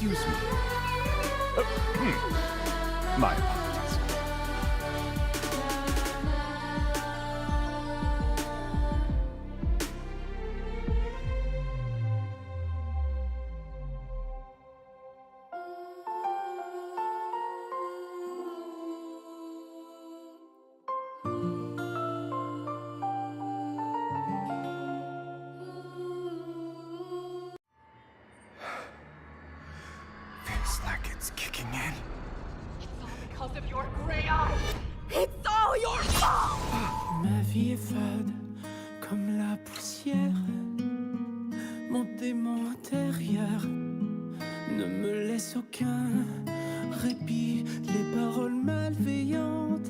Excuse me. My apologies. Feels like it's kicking in. Because of your gray eyes. It's all your fault! Ma vie est fade comme la poussière. Mon démon intérieur ne me laisse aucun répit. Les paroles malveillantes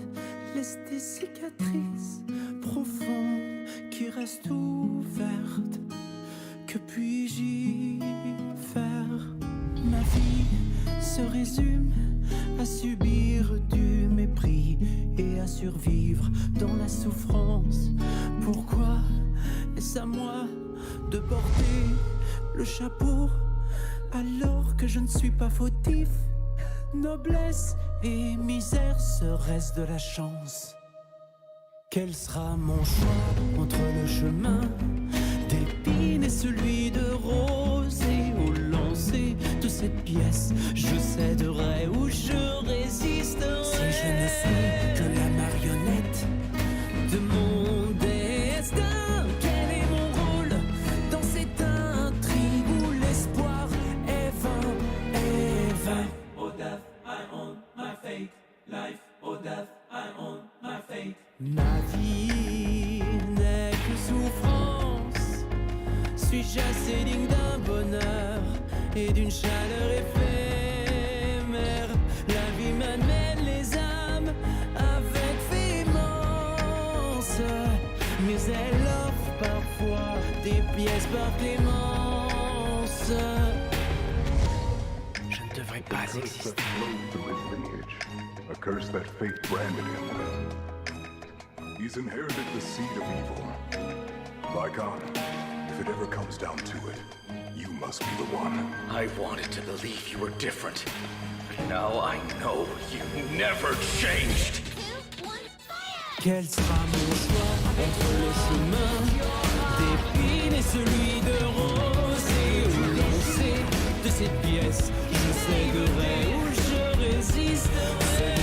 laissent des cicatrices profondes qui restent ouvertes. Que puis-je y faire? Ma vie se résume à subir du mépris et à survivre dans la souffrance. Pourquoi est-ce à moi de porter le chapeau alors que je ne suis pas fautif? Noblesse et misère, serait-ce de la chance? Quel sera mon choix entre le chemin d'épines et celui de rose? Et au lancer de cette pièce, je céderai ou je résisterai. Si je ne suis que la marionnette de mon destin, quel est mon rôle dans cette intrigue où l'espoir est vain, est vain? Or death, I own my fate. Life or death, I own my fate. Ma vie n'est que souffrance. Suis-je assez digne d'un bonheur et d'une chaleur éphémère? La vie m'amène les âmes avec véhémence, mais elle offre parfois des pièces par clémence. Je ne devrais pas exister. A curse that fate branded him with. He's inherited the seed of evil. By God, if it ever comes down to it, you must be the one. I wanted to believe you were different, but now I know you never changed. Quel sera mon choix entre le chemin d'épines et celui de rose? Et au lancer de cette pièce, je céderai ou je résisterai.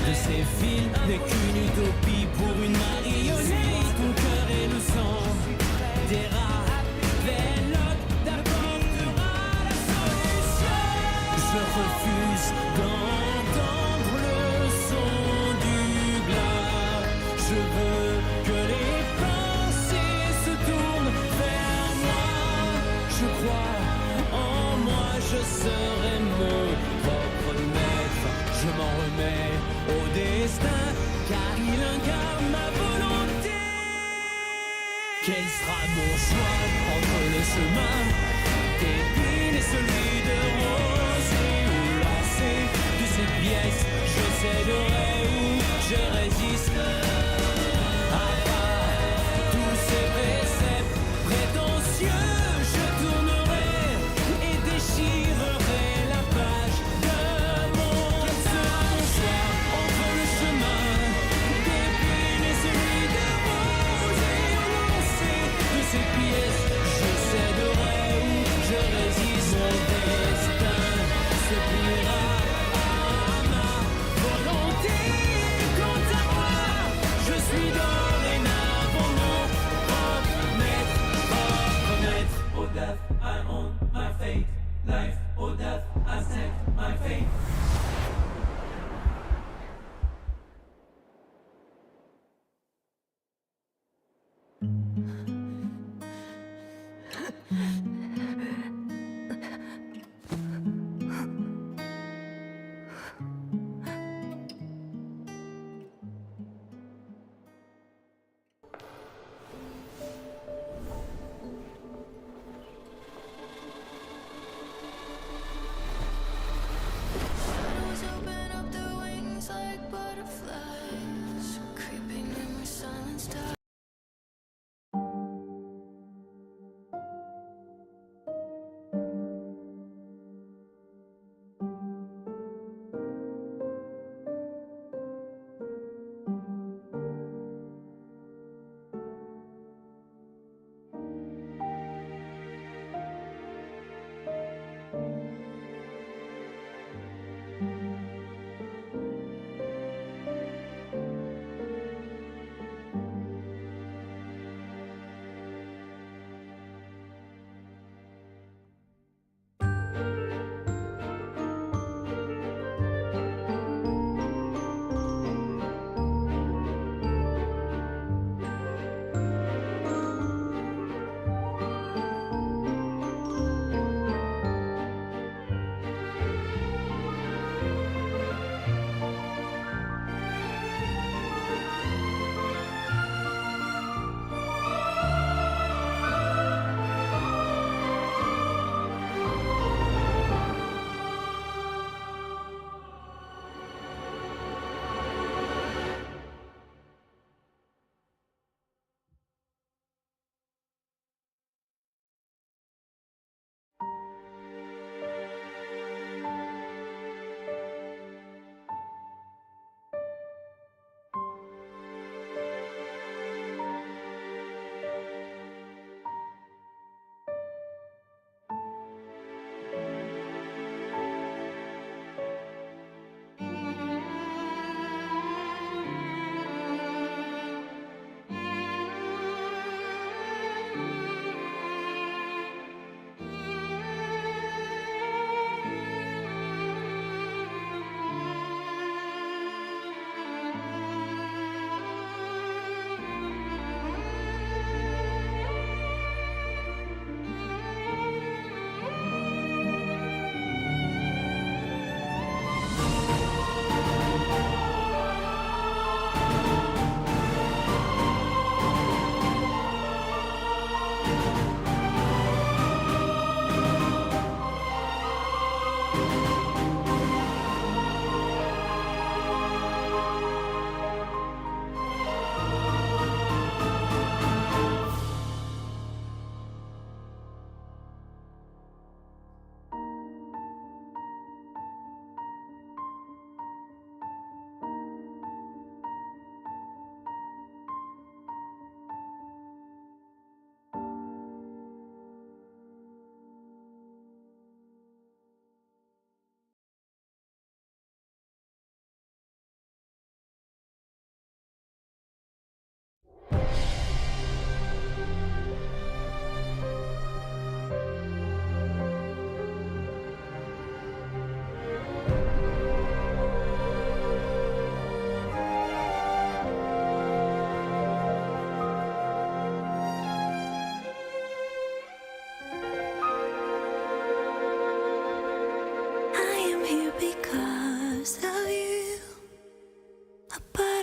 De ces fils n'est qu'une utopie pour une marionnette. Ton cœur et le sang des rats véloques d'apportera la solution. Je refuse d'entendre le son du glas. Je veux que les pensées se tournent vers moi. Je crois en moi, je serai mon propre maître. Je m'en remets au destin, car il incarne ma volonté. Quel sera mon choix entre le chemin d'épines et celui de rose? Et où lancer de ces pièces, je céderai ou je résisterai. À part tous ces préceptes prétentieux, je tournerai et déchirerai la page de mon. Quel sera mon choix entre le chemin d'épines et celui de rose? Et au lancer de ces pièces, je céderai ou je résiste. Mon destin se pliera à ma volonté.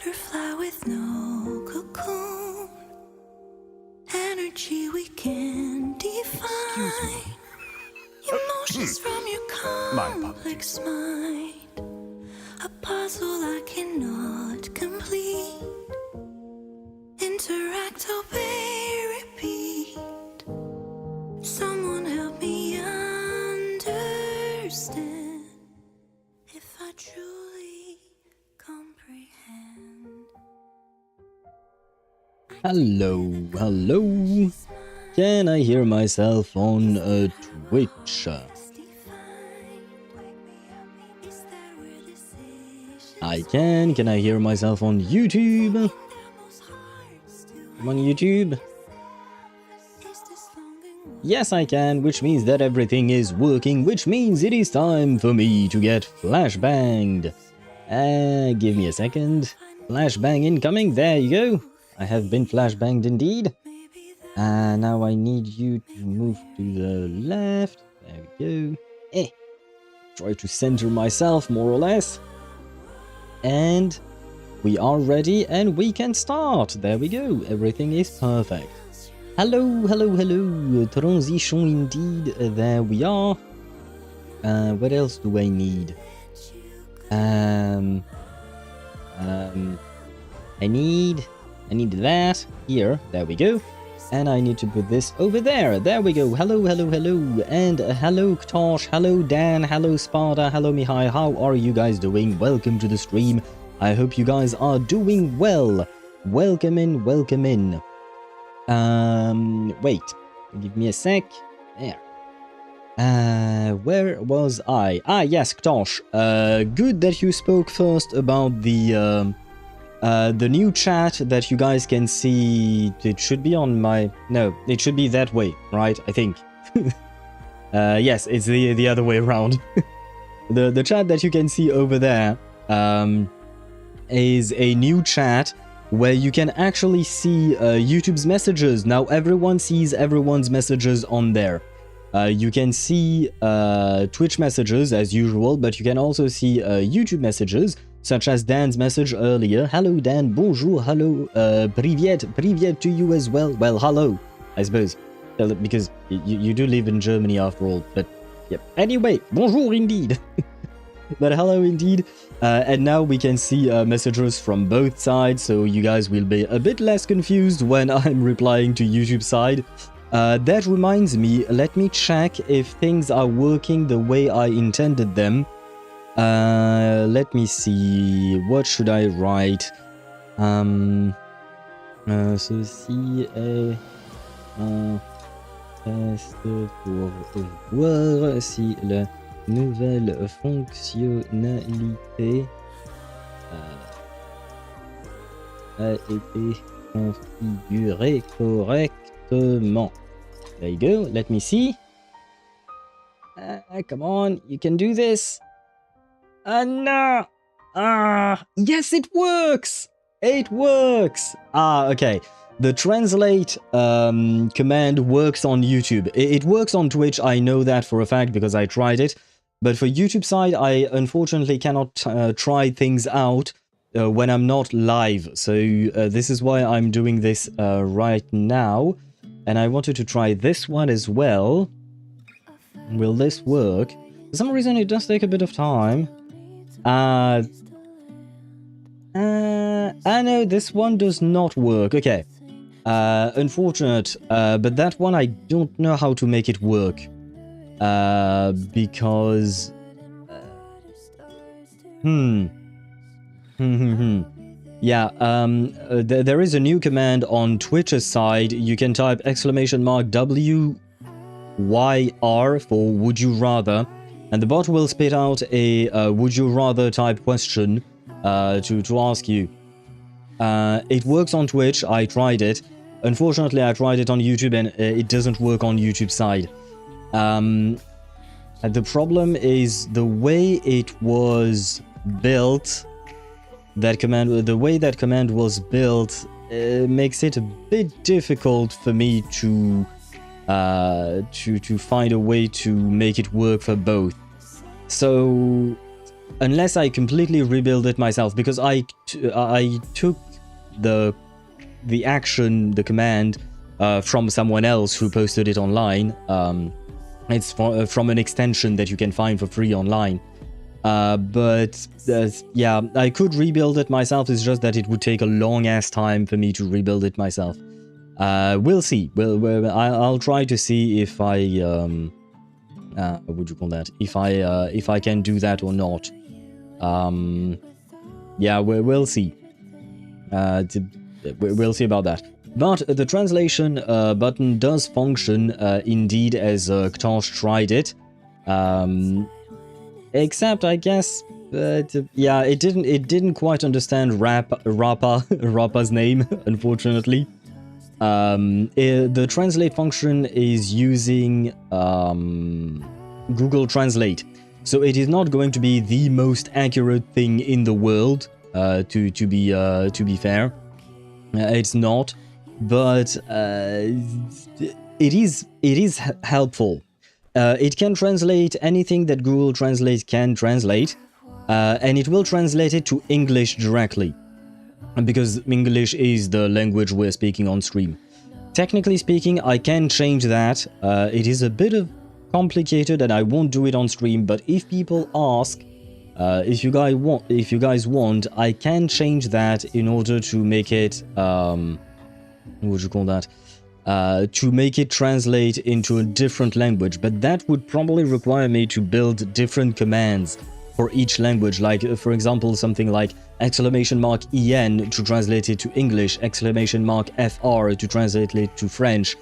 butterfly with no cocoon. Energy we can define. Emotions from your complex mind. A puzzle I cannot complete. Interact, obey, repeat. Someone help me understand. If I truly comprehend. Hello. Can I hear myself on Twitch? I can. Can I hear myself on YouTube? I'm on YouTube. Yes, I can, which means that everything is working, which means it is time for me to get flashbanged. Give me a second. Flashbang incoming. There you go. I have been flashbanged indeed. Now I need you to move to the left. There we go. Try to center myself, more or less. And we are ready and we can start. There we go. Everything is perfect. Hello. Transition indeed. There we are. What else do I need? I need that here. There we go. And I need to put this over there. There we go. Hello. And hello, Ktosh. Hello, Dan. Hello, Sparta. Hello, Mihai. How are you guys doing? Welcome to the stream. I hope you guys are doing well. Welcome in. Wait. Give me a sec. There. Where was I? Yes, Ktosh. Good that you spoke first about the new chat that you guys can see. It should be on my... No, it should be that way, right? I think. Yes, it's the other way around. The chat that you can see over there is a new chat where you can actually see YouTube's messages. Now everyone sees everyone's messages on there. You can see Twitch messages as usual, but you can also see YouTube messages, such as Dan's message earlier. Hello, Dan. Bonjour. Hello. Privyet to you as well. Well, hello, I suppose, because you do live in Germany after all. But yep. Anyway, bonjour indeed. But hello indeed. And now we can see messages from both sides, so you guys will be a bit less confused when I'm replying to YouTube side. That reminds me, let me check if things are working the way I intended them. Let me see, what should I write? Ceci est un test pour voir si la nouvelle fonctionnalité a été configurée correctement. There you go. Let me see. Come on, you can do this. No. Yes, it works. It works. Okay. The translate command works on YouTube. It works on Twitch. I know that for a fact because I tried it. But for YouTube side, I unfortunately cannot try things out when I'm not live. So this is why I'm doing this right now. And I wanted to try this one as well. Will this work? For some reason it does take a bit of time. I know this one does not work. Okay. Unfortunate. But that one I don't know how to make it work. Because... Yeah, there is a new command on Twitch's side. You can type !WYR for would you rather, and the bot will spit out a would you rather type question to ask you. It works on Twitch. I tried it. Unfortunately, I tried it on YouTube and it doesn't work on YouTube side. The problem is the way it was built. The way that command was built makes it a bit difficult for me to find a way to make it work for both. So unless I completely rebuild it myself, because I took the action, the command, from someone else who posted it online. It's from an extension that you can find for free online. But yeah, I could rebuild it myself. It's just that it would take a long ass time for me to rebuild it myself. We'll see. I'll try to see if I what would you call that? If I can do that or not. Yeah, we'll see. We'll see about that. But the translation button does function indeed as Ktosh tried it. Except I guess yeah, it didn't quite understand Rappa's name, unfortunately. The translate function is using Google Translate, so it is not going to be the most accurate thing in the world. To be fair, it's not, but it is helpful. It can translate anything that Google Translate can translate, and it will translate it to English directly, because English is the language we're speaking on stream. Technically speaking, I can change that. It is a bit of complicated, and I won't do it on stream. But if people ask, if you guys want, I can change that in order to make it what would you call that? To make it translate into a different language, but that would probably require me to build different commands for each language, like for example something like !EN to translate it to English, !FR to translate it to French,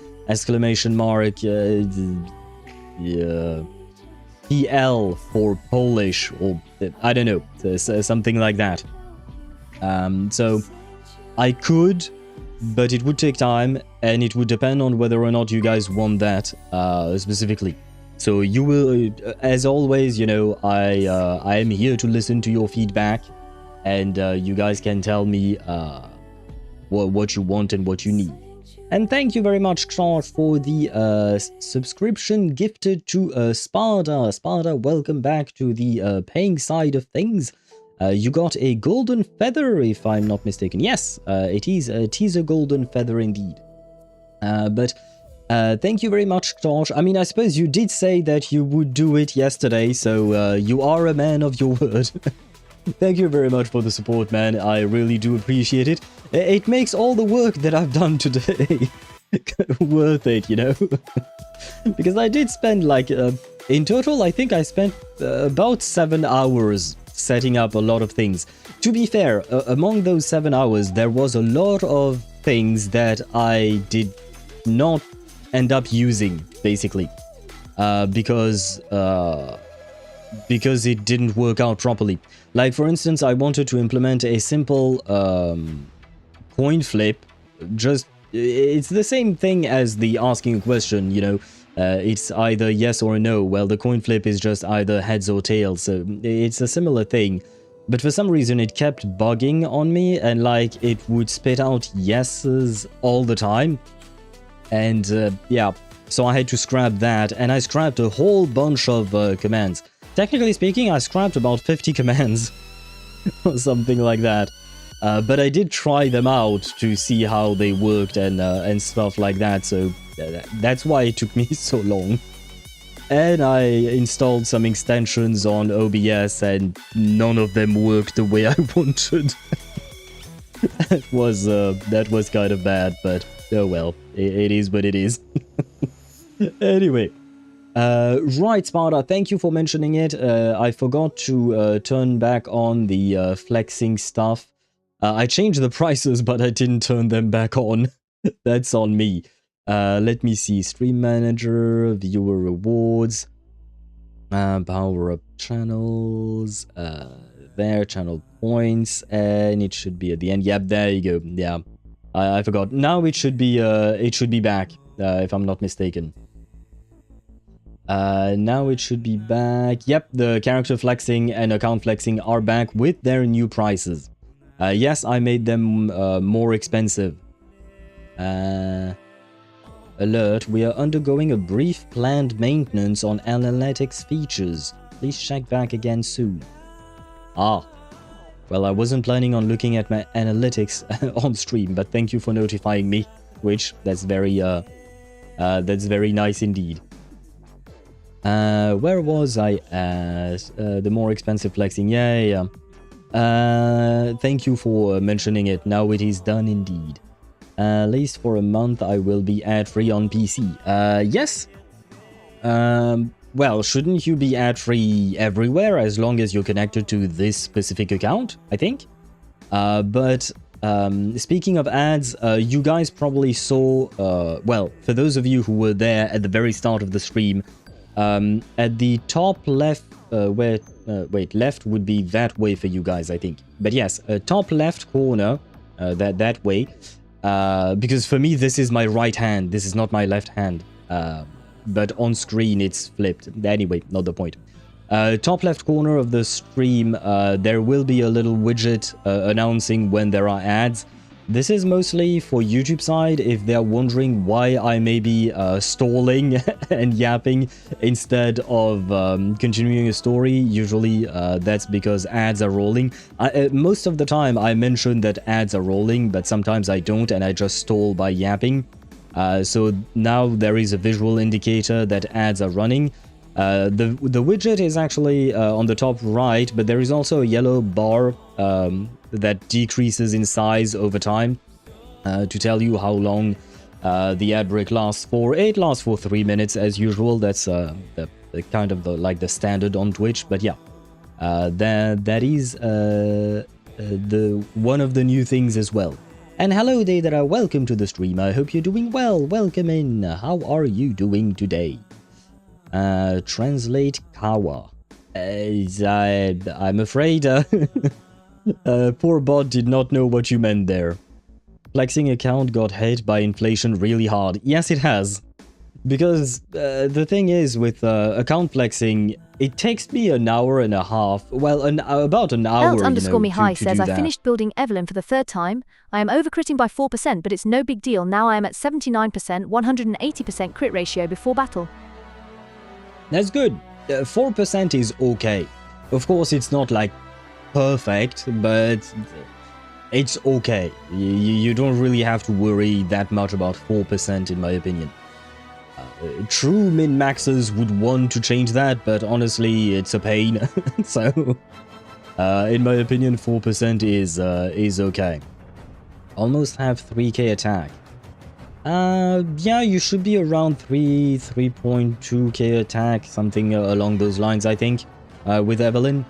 PL for Polish, or I don't know, something like that. So I could, but it would take time, and it would depend on whether or not you guys want that specifically. So you will, as always, you know, I am here to listen to your feedback, and you guys can tell me what you want and what you need. And thank you very much, Charles, for the subscription gifted to Sparta. Sparta, welcome back to the paying side of things. You got a golden feather, if I'm not mistaken. Yes, it is a golden feather indeed. But thank you very much, Tosh. I mean, I suppose you did say that you would do it yesterday, so you are a man of your word. Thank you very much for the support, man. I really do appreciate it. It makes all the work that I've done today worth it, you know? Because I did spend, like, in total, I think I spent about 7 hours setting up a lot of things. To be fair, among those 7 hours, there was a lot of things that I did not end up using, basically, because it didn't work out properly. Like, for instance, I wanted to implement a simple coin flip. Just, it's the same thing as the asking a question, you know. It's either yes or no. Well, the coin flip is just either heads or tails, so it's a similar thing. But for some reason, it kept bugging on me, and like, it would spit out yeses all the time. And yeah, so I had to scrap that, and I scrapped a whole bunch of commands. Technically speaking, I scrapped about 50 commands, or something like that. But I did try them out to see how they worked and stuff like that, so that's why it took me so long. And I installed some extensions on OBS, and none of them worked the way I wanted. That was kind of bad, but oh well, it is what it is. Anyway. Right, Sparta, thank you for mentioning it. I forgot to turn back on the flexing stuff. I changed the prices, but I didn't turn them back on. That's on me. Let me see. Stream Manager, Viewer Rewards, Power Up Channels, there, Channel Points, and it should be at the end. Yep, there you go. Yeah, I forgot. Now it should be back, if I'm not mistaken. Now it should be back. Yep, the character flexing and account flexing are back with their new prices. Yes, I made them more expensive. Alert, we are undergoing a brief planned maintenance on analytics features. Please check back again soon. Ah. Well, I wasn't planning on looking at my analytics on stream, but thank you for notifying me, which that's very nice indeed. Where was I at? The more expensive flexing, yeah. Thank you for mentioning it. Now it is done indeed. At least for a month I will be ad-free on PC. Yes. Well, shouldn't you be ad-free everywhere as long as you're connected to this specific account, I think? But speaking of ads, you guys probably saw, well, for those of you who were there at the very start of the stream, at the top left, wait, left would be that way for you guys, I think. But yes, top left corner, that way, because for me this is my right hand, this is not my left hand. But on screen it's flipped. Anyway, not the point. Top left corner of the stream, there will be a little widget announcing when there are ads. This is mostly for YouTube side if they're wondering why I may be stalling and yapping instead of continuing a story. Usually that's because ads are rolling. Most of the time I mention that ads are rolling, but sometimes I don't and I just stall by yapping. So now there is a visual indicator that ads are running. The widget is actually on the top right, but there is also a yellow bar that decreases in size over time to tell you how long the ad break lasts for. It lasts for 3 minutes as usual. That's the kind of like the standard on Twitch. But yeah, that is the one of the new things as well. And hello there, welcome to the stream. I hope you're doing well. Welcome in. How are you doing today? Translate Kawa. I'm afraid poor bot did not know what you meant there. Flexing account got hit by inflation really hard. Yes, it has. Because the thing is with account flexing, it takes me an hour and a half. Well, about an hour. Held_me high says I that. finished building Evelyn for the 3rd time. I am overcritting by 4%, but it's no big deal. Now I am at 79%, 180% crit ratio before battle. That's good. 4% is okay. Of course, it's not like perfect, but it's okay. You don't really have to worry that much about 4% in my opinion. True min-maxers would want to change that, but honestly, it's a pain. So, in my opinion, 4% is okay. Almost have 3k attack. Yeah, you should be around 3.2k attack, something along those lines, I think, with Evelyn.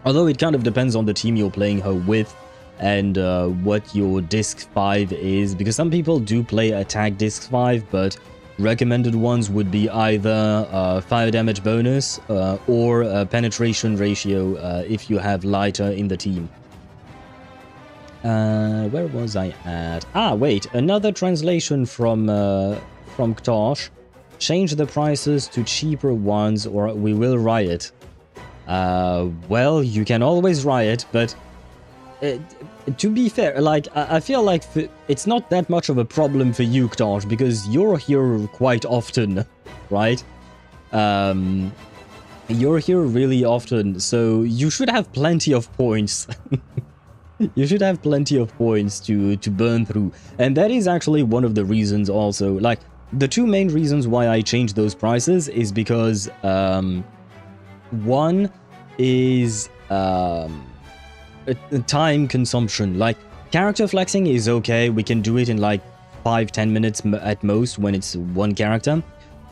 Although it kind of depends on the team you're playing her with and what your disc 5 is, because some people do play attack disc 5, but recommended ones would be either fire damage bonus or penetration ratio if you have lighter in the team. Where was I at? Ah, wait, another translation from Ktosh. Change the prices to cheaper ones or we will riot. Well, you can always riot, but to be fair, like, I feel like it's not that much of a problem for you, Ktosh, because you're here quite often, right? You're here really often, so you should have plenty of points. You should have plenty of points to burn through. And that is actually one of the reasons also, like, the two main reasons why I changed those prices is because, one is, time consumption. Like, character flexing is okay, we can do it in like 5-10 minutes at most when it's one character,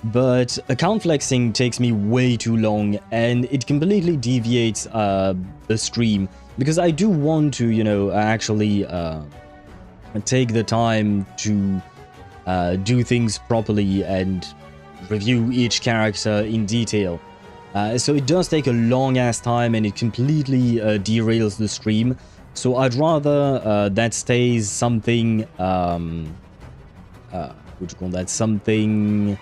but account flexing takes me way too long and it completely deviates the stream, because I do want to, you know, actually take the time to do things properly and review each character in detail. So it does take a long ass time and it completely derails the stream. So I'd rather that stays something, what you call that, something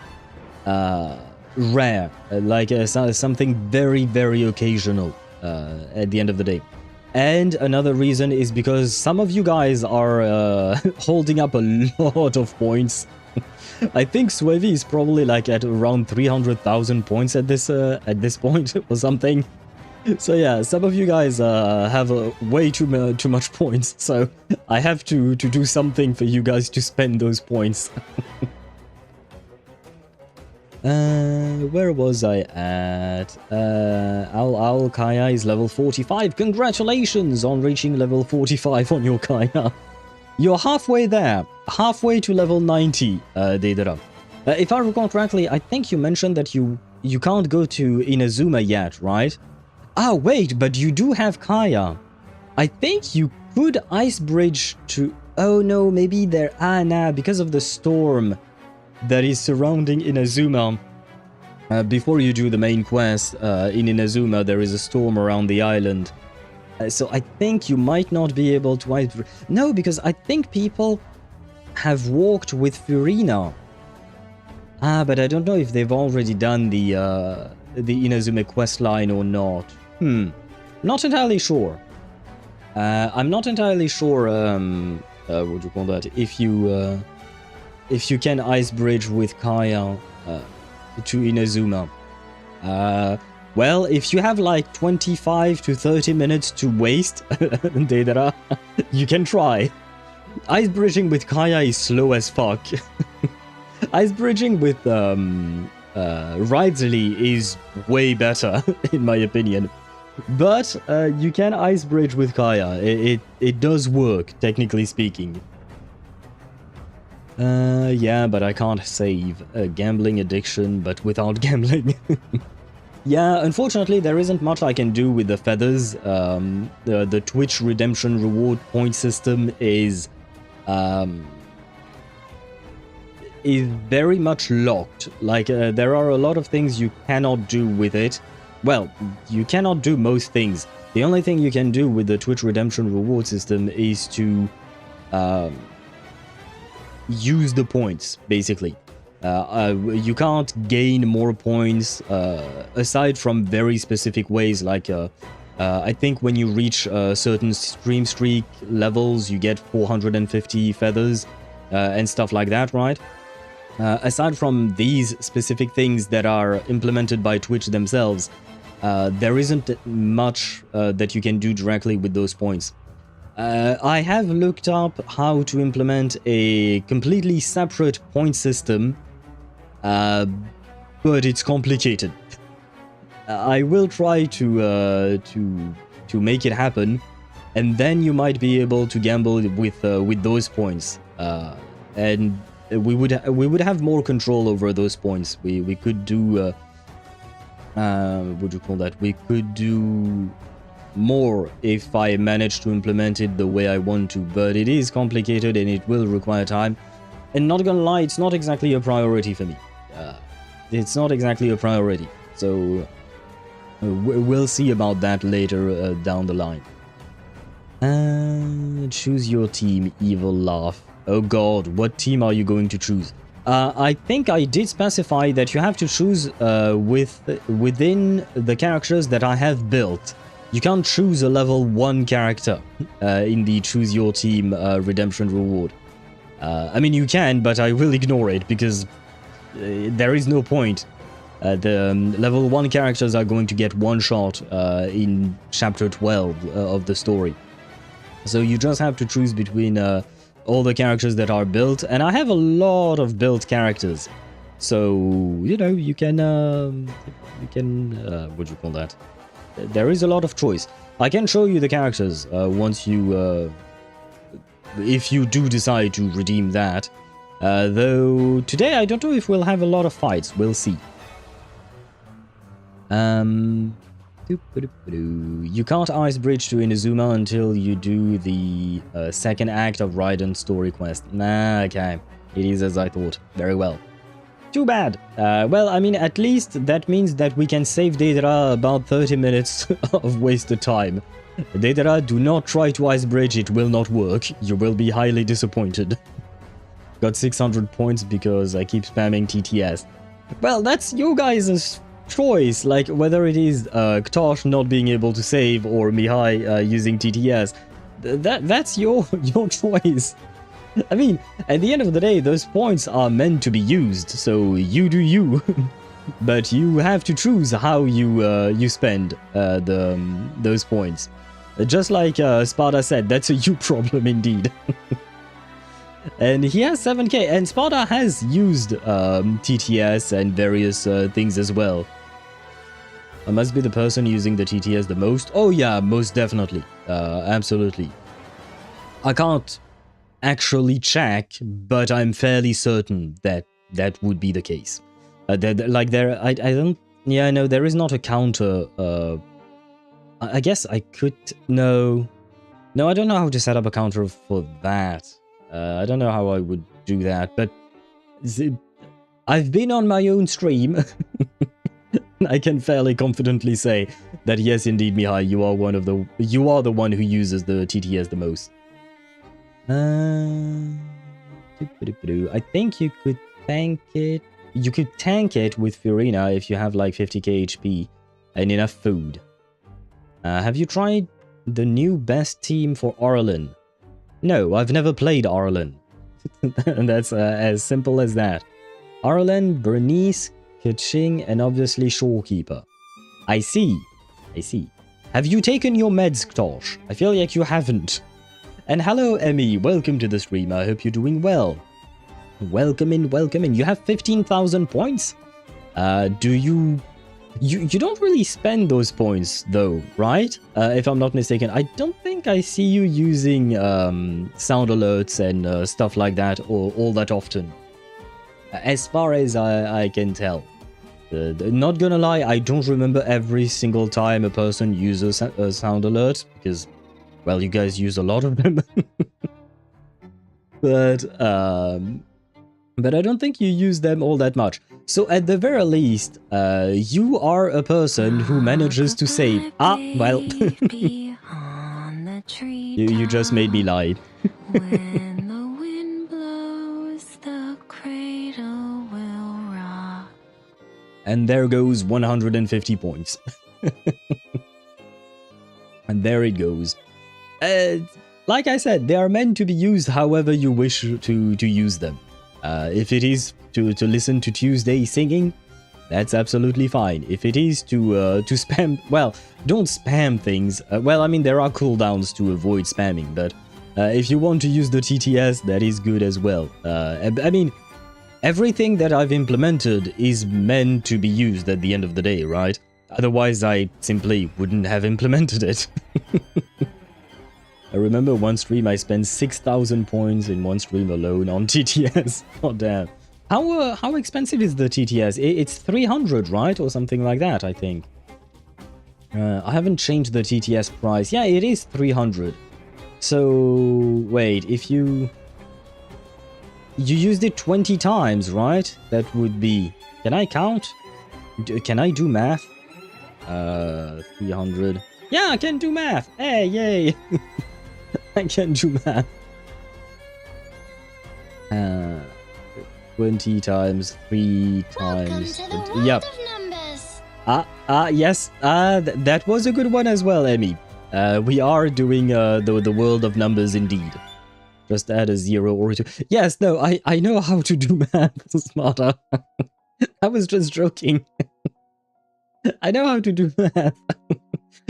rare, like something very, very occasional at the end of the day. And another reason is because some of you guys are holding up a lot of points. I think Swevy is probably like at around 300,000 points at this point or something. So yeah, some of you guys have way too much points, so I have to do something for you guys to spend those points. Where was I at? Al Kaya is level 45. Congratulations on reaching level 45 on your Kaya. You're halfway there. Halfway to level 90, Deidara. If I recall correctly, I think you mentioned that you can't go to Inazuma yet, right? Ah, wait, but you do have Kaya. I think you could ice bridge to... Oh no, maybe there... Ah, nah, because of the storm that is surrounding Inazuma. Before you do the main quest in Inazuma, there is a storm around the island. So I think you might not be able to ice bridge... No, because I think people have walked with Furina. Ah, but I don't know if they've already done the Inazuma questline or not. Not entirely sure. I'm not entirely sure, what do you call that? If you can ice bridge with Kaya to Inazuma. Well, if you have like 25 to 30 minutes to waste, Deidara, you can try. Ice bridging with Kaya is slow as fuck. Ice bridging with Ridsley is way better, in my opinion. But you can ice bridge with Kaya. It does work, technically speaking. Yeah, but I can't save. Gambling addiction, but without gambling. Yeah, unfortunately, there isn't much I can do with the feathers. The Twitch redemption reward point system is very much locked. Like, there are a lot of things you cannot do with it. Well, you cannot do most things. The only thing you can do with the Twitch redemption reward system is to use the points, basically. You can't gain more points aside from very specific ways, like I think when you reach certain stream streak levels, you get 450 feathers and stuff like that, right? Aside from these specific things that are implemented by Twitch themselves, there isn't much that you can do directly with those points. I have looked up how to implement a completely separate point system, but it's complicated. I will try to make it happen, and then you might be able to gamble with those points, and we would have more control over those points. We could do what do you call that? We could do more if I manage to implement it the way I want to, but it is complicated and it will require time. And not gonna lie, it's not exactly a priority for me. It's not exactly a priority, so we'll see about that later down the line. Choose your team, evil laugh. Oh god, what team are you going to choose? I think I did specify that you have to choose within the characters that I have built. You can't choose a level 1 character in the choose your team redemption reward. I mean, you can, but I will ignore it because there is no point. The level 1 characters are going to get one shot in chapter 12 of the story. So you just have to choose between all the characters that are built, and I have a lot of built characters. So, you know, you can what do you call that? There is a lot of choice. I can show you the characters once you, if you do decide to redeem that. Though today I don't know if we'll have a lot of fights. We'll see. You can't ice bridge to Inazuma until you do the second act of Raiden's story quest. Nah, okay. It is as I thought. Very well. Too bad. Well, I mean, at least that means that we can save Deidara about 30 minutes of wasted time. Deidara, do not try to ice bridge, it will not work. You will be highly disappointed. Got 600 points because I keep spamming TTS. Well, that's you guys' choice, like whether it is Ktosh not being able to save or Mihai using TTS. That's your choice. I mean, at the end of the day, those points are meant to be used, so you do you. but you have to choose how you spend those points. Just like Sparta said, that's a you problem indeed. And he has 7k, and Sparta has used TTS and various things as well. I must be the person using the TTS the most. Oh yeah, most definitely. Absolutely. I can't actually check, but I'm fairly certain that that would be the case. I don't... Yeah, no, there is not a counter. I guess I could... No, I don't know how to set up a counter for that. I don't know how I would do that, but... I've been on my own stream. I can fairly confidently say that yes, indeed, Mihai, you are the one who uses the TTS the most. I think you could tank it. You could tank it with Furina if you have like 50k HP and enough food. Have you tried the new best team for Arlen? No, I've never played Arlen. That's as simple as that. Arlen, Bernice, Kaching, and obviously Shorekeeper. I see. Have you taken your meds, Tosh? I feel like you haven't. And hello, Emmy. Welcome to the stream. I hope you're doing well. Welcome in. You have 15,000 points? You don't really spend those points, though, right? If I'm not mistaken. I don't think I see you using sound alerts and stuff like that all that often. As far as I can tell. Not gonna lie, I don't remember every single time a person uses a sound alert, because, well, you guys use a lot of them. But I don't think you use them all that much. So at the very least, you are a person who manages to save. Well, you just made me lie. When the wind blows, the cradle will rock. And there goes 150 points. And there it goes. Like I said, they are meant to be used however you wish to use them. If it is to listen to Tuesday singing, that's absolutely fine. If it is to spam, well, don't spam things. Well, I mean, there are cooldowns to avoid spamming, but if you want to use the TTS, that is good as well. I mean, everything that I've implemented is meant to be used at the end of the day, right? Otherwise, I simply wouldn't have implemented it. I remember one stream I spent 6,000 points in one stream alone on TTS. Oh, damn. How expensive is the TTS? It's 300, right? Or something like that, I think. I haven't changed the TTS price. Yeah, it is 300. So, wait, if you used it 20 times, right? That would be... Can I count? Can I do math? 300. Yeah, I can do math. Hey, yay. I can do math. 20 times 3 times... Yep. Yes. That was a good one as well, Emmy. We are doing the world of numbers indeed. Just add a 0 or 2. Yes, no, I know how to do math, Smarter. I was just joking. I know how to do math.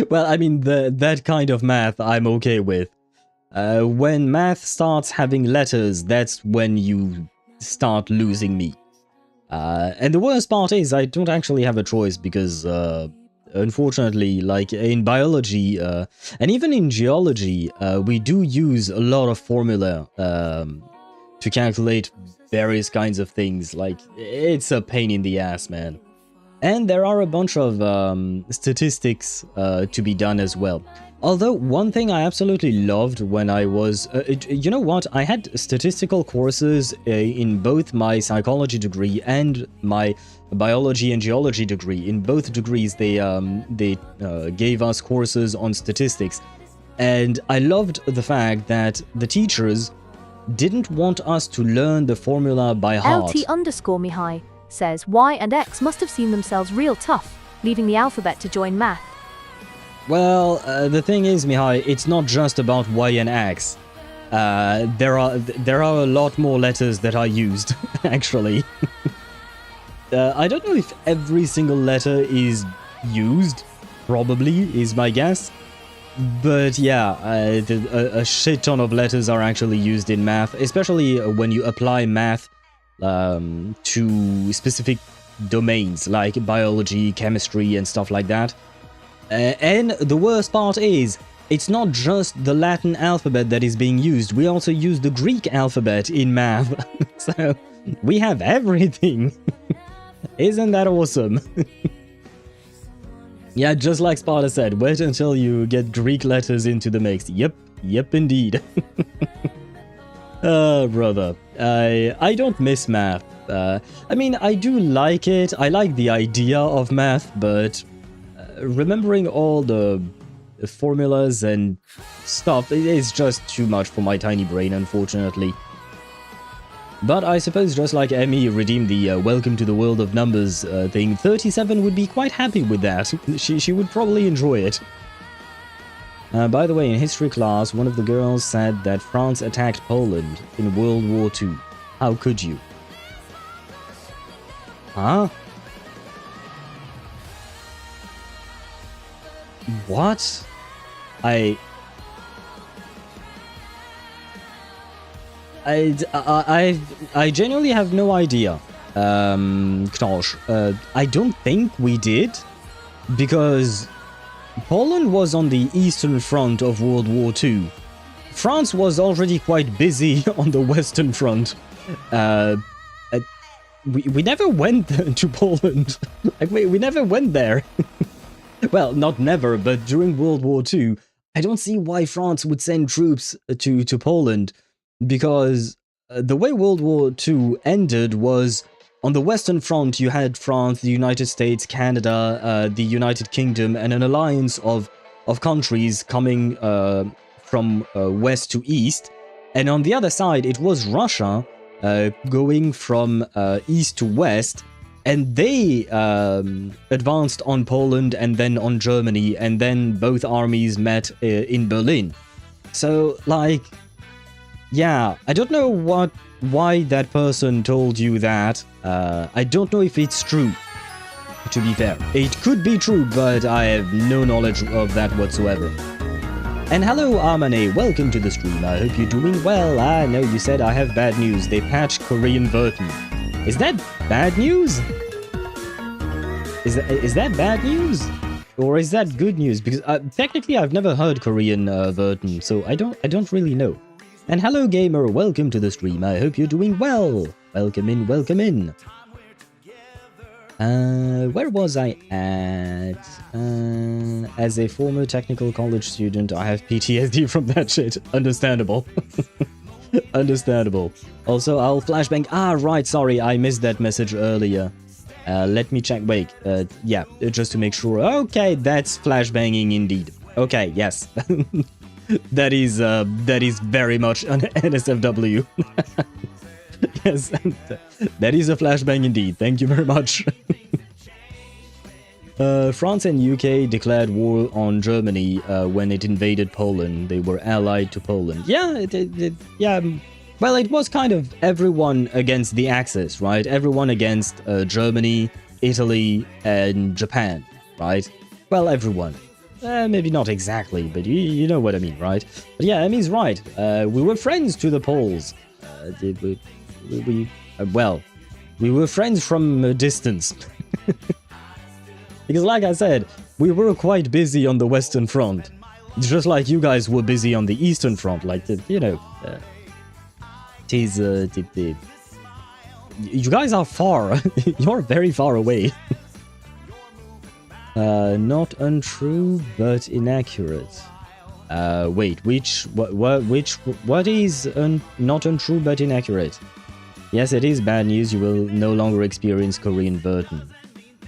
Well, I mean, that kind of math I'm okay with. When math starts having letters, that's when you start losing me. And the worst part is I don't actually have a choice because, unfortunately, like in biology and even in geology, we do use a lot of formula to calculate various kinds of things. Like, it's a pain in the ass, man. And there are a bunch of statistics to be done as well. Although, one thing I absolutely loved when I was... you know what? I had statistical courses in both my psychology degree and my biology and geology degree. In both degrees, they gave us courses on statistics. And I loved the fact that the teachers didn't want us to learn the formula by heart. LT_Mihai says Y and X must have seen themselves real tough, leaving the alphabet to join math. Well, the thing is, Mihai, it's not just about Y and X. There are a lot more letters that are used, actually. I don't know if every single letter is used. Probably, is my guess. But yeah, a shit ton of letters are actually used in math, especially when you apply math to specific domains like biology, chemistry, and stuff like that. And the worst part is, it's not just the Latin alphabet that is being used, we also use the Greek alphabet in math. So, we have everything. Isn't that awesome? Yeah, just like Sparta said, wait until you get Greek letters into the mix. Yep, indeed. Brother, I don't miss math. I mean, I do like it. I like the idea of math, but remembering all the formulas and stuff, it is just too much for my tiny brain, unfortunately. But I suppose just like Emmy redeemed the welcome to the world of numbers thing, 37 would be quite happy with that. She would probably enjoy it. By the way, in history class, one of the girls said that France attacked Poland in World War II. How could you? Huh? What? I genuinely have no idea, Knosh. I don't think we did, because Poland was on the Eastern Front of World War II. France was already quite busy on the Western Front. We never went to Poland. Like, we never went there. Well, not never, but during World War II, I don't see why France would send troops to Poland. Because the way World War II ended was, on the Western Front you had France, the United States, Canada, the United Kingdom, and an alliance of countries coming from west to east. And on the other side it was Russia going from east to west, and they advanced on Poland and then on Germany, and then both armies met in Berlin. So, like... yeah, I don't know why that person told you that. I don't know if it's true, to be fair. It could be true, but I have no knowledge of that whatsoever. And hello, Armane, welcome to the stream. I hope you're doing well. I know you said I have bad news. They patched Korean Vertin. Is that bad news? Is that bad news? Or is that good news? Because technically I've never heard Korean Vertin, so I don't really know. And hello gamer, welcome to the stream. I hope you're doing well. Welcome in, welcome in. Where was I at? As a former technical college student, I have PTSD from that shit. Understandable. Understandable. Also, I'll flashbang. Ah, right, sorry, I missed that message earlier. Let me check. Wait, yeah, just to make sure. Okay, that's flashbanging indeed. Okay, yes. That is very much an NSFW. Yes, that is a flashbang indeed. Thank you very much. France and UK declared war on Germany when it invaded Poland. They were allied to Poland. Yeah, yeah. Well, it was kind of everyone against the Axis, right? Everyone against Germany, Italy, and Japan, right? Well, everyone. Maybe not exactly, but you know what I mean, right? But yeah, Emmy's right. We were friends to the Poles. Well, we were friends from a distance. Because like I said, we were quite busy on the Western Front. Just like you guys were busy on the Eastern Front, like, you know... you guys are far. You're very far away. Not untrue, but inaccurate. Wait, what is not untrue but inaccurate? Yes, it is bad news. You will no longer experience Korean Vertin.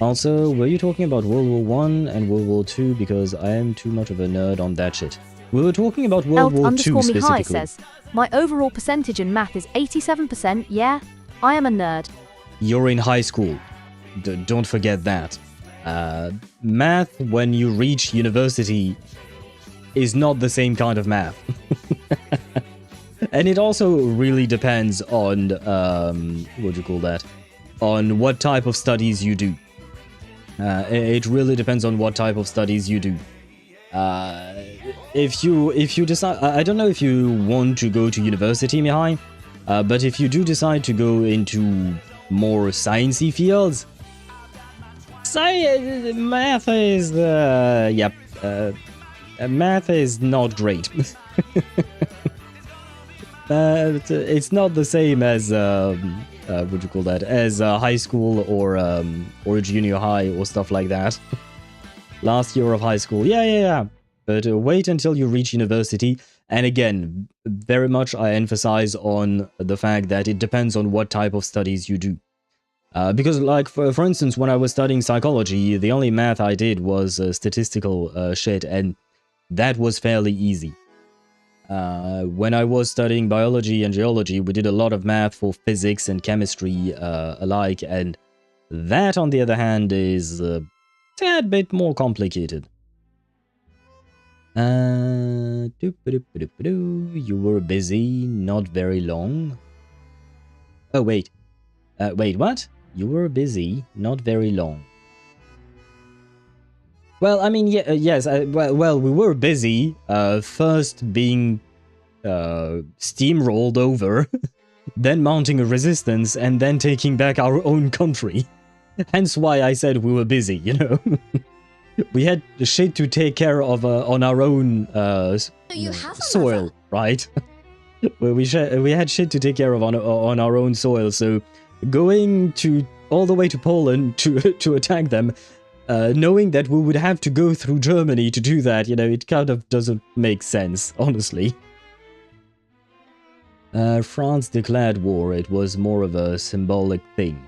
Also, were you talking about World War I and World War II? Because I am too much of a nerd on that shit. We were talking about World War II specifically. Mihai says, my overall percentage in math is 87%. Yeah, I am a nerd. You're in high school. Don't forget that. Math, when you reach university, is not the same kind of math. And it also really depends on, what do you call that? on what type of studies you do. It really depends on what type of studies you do. If you decide, I don't know if you want to go to university, Mihai, but if you do decide to go into more sciencey fields, math is math is not great. It's not the same as what do you call that? As high school or junior high or stuff like that. Last year of high school, yeah. But wait until you reach university. And again, very much I emphasize on the fact that it depends on what type of studies you do. Because, like, for instance, when I was studying psychology, the only math I did was statistical shit, and that was fairly easy. When I was studying biology and geology, we did a lot of math for physics and chemistry alike, and that, on the other hand, is a tad bit more complicated. You were busy, not very long. Oh, wait. Wait, what? You were busy, not very long. Well, I mean, yes, well, we were busy, first being steamrolled over, then mounting a resistance, and then taking back our own country. Hence why I said we were busy, you know? We had shit to take care of on our own soil, right? we had shit to take care of on our own soil, so going all the way to Poland to attack them, knowing that we would have to go through Germany to do that, you know, it kind of doesn't make sense, honestly. France declared war. It was more of a symbolic thing.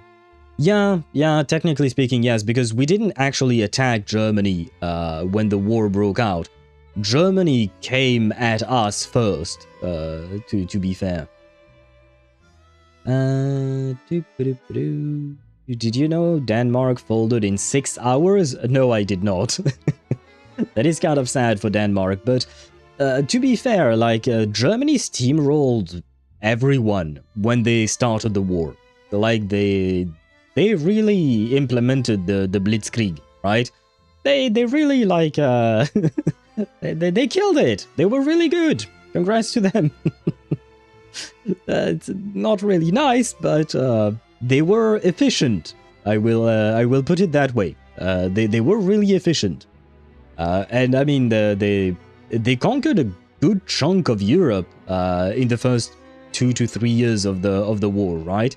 Yeah, technically speaking, yes, because we didn't actually attack Germany when the war broke out. Germany came at us first, to be fair. Did you know Denmark folded in 6 hours? No, I did not. That is kind of sad for Denmark, but to be fair, like, Germany steamrolled everyone when they started the war. Like, they really implemented the Blitzkrieg, right? They really, like, they killed it. They were really good. Congrats to them. It's not really nice, but they were efficient. I will put it that way. They were really efficient. And I mean, they conquered a good chunk of Europe in the first 2 to 3 years of the war, right?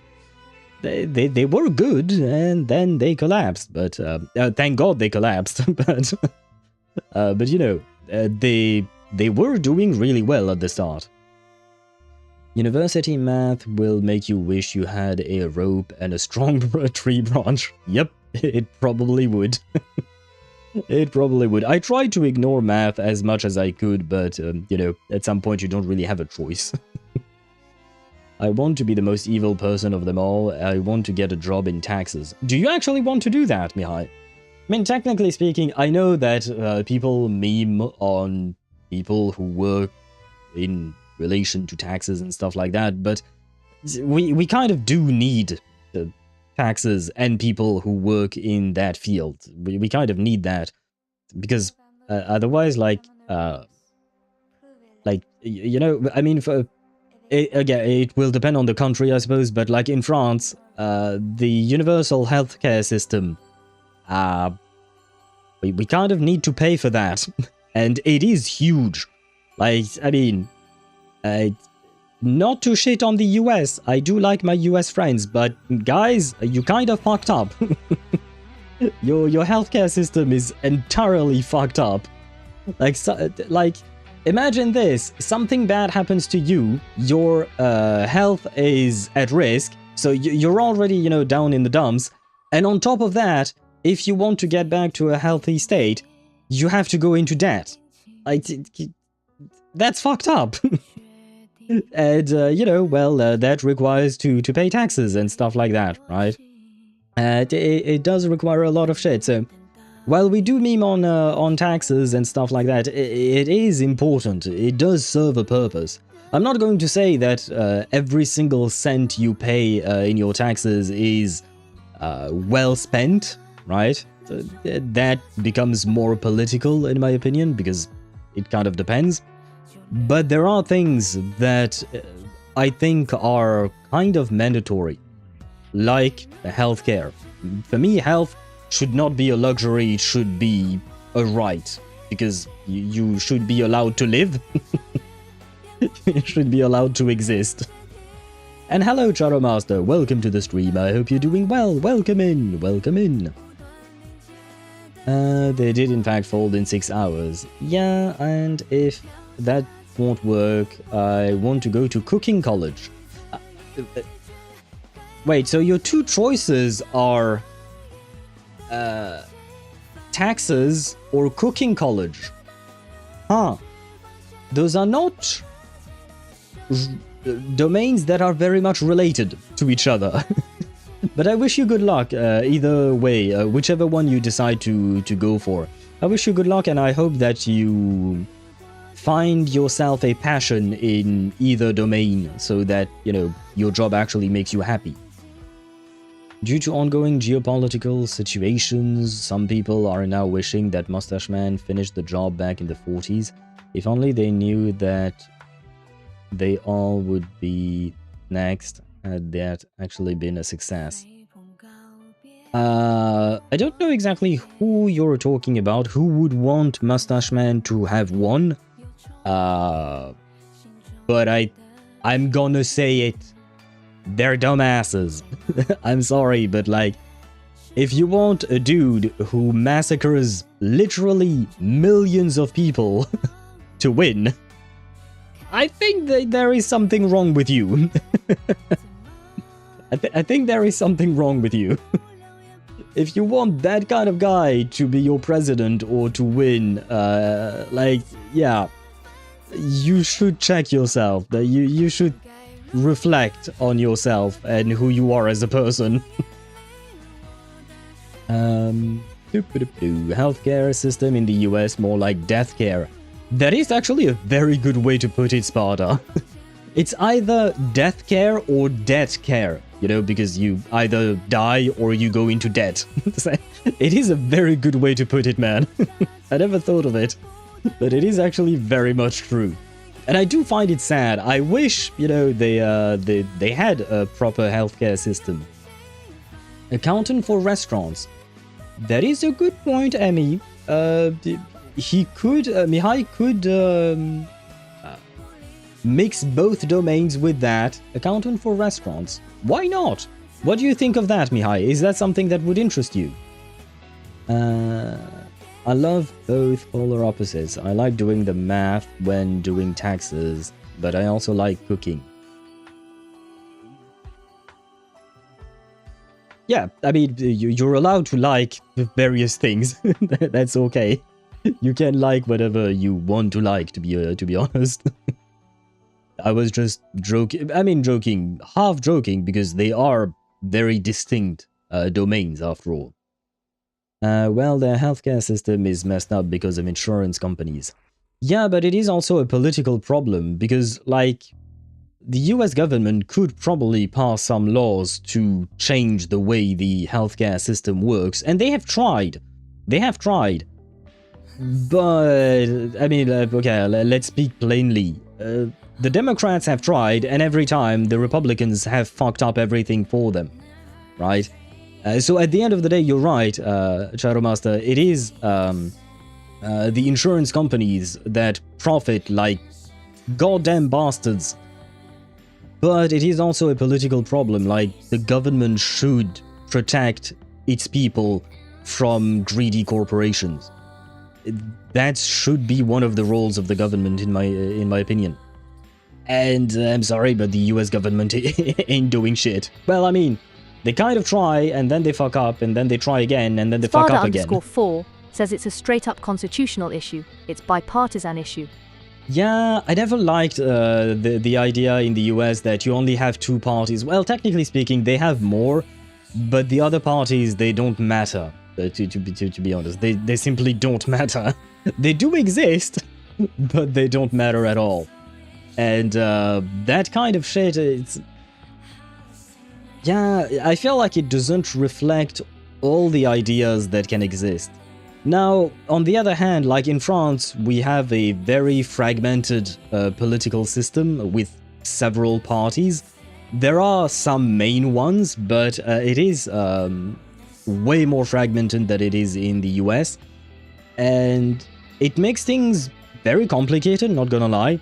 They were good, and then they collapsed. But thank God they collapsed. but you know, they were doing really well at the start. University math will make you wish you had a rope and a strong tree branch. Yep, it probably would. It probably would. I tried to ignore math as much as I could, but, you know, at some point you don't really have a choice. I want to be the most evil person of them all. I want to get a job in taxes. Do you actually want to do that, Mihai? I mean, technically speaking, I know that people meme on people who work in relation to taxes and stuff like that, but we kind of do need taxes and people who work in that field. We kind of need that, because otherwise, like, you know, I mean, again, it will depend on the country, I suppose, but like in France, the universal healthcare system, we kind of need to pay for that, and it is huge. Like, I mean, not to shit on the US, I do like my US friends, but guys, you kind of fucked up. Your healthcare system is entirely fucked up. Like, imagine this, something bad happens to you, your health is at risk, so you're already, you know, down in the dumps, and on top of that, if you want to get back to a healthy state, you have to go into debt. Like, that's fucked up. And, you know, well, that requires to pay taxes and stuff like that, right? It does require a lot of shit, so while we do meme on taxes and stuff like that, it is important. It does serve a purpose. I'm not going to say that every single cent you pay in your taxes is well spent, right? That becomes more political in my opinion, because it kind of depends. But there are things that I think are kind of mandatory, like healthcare. For me, health should not be a luxury, it should be a right, because you should be allowed to live. You should be allowed to exist. And hello, Charo Master, welcome to the stream. I hope you're doing well. Welcome in, welcome in. They did in fact fold in 6 hours. Yeah, and if that won't work, I want to go to cooking college. Wait, so your two choices are taxes or cooking college? Huh. Those are not domains that are very much related to each other. But I wish you good luck either way, whichever one you decide to go for. I wish you good luck, and I hope that you find yourself a passion in either domain so that, you know, your job actually makes you happy. Due to ongoing geopolitical situations, some people are now wishing that Mustache Man finished the job back in the 40s. If only they knew that they all would be next had that actually been a success. I don't know exactly who you're talking about, who would want Mustache Man to have won. But I'm gonna say it. They're dumbasses. I'm sorry, but like, if you want a dude who massacres literally millions of people to win, I think that there is something wrong with you. I think there is something wrong with you. If you want that kind of guy to be your president or to win, like, yeah, you should check yourself. That you should reflect on yourself and who you are as a person. Healthcare system in the US more like death care. That is actually a very good way to put it, Sparta. It's either death care or debt care, you know, because you either die or you go into debt. It is a very good way to put it, man. I never thought of it, but it is actually very much true. And I do find it sad. I wish, you know, they had a proper healthcare system. Accountant for restaurants. That is a good point, Emmy. He could, Mihai could mix both domains with that. Accountant for restaurants. Why not? What do you think of that, Mihai? Is that something that would interest you? I love both polar opposites. I like doing the math when doing taxes, but I also like cooking. Yeah, I mean, you're allowed to like various things. That's okay. You can like whatever you want to like, to be honest. I was just joking. I mean, half joking, because they are very distinct domains after all. Well, their healthcare system is messed up because of insurance companies. Yeah, but it is also a political problem, because, like, the US government could probably pass some laws to change the way the healthcare system works, and they have tried. They have tried. But, I mean, okay, let's speak plainly. The Democrats have tried, and every time the Republicans have fucked up everything for them, right? So at the end of the day, you're right, Charo Master, it is the insurance companies that profit like goddamn bastards. But it is also a political problem, like, the government should protect its people from greedy corporations. That should be one of the roles of the government, in my opinion. And I'm sorry, but the US government ain't doing shit. Well, I mean, they kind of try, and then they fuck up, and then they try again, and then they fuck up again. Sparta_4 says it's a straight-up constitutional issue. It's bipartisan issue. Yeah, I never liked the idea in the US that you only have two parties. Well, technically speaking, they have more, but the other parties, they don't matter, to be honest. They simply don't matter. They do exist, but they don't matter at all. And that kind of shit, yeah, I feel like it doesn't reflect all the ideas that can exist. Now, on the other hand, like in France, we have a very fragmented political system with several parties. There are some main ones, but it is way more fragmented than it is in the US. And it makes things very complicated, not gonna lie.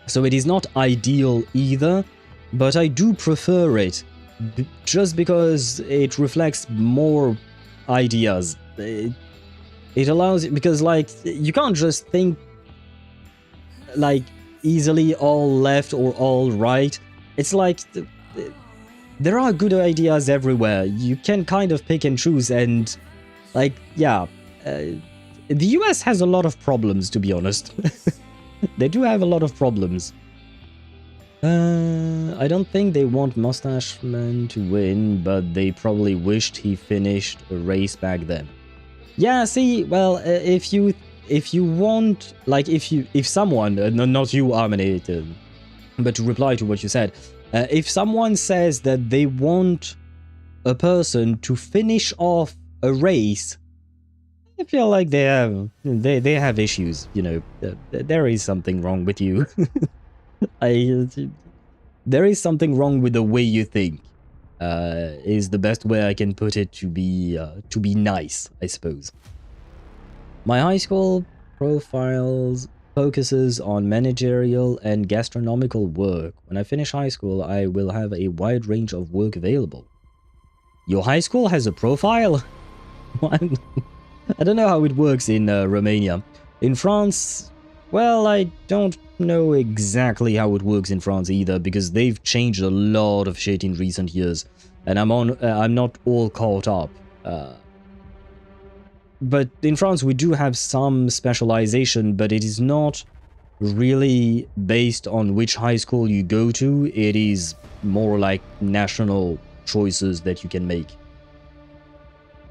So it is not ideal either, but I do prefer it. Just because it reflects more ideas. It allows it, because like you can't just think like easily all left or all right. It's like there are good ideas everywhere. You can kind of pick and choose, and like yeah, the US has a lot of problems, to be honest. They do have a lot of problems. I don't think they want Mustache Man to win, but they probably wished he finished a race back then. Yeah, see, well, if you want, like, if someone, not you, Arminated, but to reply to what you said, if someone says that they want a person to finish off a race, I feel like they have issues, you know. There is something wrong with you. There is something wrong with the way you think. Is the best way I can put it, to be nice, I suppose. My high school profiles focuses on managerial and gastronomical work. When I finish high school, I will have a wide range of work available. Your high school has a profile? What? I don't know how it works in Romania. In France, well, I don't know exactly how it works in France either, because they've changed a lot of shit in recent years, and I'm not all caught up. But in France we do have some specialization, but it is not really based on which high school you go to. It is more like national choices that you can make.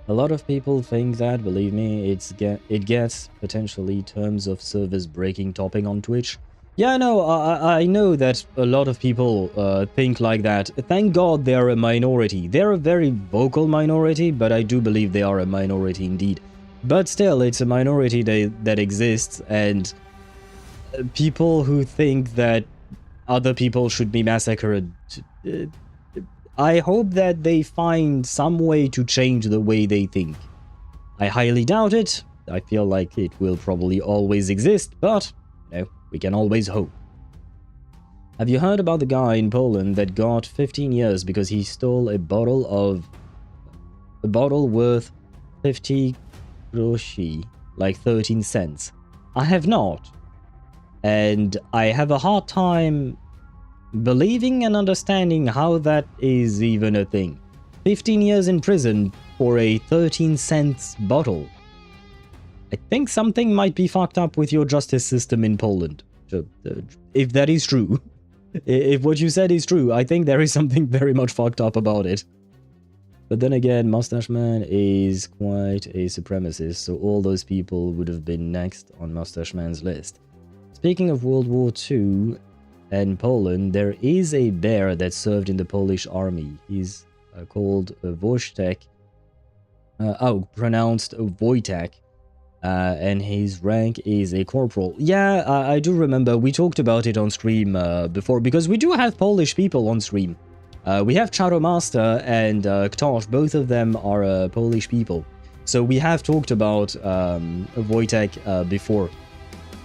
A lot of people think that, believe me, it gets potentially terms of service breaking topping on Twitch. Yeah, no, I know that a lot of people think like that. Thank God they're a minority. They're a very vocal minority, but I do believe they are a minority indeed. But still, it's a minority that exists, and people who think that other people should be massacred, I hope that they find some way to change the way they think. I highly doubt it. I feel like it will probably always exist, but you know, we can always hope. Have you heard about the guy in Poland that got 15 years because he stole a bottle worth 50 groszy, like 13 cents? I have not. And I have a hard time believing and understanding how that is even a thing. 15 years in prison for a 13 cents bottle. I think something might be fucked up with your justice system in Poland. If that is true. If what you said is true, I think there is something very much fucked up about it. But then again, Mustache Man is quite a supremacist, so all those people would have been next on Mustache Man's list. Speaking of World War II and Poland, there is a bear that served in the Polish army. He's called Wojtek. Pronounced Wojtek. And his rank is a corporal. Yeah, I do remember. We talked about it on stream before, because we do have Polish people on stream. We have Charomaster and Ktosh. Both of them are Polish people. So we have talked about Wojtek before.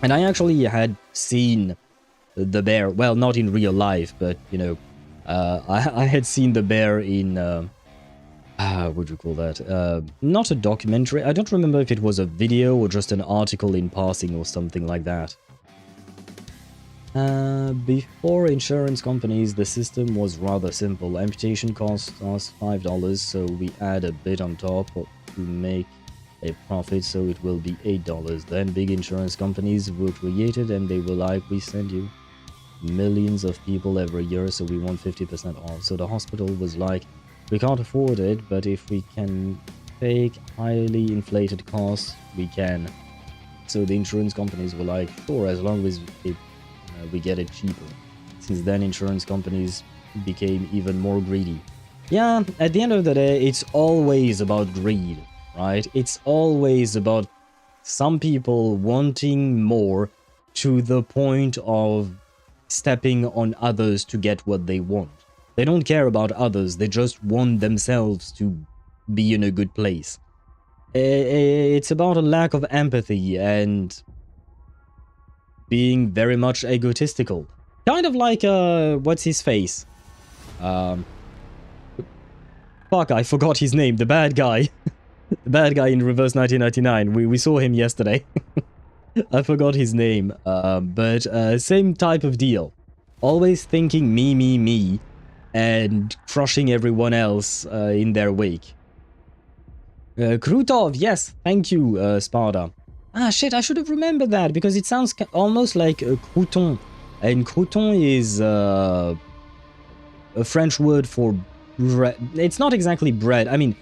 And I actually had seen the bear. Well, not in real life, but, you know, I had seen the bear in... what would you call that? Not a documentary. I don't remember if it was a video or just an article in passing or something like that. Before insurance companies, the system was rather simple. Amputation cost us $5, so we add a bit on top to make a profit, so it will be $8. Then big insurance companies were created, and they were like, we send you millions of people every year, so we want 50% off. So the hospital was like, we can't afford it, but if we can take highly inflated costs, we can. So the insurance companies were like, sure, as long as we get it cheaper. Since then, insurance companies became even more greedy. Yeah, at the end of the day, it's always about greed, right? It's always about some people wanting more to the point of stepping on others to get what they want. They don't care about others, they just want themselves to be in a good place. It's about a lack of empathy and being very much egotistical. Kind of like, what's his face? Fuck, I forgot his name, the bad guy. The bad guy in Reverse 1999, we saw him yesterday. I forgot his name, but same type of deal. Always thinking me, and crushing everyone else in their wake. Krutov, yes, thank you, Sparta. Ah, shit, I should have remembered that, because it sounds almost like a crouton. And crouton is a French word for bread. It's not exactly bread. I mean,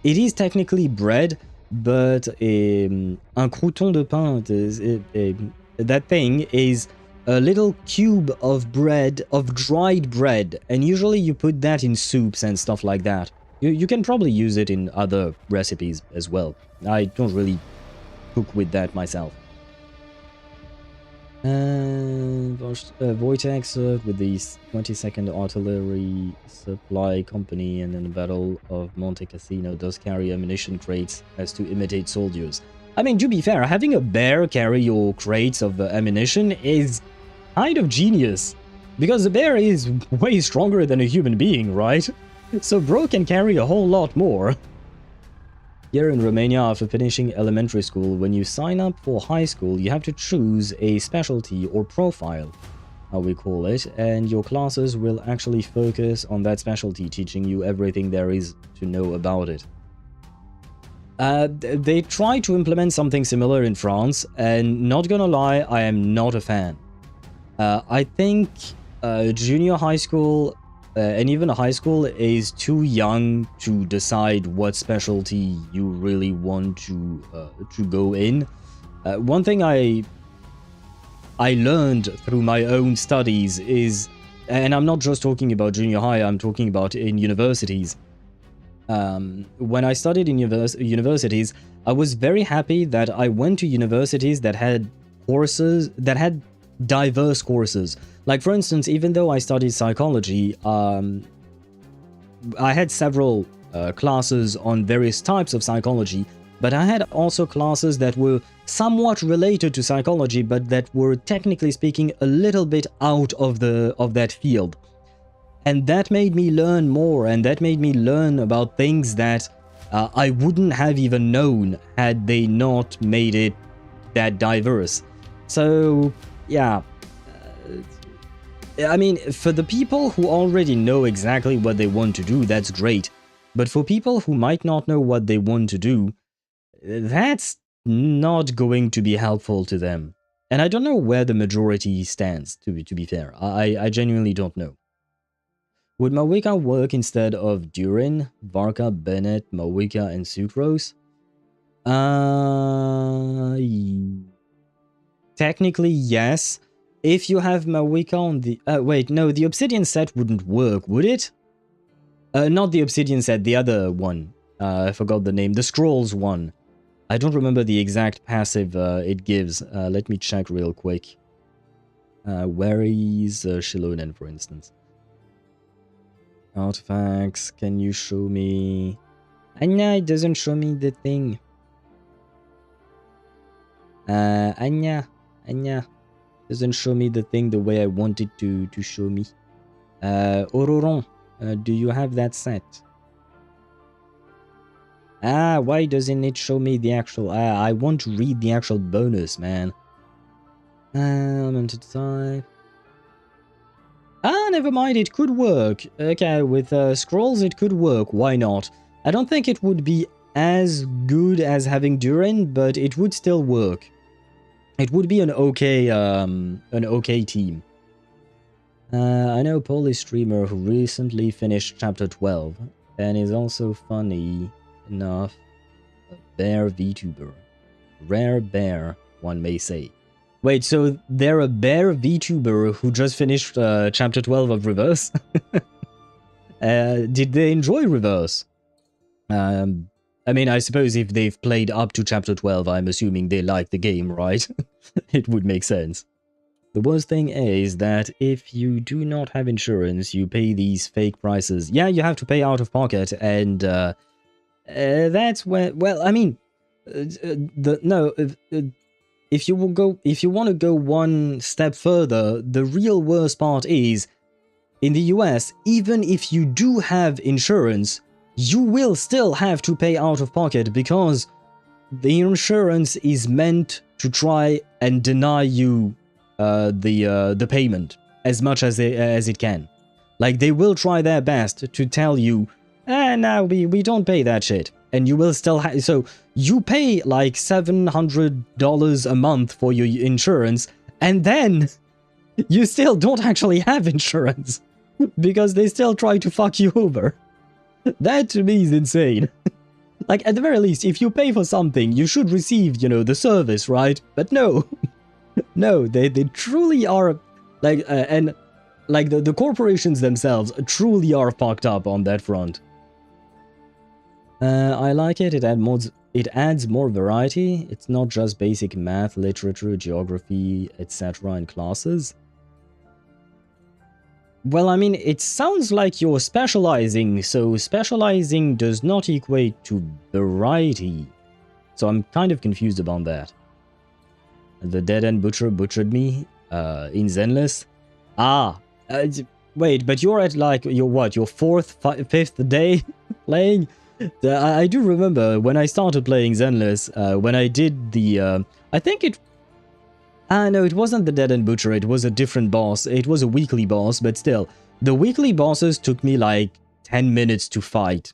it is technically bread, but un crouton de pain, that thing is a little cube of bread, of dried bread, and usually you put that in soups and stuff like that. You can probably use it in other recipes as well. I don't really cook with that myself. Wojtek with the 22nd Artillery Supply Company and in the Battle of Monte Cassino does carry ammunition crates as to imitate soldiers. I mean, to be fair, having a bear carry your crates of ammunition is kind of genius. Because the bear is way stronger than a human being, right? So bro can carry a whole lot more. Here in Romania, after finishing elementary school, when you sign up for high school, you have to choose a specialty or profile, how we call it, and your classes will actually focus on that specialty, teaching you everything there is to know about it. They try to implement something similar in France, and not gonna lie, I am not a fan. I think junior high school and even high school is too young to decide what specialty you really want to go in. One thing I learned through my own studies is, and I'm not just talking about junior high, I'm talking about in universities. When I studied in universities, I was very happy that I went to universities that had courses, that had diverse courses. Like, for instance, even though I studied psychology, I had several classes on various types of psychology, but I had also classes that were somewhat related to psychology, but that were, technically speaking, a little bit out of that field. And that made me learn more, and that made me learn about things that I wouldn't have even known had they not made it that diverse. So, yeah. I mean, for the people who already know exactly what they want to do, that's great. But for people who might not know what they want to do, that's not going to be helpful to them. And I don't know where the majority stands, to be fair. I genuinely don't know. Would Mawika work instead of Durin, Varka, Bennett, Mawika, and Sucrose? Technically, yes. If you have Mawika on the... wait, no, the Obsidian set wouldn't work, would it? Not the Obsidian set, the other one. I forgot the name. The Scrolls one. I don't remember the exact passive it gives. Let me check real quick. Where is Shilonen, for instance? Artifacts, can you show me... Anya, it doesn't show me the thing. Anya. Doesn't show me the thing the way I want it to show me. Auroron, do you have that set? Why doesn't it show me the actual... I want to read the actual bonus, man. Limited type. Never mind, it could work. Okay, with scrolls it could work, why not? I don't think it would be as good as having Durin, but it would still work. It would be an okay team. I know a Polish streamer who recently finished chapter 12 and is also funny enough a bear VTuber. Rare bear, one may say. Wait, so they're a bear VTuber who just finished chapter 12 of Reverse? Did they enjoy Reverse? I mean, I suppose if they've played up to chapter 12, I'm assuming they like the game, right? It would make sense. The worst thing is that if you do not have insurance, you pay these fake prices. Yeah, you have to pay out of pocket, and that's when. Well, I mean, if you want to go one step further, the real worst part is, in the US, even if you do have insurance, you will still have to pay out of pocket because the insurance is meant to try and deny you the payment as much as it can. Like, they will try their best to tell you, no, we don't pay that shit. And you will still have... So, you pay like $700 a month for your insurance, and then you still don't actually have insurance. Because they still try to fuck you over. That to me is insane. Like, at the very least, if you pay for something, you should receive, you know, the service, right? But no. No, they truly are... Like, and... Like, the corporations themselves truly are fucked up on that front. I like it. It adds more variety. It's not just basic math, literature, geography, etc. in classes. Well, I mean, it sounds like you're specializing, so specializing does not equate to variety. So I'm kind of confused about that. The dead-end butcher butchered me in Zenless. Wait, but you're at like, your fourth, fifth day playing? I do remember when I started playing Zenless, when I did the, I think it... no, it wasn't the Dead End Butcher, it was a different boss. It was a weekly boss, but still. The weekly bosses took me like 10 minutes to fight.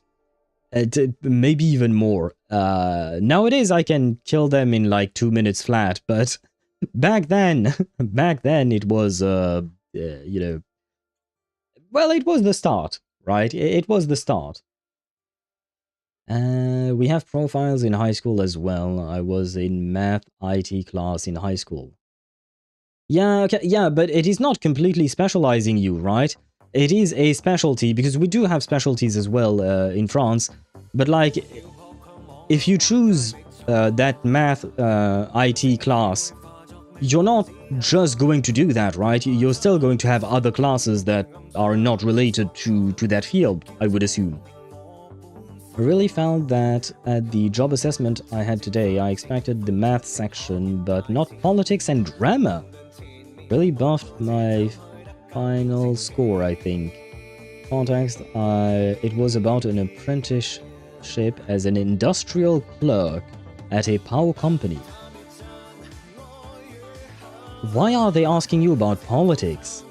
Maybe even more. Nowadays I can kill them in like 2 minutes flat, but back then it was, you know... Well, it was the start, right? It was the start. We have profiles in high school as well. I was in math IT class in high school. Yeah, okay, yeah, but it is not completely specializing you, right? It is a specialty, because we do have specialties as well in France. But like, if you choose that math IT class, you're not just going to do that, right? You're still going to have other classes that are not related to that field, I would assume. I really found that at the job assessment I had today, I expected the math section, but not politics and grammar. Really buffed my final score, I think. Context, it was about an apprenticeship as an industrial clerk at a power company. Why are they asking you about politics?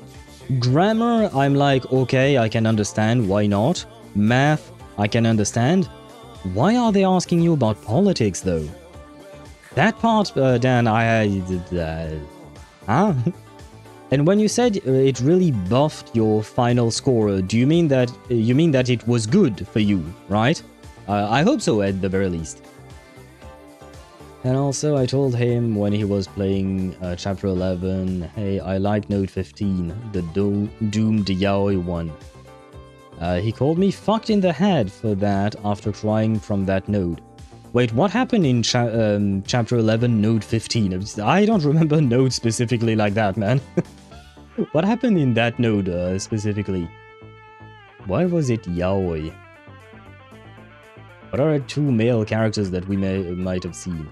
Grammar, I'm like, okay, I can understand, why not? Math, I can understand. Why are they asking you about politics, though? That part, Dan, huh? And when you said it really buffed your final score, do you mean that it was good for you, right? I hope so, at the very least. And also, I told him when he was playing Chapter 11, hey, I like Node 15, the doomed yaoi one. He called me fucked in the head for that after trying from that node. Wait, what happened in Chapter 11, Node 15? I don't remember Node specifically like that, man. What happened in that node specifically? Why was it yaoi? What are two male characters that we might have seen?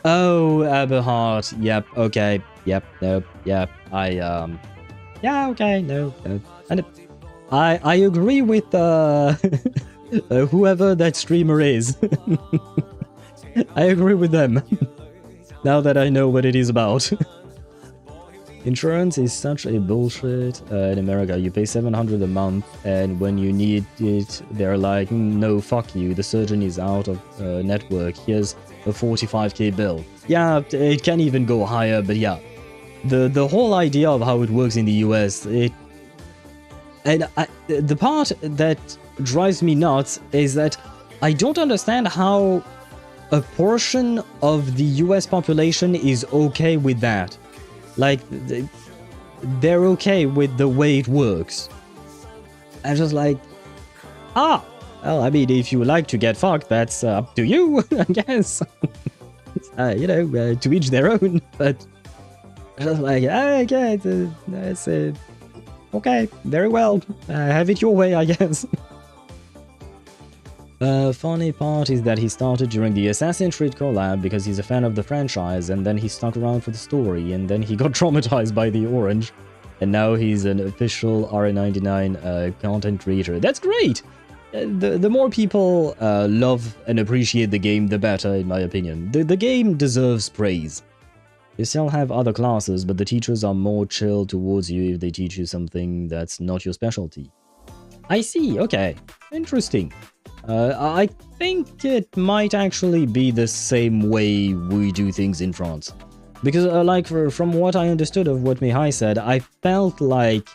Oh, Aberhart. Yep, okay. Yep, nope, yep. Yeah, okay, no. And I agree with whoever that streamer is. I agree with them. Now that I know what it is about. Insurance is such a bullshit. In America, you pay $700 a month, and when you need it, they're like, no, fuck you, the surgeon is out of network, here's a $45k bill. Yeah, it can even go higher, but yeah. The whole idea of how it works in the US, the part that drives me nuts is that I don't understand how a portion of the US population is okay with that. Like, they're okay with the way it works. I'm just like, well, I mean, if you like to get fucked, that's up to you, I guess. To each their own, but I was like, okay, that's okay, very well, have it your way, I guess. Funny part is that he started during the Assassin's Creed collab because he's a fan of the franchise, and then he stuck around for the story, and then he got traumatized by the orange, and now he's an official R99 content creator. That's great! The more people love and appreciate the game, the better, in my opinion. The game deserves praise. You still have other classes, but the teachers are more chill towards you if they teach you something that's not your specialty. I see, okay. Interesting. I think it might actually be the same way we do things in France. Because, from what I understood of what Mihai said, I felt like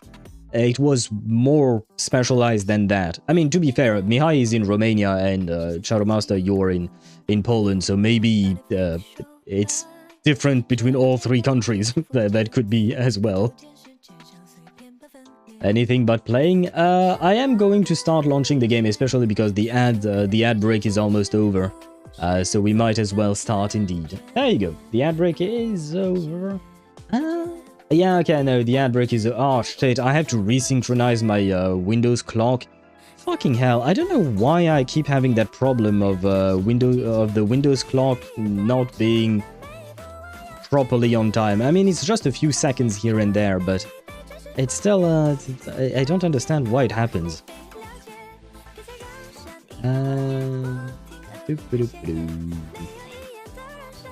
it was more specialized than that. I mean, to be fair, Mihai is in Romania and Shadowmaster, you're in Poland, so maybe it's different between all three countries. That could be as well. Anything but playing. I am going to start launching the game, especially because the ad break is almost over. So we might as well start indeed. There you go. The ad break is over. Yeah, okay, no, the ad break is... Oh, shit, I have to resynchronize my Windows clock. Fucking hell, I don't know why I keep having that problem of the Windows clock not being properly on time. I mean, it's just a few seconds here and there, but it's still... I don't understand why it happens.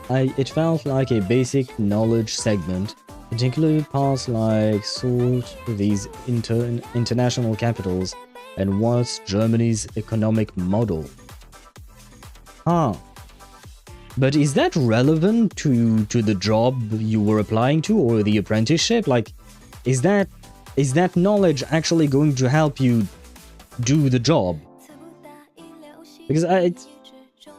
It felt like a basic knowledge segment. It included parts like sort of these international capitals and what's Germany's economic model. Huh. But is that relevant to the job you were applying to or the apprenticeship? Like, is that knowledge actually going to help you do the job? Because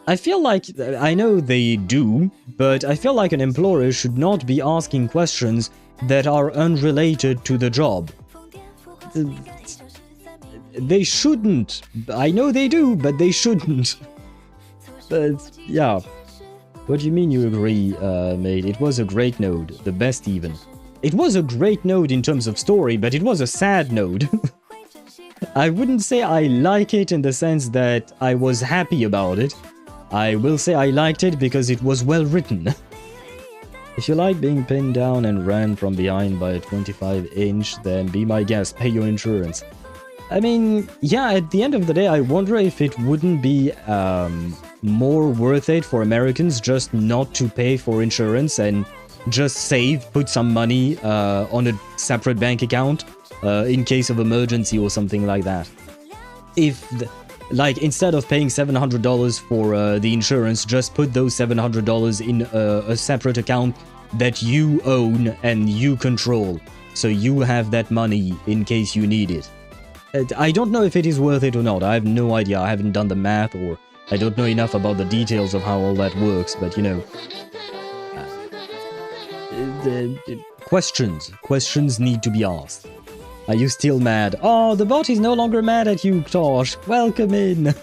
I feel like, I know they do, but I feel like an employer should not be asking questions that are unrelated to the job. They shouldn't. I know they do, but they shouldn't. But, yeah. What do you mean you agree, mate? It was a great node. The best even. It was a great node in terms of story, but it was a sad node. I wouldn't say I like it in the sense that I was happy about it. I will say I liked it because it was well written. If you like being pinned down and ran from behind by a 25-inch, then be my guest, pay your insurance. I mean, yeah, at the end of the day, I wonder if it wouldn't be more worth it for Americans just not to pay for insurance and just save, put some money on a separate bank account in case of emergency or something like that. If... Like, instead of paying $700 for the insurance, just put those $700 in a separate account that you own and you control. So you have that money in case you need it. I don't know if it is worth it or not. I have no idea. I haven't done the math, or I don't know enough about the details of how all that works. But, you know... Questions need to be asked. Are you still mad? Oh, the bot is no longer mad at you, Tosh. Welcome in.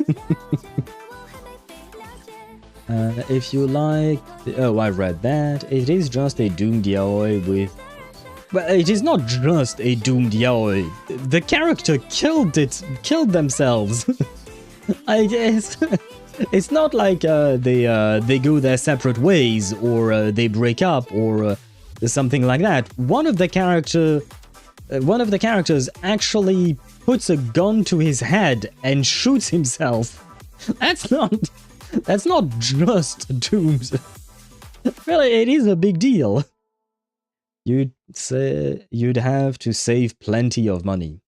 If you like... Oh, I read that. It is just a doomed yaoi with... Well, it is not just a doomed yaoi. The character killed themselves. I guess. It's not like they go their separate ways, or they break up, or something like that. One of the characters actually puts a gun to his head and shoots himself. That's not just dooms. Really, it is a big deal. You'd say you'd have to save plenty of money.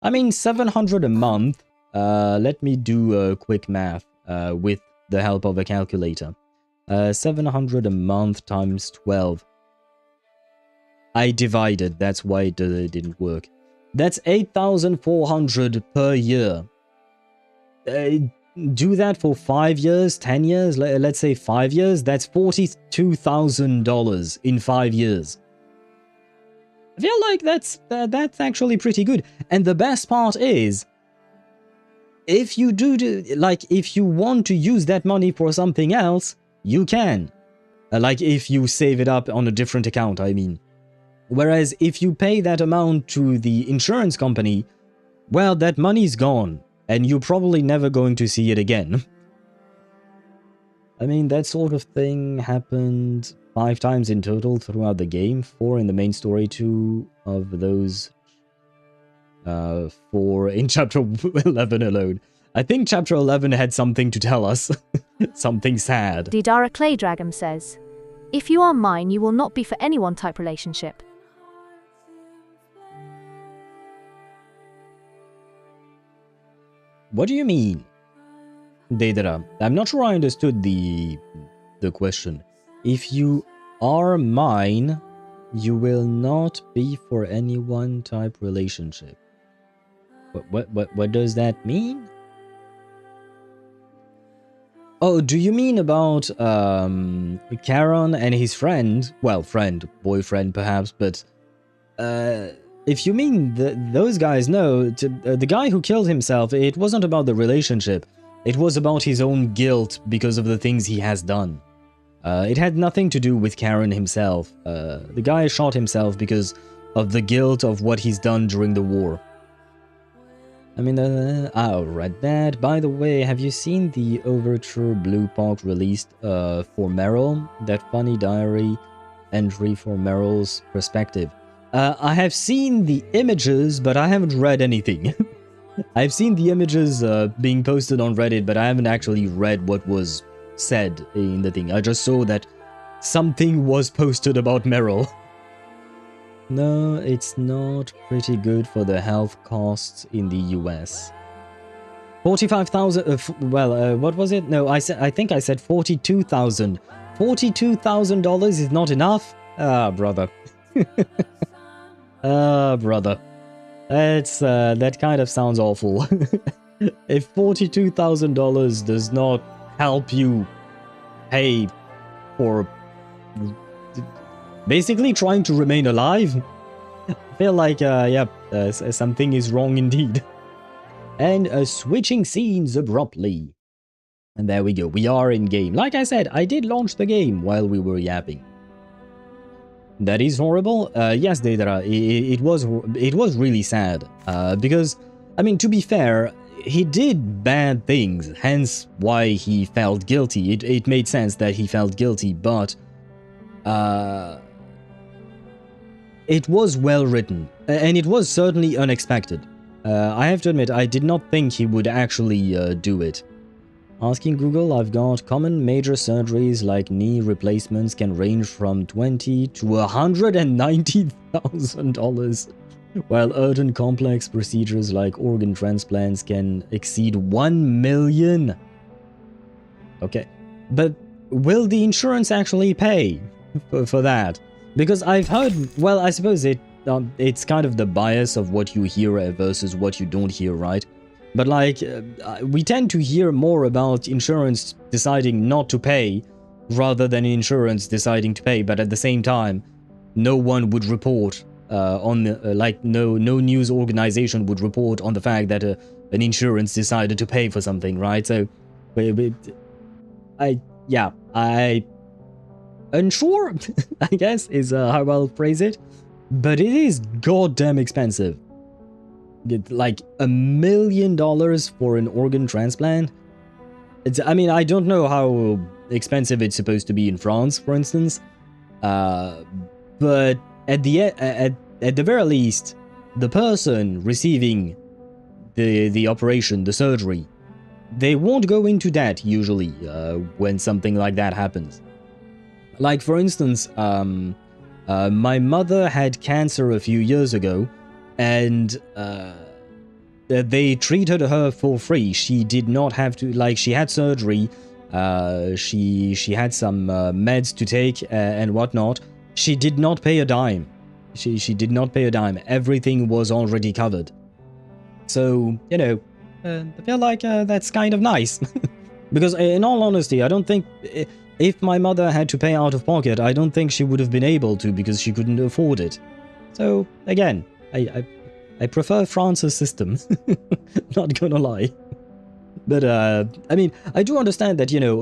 I mean, $700 a month. Let me do a quick math with the help of a calculator. $700 a month times 12. I divided, that's why it didn't work. That's $8,400 per year. Do that for 5 years, 10 years, let's say 5 years, that's $42,000 in 5 years. I feel like that's actually pretty good. And the best part is, if you if you want to use that money for something else, you can. Like if you save it up on a different account, I mean. Whereas if you pay that amount to the insurance company, well, that money's gone, and you're probably never going to see it again. I mean, that sort of thing happened 5 times in total throughout the game, 4 in the main story, 2 of those 4 in chapter 11 alone. I think chapter 11 had something to tell us. Something sad. Didara Claydragam says, "If you are mine, you will not be for anyone type relationship." What do you mean? Deidara, I'm not sure I understood the question. If you are mine, you will not be for anyone type relationship. What does that mean? Oh, do you mean about Charon and his friend? Well, friend, boyfriend perhaps, but if you mean those guys, no. The guy who killed himself, it wasn't about the relationship. It was about his own guilt because of the things he has done. It had nothing to do with Charon himself. The guy shot himself because of the guilt of what he's done during the war. I mean, I read that. By the way, have you seen the Overture Bluepoch released for Meryl? That funny diary entry for Meryl's perspective. I have seen the images, but I haven't read anything. I've seen the images being posted on Reddit, but I haven't actually read what was said in the thing. I just saw that something was posted about Meryl. No, it's not pretty good for the health costs in the US. 45,000, what was it? No, I think I said 42,000. $42,000 is not enough? Ah, brother. Ah, brother. That kind of sounds awful. If $42,000 does not help you pay for basically trying to remain alive, I feel like, something is wrong indeed. And switching scenes abruptly. And there we go, we are in game. Like I said, I did launch the game while we were yapping. That is horrible. Yes, Deidara, it was really sad. Because, I mean, to be fair, he did bad things, hence why he felt guilty. It made sense that he felt guilty, but it was well written, and it was certainly unexpected. I have to admit, I did not think he would actually do it. Asking Google, I've got common major surgeries like knee replacements can range from $20,000 to $190,000, while urgent complex procedures like organ transplants can exceed $1 million. Okay, but will the insurance actually pay for that? Because I've heard, well, I suppose it's kind of the bias of what you hear versus what you don't hear, right? But like, we tend to hear more about insurance deciding not to pay rather than insurance deciding to pay. But at the same time, no one would report on the, no news organization would report on the fact that an insurance decided to pay for something, right? So, unsure, I guess, is how I'll phrase it. But it is goddamn expensive. Like $1 million for an organ transplant. I mean, I don't know how expensive it's supposed to be in France, for instance. But at the very least, the person receiving the operation, the surgery, they won't go into debt usually when something like that happens. Like, for instance, my mother had cancer a few years ago, and they treated her for free. She did not have to, like, she had surgery, she had some meds to take and whatnot. She did not pay a dime. She did not pay a dime. Everything was already covered. So, you know, I feel like that's kind of nice. Because in all honesty, I don't think, if my mother had to pay out of pocket, I don't think she would have been able to because she couldn't afford it. So, again, I prefer France's system. Not gonna lie. But I mean, I do understand that, you know,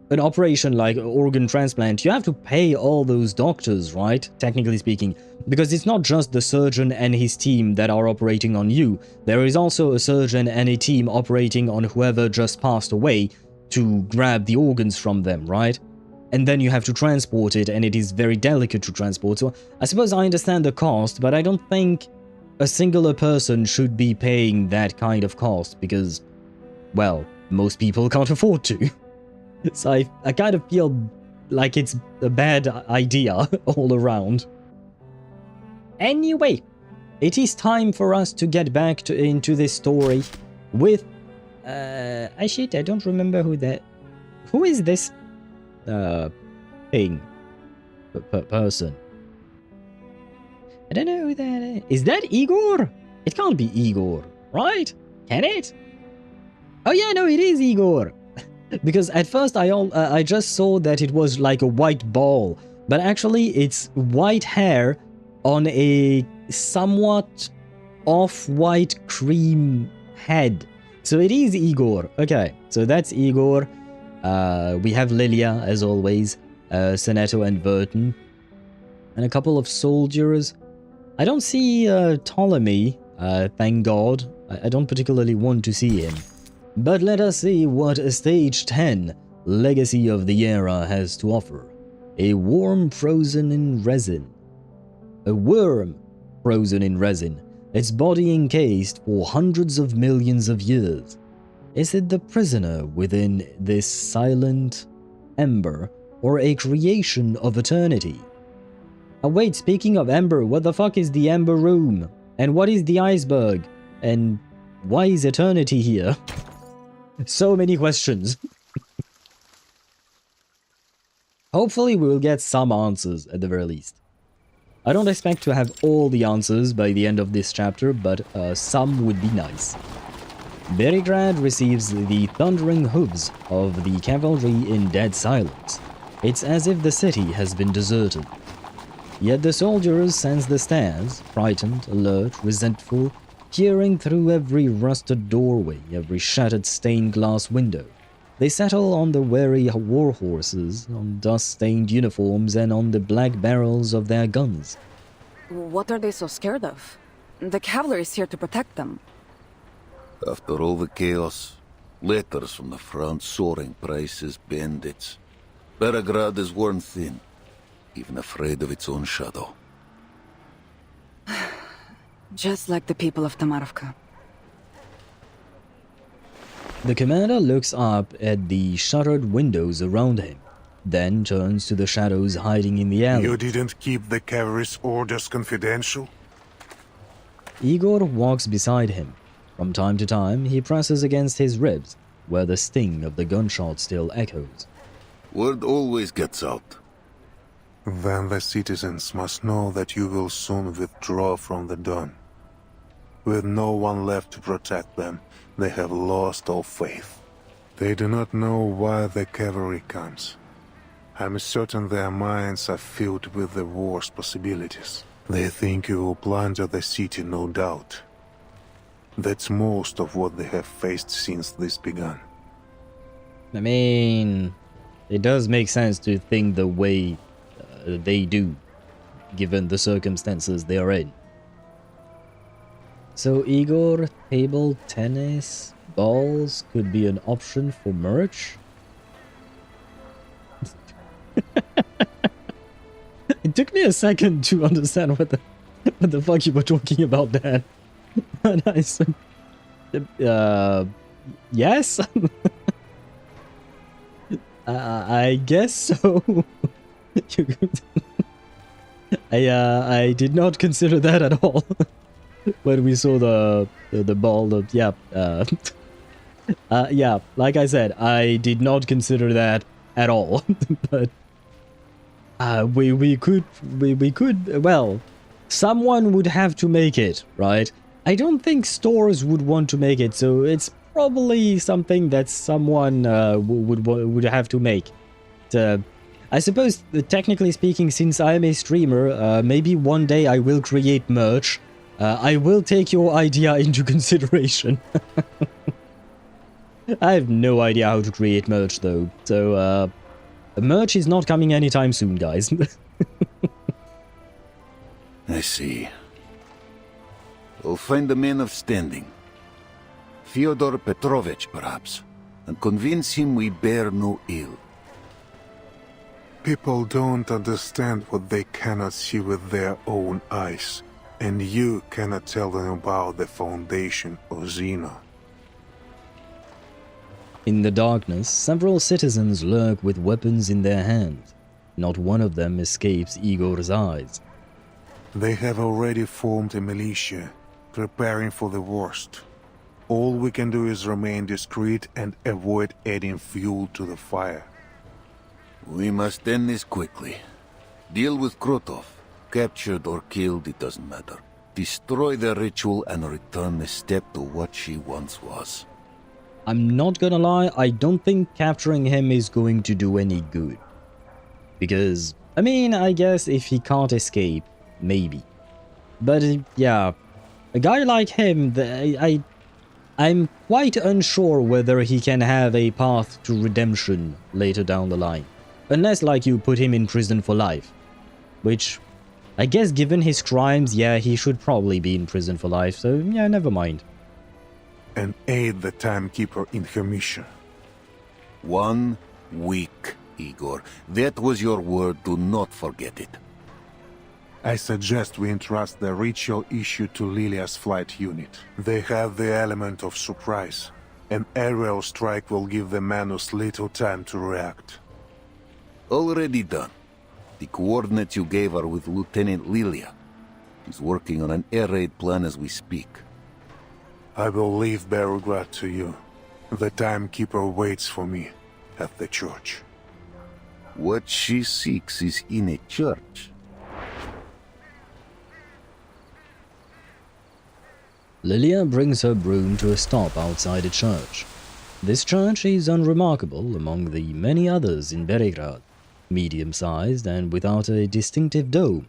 an operation like organ transplant, you have to pay all those doctors, right? Technically speaking, because it's not just the surgeon and his team that are operating on you. There is also a surgeon and a team operating on whoever just passed away to grab the organs from them, right? And then you have to transport it, and it is very delicate to transport. So I suppose I understand the cost, but I don't think a singular person should be paying that kind of cost because, well, most people can't afford to. So I kind of feel like it's a bad idea all around. Anyway, it is time for us to get back into this story with... shit, I don't remember who is this thing? Person. I don't know who that is. Is that Igor? It can't be Igor, right? Can it? Oh yeah, no, it is Igor. Because at first I just saw that it was like a white ball, but actually it's white hair on a somewhat off-white cream head. So it is Igor. Okay, so that's Igor. We have Lilia, as always, Sentinel and Vertin, and a couple of soldiers. I don't see Ptolemy, thank God. I don't particularly want to see him. But let us see what Stage 10, Legacy of the Era, has to offer. A worm frozen in resin. A worm frozen in resin, its body encased for hundreds of millions of years. Is it the prisoner within this silent ember, or a creation of eternity? Oh wait, speaking of ember, what the fuck is the ember room? And what is the iceberg? And why is eternity here? So many questions. Hopefully we will get some answers at the very least. I don't expect to have all the answers by the end of this chapter, but some would be nice. Berigrad receives the thundering hooves of the cavalry in dead silence. It's as if the city has been deserted. Yet the soldiers sense the stares, frightened, alert, resentful, peering through every rusted doorway, every shattered stained glass window. They settle on the weary war horses, on dust-stained uniforms, and on the black barrels of their guns. What are they so scared of? The cavalry is here to protect them. After all the chaos, letters from the front, soaring prices, bandits. Berigrad is worn thin, even afraid of its own shadow. Just like the people of Tamarovka. The commander looks up at the shuttered windows around him, then turns to the shadows hiding in the alley. You didn't keep the cavalry's orders confidential? Igor walks beside him. From time to time, he presses against his ribs, where the sting of the gunshot still echoes. Word always gets out. Then the citizens must know that you will soon withdraw from the Don. With no one left to protect them, they have lost all faith. They do not know why the cavalry comes. I'm certain their minds are filled with the war's possibilities. They think you will plunder the city, no doubt. That's most of what they have faced since this began. I mean, it does make sense to think the way they do, given the circumstances they are in. So Igor, table tennis, balls could be an option for merch? It took me a second to understand what the fuck you were talking about, Dan. And I said, yes? I guess so. I did not consider that at all when we saw the ball. Yeah, yeah. Like I said, I did not consider that at all. But we could. Well, someone would have to make it, right? I don't think stores would want to make it, so it's probably something that someone would have to make. I suppose, technically speaking, since I am a streamer, maybe one day I will create merch. I will take your idea into consideration. I have no idea how to create merch though, so merch is not coming anytime soon, guys. I see. We'll find a man of standing. Fyodor Petrovich, perhaps, and convince him we bear no ill. People don't understand what they cannot see with their own eyes, and you cannot tell them about the foundation of Xena. In the darkness, several citizens lurk with weapons in their hands. Not one of them escapes Igor's eyes. They have already formed a militia, preparing for the worst. All we can do is remain discreet and avoid adding fuel to the fire. We must end this quickly. Deal with Krotov. Captured or killed, it doesn't matter. Destroy the ritual and return the step to what she once was. I'm not gonna lie, I don't think capturing him is going to do any good. Because, I mean, I guess if he can't escape, maybe. But, yeah, a guy like him, I'm quite unsure whether he can have a path to redemption later down the line. Unless, like, you put him in prison for life. Which, I guess given his crimes, yeah, he should probably be in prison for life, so yeah, never mind. And aid the Timekeeper in her mission. 1 week, Igor. That was your word, do not forget it. I suggest we entrust the ritual issue to Lilia's flight unit. They have the element of surprise. An aerial strike will give the Manus little time to react. Already done. The coordinates you gave are with Lieutenant Lilia. He's working on an air raid plan as we speak. I will leave Belgrade to you. The Timekeeper waits for me at the church. What she seeks is in a church. Lilia brings her broom to a stop outside a church. This church is unremarkable among the many others in Belgrade, medium-sized and without a distinctive dome.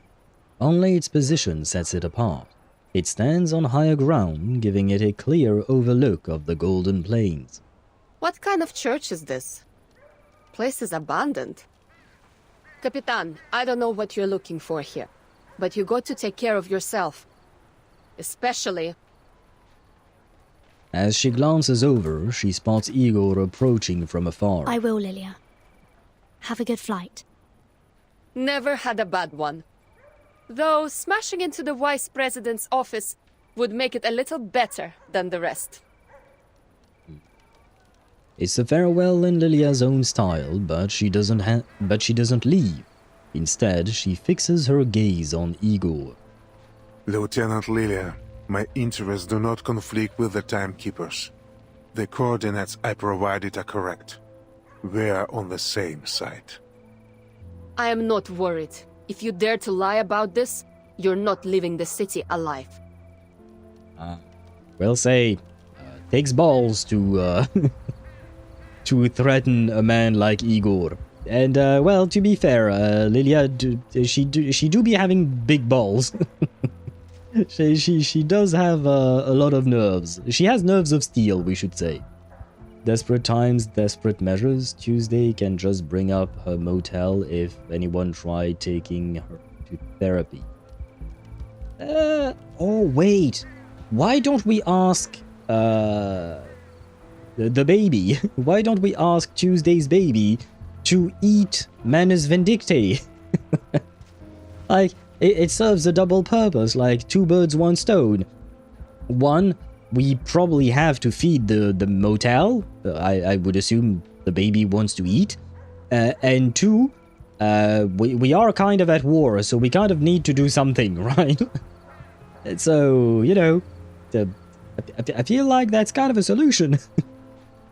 Only its position sets it apart. It stands on higher ground, giving it a clear overlook of the Golden Plains. What kind of church is this? Place is abandoned. Capitan, I don't know what you're looking for here, but you got to take care of yourself. Especially... As she glances over, she spots Igor approaching from afar. I will, Lilia. Have a good flight. Never had a bad one. Though smashing into the Vice President's office would make it a little better than the rest. It's a farewell in Lilia's own style, but she doesn't leave. Instead, she fixes her gaze on Igor. Lieutenant Lilia, my interests do not conflict with the Timekeepers. The coordinates I provided are correct. We are on the same side. I am not worried. If you dare to lie about this, you're not leaving the city alive. Well, say, takes balls to to threaten a man like Igor. And well, to be fair, Lilia, she do be having big balls. she does have a lot of nerves. She has nerves of steel, we should say. Desperate times, desperate measures. Tuesday can just bring up her motel if anyone tried taking her to therapy. Oh wait, why don't we ask the baby? Why don't we ask Tuesday's baby to eat Manus Vindictae? Like, it serves a double purpose, like 2 birds, 1 stone. One, we probably have to feed the motel. I would assume the baby wants to eat. And 2, we are kind of at war, so we kind of need to do something, right? So, you know, I feel like that's kind of a solution.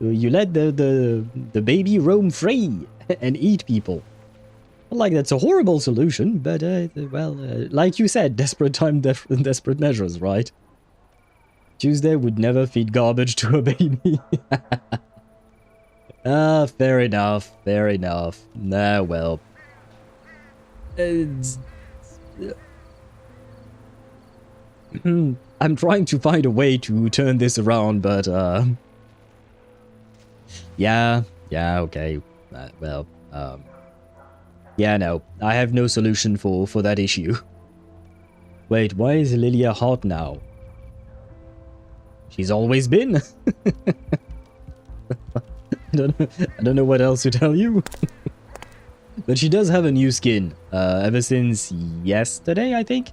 You let the baby roam free and eat people. Not like that's a horrible solution, but, well, like you said, desperate time, desperate measures, right? Tuesday would never feed garbage to a baby. Fair enough, fair enough. Nah, well. I'm trying to find a way to turn this around, but, Yeah, okay. Yeah, no. I have no solution for that issue. Wait, why is Lilia hot now? She's always been. I don't know what else to tell you. But she does have a new skin. Ever since yesterday, I think.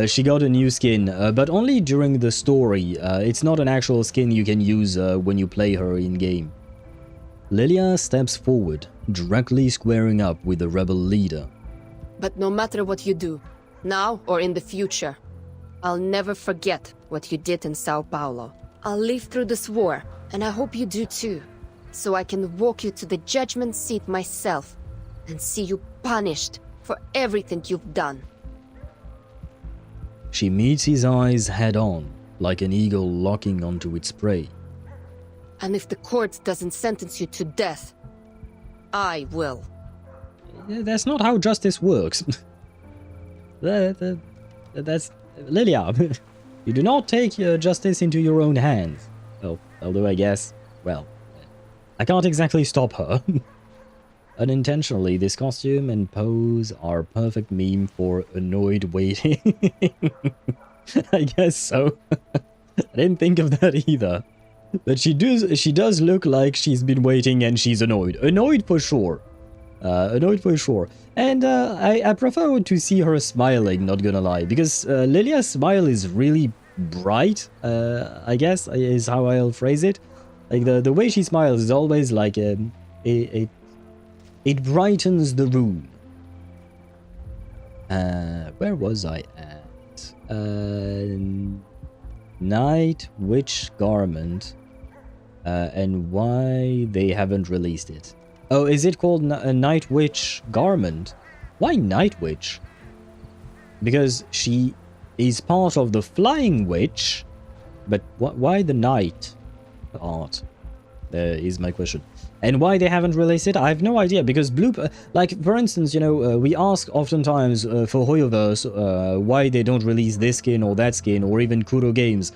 She got a new skin, but only during the story. It's not an actual skin you can use when you play her in-game. Lilia steps forward, directly squaring up with the rebel leader. But no matter what you do, now or in the future, I'll never forget what you did in Sao Paulo. I'll live through this war, and I hope you do too, so I can walk you to the judgment seat myself and see you punished for everything you've done. She meets his eyes head-on, like an eagle locking onto its prey. And if the court doesn't sentence you to death, I will. That's not how justice works. That's... Lilia, you do not take justice into your own hands. Well, although I guess... Well, I can't exactly stop her. Unintentionally, this costume and pose are perfect meme for annoyed waiting. I guess so. I didn't think of that either. But she does look like she's been waiting and she's annoyed. Annoyed for sure. Annoyed for sure. And I prefer to see her smiling, not gonna lie. Because Lilia's smile is really bright, I guess, is how I'll phrase it. Like, the way she smiles is always like it brightens the room. Where was I at? Night Witch Garment. And why they haven't released it. Oh, is it called a Night Witch Garment? Why Night Witch? Because she is part of the Flying Witch, but why the Night art? Is my question. And why they haven't released it, I have no idea, because like, for instance, you know, we ask oftentimes for Hoyoverse why they don't release this skin or that skin, or even Kuro Games.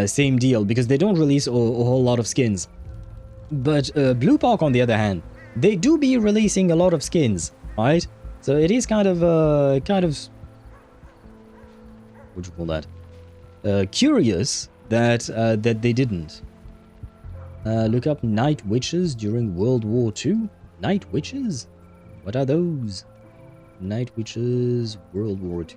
Same deal, because they don't release a whole lot of skins. But Bluepoch, on the other hand, they do be releasing a lot of skins, right? So it is kind of what do you call that? Curious that they didn't. Look up Night Witches during World War II. Night Witches? What are those? Night Witches, World War II.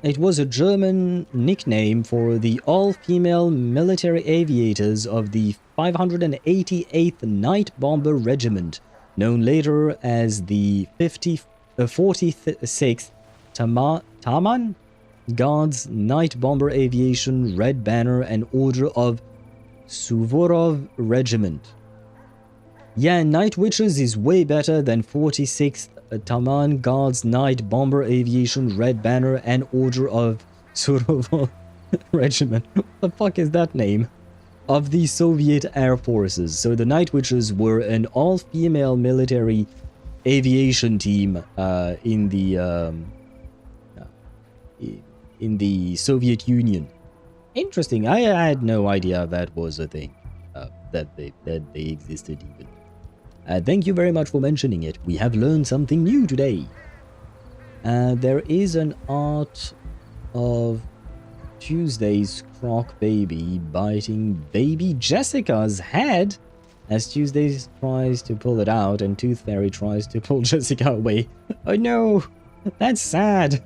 It was a German nickname for the all-female military aviators of the 588th Night Bomber Regiment, known later as the 46th Taman Guards Night Bomber Aviation Red Banner and Order of Suvorov Regiment. Yeah, Night Witches is way better than 46th Taman Guards Night Bomber Aviation Red Banner and Order of Suvorov Regiment. What the fuck is that name? Of the Soviet Air Forces. So the Night Witches were an all-female military aviation team in the Soviet Union. Interesting. I had no idea that was a thing. That they existed even. Thank you very much for mentioning it. We have learned something new today. There is an art of Tuesday's croc baby biting baby Jessica's head as Tuesday tries to pull it out and Tooth Fairy tries to pull Jessica away. Oh no! That's sad.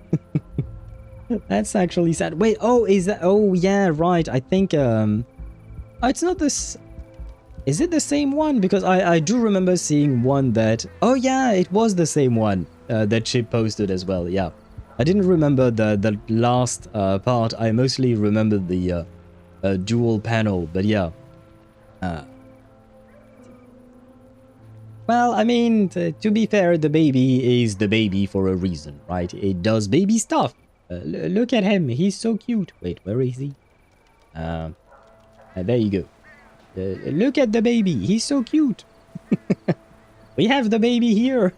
That's actually sad. Wait, oh, is that... Oh, yeah, right. I think, it's not this... Is it the same one? Because I do remember seeing one that... Oh, yeah, it was the same one that Chip posted as well, yeah. I didn't remember the last part. I mostly remembered the dual panel, but yeah. Well, I mean, to be fair, the baby is the baby for a reason, right? It does baby stuff. Look at him. He's so cute. Wait, where is he? There you go. Look at the baby. He's so cute. We have the baby here.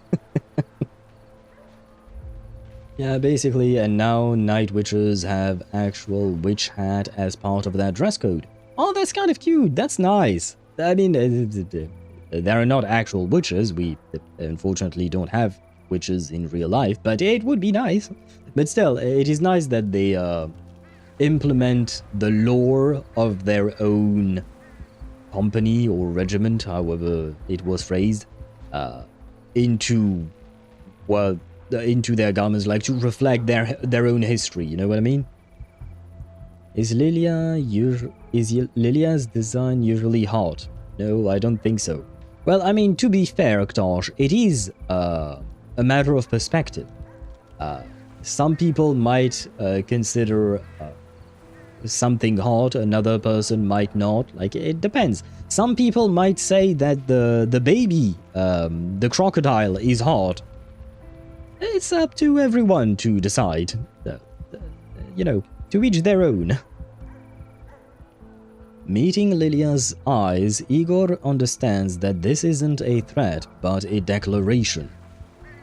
Yeah, basically, and now Night Witches have actual witch hat as part of their dress code. Oh, that's kind of cute. That's nice. I mean, there are not actual witches. We unfortunately don't have witches in real life, but it would be nice. But still, it is nice that they implement the lore of their own company or regiment, however it was phrased, into their garments, like to reflect their own history. You know what I mean? Is Lilia's design usually hot? No, I don't think so. Well, I mean, to be fair, Ktosh, it is a matter of perspective. Some people might consider something hot, another person might not. Like, it depends. Some people might say that the baby, the crocodile, is hot. It's up to everyone to decide. You know, to each their own. Meeting Lilia's eyes, Igor understands that this isn't a threat, but a declaration.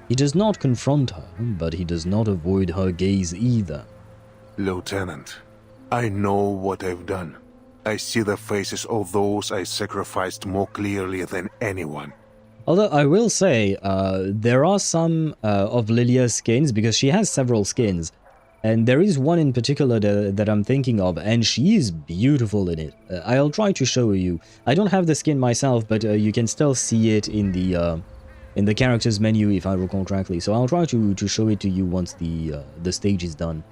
He does not confront her, but he does not avoid her gaze either. Lieutenant, I know what I've done. I see the faces of those I sacrificed more clearly than anyone. Although I will say, there are some of Lilia's skins, because she has several skins, and there is one in particular that I'm thinking of, and she is beautiful in it. I'll try to show you. I don't have the skin myself, but you can still see it in the characters menu, if I recall correctly. So I'll try to show it to you once the stage is done.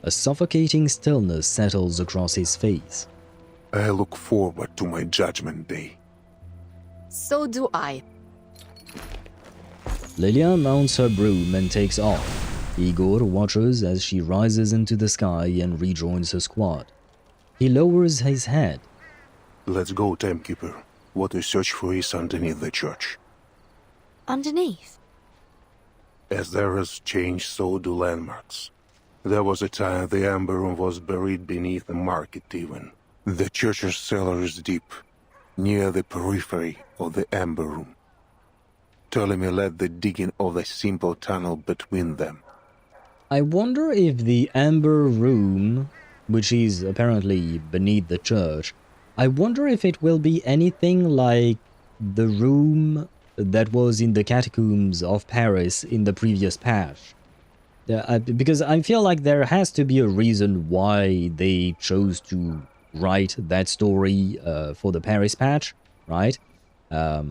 A suffocating stillness settles across his face. I look forward to my judgment day. So do I. Lilia mounts her broom and takes off. Igor watches as she rises into the sky and rejoins her squad. He lowers his head. Let's go, Timekeeper. What we search for is underneath the church. Underneath? As there is change, so do landmarks. There was a time the Amber Room was buried beneath the market even. The church's cellar is deep, near the periphery of the Amber Room. Ptolemy led the digging of the simple tunnel between them. I wonder if the Amber Room, which is apparently beneath the church, I wonder if it will be anything like the room that was in the catacombs of Paris in the previous patch. Because I feel like there has to be a reason why they chose to write that story for the Paris patch, right? There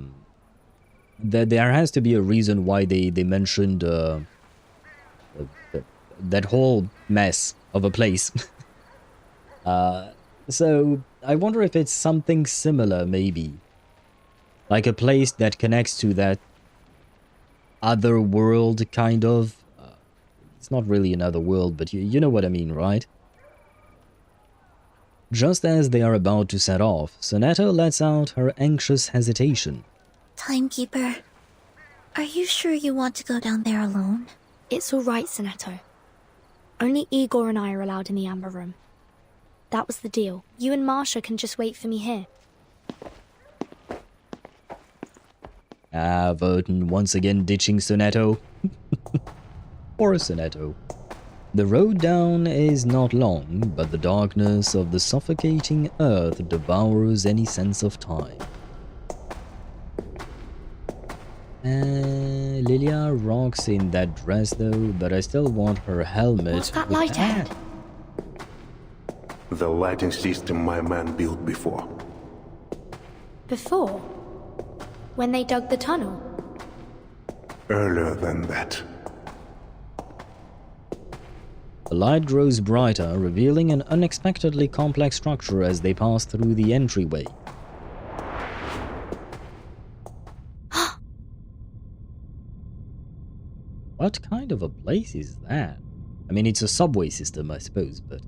has to be a reason why they mentioned that whole mess of a place. So I wonder if it's something similar, maybe. Like a place that connects to that other world, kind of. It's not really another world, but you know what I mean, right? Just as they are about to set off, Sonata lets out her anxious hesitation. Timekeeper, are you sure you want to go down there alone? It's all right, Sentinel. Only Igor and I are allowed in the Amber Room. That was the deal. You and Marsha can just wait for me here. Vertin once again ditching Sonetto. Poor Sonetto. The road down is not long, but the darkness of the suffocating earth devours any sense of time. Lilia rocks in that dress though, but I still want her helmet. What's that light ahead? The lighting system my man built before. Before? When they dug the tunnel? Earlier than that. The light grows brighter, revealing an unexpectedly complex structure as they pass through the entryway. What kind of a place is that? I mean, it's a subway system, I suppose, but...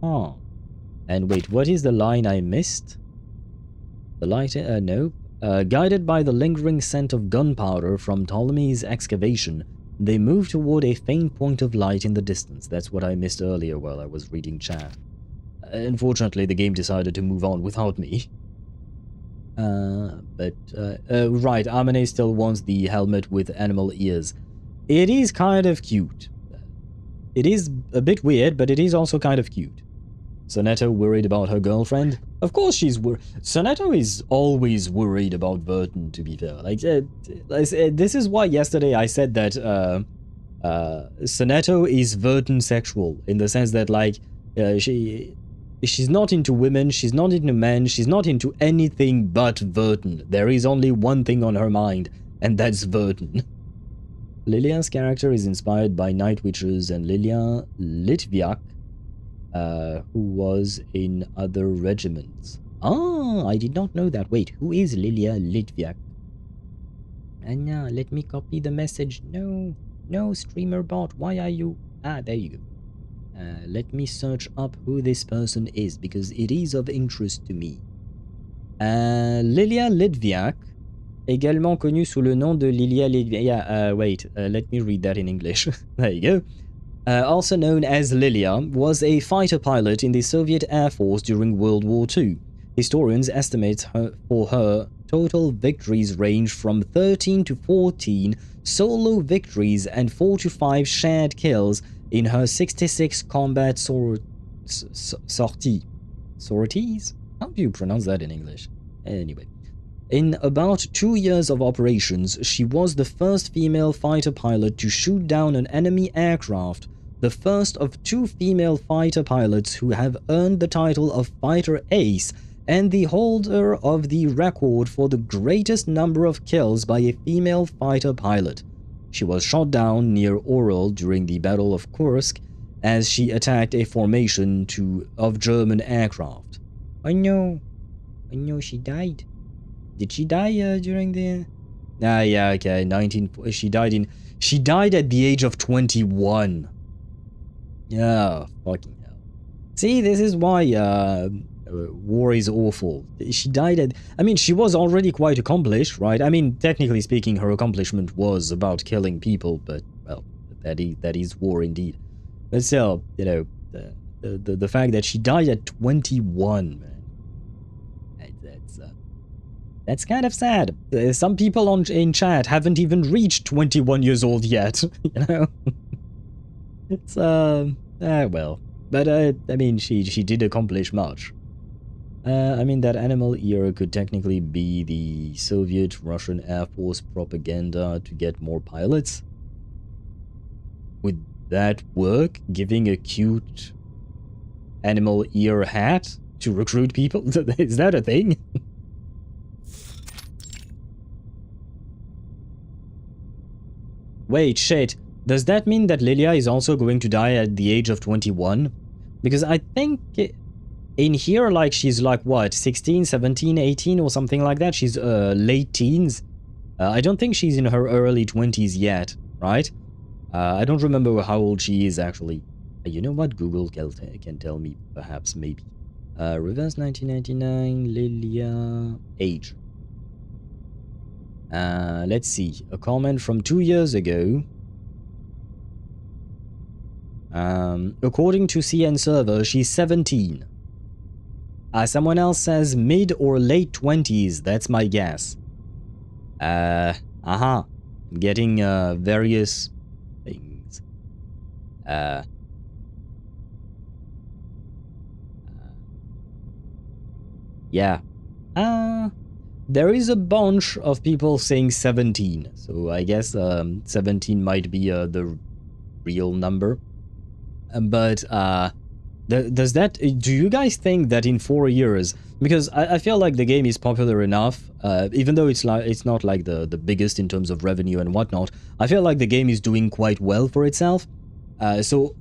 Huh. And wait, what is the line I missed? The light... no. Guided by the lingering scent of gunpowder from Ptolemy's excavation, they move toward a faint point of light in the distance. That's what I missed earlier while I was reading chat. Unfortunately, the game decided to move on without me. Right, Amane still wants the helmet with animal ears. It is kind of cute. It is a bit weird, but it is also kind of cute. Sonetto worried about her girlfriend? Of course she's worried. Sonetto is always worried about Vertin, to be fair. Like, this is why yesterday I said that Sonetto is Vertin sexual, in the sense that, like, she's not into women, she's not into men, she's not into anything but Vertin. There is only one thing on her mind, and that's Vertin. Lilia's character is inspired by Night Witches and Lilia Litviak, who was in other regiments. Ah, I did not know that. Wait, who is Lilia Litviak? Anya, let me copy the message. No, no, streamer bot, why are you... Ah, there you go. Let me search up who this person is, because it is of interest to me. Lilia Litviak, également connue sous le nom de Lilia Litviak. Yeah, wait, let me read that in English. There you go. Also known as Lilia, was a fighter pilot in the Soviet Air Force during World War II. Historians estimate for her total victories range from 13 to 14 solo victories and 4 to 5 shared kills in her 66 combat sorties. Sorties? How do you pronounce that in English? Anyway. In about 2 years of operations, she was the first female fighter pilot to shoot down an enemy aircraft, the first of 2 female fighter pilots who have earned the title of Fighter Ace, and the holder of the record for the greatest number of kills by a female fighter pilot. She was shot down near Oral during the Battle of Kursk as she attacked a formation of German aircraft. I know she died. Did she die during the... Ah, yeah, okay, she died at the age of 21. Yeah, fucking hell. See, this is why war is awful. She died at... I mean, she was already quite accomplished, right? I mean, technically speaking, her accomplishment was about killing people, but, well, that is war indeed. But still, you know, the fact that she died at 21, man, that's kind of sad. Some people in chat haven't even reached 21 years old yet, you know? It's, well. But, I mean, she did accomplish much. I mean, that animal ear could technically be the Soviet-Russian Air Force propaganda to get more pilots. Would that work? Giving a cute animal ear hat to recruit people? Is that a thing? Wait, shit. Does that mean that Lilia is also going to die at the age of 21? Because I think in here, like, she's like, what, 16, 17, 18 or something like that? She's late teens. I don't think she's in her early 20s yet, right? I don't remember how old she is, actually. You know what? Google can tell me, perhaps, maybe. Reverse 1999, Lilia, age. Let's see. A comment from 2 years ago. According to CN Server, she's 17. Someone else says mid or late 20s. That's my guess. I'm getting various things. Yeah. There is a bunch of people saying 17, so I guess 17 might be the real number. But does that... Do you guys think that in 4 years... Because I feel like the game is popular enough, even though it's not like the biggest in terms of revenue and whatnot, I feel like the game is doing quite well for itself. So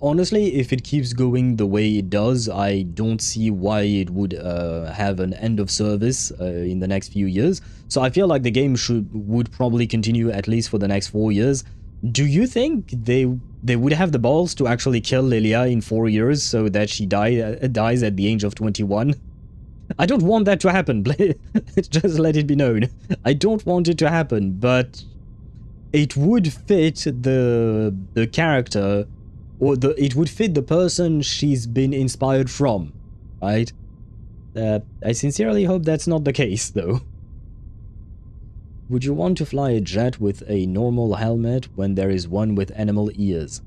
honestly, if it keeps going the way it does, I don't see why it would have an end of service in the next few years. So I feel like the game would probably continue at least for the next 4 years. Do you think they would have the balls to actually kill Lilia in 4 years so that she dies at the age of 21? I don't want that to happen. Just let it be known. I don't want it to happen, but it would fit the character, or it would fit the person she's been inspired from, right? I sincerely hope that's not the case, though. Would you want to fly a jet with a normal helmet when there is one with animal ears?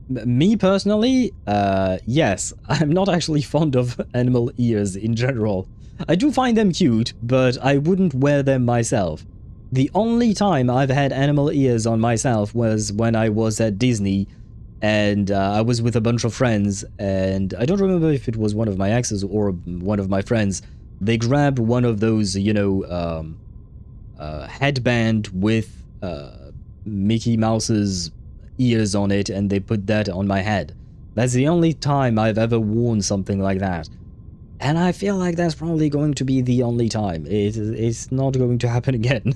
Me personally, yes, I'm not actually fond of animal ears in general. I do find them cute, but I wouldn't wear them myself. The only time I've had animal ears on myself was when I was at Disney, and I was with a bunch of friends, and I don't remember if it was one of my exes or one of my friends. They grabbed one of those, you know, headband with Mickey Mouse's ears on it, and they put that on my head. That's the only time I've ever worn something like that. And I feel like that's probably going to be the only time. It's not going to happen again.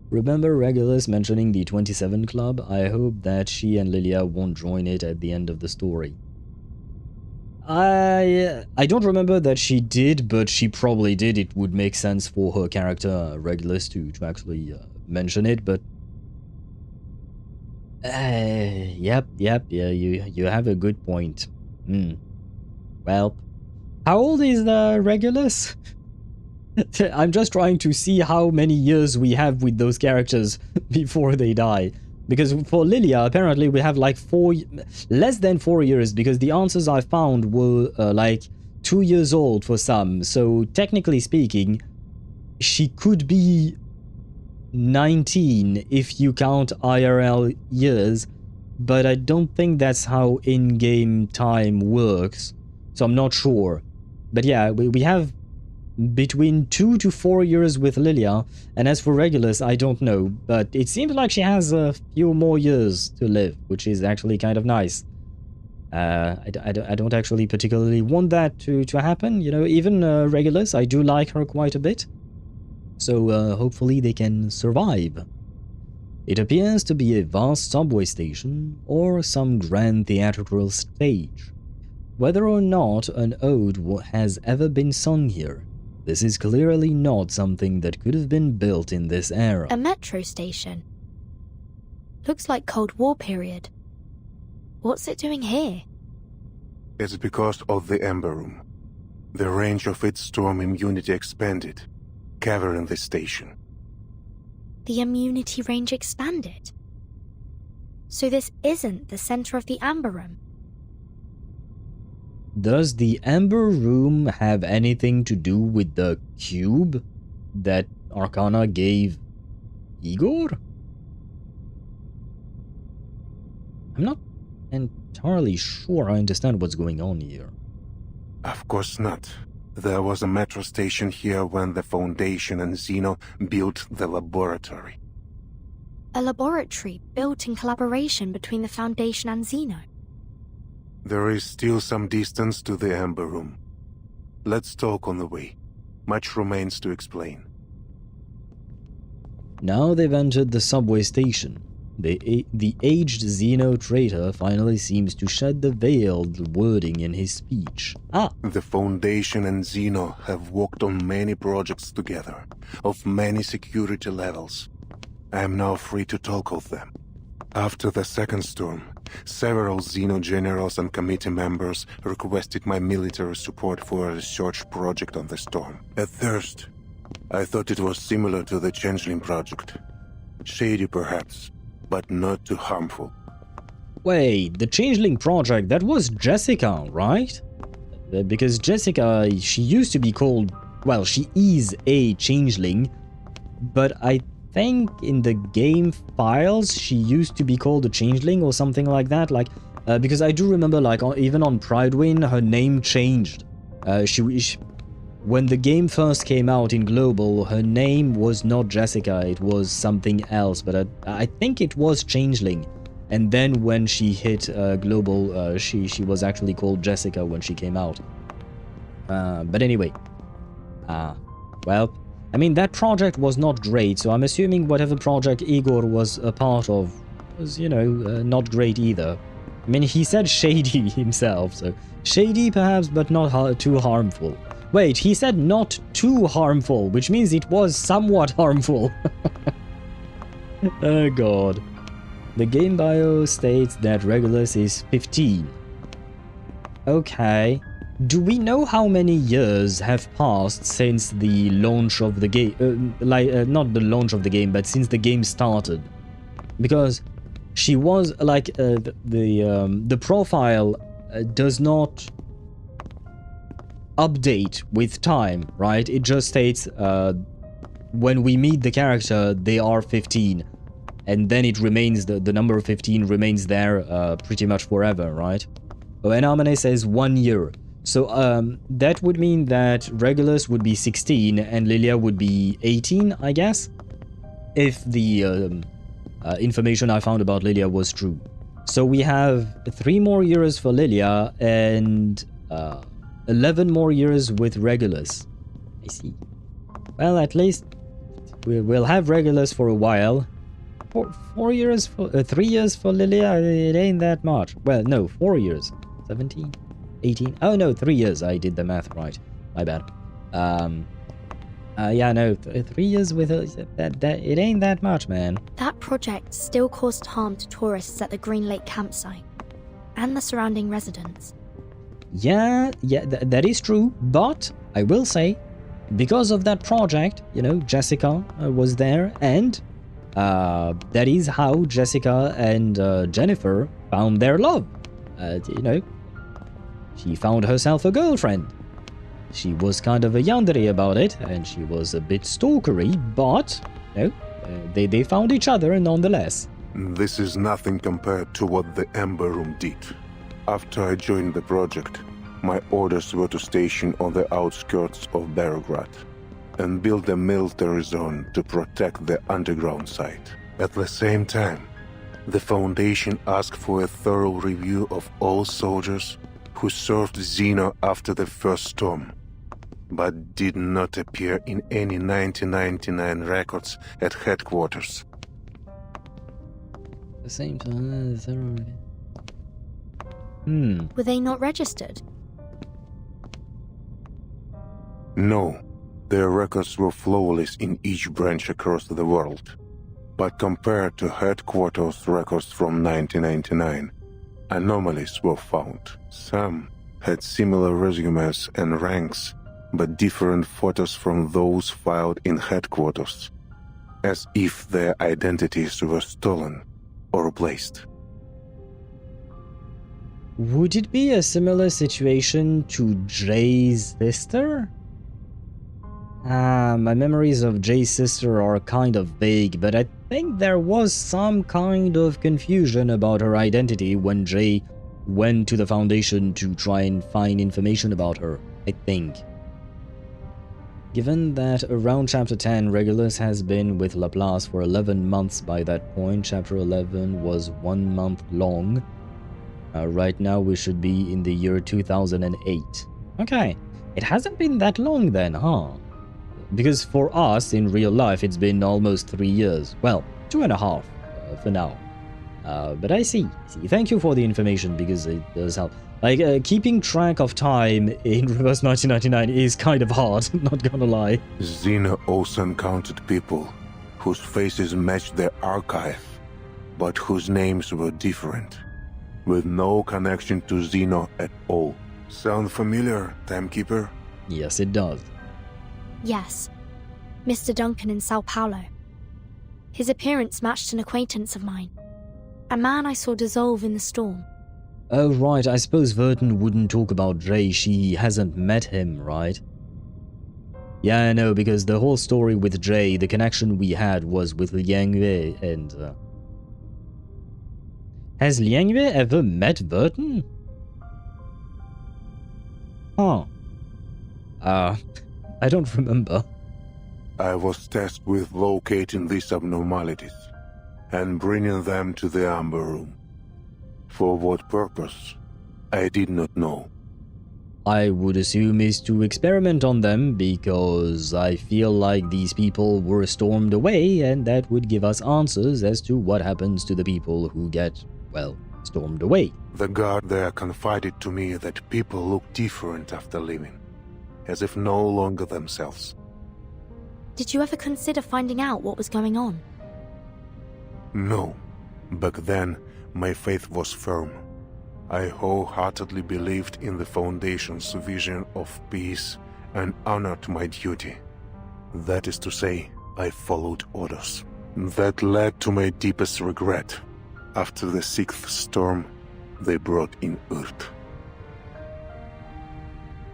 Remember Regulus mentioning the 27 Club? I hope that she and Lilia won't join it at the end of the story. I don't remember that she did, but she probably did. It would make sense for her character, Regulus, to actually mention it, but... Yep, yeah, you have a good point. Well, how old is Regulus? I'm just trying to see how many years we have with those characters before they die. Because for Lilia, apparently we have like less than 4 years, because the answers I found were like 2 years old for some. So technically speaking, she could be 19 if you count IRL years, but I don't think that's how in-game time works, so I'm not sure. But yeah, we have between 2 to 4 years with Lilia, and as for Regulus, I don't know, but it seems like she has a few more years to live, which is actually kind of nice. I don't actually particularly want that to happen, you know, even Regulus, I do like her quite a bit. So hopefully they can survive. It appears to be a vast subway station or some grand theatrical stage. Whether or not an ode has ever been sung here, this is clearly not something that could have been built in this era. A metro station. Looks like Cold War period. What's it doing here? It's because of the Ember Room. The range of its storm immunity expanded, covering the station. The immunity range expanded? So this isn't the center of the Amber Room? Does the Amber Room have anything to do with the cube that Arcana gave Igor? I'm not entirely sure I understand what's going on here. Of course not. There was a metro station here when the Foundation and Xeno built the laboratory. A laboratory built in collaboration between the Foundation and Xeno? There is still some distance to the Amber Room. Let's talk on the way. Much remains to explain. Now they've entered the subway station. The aged Xeno traitor finally seems to shed the veiled wording in his speech. The Foundation and Xeno have worked on many projects together, of many security levels. I am now free to talk of them. After the second storm, several Xeno generals and committee members requested my military support for a research project on the storm. At first, I thought it was similar to the Changeling project. Shady perhaps, but not too harmful. Wait, the Changeling project, that was Jessica, right? Because Jessica, she used to be called, well, she is a Changeling, but I think in the game files she used to be called a Changeling or something like that, like because I do remember, like, even on Pridewin her name changed. When the game first came out in Global, her name was not Jessica, it was something else, but I think it was Changeling. And then when she hit Global, she was actually called Jessica when she came out. But anyway, well, I mean, that project was not great, so I'm assuming whatever project Igor was a part of was, you know, not great either. I mean, he said shady himself, so shady perhaps, but not too harmful. Wait, he said not too harmful, which means it was somewhat harmful. Oh god. The game bio states that Regulus is 15. Okay. Do we know how many years have passed since the launch of the game? Not the launch of the game, but since the game started? Because she was like the profile does not update with time, right? It just states when we meet the character they are 15, and then it remains the number 15 remains there pretty much forever, right? Oh, and Amane says 1 year. So that would mean that Regulus would be 16 and Lilia would be 18, I guess, if the information I found about Lilia was true. So we have 3 more years for Lilia and 11 more years with Regulus. I see. Well, at least we'll have Regulus for a while. 4 years for 3 years for Lilia, it ain't that much. Well, no, 4 years. 17, 18. Oh no, 3 years. I did the math right. My bad. Yeah, no, 3 years with that it ain't that much, man. That project still caused harm to tourists at the Green Lake campsite and the surrounding residents. Yeah, that is true. But I will say, because of that project, you know, Jessica was there, and that is how Jessica and Jennifer found their love. You know, she found herself a girlfriend. She was kind of a yandere about it, and she was a bit stalkery, but, you know, they found each other nonetheless. This is nothing compared to what the Ember Room did. After I joined the project, my orders were to station on the outskirts of Belgrade and build a military zone to protect the underground site. At the same time, the Foundation asked for a thorough review of all soldiers who served Xeno after the first storm, but did not appear in any 1999 records at headquarters. At the same time, Were they not registered? No, their records were flawless in each branch across the world. But compared to headquarters records from 1999, anomalies were found. Some had similar resumes and ranks, but different photos from those filed in headquarters, as if their identities were stolen or replaced. Would it be a similar situation to Jay's sister? My memories of Jay's sister are kind of vague, but I think there was some kind of confusion about her identity when Jay went to the Foundation to try and find information about her, I think. Given that around Chapter 10, Regulus has been with Laplace for 11 months by that point, Chapter 11 was 1 month long. Right now we should be in the year 2008. Okay, it hasn't been that long then, huh? Because for us, in real life, it's been almost 3 years. Well, 2.5 for now. But I see. Thank you for the information, because it does help. Like, keeping track of time in reverse 1999 is kind of hard, not gonna lie. Xena also encountered people whose faces matched their archive, but whose names were different, with no connection to Xeno at all. Sound familiar, Timekeeper? Yes, it does. Yes. Mr. Duncan in Sao Paulo. His appearance matched an acquaintance of mine. A man I saw dissolve in the storm. Oh, right, I suppose Vertin wouldn't talk about Jay. She hasn't met him, right? Yeah, I know, because the whole story with Jay, the connection we had was with Liang Yue and... Has Liang Yue ever met Vertin? Huh. I don't remember. I was tasked with locating these abnormalities and bringing them to the Amber Room. For what purpose, I did not know. I would assume is to experiment on them, because I feel like these people were stormed away, and that would give us answers as to what happens to the people who get, well, stormed away. The guard there confided to me that people look different after leaving, as if no longer themselves. Did you ever consider finding out what was going on? No. Back then, my faith was firm. I wholeheartedly believed in the Foundation's vision of peace and honored my duty. That is to say, I followed orders. That led to my deepest regret. After the 6th storm, they brought in Earth.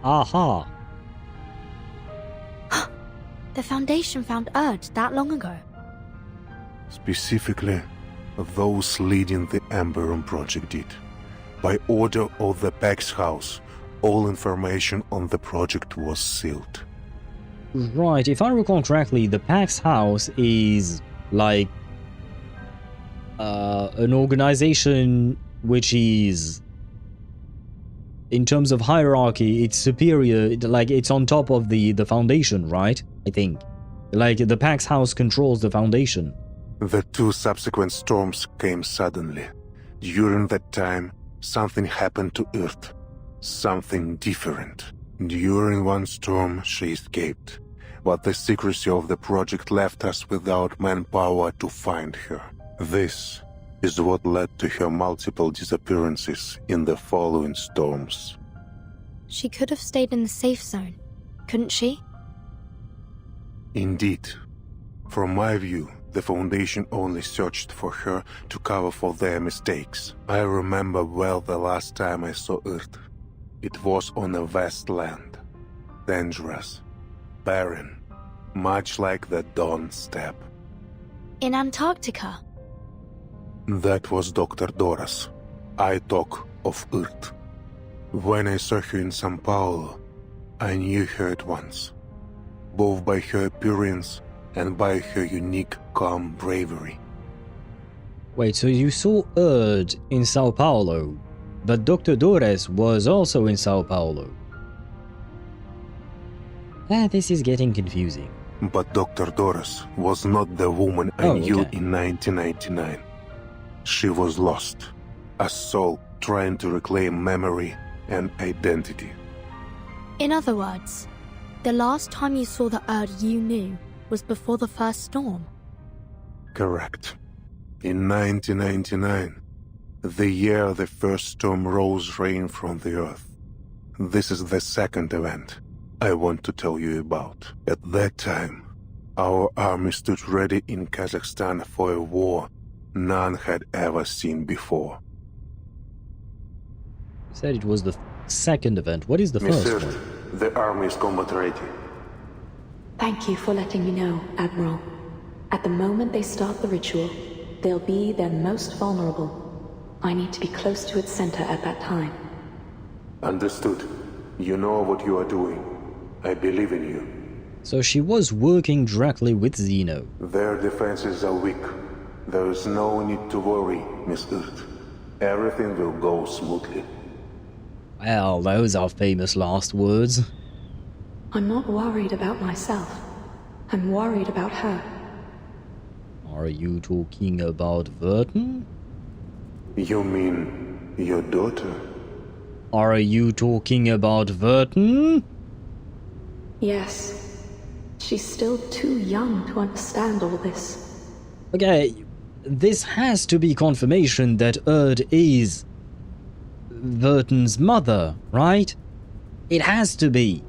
Aha. The Foundation found Erd that long ago. Specifically, those leading the Amber Room project did. By order of the Pax House, all information on the project was sealed. Right, if I recall correctly, the Pax House is like an organization which is, in terms of hierarchy, it's superior, like it's on top of the Foundation, right? I think. Like the Pax House controls the Foundation. The 2 subsequent storms came suddenly. During that time, something happened to Earth. Something different. During one storm, she escaped. But the secrecy of the project left us without manpower to find her. This is what led to her multiple disappearances in the following storms. She could have stayed in the safe zone, couldn't she? Indeed. From my view, the Foundation only searched for her to cover for their mistakes. I remember well the last time I saw Earth. It was on a vast land. Dangerous. Barren. Much like the Dawn Steppe. In Antarctica? That was Dr. Doras. I talk of Earth. When I saw her in São Paulo, I knew her at once. Both by her appearance and by her unique, calm bravery. Wait, so you saw Erd in Sao Paulo, but Dr. Dores was also in Sao Paulo. This is getting confusing. But Dr. Doras was not the woman I knew in 1999. She was lost. A soul trying to reclaim memory and identity. In other words, the last time you saw the Erd you knew was before the first storm. Correct. In 1999, the year the first storm rose rain from the earth. This is the second event I want to tell you about. At that time, our army stood ready in Kazakhstan for a war none had ever seen before. You said it was the second event. What is the first one? The army is combat ready. Thank you for letting me know, Admiral. At the moment they start the ritual, they'll be their most vulnerable. I need to be close to its center at that time. Understood. You know what you are doing. I believe in you. So she was working directly with Zeno. Their defenses are weak. There is no need to worry, Miss Earth. Everything will go smoothly. Well, those are famous last words. I'm not worried about myself. I'm worried about her. Are you talking about Vertin? You mean your daughter? Are you talking about Vertin? Yes. She's still too young to understand all this. Okay, this has to be confirmation that Erd is Vertin's mother, right? It has to be.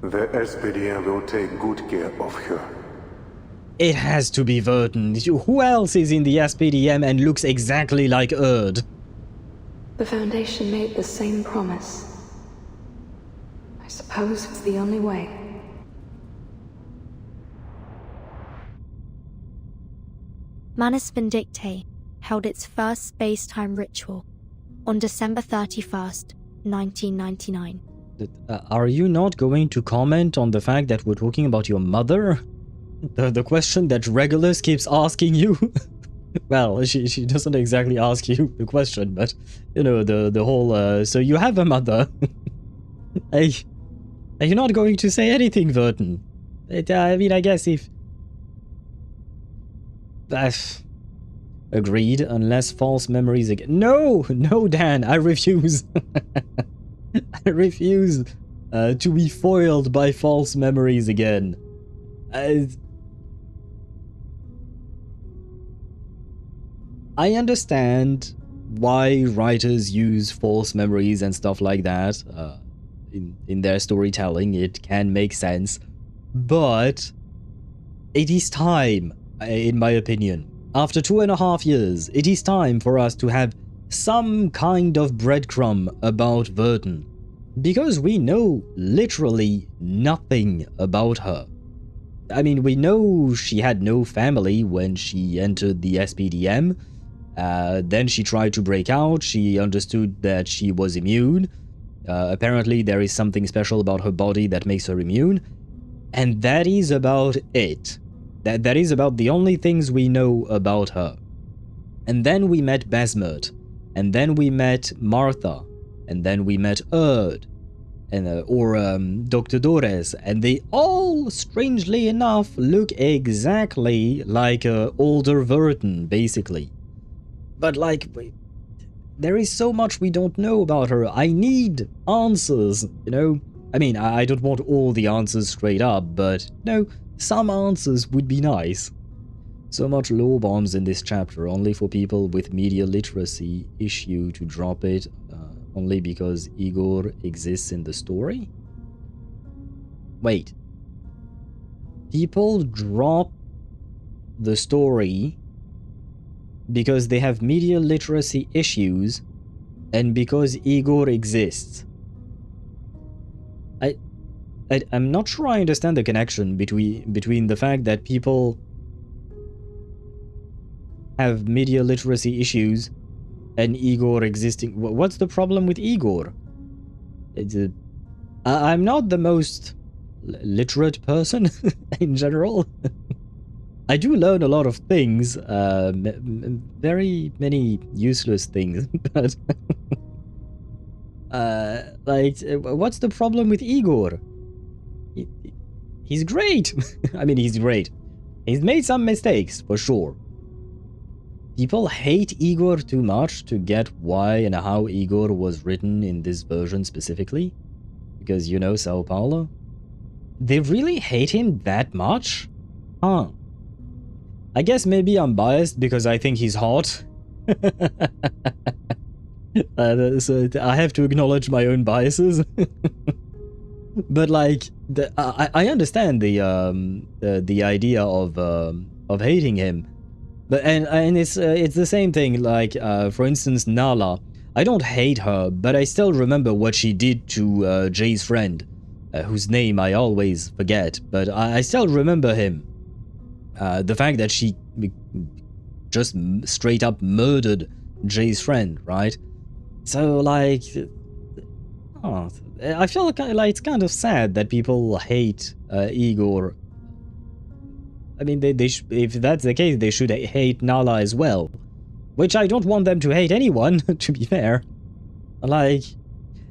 The SPDM will take good care of her. It has to be Vertin. Who else is in the SPDM and looks exactly like Erd? The Foundation made the same promise. I suppose it's the only way. Manus Vindictae held its first space-time ritual on December 31st, 1999. Are you not going to comment on the fact that we're talking about your mother? The question that Regulus keeps asking you? Well, she doesn't exactly ask you the question, but, you know, the whole, so you have a mother. Are you not going to say anything, Vertin? I mean, I guess if... Agreed, unless false memories again. No, Dan, I refuse. I refuse to be foiled by false memories again. I understand why writers use false memories and stuff like that in their storytelling. It can make sense, but it is time, in my opinion. After 2.5 years, it is time for us to have some kind of breadcrumb about Vertin, because we know literally nothing about her. I mean, we know she had no family when she entered the SPDM. Then she tried to break out. She understood that she was immune. Apparently, there is something special about her body that makes her immune. And that is about it. That is about the only things we know about her. And then we met Basmert. And then we met Martha. And then we met Erd. And, Dr. Dores. And they all, strangely enough, look exactly like older Vertin, basically. But, like, there is so much we don't know about her. I need answers, you know? I mean, I don't want all the answers straight up, but, no, some answers would be nice. So much lore bombs in this chapter, only for people with media literacy issue to drop it, only because Igor exists in the story? Wait. People drop the story because they have media literacy issues and because Igor exists. I'm not sure I understand the connection between the fact that people have media literacy issues and Igor existing. What's the problem with Igor? I'm not the most literate person in general. I do learn a lot of things, very many useless things, but like, what's the problem with Igor? He's great. I mean, he's great. He's made some mistakes, for sure. People hate Igor too much to get why and how Igor was written in this version specifically. Because, you know, Sao Paulo. They really hate him that much? Huh. I guess maybe I'm biased because I think he's hot. So I have to acknowledge my own biases. But like, I understand the idea of hating him, but and it's the same thing. Like for instance, Nala. I don't hate her, but I still remember what she did to Jay's friend, whose name I always forget. But I still remember him. The fact that she just straight up murdered Jay's friend, right? So like, oh, I feel like it's kind of sad that people hate Igor. I mean, if that's the case, they should hate Nala as well. Which I don't want them to hate anyone, to be fair. Like,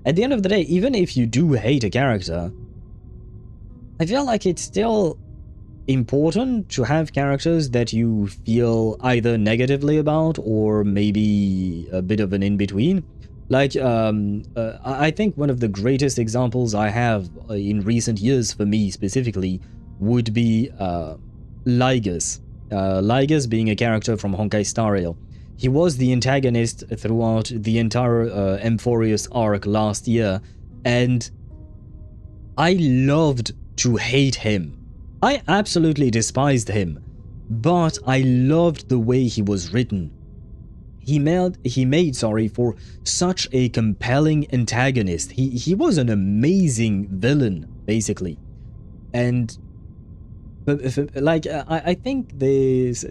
at the end of the day, even if you do hate a character, I feel like it's still important to have characters that you feel either negatively about or maybe a bit of an in-between. Like, I think one of the greatest examples I have in recent years for me specifically would be Lygus. Lygus being a character from Honkai Star Rail. He was the antagonist throughout the entire Emphorius arc last year, and I loved to hate him. I absolutely despised him, but I loved the way he was written. He made for such a compelling antagonist. He was an amazing villain, basically. And like, I think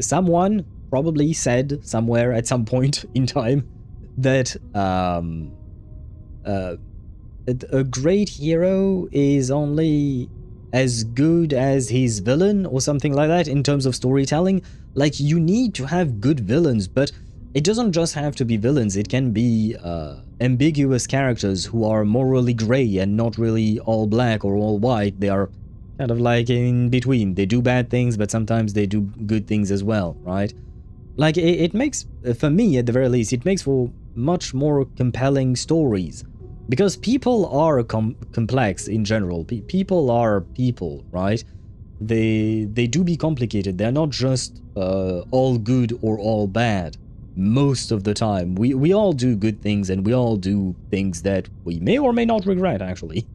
someone probably said somewhere at some point in time that a great hero is only as good as his villain or something like that in terms of storytelling. Like, you need to have good villains, but it doesn't just have to be villains. It can be ambiguous characters who are morally gray and not really all black or all white. They are kind of like in between. They do bad things, but sometimes they do good things as well, right? Like, it makes, for me at the very least, it makes for much more compelling stories. Because people are complex in general. People are people, right? They do be complicated. They're not just all good or all bad. Most of the time. We all do good things, and we all do things that we may or may not regret, actually.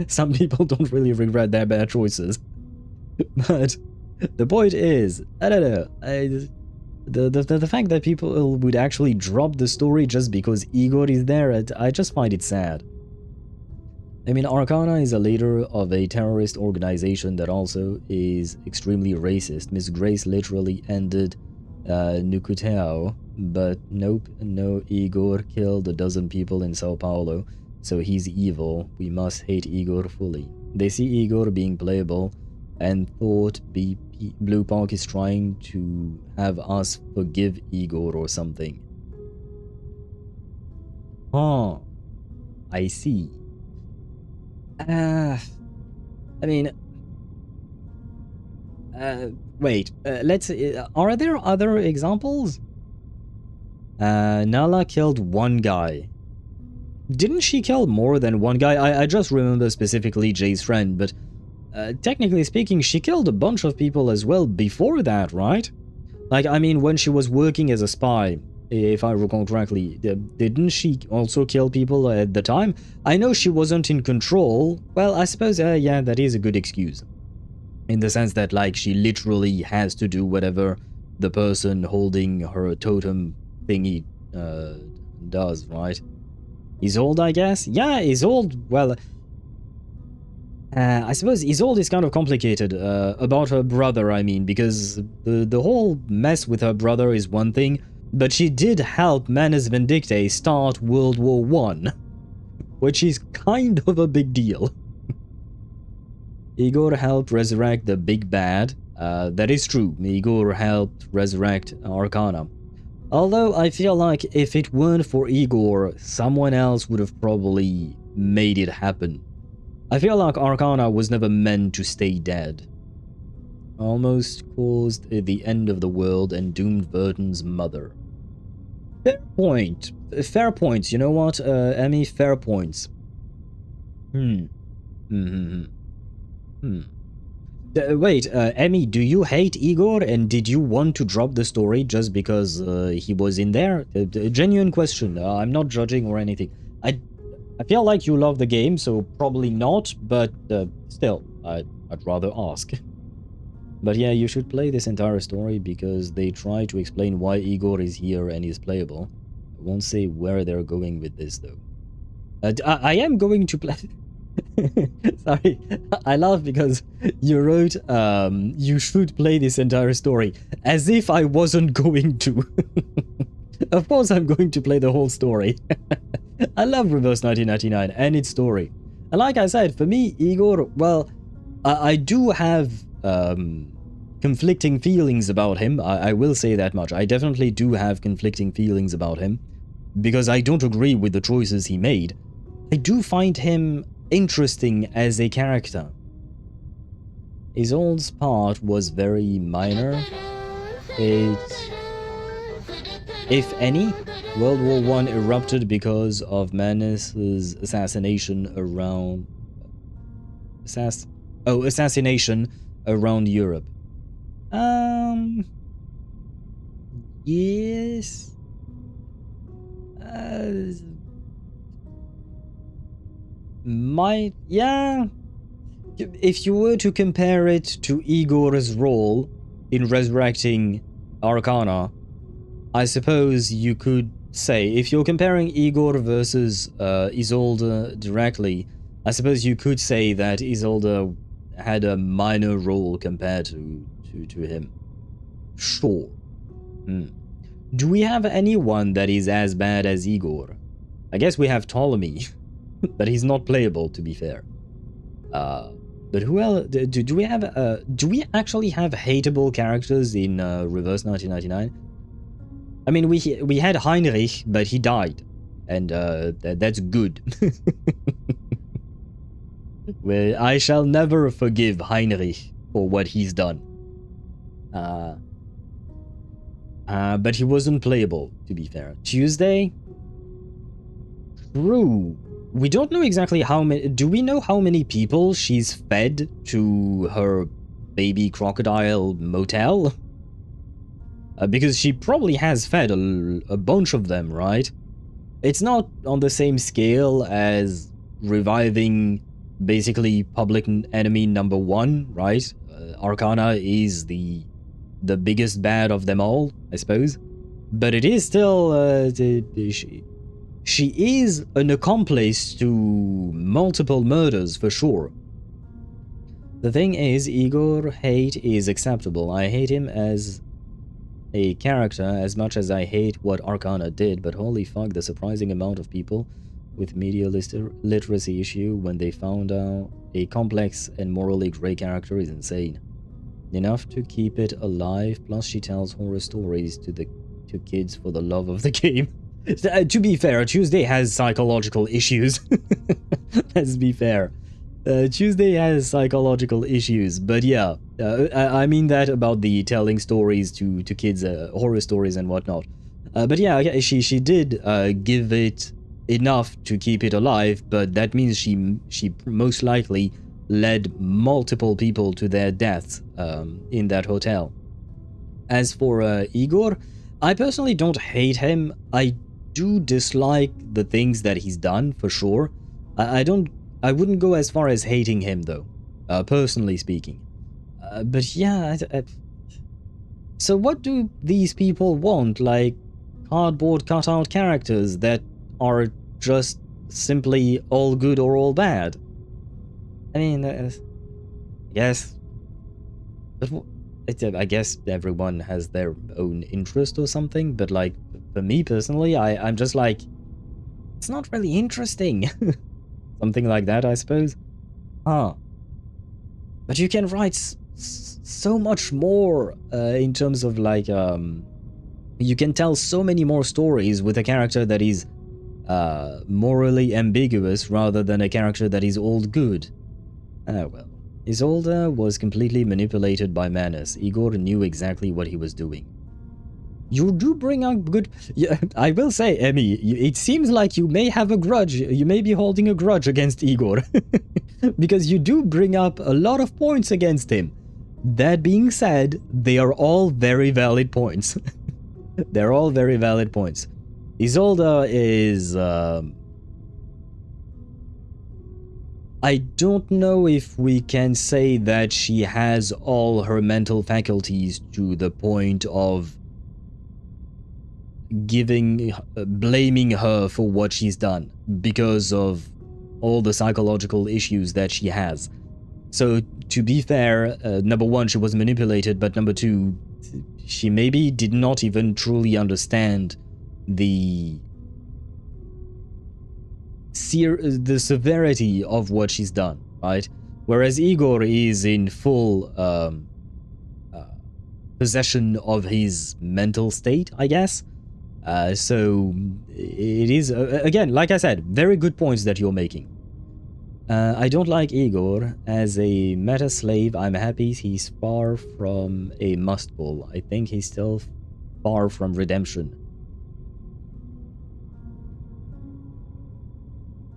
Some people don't really regret their bad choices. But the point is, I don't know. The fact that people would actually drop the story just because Igor is there, I just find it sad. I mean, Arcana is a leader of a terrorist organization that also is extremely racist. Miss Grace literally ended Nukuteo, but nope, no, Igor killed a dozen people in Sao Paulo, so he's evil. We must hate Igor fully. They see Igor being playable and thought Bluepoch is trying to have us forgive Igor or something. Huh. I see. I mean... wait, let's... are there other examples? Nala killed one guy. Didn't she kill more than one guy? I just remember specifically Jay's friend, but technically speaking, she killed a bunch of people as well before that, right? Like, I mean, when she was working as a spy, if I recall correctly, didn't she also kill people at the time? I know she wasn't in control. Well, I suppose, yeah, that is a good excuse. In the sense that, like, she literally has to do whatever the person holding her totem thingy does, right? Isolde, I guess? Yeah, Isolde, well... I suppose Isolde is kind of complicated about her brother, I mean, because the whole mess with her brother is one thing, but she did help Manus Vindictae start World War I, which is kind of a big deal. Igor helped resurrect the big bad. That is true, Igor helped resurrect Arcana. Although I feel like if it weren't for Igor, someone else would have probably made it happen. I feel like Arcana was never meant to stay dead. Almost caused the end of the world and doomed Vertin's mother. Fair point. Fair points, you know what, Emmy? Fair points. Wait, Emmy, do you hate Igor and did you want to drop the story just because he was in there? A genuine question. I'm not judging or anything. I feel like you love the game, so probably not, but still, I'd rather ask. But yeah, you should play this entire story because they try to explain why Igor is here and is playable. I won't say where they're going with this though. I am going to play... Sorry, I laugh because you wrote, you should play this entire story, as if I wasn't going to. Of course I'm going to play the whole story. I love Reverse 1999 and its story. And like I said, for me, Igor, well, I do have conflicting feelings about him. I will say that much. I definitely do have conflicting feelings about him, because I don't agree with the choices he made. I do find him interesting as a character. Isolde's part was very minor. If any, World War I erupted because of Manus's assassination around... assassination around Europe. Yes. Yeah. If you were to compare it to Igor's role in resurrecting Arcana, I suppose you could say, if you're comparing Igor versus Isolde directly, I suppose you could say that Isolde had a minor role compared to him. Sure. Do we have anyone that is as bad as Igor? I guess we have Ptolemy, but he's not playable, to be fair. But who else? Do we have? Do we actually have hateable characters in Reverse 1999? I mean, we had Heinrich, but he died, and that's good. Well, I shall never forgive Heinrich for what he's done. But he wasn't playable, to be fair. Tuesday? True. We don't know exactly how many... Do we know how many people she's fed to her baby crocodile motel? Because she probably has fed a bunch of them, right? It's not on the same scale as reviving basically public enemy number 1, right? Arcana is the the biggest bad of them all, I suppose. But it is still, she is an accomplice to multiple murders, for sure. The thing is, Igor hate is acceptable. I hate him as a character as much as I hate what Arcana did, but holy fuck, the surprising amount of people with media literacy issue when they found out a complex and morally grey character is insane. Enough to keep it alive, plus she tells horror stories to kids for the love of the game. To be fair, Tuesday has psychological issues. Let's be fair. Tuesday has psychological issues, but yeah, I mean that about the telling stories to kids, horror stories and whatnot. But yeah, she did give it enough to keep it alive, but that means she most likely led multiple people to their deaths in that hotel. As for Igor, I personally don't hate him. I do dislike the things that he's done, for sure. I wouldn't go as far as hating him, though, personally speaking. But yeah, so what do these people want? Like, cardboard cutout characters that are just simply all good or all bad? I mean, yes. But I guess everyone has their own interest or something, but like, for me personally, I'm just like, it's not really interesting. Something like that, I suppose. Huh. But you can write so much more in terms of like, you can tell so many more stories with a character that is morally ambiguous rather than a character that is all good. Ah well. Isolde was completely manipulated by Manus. Igor knew exactly what he was doing. You do bring up good... Yeah, I will say, Emmy, it seems like you may have a grudge. You may be holding a grudge against Igor. Because you do bring up a lot of points against him. That being said, they are all very valid points. They're all very valid points. Isolde is... I don't know if we can say that she has all her mental faculties to the point of blaming her for what she's done because of all the psychological issues that she has. So, to be fair, number one, she was manipulated, but number two, she maybe did not even truly understand the severity of what she's done, right? Whereas Igor is in full possession of his mental state, I guess. So it is, again, like I said, very good points that you're making. I don't like Igor. As a meta slave, I'm happy he's far from a must-pull. I think he's still far from redemption.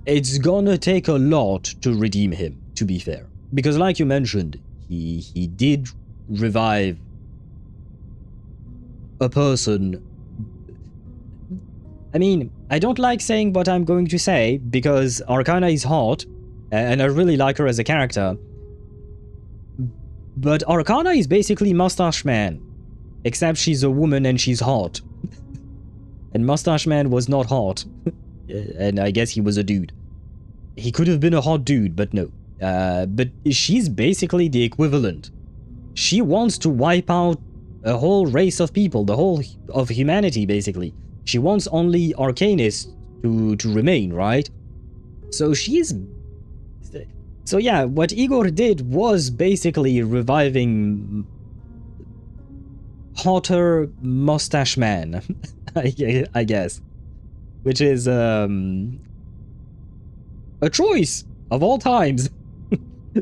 It's gonna take a lot to redeem him, to be fair. Because like you mentioned, he did revive a person. I mean, I don't like saying what I'm going to say, because Arcana is hot, and I really like her as a character. But Arcana is basically Mustache Man, except she's a woman and she's hot. And Mustache Man was not hot. And I guess he was a dude. He could have been a hot dude, but no. But she's basically the equivalent. She wants to wipe out a whole race of people, the whole of humanity, basically. She wants only arcanists to remain, right? So she's... So yeah, what Igor did was basically reviving hotter mustache man, I guess. Which is a choice of all times.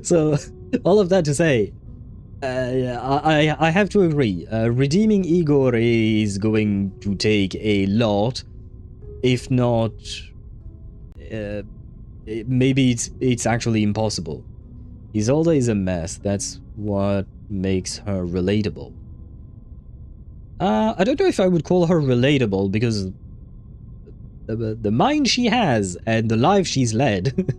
So all of that to say, I have to agree. Redeeming Igor is going to take a lot, if not, maybe it's actually impossible. Isolde is a mess. That's what makes her relatable. I don't know if I would call her relatable, because the mind she has and the life she's led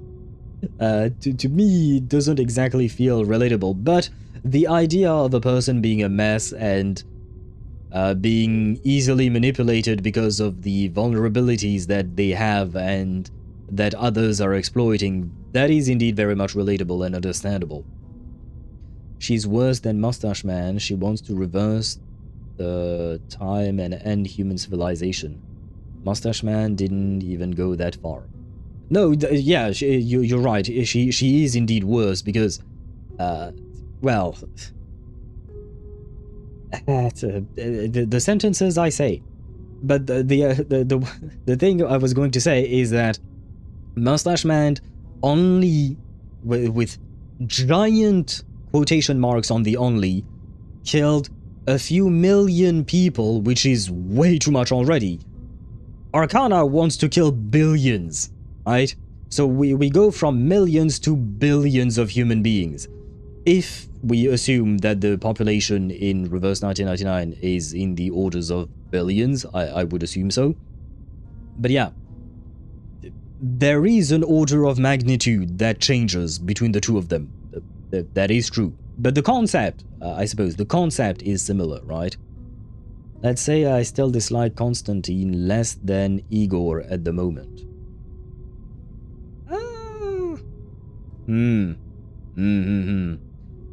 to me, it doesn't exactly feel relatable. But the idea of a person being a mess and being easily manipulated because of the vulnerabilities that they have and that others are exploiting, that is indeed very much relatable and understandable. She's worse than Mustache Man. She wants to reverse the time and end human civilization. Mustache Man didn't even go that far. No, yeah, you're right. She is indeed worse because, well, the sentences I say. But the thing I was going to say is that Mustache Man only, with giant quotation marks on the only, killed a few million people, which is way too much already. Arcana wants to kill billions, right? So we go from millions to billions of human beings. If we assume that the population in Reverse 1999 is in the orders of billions, I would assume so. But yeah, there is an order of magnitude that changes between the two of them. That is true. But the concept, I suppose, the concept is similar, right? Let's say I still dislike Constantine less than Igor at the moment.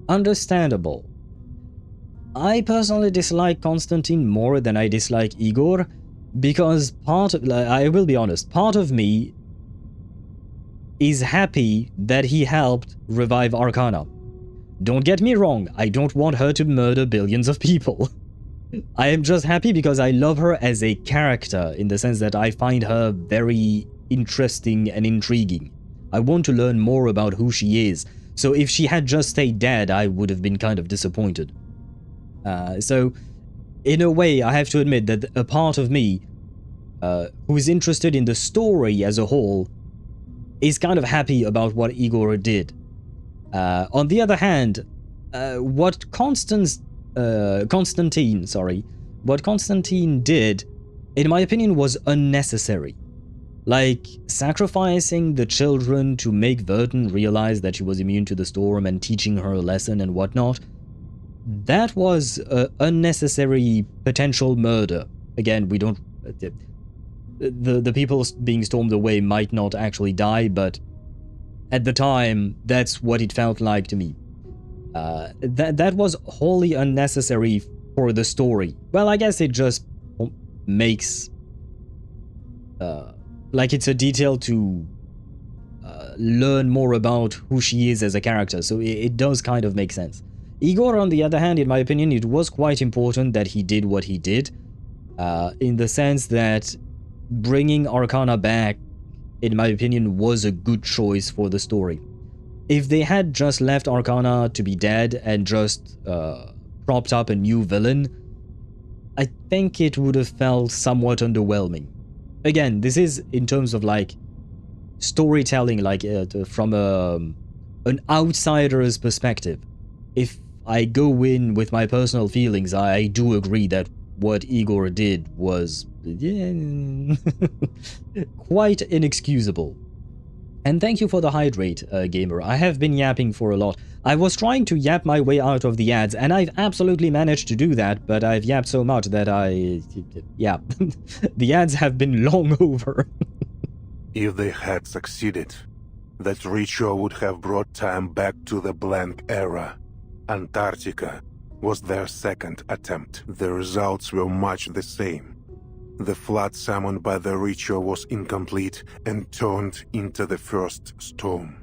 Understandable. I personally dislike Constantine more than I dislike Igor, because I will be honest, part of me is happy that he helped revive Arcana. Don't get me wrong, I don't want her to murder billions of people. I am just happy because I love her as a character, in the sense that I find her very interesting and intriguing. I want to learn more about who she is, so if she had just stayed dead, I would have been kind of disappointed. So, in a way, I have to admit that a part of me, who is interested in the story as a whole, is kind of happy about what Igor did. On the other hand, what Constantine did, in my opinion, was unnecessary. Like, sacrificing the children to make Vertin realize that she was immune to the storm and teaching her a lesson and whatnot, that was unnecessary potential murder. Again, we don't... The people being stormed away might not actually die, but at the time, that's what it felt like to me. That was wholly unnecessary for the story. Well, I guess it just makes... like it's a detail to learn more about who she is as a character, so it does kind of make sense. Igor, on the other hand, in my opinion, it was quite important that he did what he did, in the sense that bringing Arcana back, in my opinion, was a good choice for the story. If they had just left Arcana to be dead and just propped up a new villain, I think it would have felt somewhat underwhelming. Again, this is in terms of like storytelling, like from an outsider's perspective. If I go in with my personal feelings, I do agree that what Igor did was quite inexcusable. And thank you for the hydrate, gamer. I have been yapping for a lot. I was trying to yap my way out of the ads, and I've absolutely managed to do that, but I've yapped so much that yeah, the ads have been long over. If they had succeeded, that ritual would have brought time back to the blank era. Antarctica was their second attempt. The results were much the same. The flood summoned by the ritual was incomplete and turned into the first storm.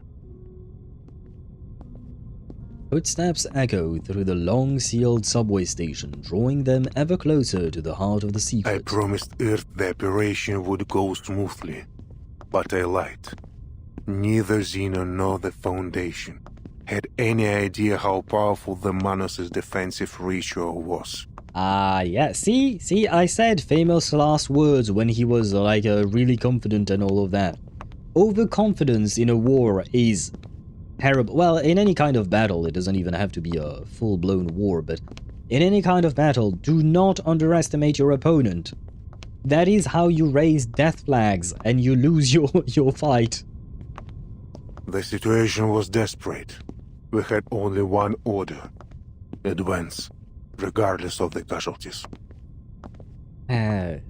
Footsteps echo through the long sealed subway station, drawing them ever closer to the heart of the secret. I promised Earth the operation would go smoothly, but I lied. Neither Xeno nor the Foundation had any idea how powerful the Manos' defensive ritual was. Ah, yeah, see, I said famous last words when he was like really confident and all of that. Overconfidence in a war is terrible. Well, in any kind of battle, it doesn't even have to be a full-blown war, but in any kind of battle, do not underestimate your opponent. That is how you raise death flags and you lose your fight. The situation was desperate. We had only one order. Advance, regardless of the casualties. I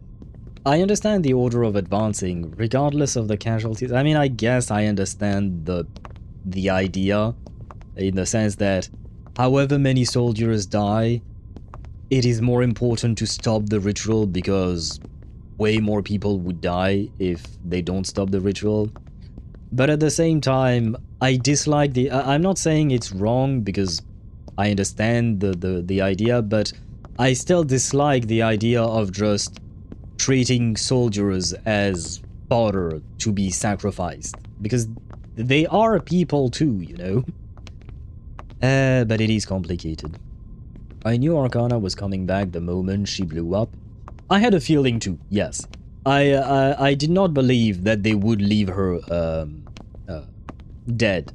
understand the order of advancing, regardless of the casualties. I mean, I guess I understand the idea, in the sense that however many soldiers die, it is more important to stop the ritual because way more people would die if they don't stop the ritual. But at the same time, I dislike the... I'm not saying it's wrong because I understand the idea, but I still dislike the idea of just treating soldiers as fodder to be sacrificed. Because they are people too, you know? But it is complicated. I knew Arcana was coming back the moment she blew up. I had a feeling too, yes. I did not believe that they would leave her dead.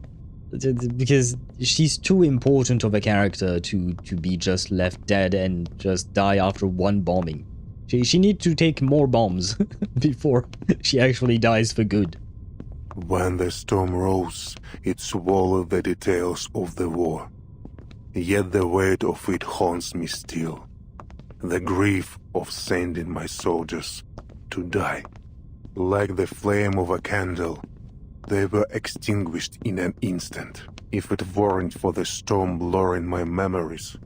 Because she's too important of a character to be just left dead and just die after one bombing. She needs to take more bombs before she actually dies for good. When the storm rose, it swallowed the details of the war. Yet the weight of it haunts me still. The grief of sending my soldiers to die. Like the flame of a candle, they were extinguished in an instant. If it weren't for the storm blurring my memories,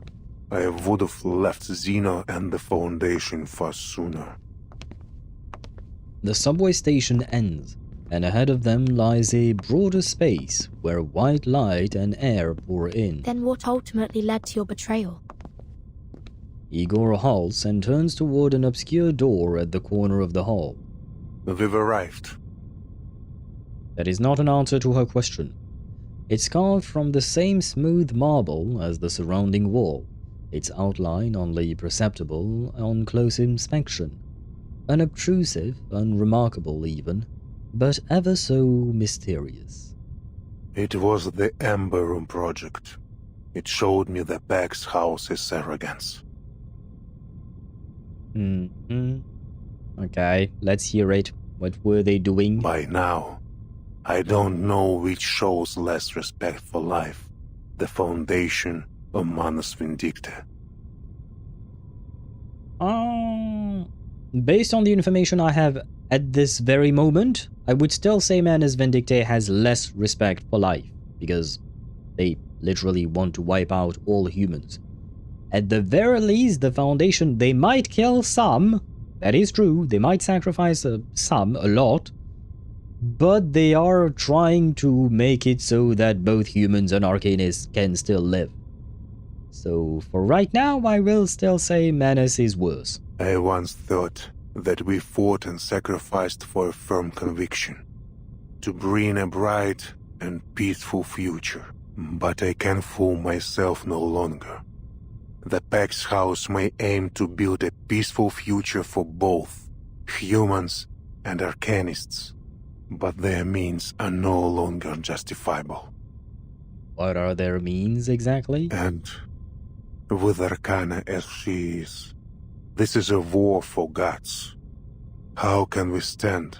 I would have left Xeno and the Foundation far sooner. The subway station ends, and ahead of them lies a broader space where white light and air pour in. Then what ultimately led to your betrayal? Igor halts and turns toward an obscure door at the corner of the hall. We've arrived. That is not an answer to her question. It's carved from the same smooth marble as the surrounding wall, its outline only perceptible on close inspection. Unobtrusive, unremarkable even, but ever so mysterious. It was the Ember Room project. It showed me the Pax House's arrogance. Okay, let's hear it. What were they doing? By now, I don't know which shows less respect for life, the Foundation or Manus Vindicta. Based on the information I have at this very moment, I would still say Manus Vindicta has less respect for life, because they literally want to wipe out all humans. At the very least, the Foundation, they might kill some, that is true, they might sacrifice some, a lot, but they are trying to make it so that both humans and arcanists can still live. So for right now, I will still say Manus is worse. I once thought that we fought and sacrificed for a firm conviction, to bring a bright and peaceful future. But I can fool myself no longer. The Pax House may aim to build a peaceful future for both humans and arcanists, but their means are no longer justifiable. What are their means exactly? And with Arcana as she is, this is a war for gods. How can we stand,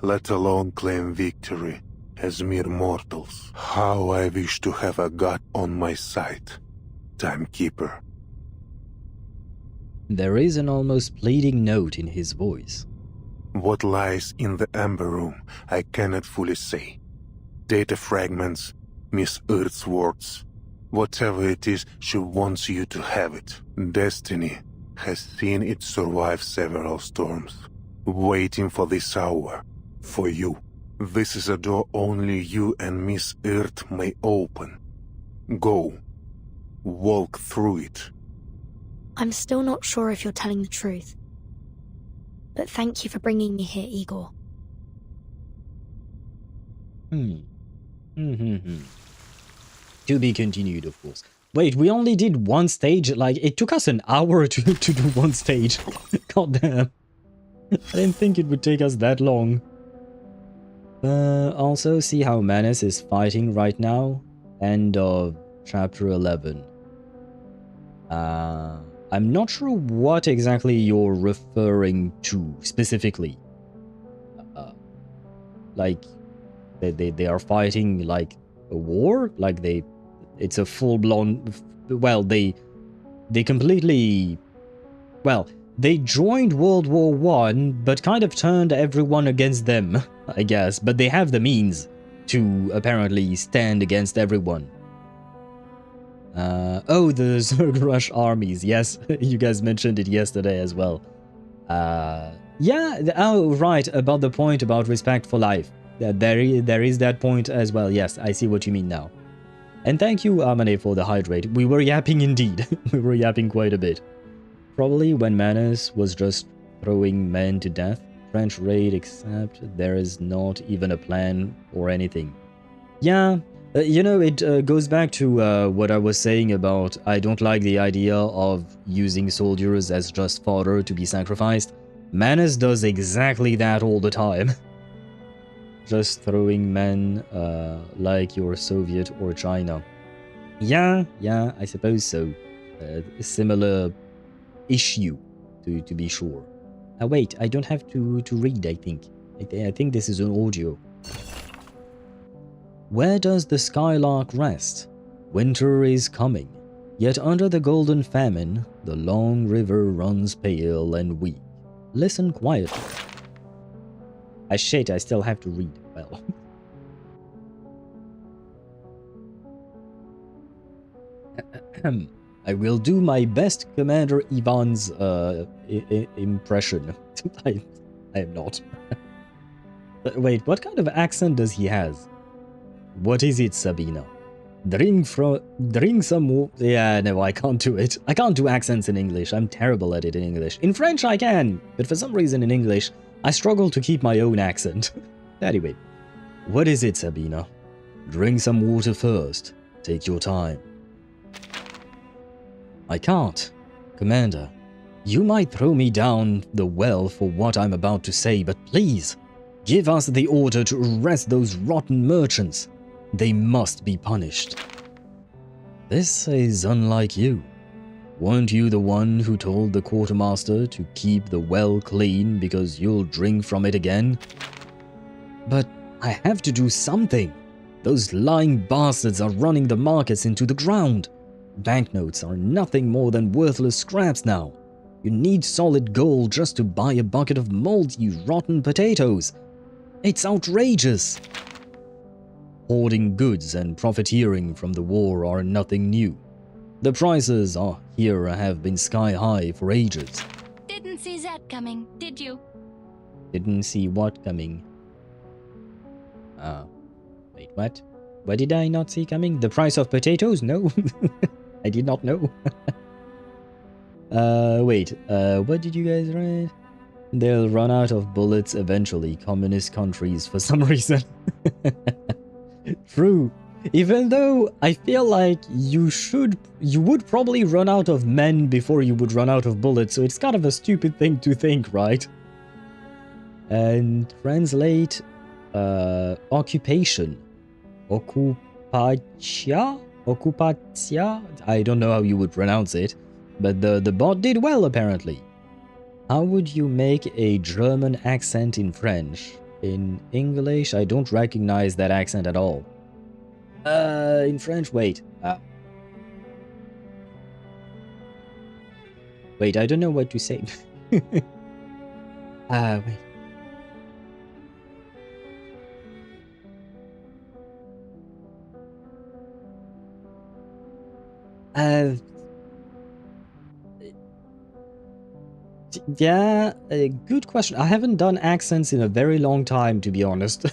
let alone claim victory, as mere mortals? How I wish to have a god on my side, Timekeeper. There is an almost pleading note in his voice. What lies in the Ember Room, I cannot fully say. Data fragments, Miss Earth's words. Whatever it is, she wants you to have it. Destiny has seen it survive several storms, waiting for this hour, for you. This is a door only you and Miss Earth may open. Go. Walk through it. I'm still not sure if you're telling the truth. But thank you for bringing me here, Igor. To be continued, of course. Wait, we only did one stage? Like, it took us an hour to do one stage. God damn. I didn't think it would take us that long. Also, see how Manus is fighting right now? End of chapter 11. I'm not sure what exactly you're referring to specifically. Like, They are fighting like a war, like it's a full-blown, well, they completely, well, they joined World War One, but kind of turned everyone against them, I guess, but they have the means to apparently stand against everyone. Oh, the Zerg Rush armies, yes, you guys mentioned it yesterday as well. Yeah, oh, right, about the point about respect for life. There is that point as well, yes, I see what you mean now. And thank you, Amane, for the hydrate. We were yapping indeed. We were yapping quite a bit. Probably when Manus was just throwing men to death. French raid, except there is not even a plan or anything. Yeah, you know, it goes back to what I was saying about I don't like the idea of using soldiers as just fodder to be sacrificed. Manus does exactly that all the time. Just throwing men like you're Soviet or China. Yeah, I suppose so. A similar issue, to be sure. Wait, I don't have to read, I think. I think this is an audio. Where does the skylark rest? Winter is coming. Yet under the golden famine, the long river runs pale and weak. Listen quietly. Shit, I still have to read. Well. I will do my best Commander Ivan's impression. I am not. Wait, what kind of accent does he has? What is it, Sabina? Drink some more. Yeah, no, I can't do it. I can't do accents in English. I'm terrible at it in English. In French I can, but for some reason in English, I struggle to keep my own accent. Anyway, what is it, Sabina? Drink some water first. Take your time. I can't. Commander, you might throw me down the well for what I'm about to say, but please, give us the order to arrest those rotten merchants. They must be punished. This is unlike you. Weren't you the one who told the quartermaster to keep the well clean because you'll drink from it again? But I have to do something. Those lying bastards are running the markets into the ground. Banknotes are nothing more than worthless scraps now. You need solid gold just to buy a bucket of moldy, rotten potatoes. It's outrageous. Hoarding goods and profiteering from the war are nothing new. The prices here have been sky high for ages. Didn't see that coming, did you? Didn't see what coming? Wait, what? What did I not see coming? The price of potatoes? No. I did not know. Wait, what did you guys write? They'll run out of bullets eventually, communist countries, for some reason. True. Even though I feel like you would probably run out of men before you would run out of bullets, so it's kind of a stupid thing to think, right? And translate, occupation. Occupatia? I don't know how you would pronounce it, but the bot did well, apparently. How would you make a German accent in French? In English, I don't recognize that accent at all. In French, wait. Wait, I don't know what to say. Wait. Yeah, a good question. I haven't done accents in a very long time, to be honest.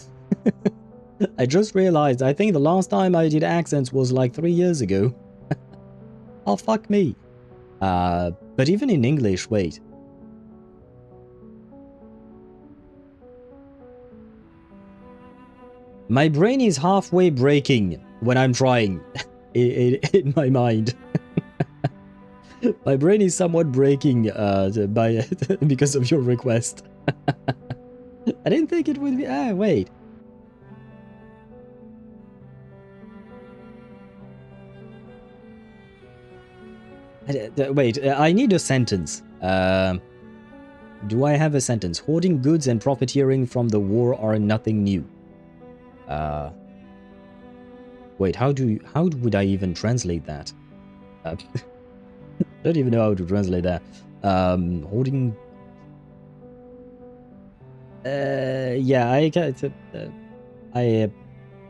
I just realized, I think the last time I did accents was like 3 years ago. Oh, fuck me. But even in English, wait. My brain is halfway breaking when I'm trying in my mind. My brain is somewhat breaking because of your request. I didn't think it would be... wait. Wait, I need a sentence. Do I have a sentence? Hoarding goods and profiteering from the war are nothing new. Wait, how would I even translate that? Don't even know how to translate that. Holding. Yeah, I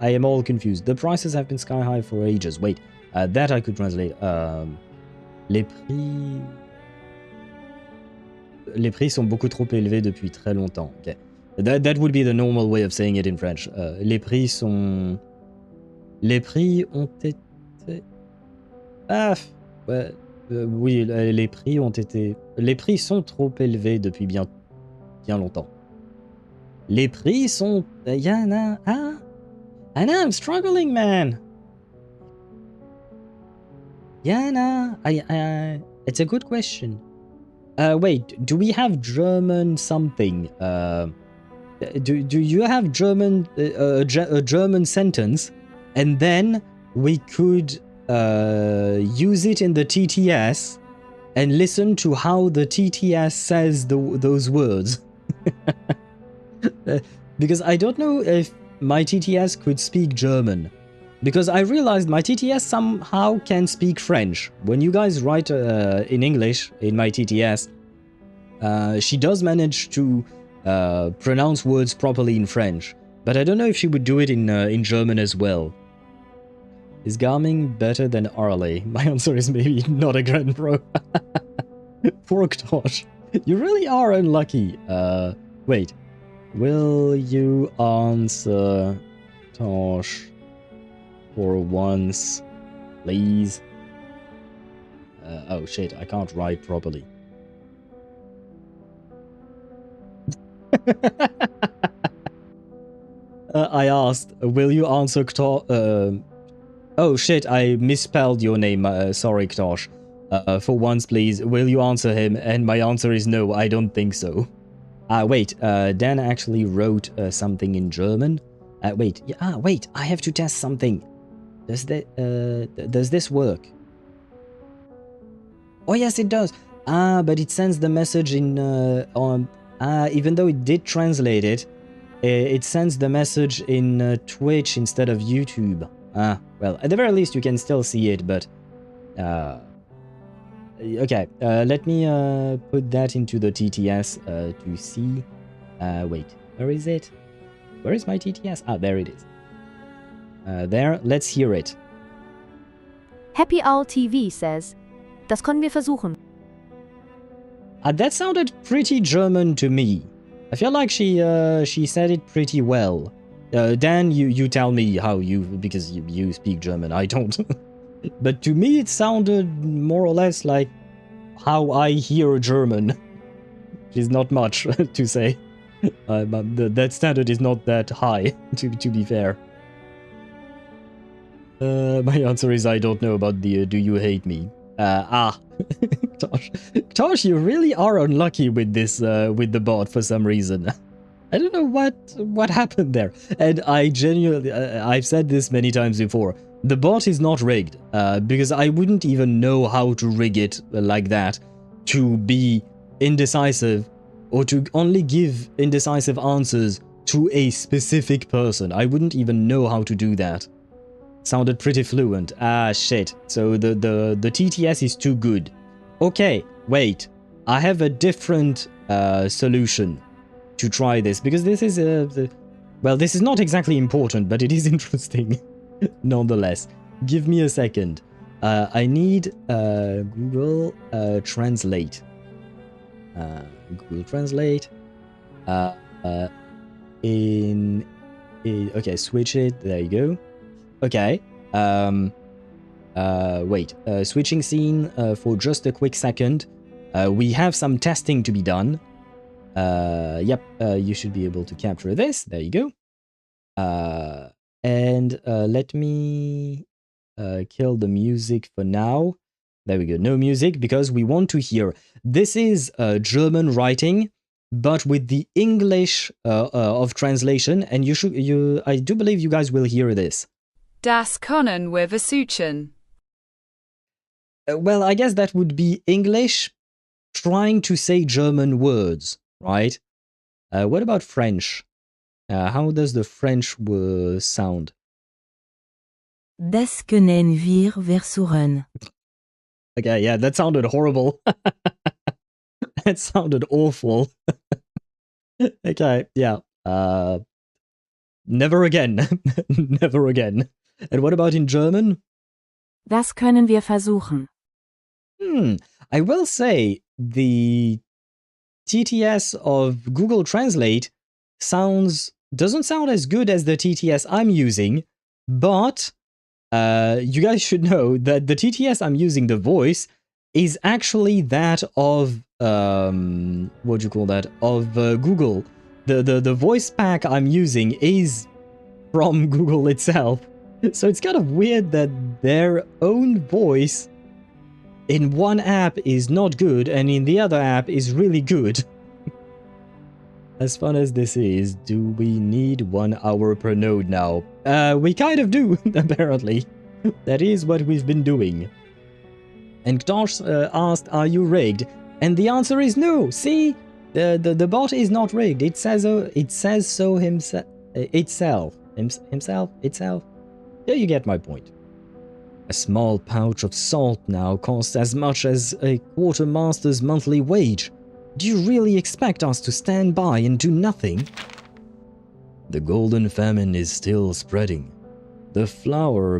am all confused. The prices have been sky high for ages. Wait, that I could translate. Les prix sont beaucoup trop élevés depuis très longtemps. Okay. That would be the normal way of saying it in French. Les prix ont été... oui, les prix ont été... Les prix sont trop élevés depuis bien longtemps. Les prix sont... Yana... Ah? I know, I'm struggling, man. Yana... It's a good question. Wait, do we have German something? Do you have German a German sentence, and then we could use it in the TTS and listen to how the TTS says those words? Because I don't know if my TTS could speak German. Because I realized my TTS somehow can speak French. When you guys write in English in my TTS, she does manage to pronounce words properly in French. But I don't know if she would do it in German as well. Is Garming better than Arley? My answer is maybe not a grand pro. Poor Tosh. You really are unlucky. Wait. Will you answer Tosh for once, please? Oh shit, I can't write properly. I asked, will you answer oh shit, I misspelled your name, sorry Ktosh. For once please, will you answer him? And my answer is no, I don't think so. Wait, Dan actually wrote something in German. Wait, wait, I have to test something. Does this work? Oh yes, it does. But it sends the message in even though it did translate it, it sends the message in Twitch instead of YouTube. Well, at the very least you can still see it, but okay, let me put that into the TTS to see. Wait, where is it? Where is my TTS? There it is. There, let's hear it. Happy Owl TV says, das können wir versuchen. That sounded pretty German to me. I feel like she said it pretty well. Dan, you tell me how because you speak German, I don't. But to me it sounded more or less like how I hear German. Which is not much to say. But that standard is not that high, to be fair. My answer is I don't know about the do you hate me? Tosh, you really are unlucky with this with the bot for some reason. I don't know what happened there. And I genuinely, I've said this many times before. The bot is not rigged because I wouldn't even know how to rig it like that to be indecisive or to only give indecisive answers to a specific person. I wouldn't even know how to do that. Sounded pretty fluent. Shit. So the TTS is too good. Okay, wait. I have a different solution to try this, because this is well, this is not exactly important, but it is interesting nonetheless. Give me a second. I need Google Translate. Google Translate. Okay, switch it. There you go. Okay. Wait. Switching scene for just a quick second. We have some testing to be done. Yep. You should be able to capture this. There you go. And let me kill the music for now. There we go. No music because we want to hear. This is German writing, but with the English of translation, and I do believe you guys will hear this. Das können wir versuchen. Well, I guess that would be English trying to say German words, right? What about French? How does the French sound? Das können wir versuchen. Okay, yeah, that sounded horrible. That sounded awful. Okay, yeah. Never again. Never again. And what about in German? Das können wir versuchen. I will say the TTS of Google Translate doesn't sound as good as the TTS I'm using, but you guys should know that the TTS I'm using, the voice, is actually that of what do you call that? Of Google. The voice pack I'm using is from Google itself. So it's kind of weird that their own voice in one app is not good and in the other app is really good. As fun as this is, do we need 1 hour per node now? We kind of do, apparently. That is what we've been doing. And Ktosh asked, are you rigged? And the answer is no. See? The bot is not rigged. It says so itself. Yeah, you get my point. A small pouch of salt now costs as much as a quartermaster's monthly wage. Do you really expect us to stand by and do nothing? The golden famine is still spreading. The flour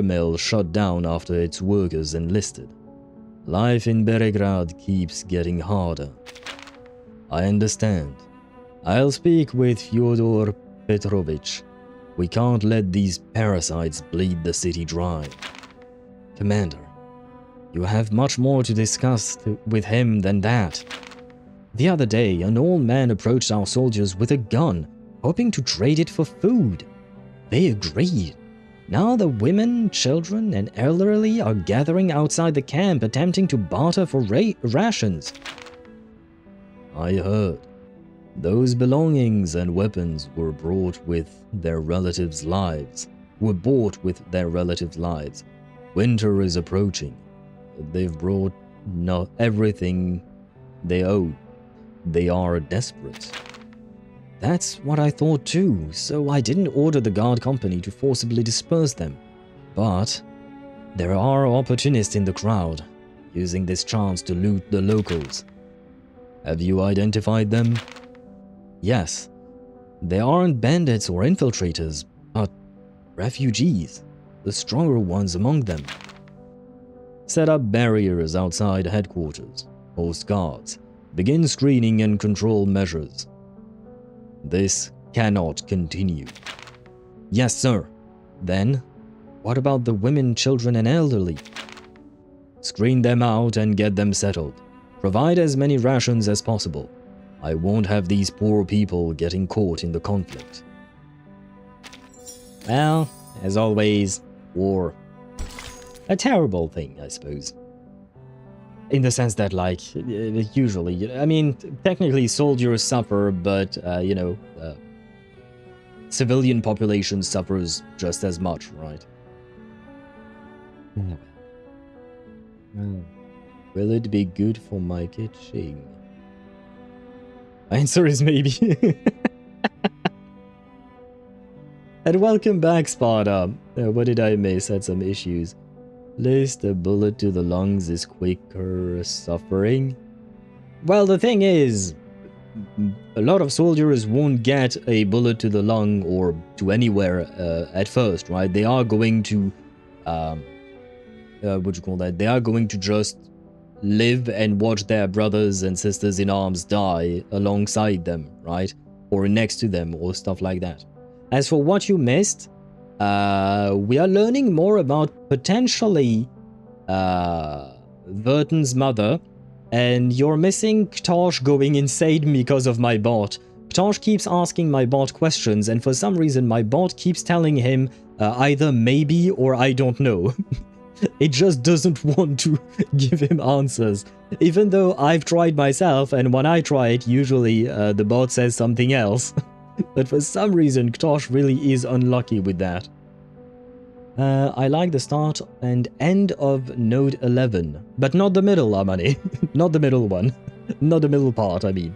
mill shut down after its workers enlisted. Life in Beregrad keeps getting harder. I understand. I'll speak with Fyodor Petrovich. We can't let these parasites bleed the city dry. Commander, you have much more to discuss with him than that. The other day, an old man approached our soldiers with a gun, hoping to trade it for food. They agreed. Now the women, children, and elderly are gathering outside the camp attempting to barter for rations. I heard. Those belongings and weapons were bought with their relatives' lives. Winter is approaching. They've brought not everything they owe. They are desperate. That's what I thought too, so I didn't order the guard company to forcibly disperse them. But there are opportunists in the crowd, using this chance to loot the locals. Have you identified them? Yes. They aren't bandits or infiltrators, but refugees, the stronger ones among them. Set up barriers outside headquarters, post guards, begin screening and control measures. This cannot continue. Yes, sir. Then, what about the women, children, and elderly? Screen them out and get them settled. Provide as many rations as possible. I won't have these poor people getting caught in the conflict. Well, as always, war. A terrible thing, I suppose. In the sense that, like, usually, I mean, technically soldiers suffer, but, civilian population suffers just as much, right? Will it be good for my kitchen? Answer is maybe. And welcome back, Sparta. What did I miss? Had some issues. List a bullet to the lungs is quicker suffering. Well, the thing is, a lot of soldiers won't get a bullet to the lung or to anywhere at first, right? They are going to, They are going to just live and watch their brothers and sisters in arms die alongside them, right? Or next to them, or stuff like that. As for what you missed, we are learning more about potentially Vertin's mother, and you're missing Ktosh going insane because of my bot. Ktosh keeps asking my bot questions, and for some reason my bot keeps telling him either maybe or I don't know. It just doesn't want to give him answers. Even though I've tried myself, and when I try it, usually the bot says something else. But for some reason, Ktosh really is unlucky with that. I like the start and end of node 11, but not the middle, Amani. Not the middle one. Not the middle part, I mean.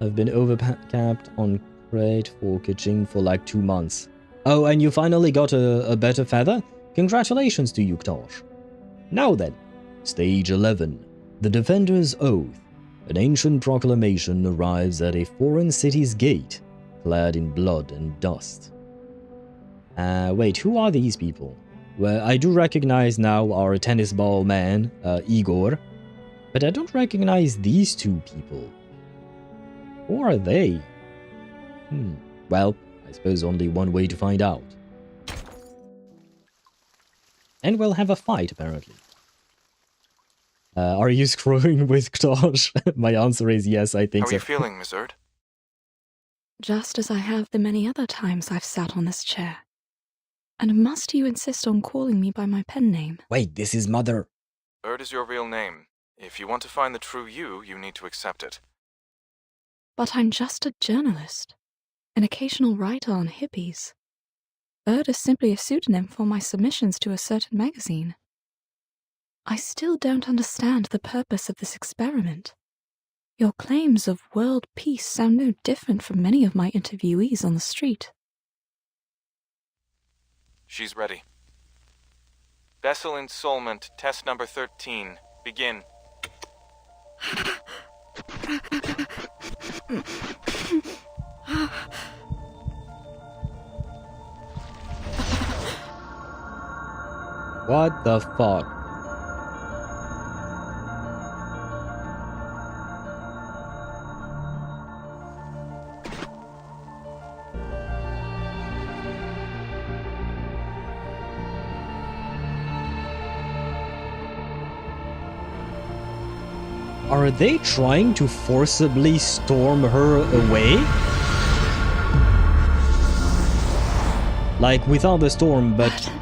I've been overcapped on crate for catching for like 2 months. Oh, and you finally got a better feather? Congratulations to you, Ktosh. Now then, Stage 11. The Defender's Oath. An ancient proclamation arrives at a foreign city's gate, clad in blood and dust. Wait, who are these people? Well, I do recognize now our tennis ball man, Igor, but I don't recognize these two people. Who are they? Well, I suppose only one way to find out. And we'll have a fight, apparently. Are you screwing with Ktosh? My answer is yes, I think so. How are you feeling, Miss Erd? Just as I have the many other times I've sat on this chair. And must you insist on calling me by my pen name? Wait, this is Mother. Erd is your real name. If you want to find the true you need to accept it. But I'm just a journalist. An occasional writer on hippies. Erd is simply a pseudonym for my submissions to a certain magazine. I still don't understand the purpose of this experiment. Your claims of world peace sound no different from many of my interviewees on the street. She's ready. Vessel ensoulment, test number 13. Begin. What the fuck? Are they trying to forcibly storm her away? Like without the storm, but...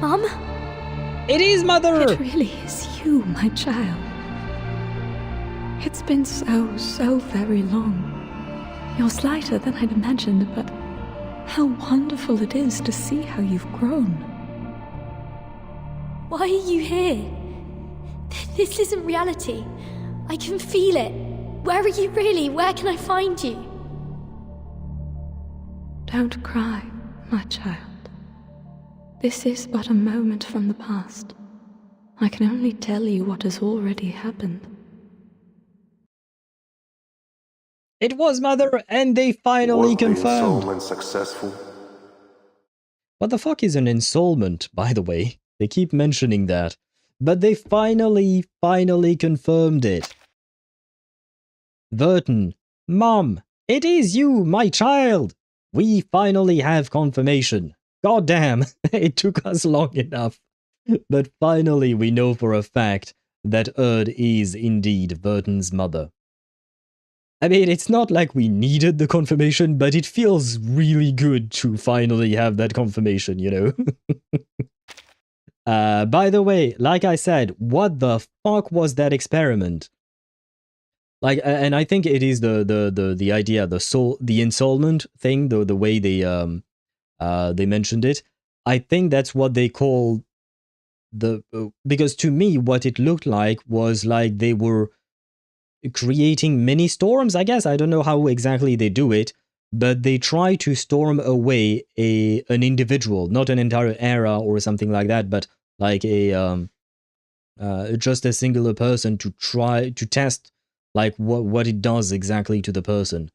Mom? It is Mother! It really is you, my child. It's been so very long. You're slighter than I'd imagined, but how wonderful it is to see how you've grown. Why are you here? This isn't reality. I can feel it. Where are you really? Where can I find you? Don't cry, my child. This is but a moment from the past. I can only tell you what has already happened. It was Mother, and they finally confirmed. Was the ensoulment successful? What the fuck is an ensoulment, by the way? They keep mentioning that. But they finally confirmed it. Vertin, Mom, it is you, my child! We finally have confirmation. God damn, it took us long enough. But finally we know for a fact that Erd is indeed Vertin's mother. I mean, it's not like we needed the confirmation, but it feels really good to finally have that confirmation, you know? By the way, like I said, what the fuck was that experiment? Like, and I think it is the idea, the ensoulment thing, the way they mentioned it. I think that's what they call because to me, what it looked like was like they were creating mini storms, I guess. I don't know how exactly they do it, but they try to storm away an individual, not an entire era or something like that, but like just a singular person to try to test like what it does exactly to the person.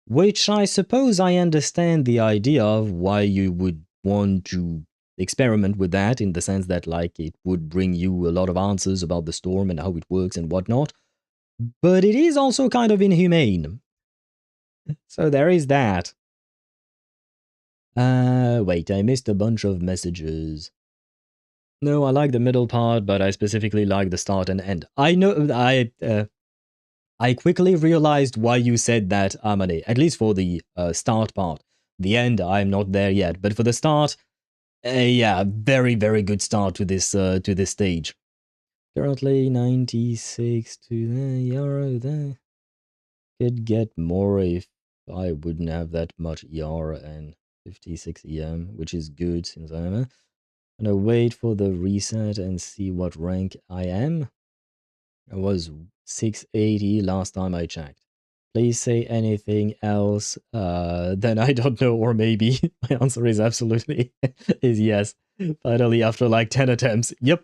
Which I suppose I understand the idea of why you would want to experiment with that, in the sense that like it would bring you a lot of answers about the storm and how it works and whatnot. But it is also kind of inhumane. So there is that. Wait, I missed a bunch of messages. No, I like the middle part, but I specifically like the start and end. I know, I quickly realized why you said that, Amane, at least for the start part. The end, I'm not there yet, but for the start, yeah, very, very good start to this stage. Currently 96 to the euro there. Could get more if I wouldn't have that much ER and 56 EM, which is good since I'm gonna wait for the reset and see what rank I am. It was 680 last time I checked. Please say anything else. Then I don't know, or maybe. My answer is absolutely is yes. Finally, after like 10 attempts. Yep.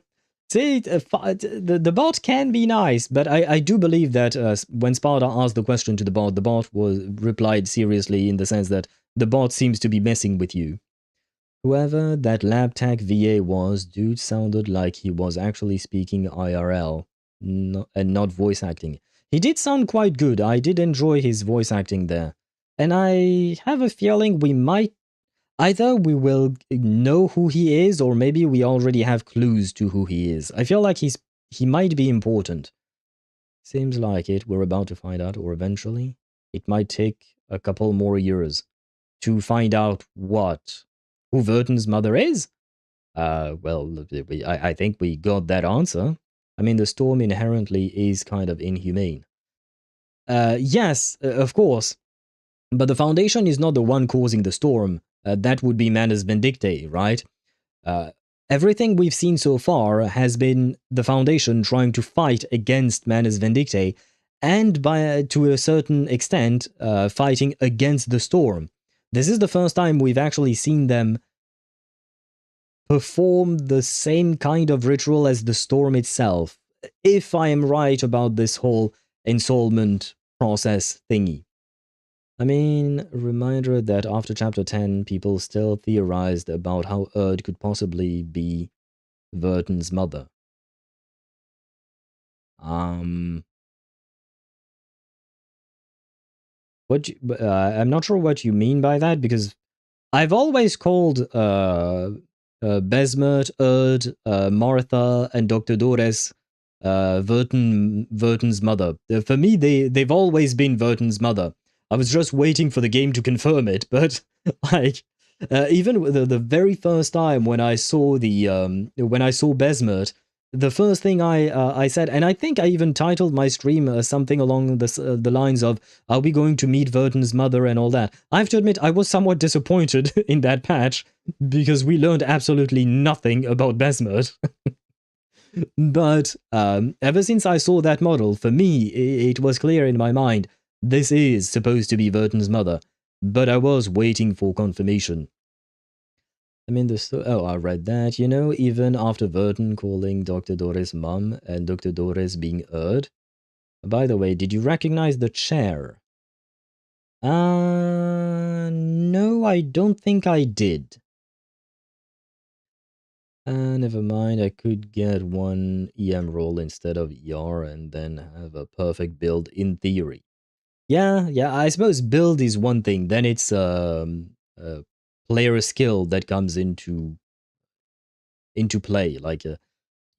See, the bot can be nice, but I do believe that when Sparta asked the question to the bot was replied seriously in the sense that the bot seems to be messing with you. Whoever that lab tech VA was, dude sounded like he was actually speaking IRL and not voice acting. He did sound quite good. I did enjoy his voice acting there. And I have a feeling we might either we will know who he is, or maybe we already have clues to who he is. I feel like he might be important. Seems like it. We're about to find out, or eventually. It might take a couple more years to find out who Vertin's mother is. Well, I think we got that answer. I mean, the storm inherently is kind of inhumane. Yes, of course. But the Foundation is not the one causing the storm. That would be Manus Vindictae, right? Everything we've seen so far has been the Foundation trying to fight against Manus Vindictae, and to a certain extent, fighting against the storm. This is the first time we've actually seen them perform the same kind of ritual as the storm itself, if I am right about this whole ensoulment process thingy. I mean, reminder that after chapter 10, people still theorized about how Erd could possibly be Vertin's mother. I'm not sure what you mean by that, because I've always called Besmert, Erd, Martha, and Dr. Dores Vertin's mother. For me, they've always been Vertin's mother. I was just waiting for the game to confirm it, but like even the very first time when I saw Besmert, the first thing I said, and I think I even titled my stream something along the lines of, "Are we going to meet Vertin's mother?" and all that. I have to admit, I was somewhat disappointed in that patch because we learned absolutely nothing about Besmert. But ever since I saw that model, for me, it was clear in my mind, this is supposed to be Vertin's mother, but I was waiting for confirmation. I mean, I read that, even after Vertin calling Dr. Dores mum and Dr. Dores being Erd. By the way, did you recognize the chair? No, I don't think I did. Never mind, I could get one EM roll instead of ER and then have a perfect build in theory. Yeah, I suppose build is one thing, then it's player skill that comes into play, like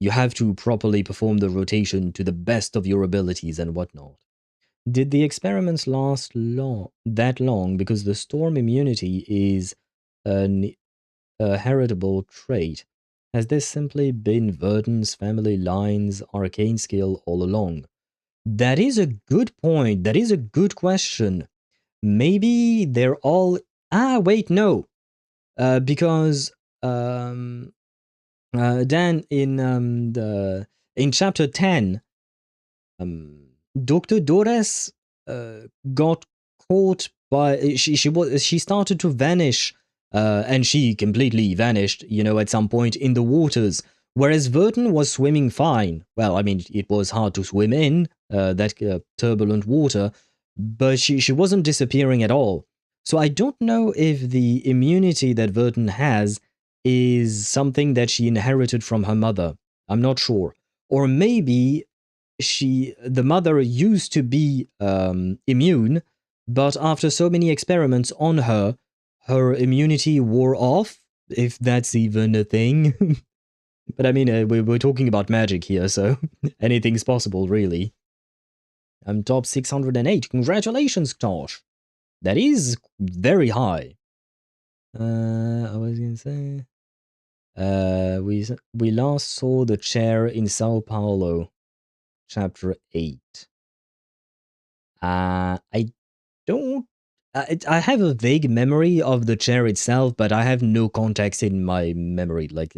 you have to properly perform the rotation to the best of your abilities and whatnot. Did the experiments last that long because the storm immunity is a heritable trait? Has this simply been Vertin's family line's arcane skill all along? That is a good point. That is a good question. Maybe they're all... wait, no. Because Dan, in chapter 10, Dr. Dores got caught by... She started to vanish, and she completely vanished, at some point in the waters. Whereas Vertin was swimming fine. Well, I mean, it was hard to swim in that turbulent water, but she wasn't disappearing at all. So I don't know if the immunity that Vertin has is something that she inherited from her mother. I'm not sure. Or maybe the mother used to be immune, but after so many experiments on her, her immunity wore off, if that's even a thing. But I mean, we're talking about magic here, so anything's possible, really. I'm top 608. Congratulations, Tosh. That is very high. I was gonna say... we last saw the chair in Sao Paulo, chapter 8. I don't... I have a vague memory of the chair itself, but I have no context in my memory. Like,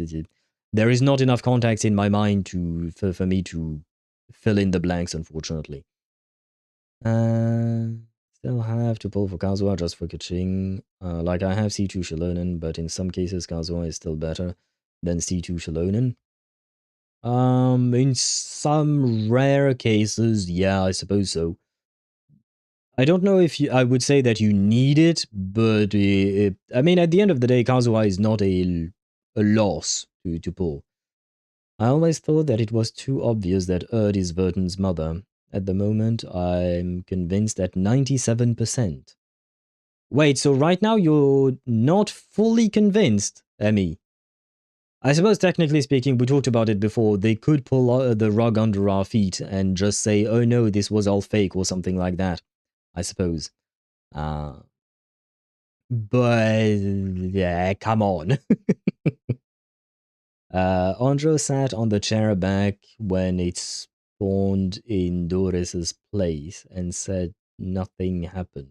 there is not enough context in my mind for me to fill in the blanks, unfortunately. Still have to pull for Kazuha just for Kaching. Like I have C2 Shilonen, but in some cases Kazuha is still better than C2 Shilonen. In some rare cases, yeah, I suppose so. I don't know if I would say that you need it, but I mean, at the end of the day, Kazuha is not a loss to pull. I always thought that it was too obvious that Erd is Vertin's mother. At the moment, I'm convinced at 97%. Wait, so right now you're not fully convinced, Emmy? I suppose technically speaking, we talked about it before, they could pull the rug under our feet and just say, oh no, this was all fake or something like that, I suppose. But, yeah, come on. Andro sat on the chair back when it spawned in Doris's place and said nothing happened.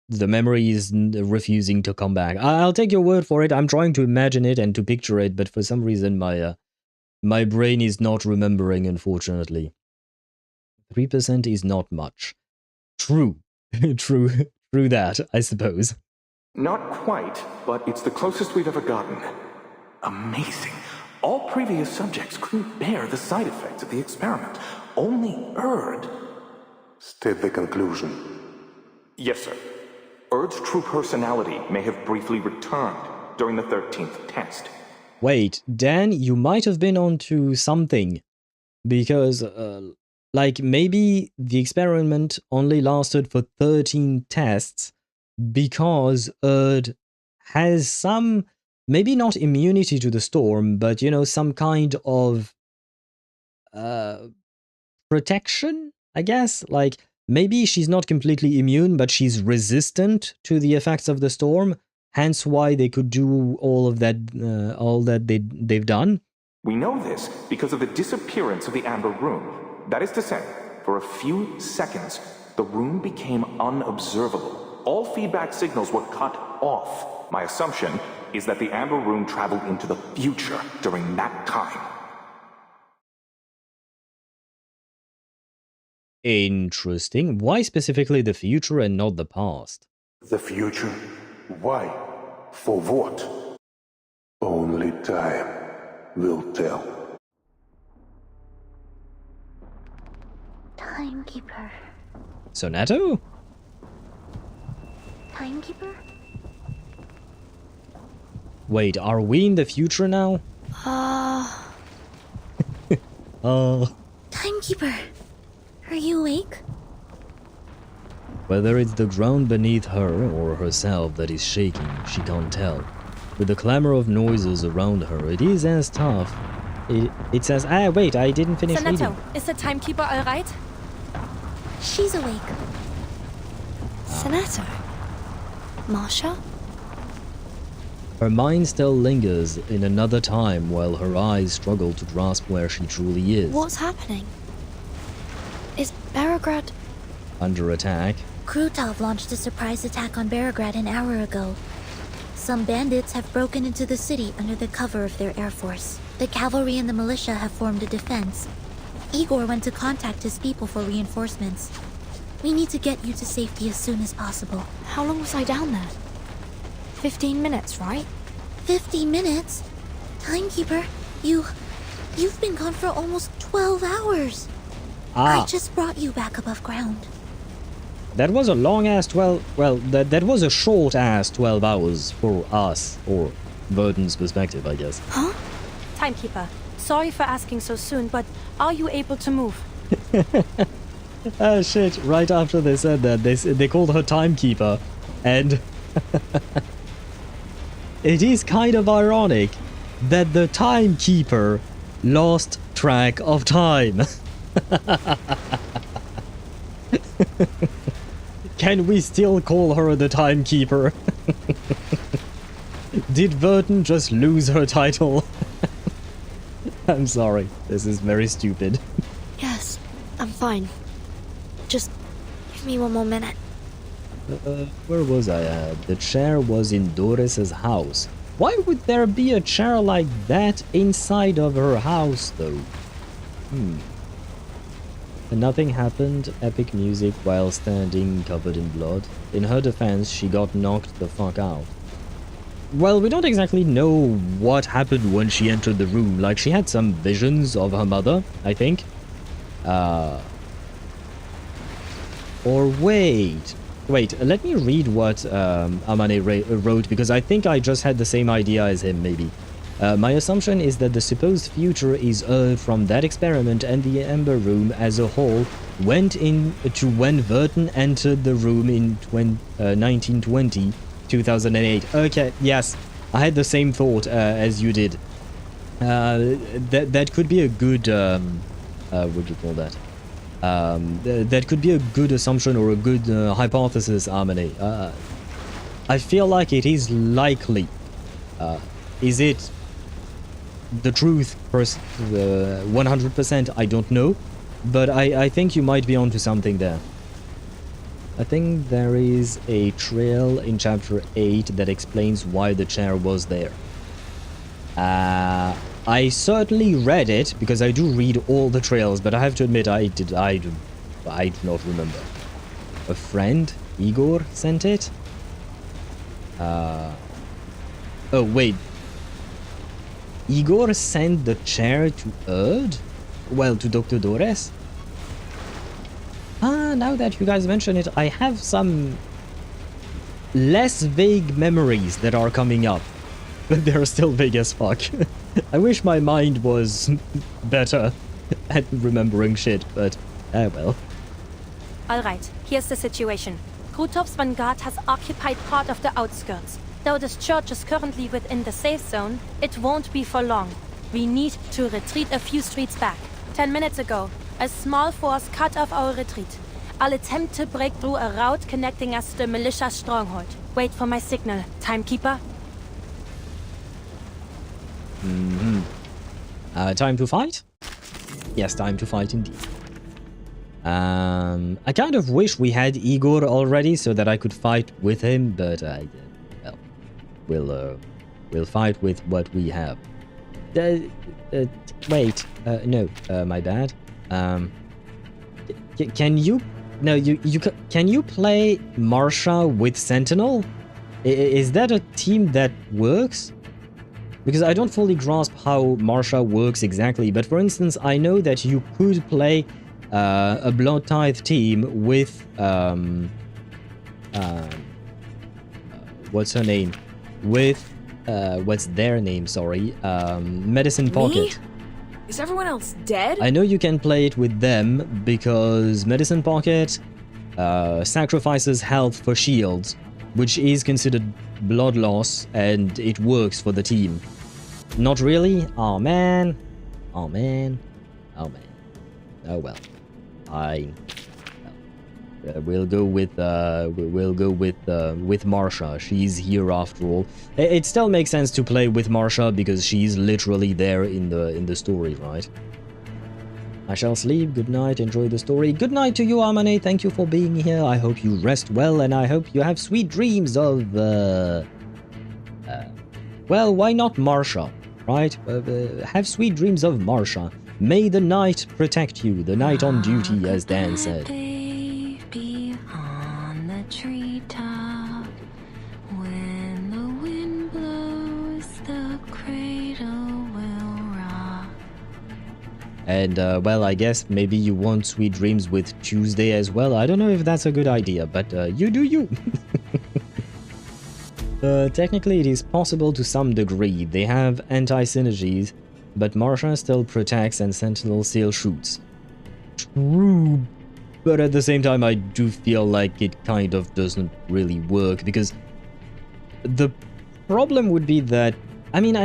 The memory is refusing to come back. I'll take your word for it. I'm trying to imagine it and to picture it, but for some reason my brain is not remembering, unfortunately. 3% is not much. True. True that, I suppose. Not quite, but it's the closest we've ever gotten. Amazing. All previous subjects couldn't bear the side effects of the experiment. Only Erd. State the conclusion. Yes, sir. Erd's true personality may have briefly returned during the 13th test. Wait, Dan, you might have been onto something. Because, like, maybe the experiment only lasted for 13 tests because Erd has some, maybe not immunity to the storm, but, you know, some kind of protection, I guess? Like, maybe she's not completely immune, but she's resistant to the effects of the storm, hence why they could do all that they've done. We know this because of the disappearance of the Amber Room. That is to say, for a few seconds, the room became unobservable. All feedback signals were cut off. My assumption is that the Amber Room traveled into the future during that time. Interesting. Why specifically the future and not the past? The future? Why? For what? Only time will tell. Timekeeper. Sonato? Timekeeper? Wait, are we in the future now? Timekeeper, are you awake? Whether it's the ground beneath her or herself that is shaking, she can't tell. With the clamor of noises around her, it is as tough. It says, wait, I didn't finish reading. Is the Timekeeper alright? She's awake. Senator? Marsha? Her mind still lingers in another time while her eyes struggle to grasp where she truly is. What's happening? Is Belgrade under attack? Krutov launched a surprise attack on Belgrade an hour ago. Some bandits have broken into the city under the cover of their air force. The cavalry and the militia have formed a defense. Igor went to contact his people for reinforcements. We need to get you to safety as soon as possible. How long was I down there? 15 minutes, right? 50 minutes? Timekeeper, you've been gone for almost 12 hours. I just brought you back above ground. That was a long-ass 12... Well, that was a short-ass 12 hours for us, or Vertin's perspective, I guess. Huh? Timekeeper, sorry for asking so soon, but are you able to move? Shit, right after they said that, they called her Timekeeper, and... It is kind of ironic that the Timekeeper lost track of time. Can we still call her the Timekeeper? Did Vertin just lose her title? I'm sorry, this is very stupid. Yes, I'm fine. Just give me one more minute. Where was I at? The chair was in Doris's house. Why would there be a chair like that inside of her house, though? And nothing happened. Epic music while standing covered in blood. In her defense, she got knocked the fuck out. Well, we don't exactly know what happened when she entered the room. Like, she had some visions of her mother, I think. Or wait, let me read what Amane wrote, because I think I just had the same idea as him, maybe. My assumption is that the supposed future is Earth from that experiment, and the Ember Room as a whole went into when Vertin entered the room in 1920, 2008. Okay, yes, I had the same thought as you did. That could be a good, what do you call that? That could be a good assumption or a good hypothesis, Amane. I feel like it is likely. Is it the truth 100%? I don't know, but I think you might be onto something there. I think there is a trail in chapter 8 that explains why the chair was there. I certainly read it, because I do read all the trails, but I have to admit I do not remember. A friend, Igor, sent it? Oh, wait. Igor sent the chair to Erd? Well, to Dr. Dores? Now that you guys mention it, I have some less vague memories that are coming up. But they're still vague as fuck. I wish my mind was better at remembering shit, but well. Alright, here's the situation. Krutov's vanguard has occupied part of the outskirts. Though this church is currently within the safe zone, it won't be for long. We need to retreat a few streets back. 10 minutes ago, a small force cut off our retreat. I'll attempt to break through a route connecting us to the militia stronghold. Wait for my signal, Timekeeper. Time to fight? Yes, time to fight indeed. I kind of wish we had Igor already so that I could fight with him, but well, we'll fight with what we have. Wait, no, my bad. Can you? No, can you play Marsha with Sentinel? Is that a team that works? Because I don't fully grasp how Marsha works exactly, but for instance, I know that you could play a Blood Tithe team with what's her name? With what's their name? Sorry, Medicine Pocket. Me? Is everyone else dead? I know you can play it with them because Medicine Pocket sacrifices health for shields, which is considered blood loss, and it works for the team. Not really? Oh man. Oh man. Oh man. Oh well. Fine. We'll go with Marsha. She's here after all. It still makes sense to play with Marsha because she's literally there in the story, right? I shall sleep. Good night. Enjoy the story. Good night to you, Amane. Thank you for being here. I hope you rest well, and I hope you have sweet dreams of well, why not Marsha, right? Have sweet dreams of Marsha. May the night protect you. The night on duty, as Dan said. And, well, I guess maybe you want sweet dreams with Tuesday as well. I don't know if that's a good idea, but you do you. Technically, it is possible to some degree. They have anti-synergies, but Marsha still protects and Sentinel still shoots. True, but at the same time, I do feel like it kind of doesn't really work, because the problem would be that, I mean,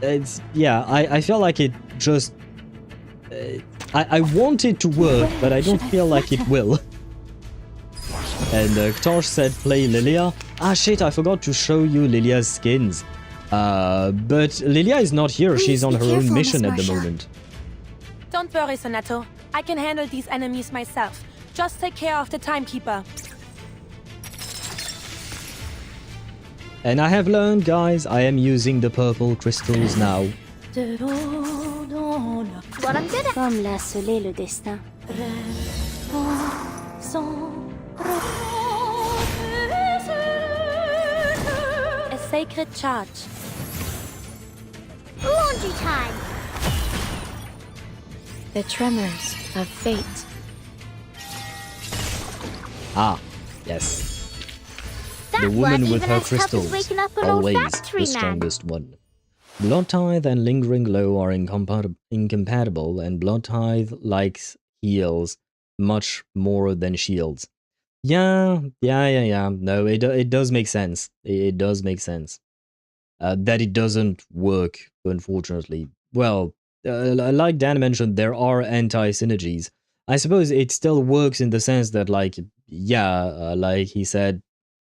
it's, yeah, I feel like it just... I want it to work, but I don't feel like it will. And Ktosh said play Lilia. Ah shit, I forgot to show you Lilia's skins. But Lilia is not here, she's on her own mission at the moment. Don't worry, Senator. I can handle these enemies myself. Just take care of the Timekeeper. And I have learned, guys, I am using the purple crystals now. What I'm good at. Comme la soleil le destin. A sacred charge. Laundry time. The tremors of fate. Ah, yes. That The woman one with even her has helped us crystals, waken up an always old factory the man. strongest one. Blood Tithe and Lingering Glow are incompatible, and Blood Tithe likes heals much more than shields. Yeah. No, it does make sense. It does make sense. That it doesn't work, unfortunately. Well, like Dan mentioned, there are anti-synergies. I suppose it still works in the sense that, like, like he said,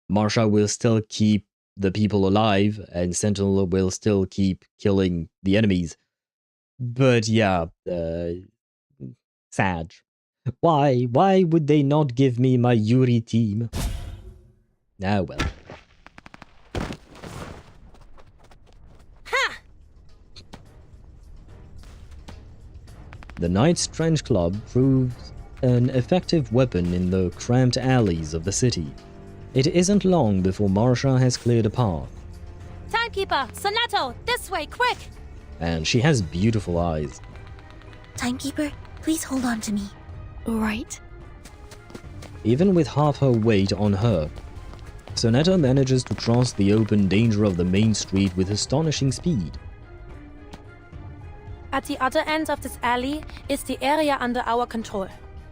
Marsha will still keep the people alive, and Sentinel will still keep killing the enemies. But yeah, sad. Why? Why would they not give me my Yuri team? Ah, well. The Knight's Trench Club proves an effective weapon in the cramped alleys of the city. It isn't long before Marsha has cleared a path. Timekeeper, Sonato, this way, quick! And she has beautiful eyes. Timekeeper, please hold on to me. Right. Even with half her weight on her, Sonetta manages to cross the open danger of the main street with astonishing speed. At the other end of this alley is the area under our control.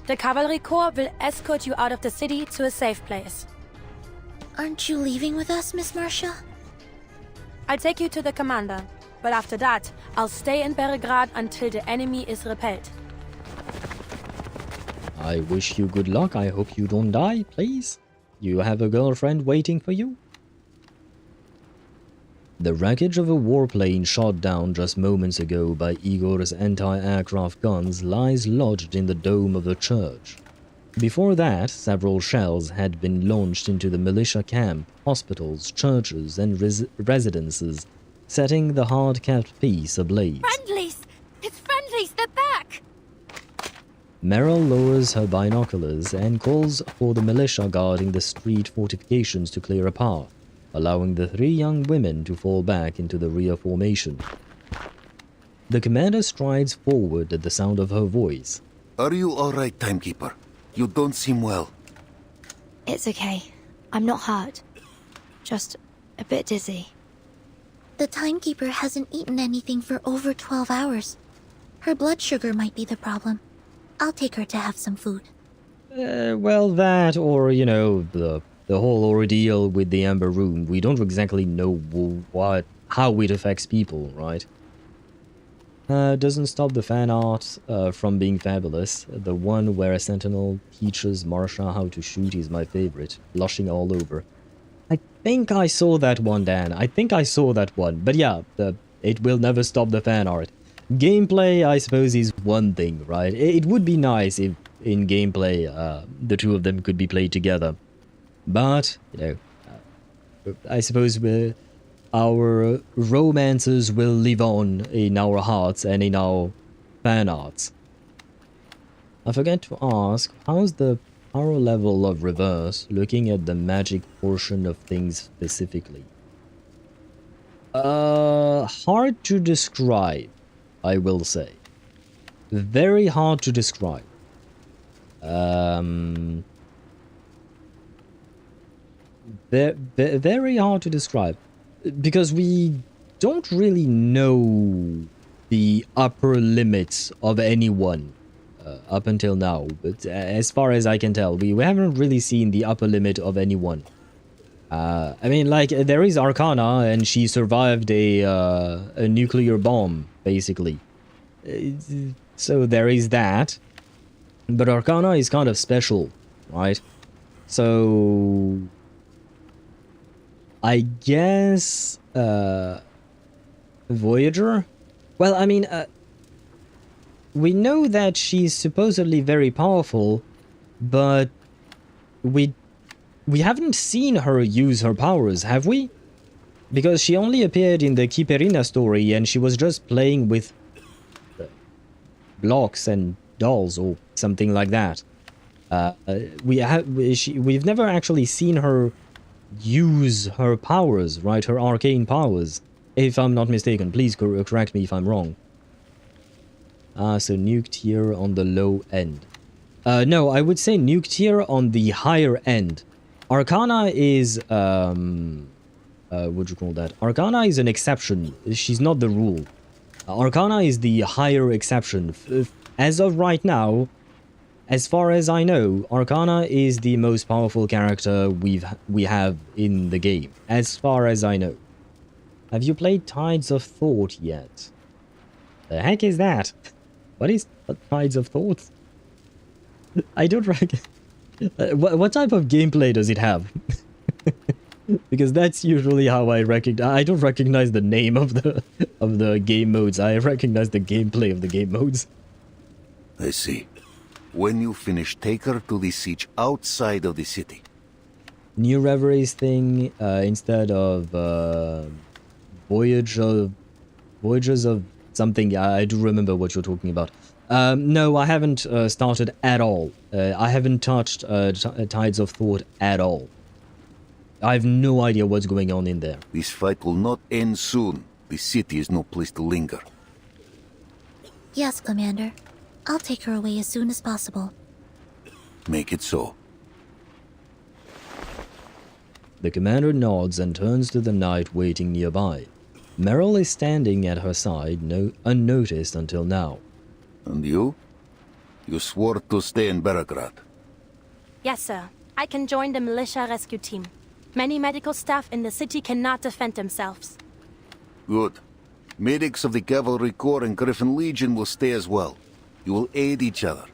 The Cavalry Corps will escort you out of the city to a safe place. Aren't you leaving with us, Miss Marsha? I'll take you to the commander, but after that, I'll stay in Belgrade until the enemy is repelled. I wish you good luck. I hope you don't die, please. You have a girlfriend waiting for you? The wreckage of a warplane shot down just moments ago by Igor's anti-aircraft guns lies lodged in the dome of the church. Before that, several shells had been launched into the militia camp, hospitals, churches, and residences, setting the hard-kept peace ablaze. Friendlies! It's friendlies! They're back! Meryl lowers her binoculars and calls for the militia guarding the street fortifications to clear a path, allowing the three young women to fall back into the rear formation. The commander strides forward at the sound of her voice. Are you alright, Timekeeper? You don't seem well. It's okay. I'm not hurt. Just a bit dizzy. The Timekeeper hasn't eaten anything for over 12 hours. Her blood sugar might be the problem. I'll take her to have some food. Well, that, or, you know, the whole ordeal with the Amber Room. We don't exactly know how it affects people, right? Doesn't stop the fan art from being fabulous. The one where a Sentinel teaches Marsha how to shoot is my favorite, blushing all over. I think I saw that one, Dan. I think I saw that one. But yeah, it will never stop the fan art. Gameplay, I suppose, is one thing, right? It would be nice if, in gameplay, the two of them could be played together. But, you know, I suppose our romances will live on in our hearts and in our fan arts. I forgot to ask, how's the power level of Reverse, looking at the magic portion of things specifically? Hard to describe, I will say. Very hard to describe. Very hard to describe. Because we don't really know the upper limits of anyone up until now. But as far as I can tell, we haven't really seen the upper limit of anyone. I mean, like, there is Arcana, and she survived a nuclear bomb, basically. So there is that. But Arcana is kind of special, right? So I guess Voyager? Well, I mean, we know that she's supposedly very powerful, but we haven't seen her use her powers, have we? Because she only appeared in the Kiperina story and she was just playing with blocks and dolls or something like that. We've never actually seen her use her powers, right? Her arcane powers. If I'm not mistaken, please correct me if I'm wrong. So nuke tier on the low end. No, I would say nuke tier on the higher end. Arcana is, what'd you call that? Arcana is an exception. She's not the rule. Arcana is the higher exception. As of right now, as far as I know, Arcana is the most powerful character we have in the game. As far as I know. Have you played Tides of Thought yet? The heck is that? What is Tides of Thought? I don't reckon. What type of gameplay does it have? Because that's usually how I recognize. I don't recognize the name of the game modes. I recognize the gameplay of the game modes. I see. When you finish, take her to the siege outside of the city. New Reveries thing instead of Voyages of something. Yeah, I do remember what you're talking about. No, I haven't started at all. I haven't touched Tides of Thought at all. I have no idea what's going on in there. This fight will not end soon. The city is no place to linger. Yes, Commander. I'll take her away as soon as possible. Make it so. The commander nods and turns to the knight waiting nearby. Meryl is standing at her side, unnoticed until now. And you? You swore to stay in Belgrade. Yes, sir. I can join the militia rescue team. Many medical staff in the city cannot defend themselves. Good. Medics of the Cavalry Corps and Griffin Legion will stay as well. You will aid each other.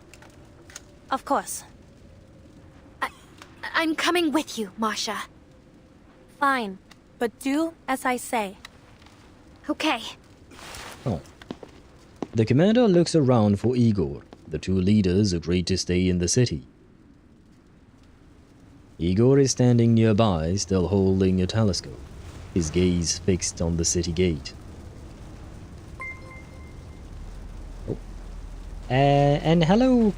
Of course. I'm coming with you, Marsha. Fine. But do as I say. Okay. Oh. The commander looks around for Igor. The two leaders agreed to stay in the city. Igor is standing nearby, still holding a telescope, his gaze fixed on the city gate. Oh. And hello,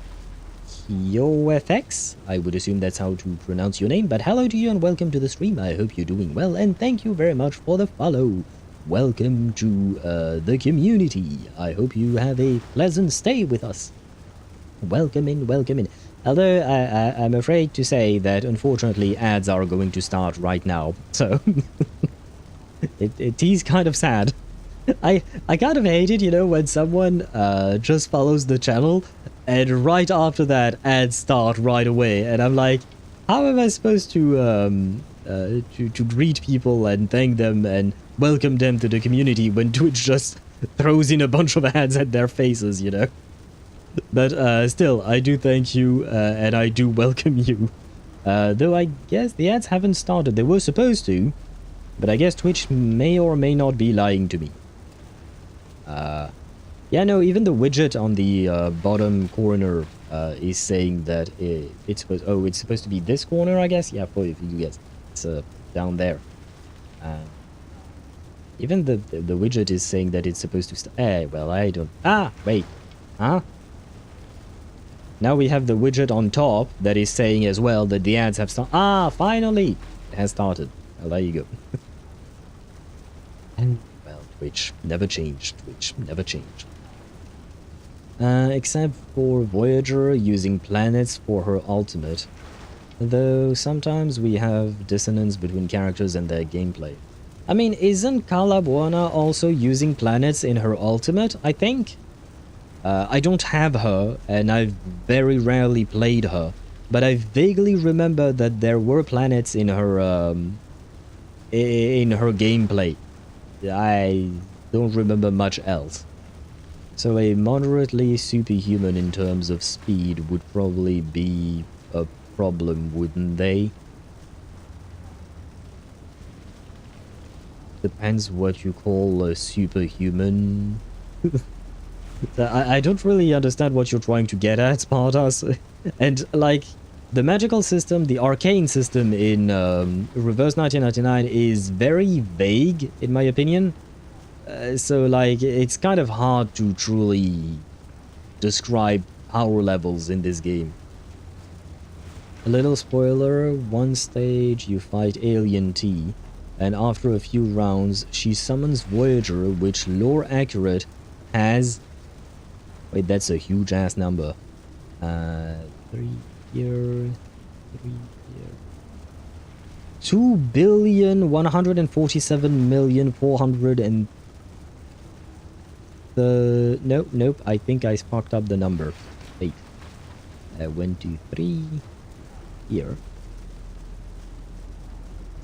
KyoFX. I would assume that's how to pronounce your name, but hello to you and welcome to the stream. I hope you're doing well, and thank you very much for the follow. Welcome to the community. I hope you have a pleasant stay with us. Welcome in, welcome in. Although I'm afraid to say that unfortunately ads are going to start right now, so it is kind of sad. I kind of hate it, you know, when someone just follows the channel and right after that ads start right away, and I'm like, how am I supposed to greet people and thank them and welcome them to the community when Twitch just throws in a bunch of ads at their faces, you know? But still, I do thank you and I do welcome you. Though I guess the ads haven't started. They were supposed to, but I guess Twitch may or may not be lying to me. Yeah, no, even the widget on the bottom corner is saying that it's supposed. Oh, it's supposed to be this corner, I guess. Yeah, for you guys, it's down there. Even the widget is saying that it's supposed to. Well, I don't. Ah, wait, huh? Now we have the widget on top that is saying as well that the ads have started. Ah, finally, it has started. Well, there you go. And well, Twitch never changed. Twitch never changed. Except for Voyager using planets for her ultimate. Though sometimes we have dissonance between characters and their gameplay. I mean, isn't Calabuana also using planets in her ultimate, I think? I don't have her, and I've very rarely played her, but I vaguely remember that there were planets in her gameplay. I don't remember much else. So a moderately superhuman in terms of speed would probably be a problem, wouldn't they? Depends what you call a superhuman. I don't really understand what you're trying to get at, Spartas. And, like, The magical system, the arcane system in Reverse 1999 is very vague, in my opinion. So, like, it's kind of hard to truly describe power levels in this game. A little spoiler, one stage you fight Alien T, and after a few rounds she summons Voyager, which lore accurate has... Wait, that's a huge ass number. 3 here, 3 here. 2,147,400 and... Nope, I think I fucked up the number. Wait. 1, 2, 3... Here.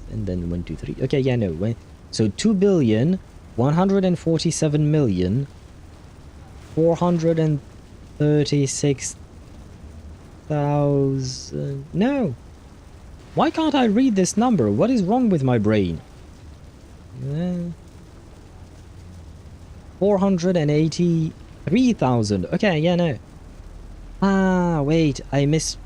And then 1, 2, 3. Okay, yeah, no. So 2,147,436,000. No. Why can't I read this number? What is wrong with my brain? 483,000. Okay, yeah, no. Ah, wait, I missed.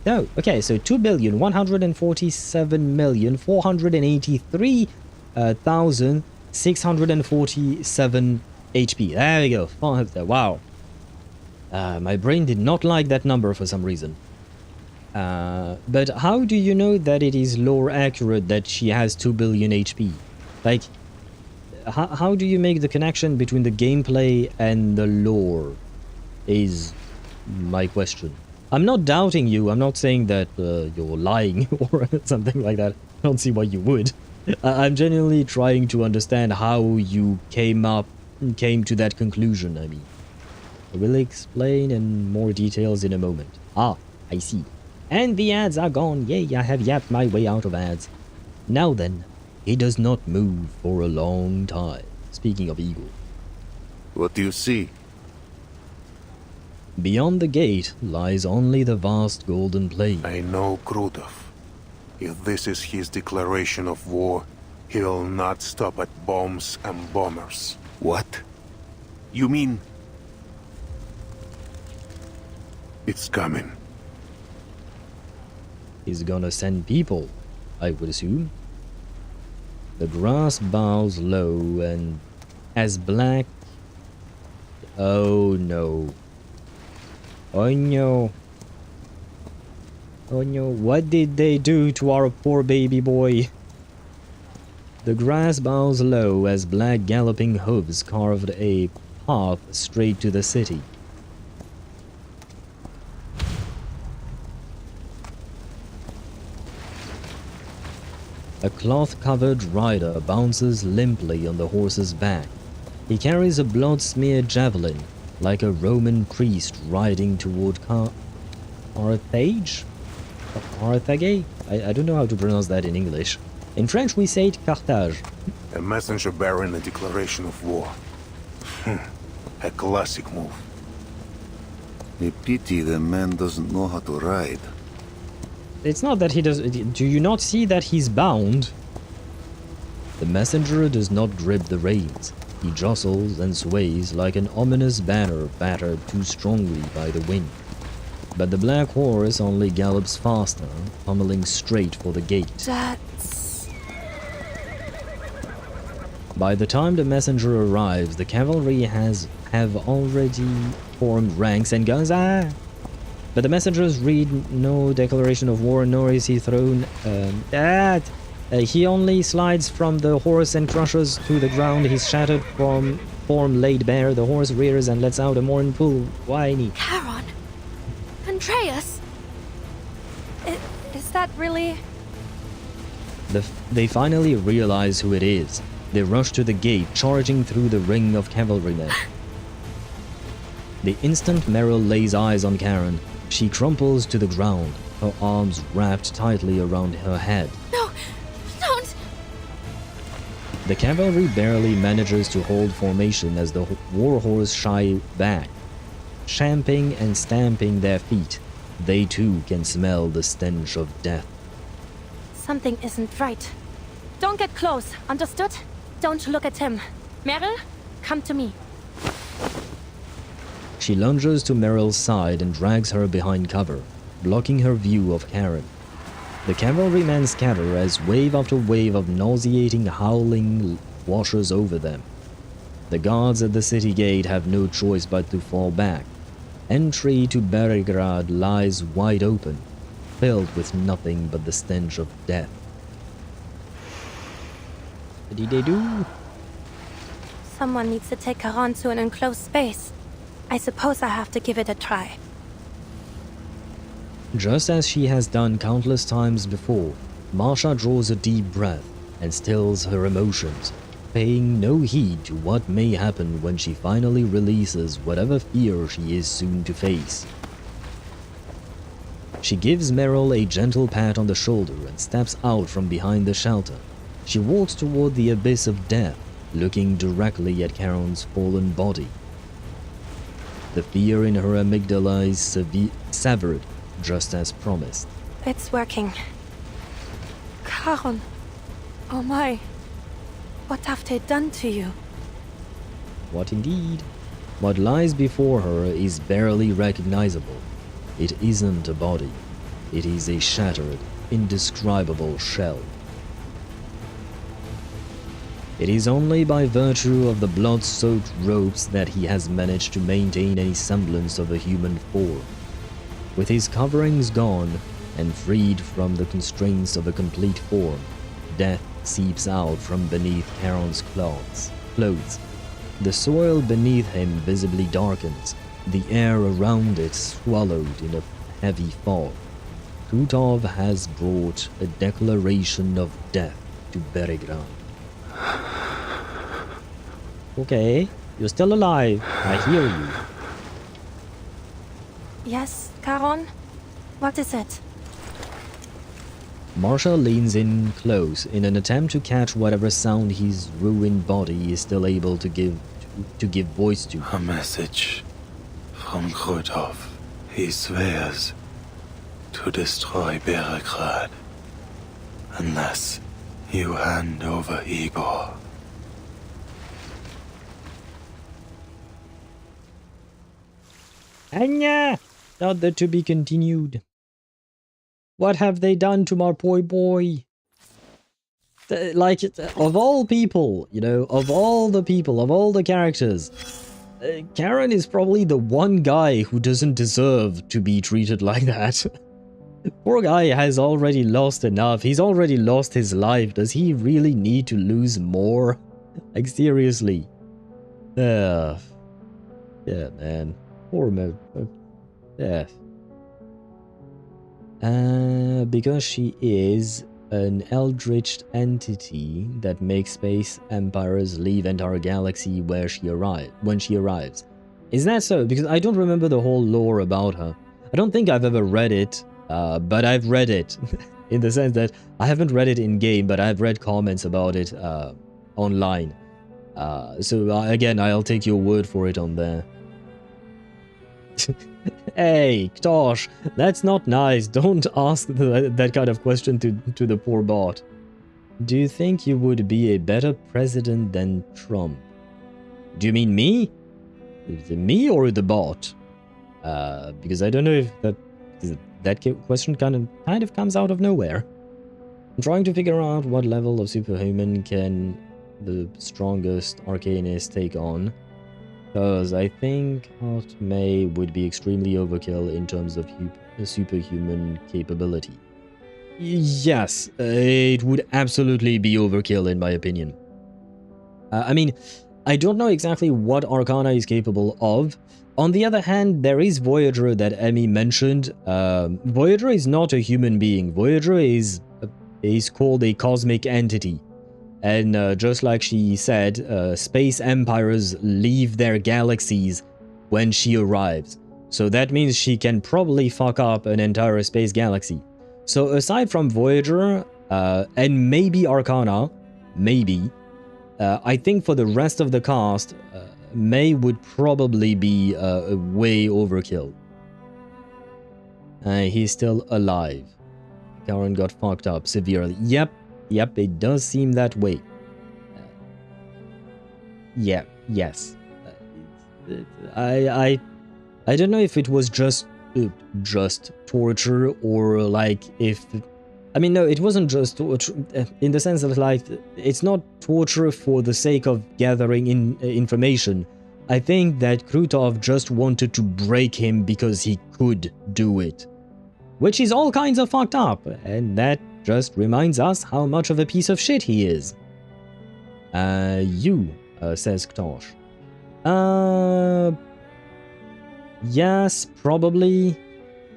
No, okay, so 2,147,483,647 HP. There we go. Wow. My brain did not like that number for some reason. But how do you know that it is lore accurate that she has 2 billion HP? Like, how do you make the connection between the gameplay and the lore? Is my question. I'm not doubting you. I'm not saying that you're lying or something like that. I don't see why you would. I'm genuinely trying to understand how you came to that conclusion, I mean. I will explain in more details in a moment. Ah, I see. And the ads are gone. Yay, I have yapped my way out of ads. Now then, he does not move for a long time. Speaking of Igor. What do you see? Beyond the gate lies only the vast golden plain. I know Krutov. If this is his declaration of war, he will not stop at bombs and bombers. What? You mean... It's coming. He's gonna send people, I would assume. The grass bows low and as black... Oh no. Oh no. Oh no, what did they do to our poor baby boy? The grass bows low as black galloping hooves carved a path straight to the city. A cloth-covered rider bounces limply on the horse's back. He carries a blood-smeared javelin, like a Roman priest riding toward Carthage? Carthage? I don't know how to pronounce that in English. In French we say it Carthage. A messenger bearing a declaration of war. A classic move. A pity the man doesn't know how to ride. It's not that he does... Do you not see that he's bound? The messenger does not grip the reins. He jostles and sways like an ominous banner battered too strongly by the wind. But the black horse only gallops faster, pummeling straight for the gate. That's... By the time the messenger arrives, the cavalry have already formed ranks and guns. But the messengers read no declaration of war, nor is he thrown... he only slides from the horse and crushes to the ground. His shattered form laid bare. The horse rears and lets out a mournful whiny. Charon? Andreas? Is that really... They finally realize who it is. They rush to the gate, charging through the ring of cavalrymen. The instant Meryl lays eyes on Karen, she crumples to the ground, her arms wrapped tightly around her head. No, don't! The cavalry barely manages to hold formation as the warhorse shy back. Champing and stamping their feet, they too can smell the stench of death. Something isn't right. Don't get close, understood? Don't look at him. Meryl, come to me. She lunges to Meryl's side and drags her behind cover. blocking her view of Karen. The cavalrymen scatter as wave after wave of nauseating howling washes over them. The guards at the city gate have no choice but to fall back. Entry to Berigrad lies wide open, filled with nothing but the stench of death. What did they do? Someone needs to take her on to an enclosed space. I suppose I have to give it a try. Just as she has done countless times before, Marsha draws a deep breath and stills her emotions, paying no heed to what may happen when she finally releases whatever fear she is soon to face. She gives Meryl a gentle pat on the shoulder and steps out from behind the shelter. She walks toward the abyss of death, looking directly at Karen's fallen body. The fear in her amygdala is severed, just as promised. It's working. Karen. Oh my. What have they done to you? What indeed? What lies before her is barely recognizable. It isn't a body. It is a shattered, indescribable shell. It is only by virtue of the blood-soaked ropes that he has managed to maintain any semblance of a human form. With his coverings gone, and freed from the constraints of a complete form, death seeps out from beneath Karen's clothes. The soil beneath him visibly darkens, the air around it swallowed in a heavy fog. Krutov has brought a declaration of death to Berigrad. Okay, you're still alive. I hear you. Yes, Karen? What is it? Marsha leans in close in an attempt to catch whatever sound his ruined body is still able to give voice to. A message from Krutov. He swears to destroy Berigrad unless you hand over Igor. Anya! Not that to be continued. What have they done to my poor boy? Like, of all people, you know, of all the people, of all the characters, Karen is probably the one guy who doesn't deserve to be treated like that. Poor guy has already lost enough. He's already lost his life. Does he really need to lose more? Like, seriously. Yeah, man. Poor man. Yeah. Because she is an eldritch entity that makes space empires leave entire galaxy when she arrives. Is that so? Because I don't remember the whole lore about her. I don't think I've ever read it, but I've read it in the sense that I haven't read it in game, but I've read comments about it online. So again, I'll take your word for it on there. Hey, Tosh, that's not nice. Don't ask that kind of question to the poor bot. Do you think you would be a better president than Trump? Do you mean me? Me or the bot? Because I don't know if that question kind of comes out of nowhere. I'm trying to figure out what level of superhuman can the strongest arcanist take on. Because I think Aunt May would be extremely overkill in terms of superhuman capability. Yes, it would absolutely be overkill in my opinion. I mean, I don't know exactly what Arcana is capable of. On the other hand, there is Voyager that Emmy mentioned. Voyager is not a human being. Voyager is called a cosmic entity. And just like she said, space empires leave their galaxies when she arrives. So that means she can probably fuck up an entire space galaxy. So aside from Voyager, and maybe Arcana, I think for the rest of the cast, May would probably be way overkill. He's still alive. Karen got fucked up severely. Yep, it does seem that way. Yes. I don't know if it was just just torture, or like if... I mean, no, it wasn't just torture, in the sense of like, it's not torture for the sake of gathering information. I think that Krutov just wanted to break him because he could do it. Which is all kinds of fucked up, and that just reminds us how much of a piece of shit he is. Says Ktosh. Yes, probably.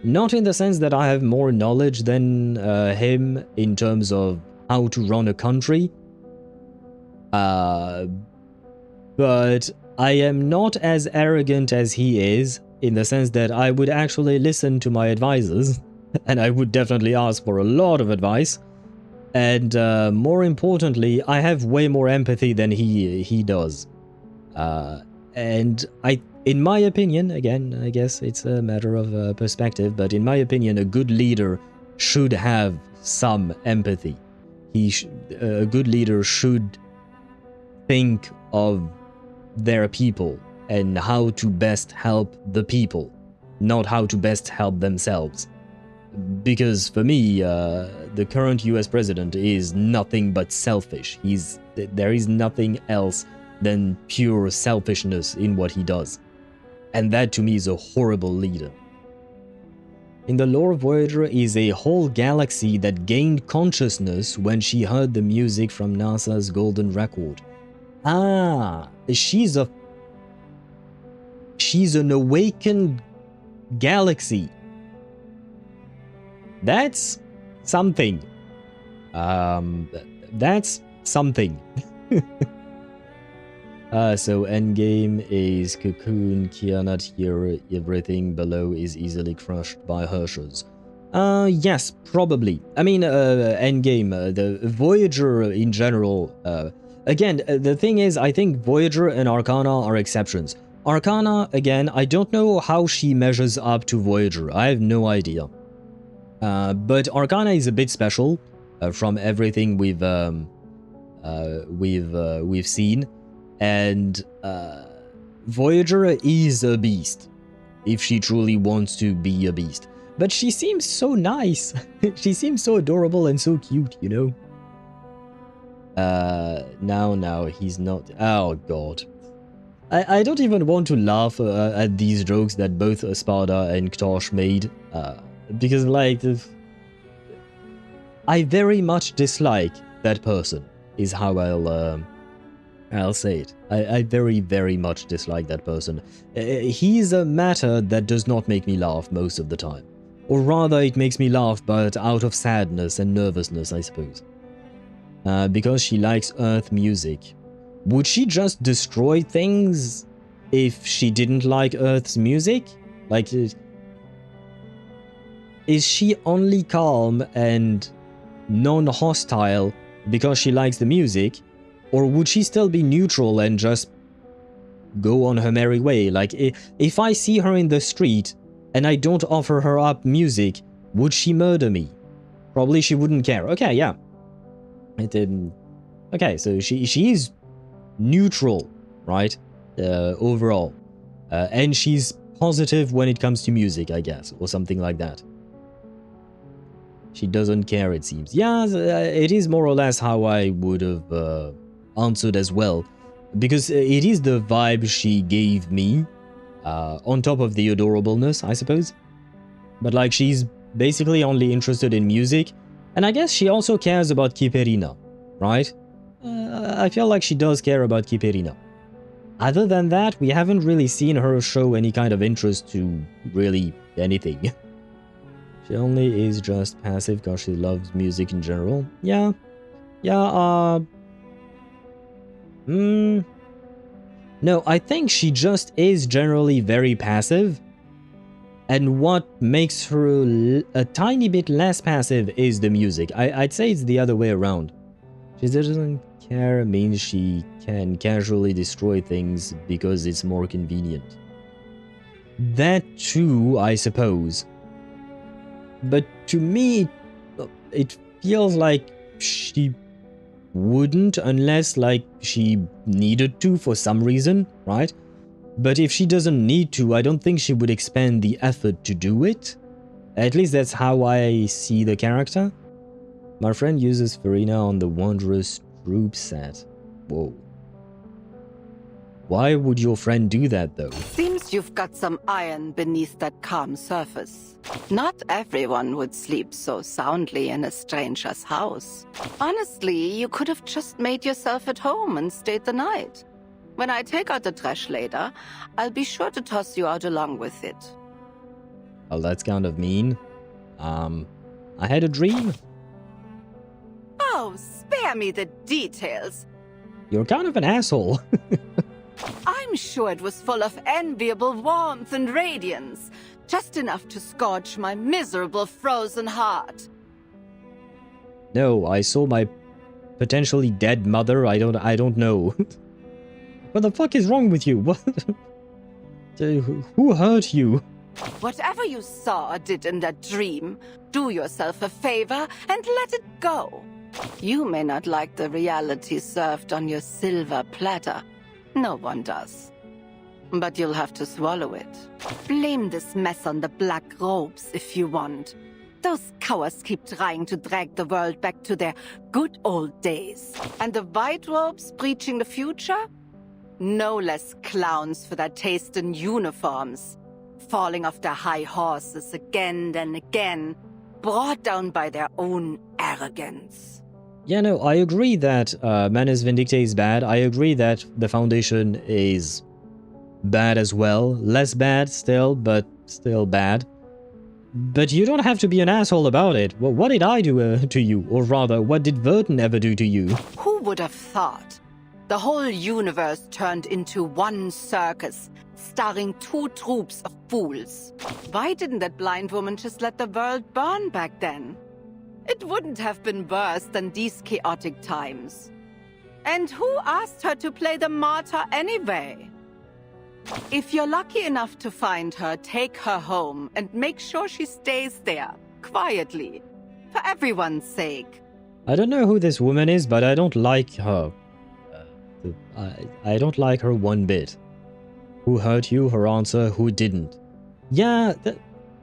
Not in the sense that I have more knowledge than him in terms of how to run a country. But I am not as arrogant as he is, in the sense that I would actually listen to my advisors, and I would definitely ask for a lot of advice. And more importantly, I have way more empathy than he does. And in my opinion, again, I guess it's a matter of perspective, but in my opinion, a good leader should have some empathy. A good leader should think of their people and how to best help the people, not how to best help themselves. Because for me, the current US president is nothing but selfish. There is nothing else than pure selfishness in what he does. And that to me is a horrible leader. In the lore, Voyager is a whole galaxy that gained consciousness when she heard the music from NASA's Golden Record. Ah, she's an awakened galaxy. That's something. That's something. So endgame is Cocoon, Kianat here, everything below is easily crushed by Hershers. Yes, probably. I mean, endgame, the Voyager in general, again, the thing is, I think Voyager and Arcana are exceptions. Arcana, again, I don't know how she measures up to Voyager, I have no idea. But Arcana is a bit special, from everything we've seen. And Voyager is a beast, if she truly wants to be a beast. But she seems so nice. She seems so adorable and so cute, you know? Now, he's not... Oh, God. I don't even want to laugh at these jokes that both Espada and Ktosh made. Because, like, I very much dislike that person, is how I'll say it. I very, very much dislike that person. He's a matter that does not make me laugh most of the time. Or rather, it makes me laugh, but out of sadness and nervousness, I suppose. Because she likes Earth music. Would she just destroy things if she didn't like Earth's music? Like, is she only calm and non-hostile because she likes the music? Or would she still be neutral and just go on her merry way? Like, if I see her in the street and I don't offer her up music, would she murder me? Probably she wouldn't care. Okay, yeah. Okay, so she is neutral, right? Overall. And she's positive when it comes to music, I guess, or something like that. She doesn't care, it seems. Yeah, it is more or less how I would have answered as well, because it is the vibe she gave me, on top of the adorableness, I suppose. But like, she's basically only interested in music, and I guess she also cares about Kiperina, right? I feel like she does care about Kiperina. Other than that, we haven't really seen her show any kind of interest to really anything. She only is just passive because she loves music in general. Yeah. No, I think she just is generally very passive. And what makes her a tiny bit less passive is the music. I'd say it's the other way around. She doesn't care means she can casually destroy things because it's more convenient. That too, I suppose. But to me, it feels like she wouldn't unless, like, she needed to for some reason, right? But if she doesn't need to, I don't think she would expend the effort to do it. At least that's how I see the character. My friend uses Farina on the Wanderer's troop set. Whoa. Why would your friend do that, though? Seems you've got some iron beneath that calm surface. Not everyone would sleep so soundly in a stranger's house. Honestly, you could have just made yourself at home and stayed the night. When I take out the trash later, I'll be sure to toss you out along with it. Well, that's kind of mean. I had a dream. Oh, spare me the details. You're kind of an asshole. I'm sure it was full of enviable warmth and radiance, just enough to scorch my miserable frozen heart. No, I saw my potentially dead mother. I don't know. What the fuck is wrong with you? What? Who hurt you? Whatever you saw or did in that dream, do yourself a favor and let it go. You may not like the reality served on your silver platter. No one does. But you'll have to swallow it. Blame this mess on the black robes if you want. Those cowards keep trying to drag the world back to their good old days. And the white robes preaching the future? No less clowns for their taste in uniforms. Falling off their high horses again and again, brought down by their own arrogance. Yeah, no, I agree that Manus Vindicta is bad. I agree that the Foundation is bad as well. Less bad still, but still bad. But you don't have to be an asshole about it. Well, what did I do to you? Or rather, what did Vertin ever do to you? Who would have thought? The whole universe turned into one circus, starring two troops of fools. Why didn't that blind woman just let the world burn back then? It wouldn't have been worse than these chaotic times. And who asked her to play the martyr anyway? If you're lucky enough to find her, take her home and make sure she stays there, quietly, for everyone's sake. I don't know who this woman is, but I don't like her. I don't like her one bit. Who hurt you? Her answer, who didn't? Yeah,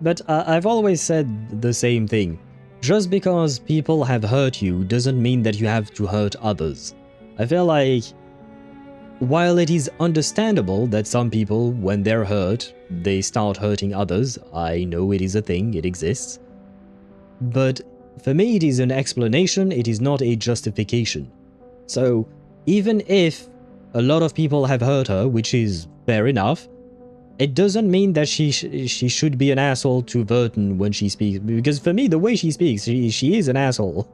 but I've always said the same thing. Just because people have hurt you doesn't mean that you have to hurt others. I feel like, while it is understandable that some people, when they're hurt, they start hurting others, I know it is a thing, it exists. But for me it is an explanation, it is not a justification. So, even if a lot of people have hurt her, which is fair enough, it doesn't mean that she should be an asshole to Vertin when she speaks, because for me, the way she speaks, she is an asshole.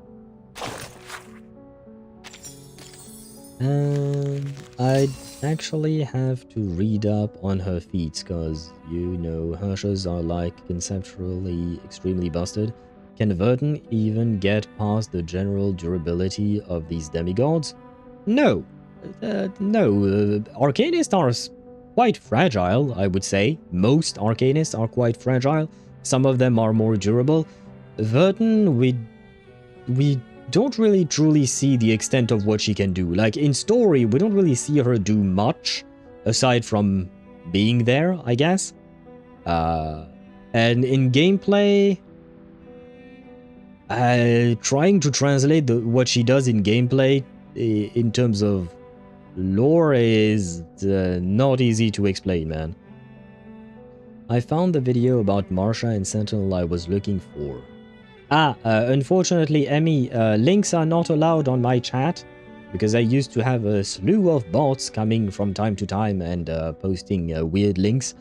I'd actually have to read up on her feats, because, you know, Hershers are like conceptually extremely busted. Can Vertin even get past the general durability of these demigods? No. No. Arcanists are quite fragile, I would say. Most arcanists are quite fragile. Some of them are more durable. Vertin, we don't really truly see the extent of what she can do. Like, in story, we don't really see her do much, aside from being there, I guess. And in gameplay, trying to translate what she does in gameplay in terms of lore is not easy to explain, man. I found the video about Marsha and Sentinel I was looking for. Unfortunately, Emmy, links are not allowed on my chat, because I used to have a slew of bots coming from time to time and posting weird links.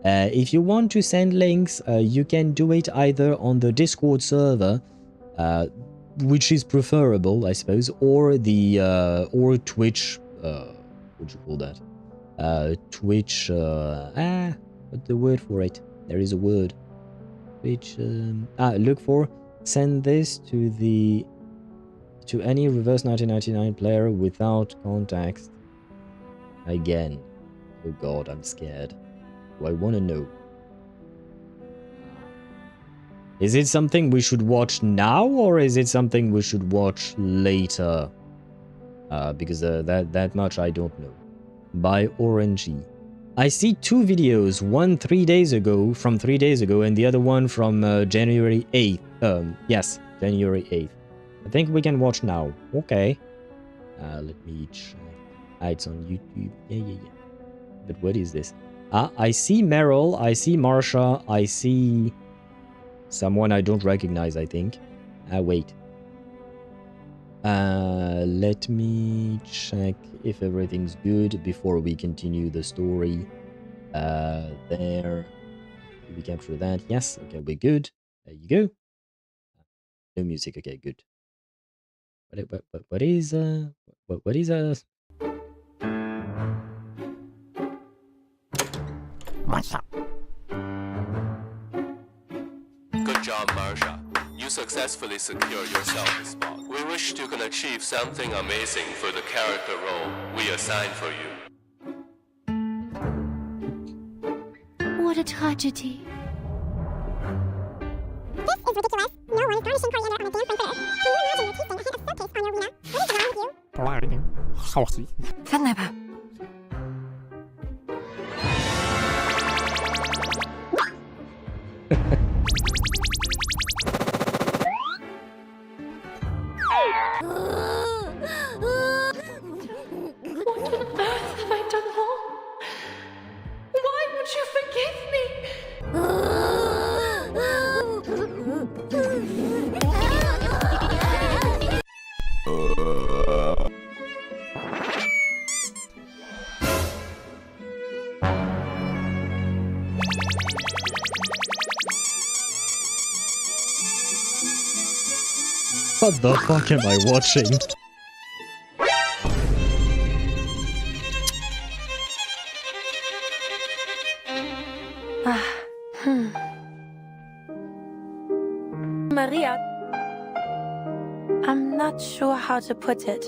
If you want to send links, you can do it either on the Discord server, which is preferable, I suppose, or the or Twitch. What'd you call that? Twitch. What's the word for it? There is a word. Twitch. Look for. Send this to any reverse 1999 player without context. Again. Oh god, I'm scared. Do I want to know? Is it something we should watch now, or is it something we should watch later? Because that much I don't know. By Orangey. I see two videos, one 3 days ago, from 3 days ago, and the other one from January 8th. Yes, January 8th. I think we can watch now. Okay. Let me check. It's on YouTube. Yeah. But what is this? I see Meryl, I see Marsha, I see someone I don't recognize, I think. Wait. Let me check if everything's good before we continue the story. There. Did we capture that? Yes. Okay, we're good. There you go. No music. Okay, good. What is Marsha. Good job, Marsha. You successfully secured yourself a spot. We wish you can achieve something amazing for the character role we assigned for you. What a tragedy. This is ridiculous. No one is garnishing coriander on a damn friend. Can you imagine your teeth getting hit a suitcase on your arena? What is wrong with you? Saucy. Kidnapper. What on earth have I done wrong? Why would you forgive me? What the fuck am I watching? Maria, I'm not sure how to put it.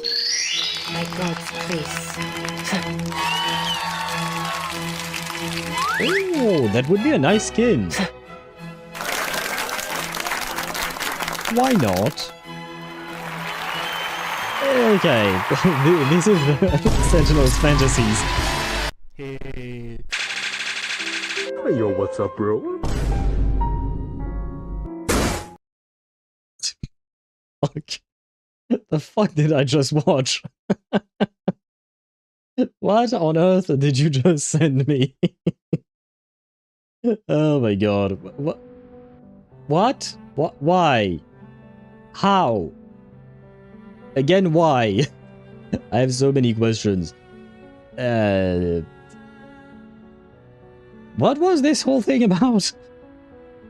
My God's grace. Oh, that would be a nice skin. Why not? Okay, this is the Sentinel's fantasies. Hey. Yo, what's up, bro? Fuck. The fuck did I just watch? What on earth did you just send me? Oh my god. What? What? What? Why? How? Again, why? I have so many questions. What was this whole thing about?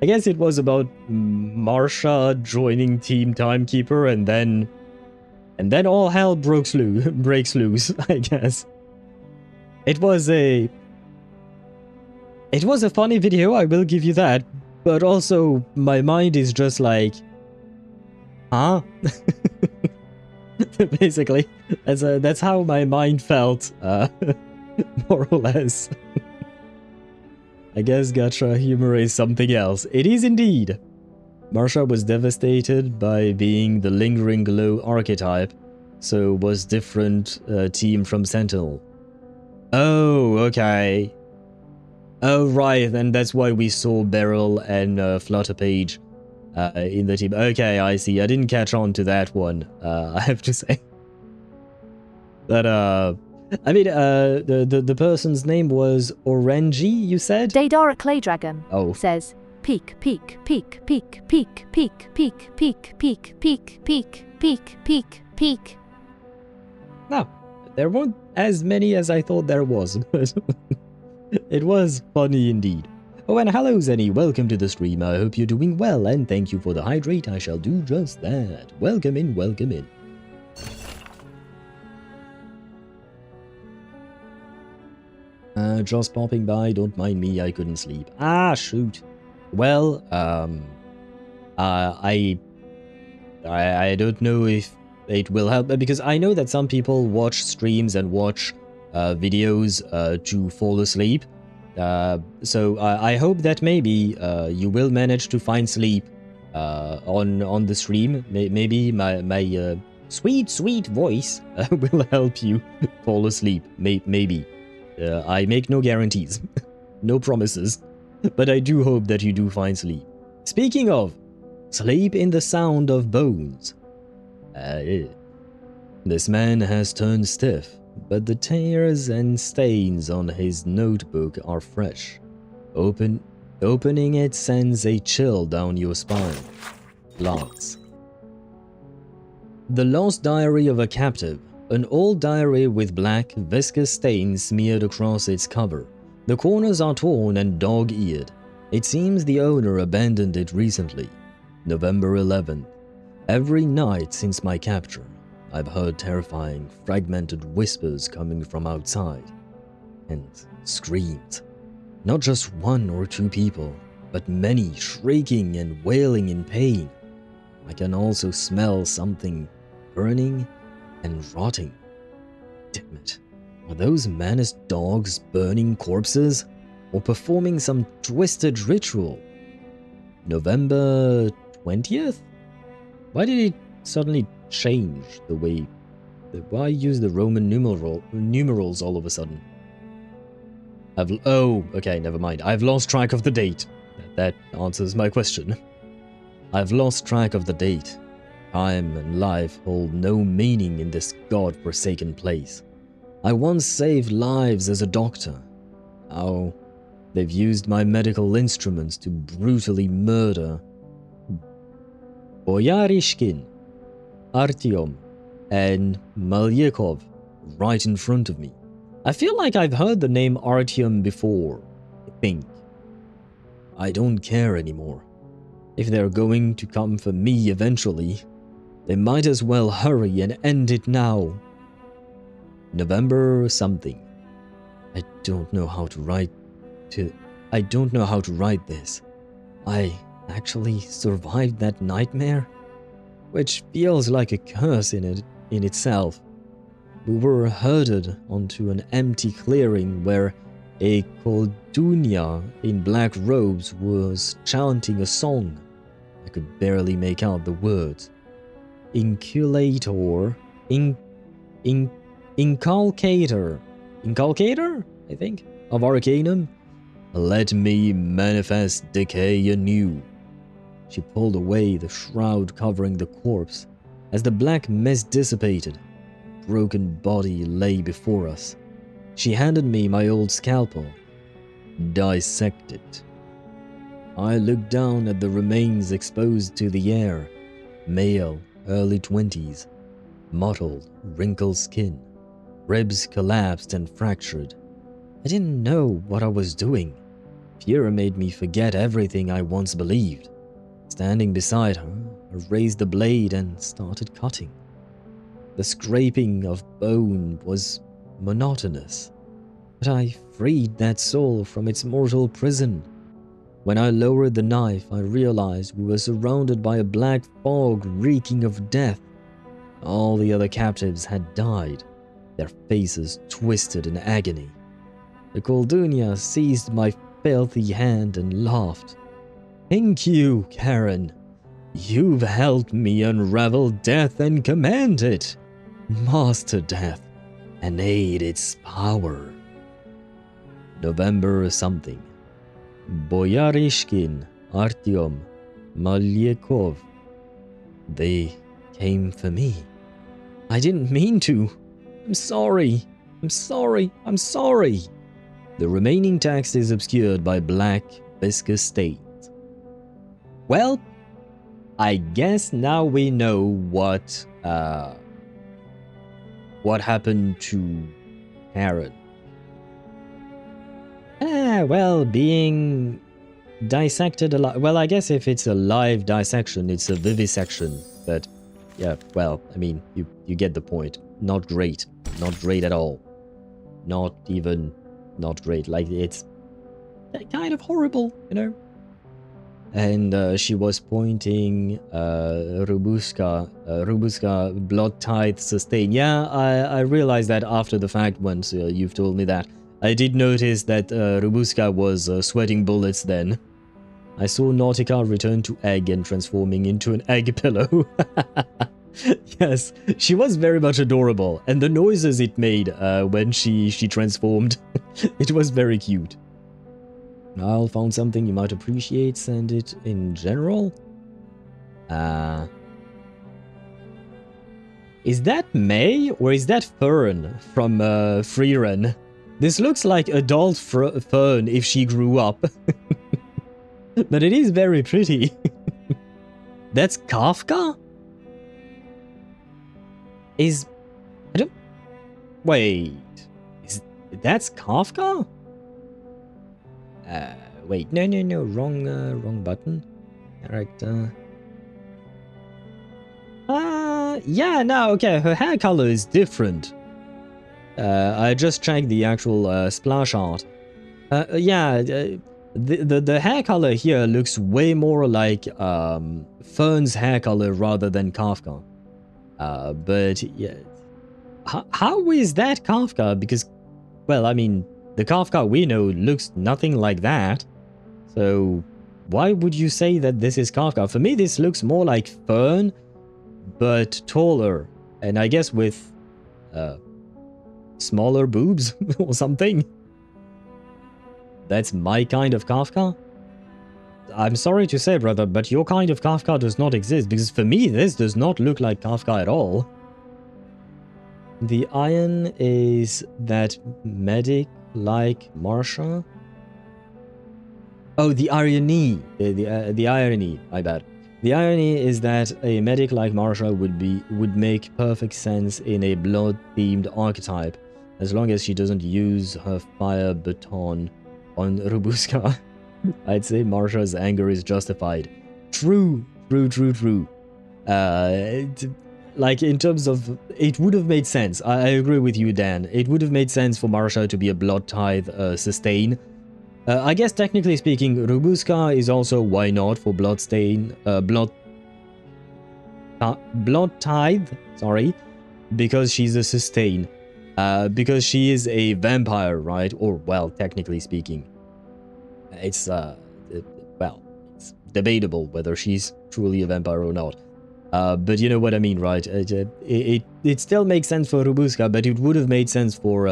I guess it was about Marsha joining Team Timekeeper and then all hell breaks loose, I guess. It was a funny video, I will give you that, but also my mind is just like, huh? Basically, that's how my mind felt, more or less. I guess gacha humor is something else. It is indeed. Marsha was devastated by being the lingering glow archetype, so was different team from Sentinel. Oh, okay. Oh, right, and that's why we saw Beryl and Flutterpage in the team. Okay, I see. I didn't catch on to that one, I have to say. But, I mean, the person's name was Orangi, you said? Daedara Clay Dragon says, peek, peek, peek, peek, peek, peek, peek, peek, peek, peek, peek, peek, peek, peek. No, there weren't as many as I thought there was, but it was funny indeed. Oh, and hello Zenny, welcome to the stream. I hope you're doing well, and thank you for the hydrate. I shall do just that. Welcome in, welcome in. Just popping by, don't mind me, I couldn't sleep. Ah, shoot. Well, I don't know if it will help, because I know that some people watch streams and watch videos to fall asleep. So I hope that maybe you will manage to find sleep on the stream. Maybe my sweet voice will help you fall asleep. Maybe. I make no guarantees, no promises, but I do hope that you do find sleep. Speaking of, sleep in the sound of bones. This man has turned stiff, but the tears and stains on his notebook are fresh. Opening it sends a chill down your spine. Lance. The Lost Diary of a Captive. An old diary with black, viscous stains smeared across its cover. The corners are torn and dog-eared. It seems the owner abandoned it recently. November 11th. Every night since my capture, I've heard terrifying, fragmented whispers coming from outside. And screams. Not just one or two people, but many shrieking and wailing in pain. I can also smell something burning and rotting. Damn it. Are those menaced dogs burning corpses or performing some twisted ritual? November 20th? Why did it suddenly change the way... Why use the Roman numerals all of a sudden? Oh, okay, never mind. I've lost track of the date. That answers my question. I've lost track of the date. Time and life hold no meaning in this god-forsaken place. I once saved lives as a doctor. Now, they've used my medical instruments to brutally murder Boyarishkin, Artyom, and Malyakov right in front of me. I feel like I've heard the name Artyom before, I think. I don't care anymore. If they're going to come for me eventually, they might as well hurry and end it now. November something. I don't know how to write this. I actually survived that nightmare, which feels like a curse in itself. We were herded onto an empty clearing where a koldunya in black robes was chanting a song. I could barely make out the words. Inculcator, I think, of Arcanum. Let me manifest decay anew. She pulled away the shroud covering the corpse. As the black mist dissipated, a broken body lay before us. She handed me my old scalpel. Dissect it. I looked down at the remains exposed to the air. Male, early 20s. Mottled, wrinkled skin. Ribs collapsed and fractured. I didn't know what I was doing. Fear made me forget everything I once believed. Standing beside her, I raised the blade and started cutting. The scraping of bone was monotonous, but I freed that soul from its mortal prison. When I lowered the knife, I realized we were surrounded by a black fog reeking of death. All the other captives had died, their faces twisted in agony. The Koldunya seized my filthy hand and laughed. Thank you, Karen. You've helped me unravel death and command it. Master death and aid its power. November something. Boyarishkin, Artyom, Malyakov. They came for me. I didn't mean to. I'm sorry. I'm sorry. I'm sorry. The remaining text is obscured by black, viscous stains. Well, I guess now we know what happened to Karen. Well, being dissected alive. Well, I guess if it's a live dissection, it's a vivisection. But yeah, well, I mean, you get the point. Not great. Not great at all. Not even not great. Like, it's kind of horrible, you know? And she was pointing Rubuska, blood tithe sustain. Yeah, I realized that after the fact once you've told me that. I did notice that Rubuska was sweating bullets then. I saw Nautica return to egg and transforming into an egg pillow. Yes, she was very much adorable, and the noises it made when she transformed, it was very cute. I'll found something you might appreciate, send it in general. Is that May or is that Fern from Freerun? This looks like adult Fern if she grew up. But it is very pretty. That's Kafka? I don't... Wait. That's Kafka? Wait, no, wrong button. Character. Yeah, no, okay, her hair color is different. I just checked the actual splash art. Yeah, the hair color here looks way more like Fern's hair color rather than Kafka. But yeah, how is that Kafka? Because, well, I mean, the Kafka we know looks nothing like that. So why would you say that this is Kafka? For me, this looks more like Fern, but taller, and I guess with smaller boobs or something. That's my kind of Kafka. I'm sorry to say, brother, but your kind of Kafka does not exist, because for me, this does not look like Kafka at all. The iron is that medic like Marsha. Oh, the irony. The irony, my bad. The irony is that a medic like Marsha would make perfect sense in a blood-themed archetype, as long as she doesn't use her fire baton on Rubuska. I'd say Marsha's anger is justified. True. Like, in terms of... It would have made sense. I agree with you, Dan. It would have made sense for Marsha to be a blood tithe sustain. I guess, technically speaking, Rubuska is also why not for Bloodstain, Blood Tithe, sorry, because she's a sustain. Because she is a vampire, right? Or, well, technically speaking. It's, well, it's debatable whether she's truly a vampire or not. But you know what I mean, right? It still makes sense for Rubuska, but it would have made sense for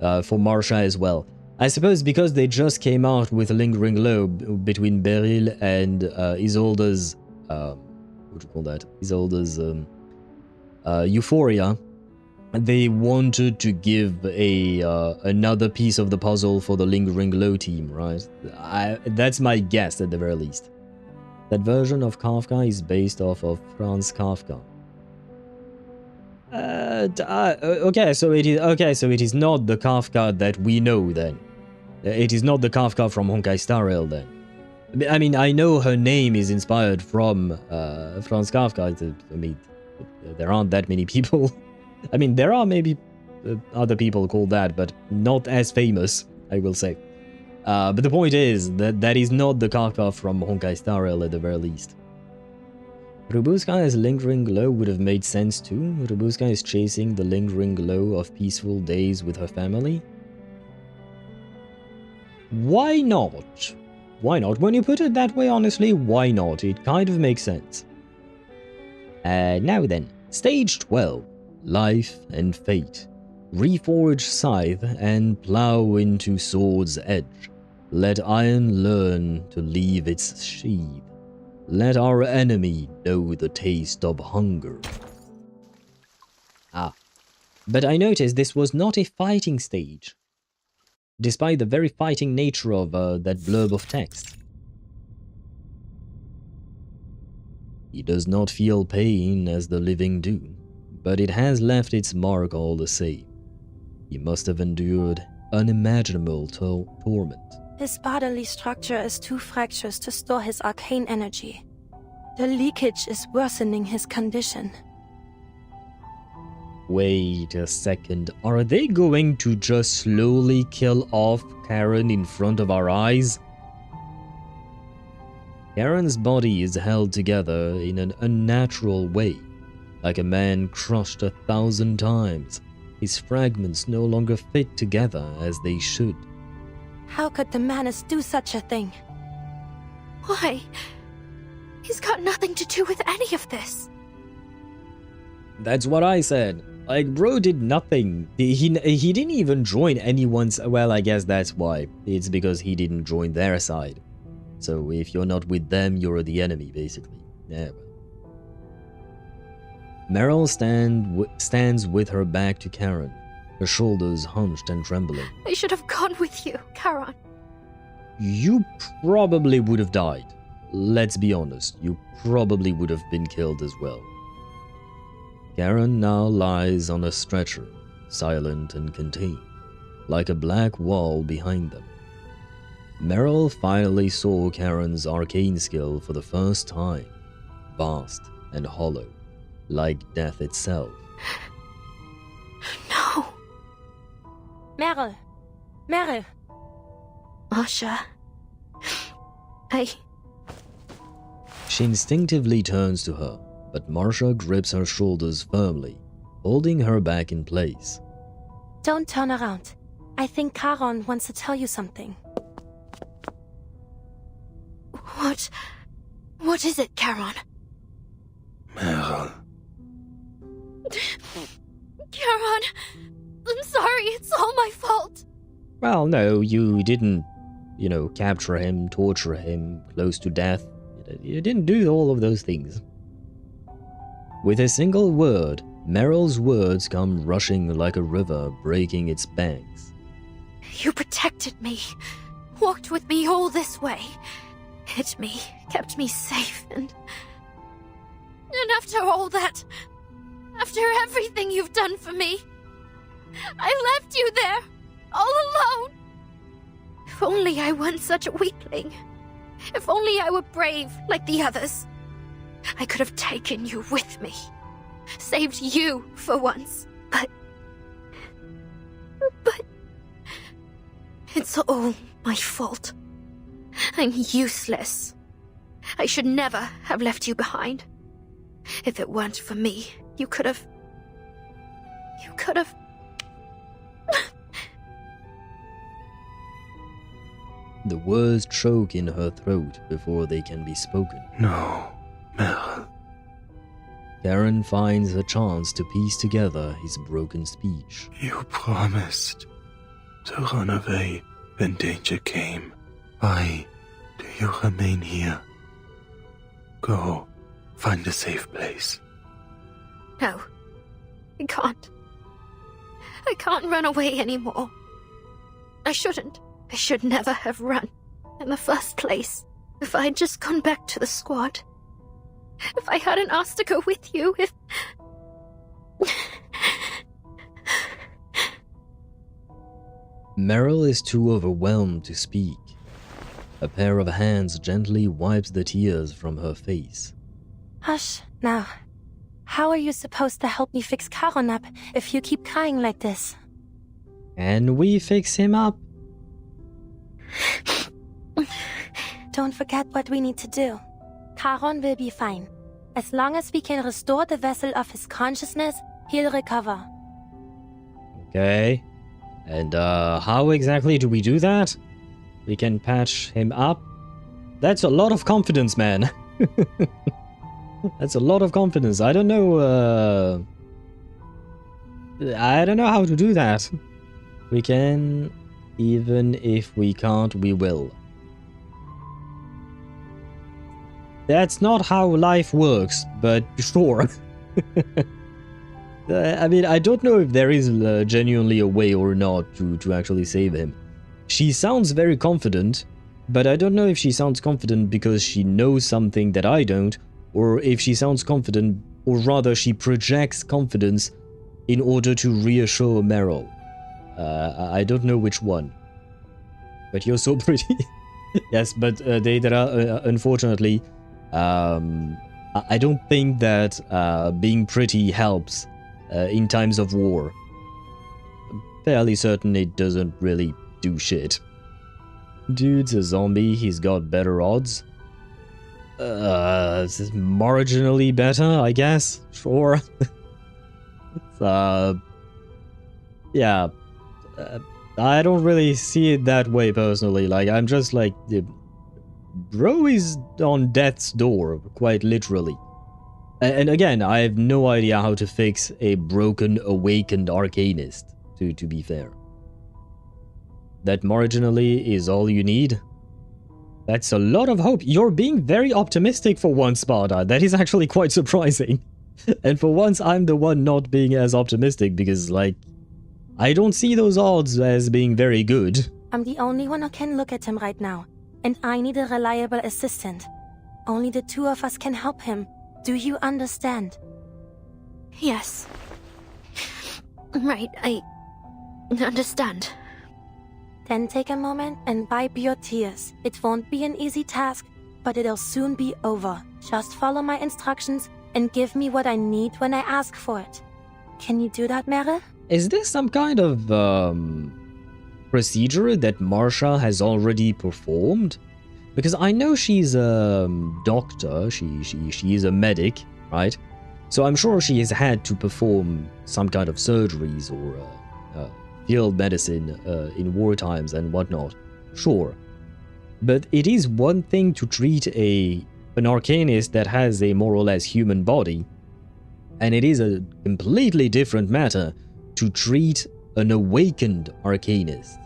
Marsha as well. I suppose because they just came out with a Lingering Glow between Beryl and Isolde's, what do you call that? Isolde's Euphoria. They wanted to give another piece of the puzzle for the Lingering Glow team, right? That's my guess at the very least. That version of Kafka is based off of Franz Kafka. Okay, so it is not the Kafka that we know then. It is not the Kafka from Honkai Star Rail then. I mean, I know her name is inspired from Franz Kafka. I mean, there aren't that many people. I mean, there are maybe other people called that, but not as famous, I will say. But the point is that that is not the Kafka from Honkai Star Rail at the very least. Rubuska's Lingering Glow would have made sense too. Rubuska is chasing the lingering glow of peaceful days with her family. Why not? Why not? When you put it that way, honestly, why not? It kind of makes sense. Now then, Stage 12. Life and Fate. Reforge scythe and plow into sword's edge. Let iron learn to leave its sheath. Let our enemy know the taste of hunger. Ah, but I noticed this was not a fighting stage, despite the very fighting nature of that blurb of text. He does not feel pain as the living do, but it has left its mark all the same. He must have endured unimaginable torment. His bodily structure is too fractious to store his arcane energy. The leakage is worsening his condition. Wait a second, are they going to just slowly kill off Karen in front of our eyes? Karen's body is held together in an unnatural way, like a man crushed 1,000 times. His fragments no longer fit together as they should. How could the Manus do such a thing? Why? He's got nothing to do with any of this. That's what I said. Like, bro did nothing. He didn't even join anyone's... Well, I guess that's why. It's because he didn't join their side. So if you're not with them, you're the enemy, basically. Yeah, well. Meryl stands with her back to Karen, her shoulders hunched and trembling. I should have gone with you, Karen. You probably would have died. Let's be honest, you probably would have been killed as well. Karen now lies on a stretcher, silent and contained, like a black wall behind them. Meryl finally saw Karen's arcane skill for the first time, vast and hollow, like death itself. No. Meryl. Meryl. Marsha. She instinctively turns to her, but Marsha grips her shoulders firmly, holding her back in place. Don't turn around. I think Karen wants to tell you something. What is it, Karen? Meryl. Karen, I'm sorry, it's all my fault. Well, no, you didn't, capture him, torture him, close to death. You didn't do all of those things. With a single word, Meryl's words come rushing like a river breaking its banks. You protected me, walked with me all this way, hid me, kept me safe, and after all that, after everything you've done for me, I left you there, all alone. If only I weren't such a weakling. If only I were brave like the others. I could have taken you with me. Saved you for once. But it's all my fault. I'm useless. I should never have left you behind. If it weren't for me, you could have... The words choke in her throat before they can be spoken. No, Meryl. Karen finds a chance to piece together his broken speech. You promised to run away when danger came. Why do you remain here? Go, find a safe place. No, I can't. I can't run away anymore. I shouldn't. I should never have run in the first place. If I had just gone back to the squad. If I hadn't asked to go with you, if... Meryl is too overwhelmed to speak. A pair of hands gently wipes the tears from her face. Hush, now. How are you supposed to help me fix Karen up if you keep crying like this? Can we fix him up? Don't forget what we need to do. Karen will be fine. As long as we can restore the vessel of his consciousness, he'll recover. Okay. And how exactly do we do that? We can patch him up? That's a lot of confidence, man. That's a lot of confidence. I don't know how to do that. We can... Even if we can't, we will. That's not how life works, but sure. I mean, I don't know if there is genuinely a way or not to actually save him. She sounds very confident, but I don't know if she sounds confident because she knows something that I don't, or if she sounds confident, or rather she projects confidence in order to reassure Meryl. I don't know which one. But you're so pretty. Yes, but Deidara, unfortunately, I don't think that being pretty helps in times of war. I'm fairly certain it doesn't really do shit. Dude's a zombie, he's got better odds. This is marginally better, I guess. Sure. Yeah. I don't really see it that way personally. Like, I'm just like, bro is on death's door, quite literally. And again, I have no idea how to fix a broken, awakened arcanist, to be fair. That marginally is all you need? That's a lot of hope. You're being very optimistic for once, Sparta. That is actually quite surprising. And for once, I'm the one not being as optimistic because, like, I don't see those odds as being very good. I'm the only one who can look at him right now, and I need a reliable assistant. Only the two of us can help him. Do you understand? Yes. Right, I understand. Then take a moment and wipe your tears. It won't be an easy task, but it'll soon be over. Just follow my instructions and give me what I need when I ask for it. Can you do that, Mere? Is this some kind of procedure that Marsha has already performed? Because I know she's a doctor, she is a medic, right? So I'm sure she has had to perform some kind of surgeries or field medicine in war times and whatnot. Sure. But it is one thing to treat an arcanist that has a more or less human body, and it is a completely different matter to treat an awakened arcanist.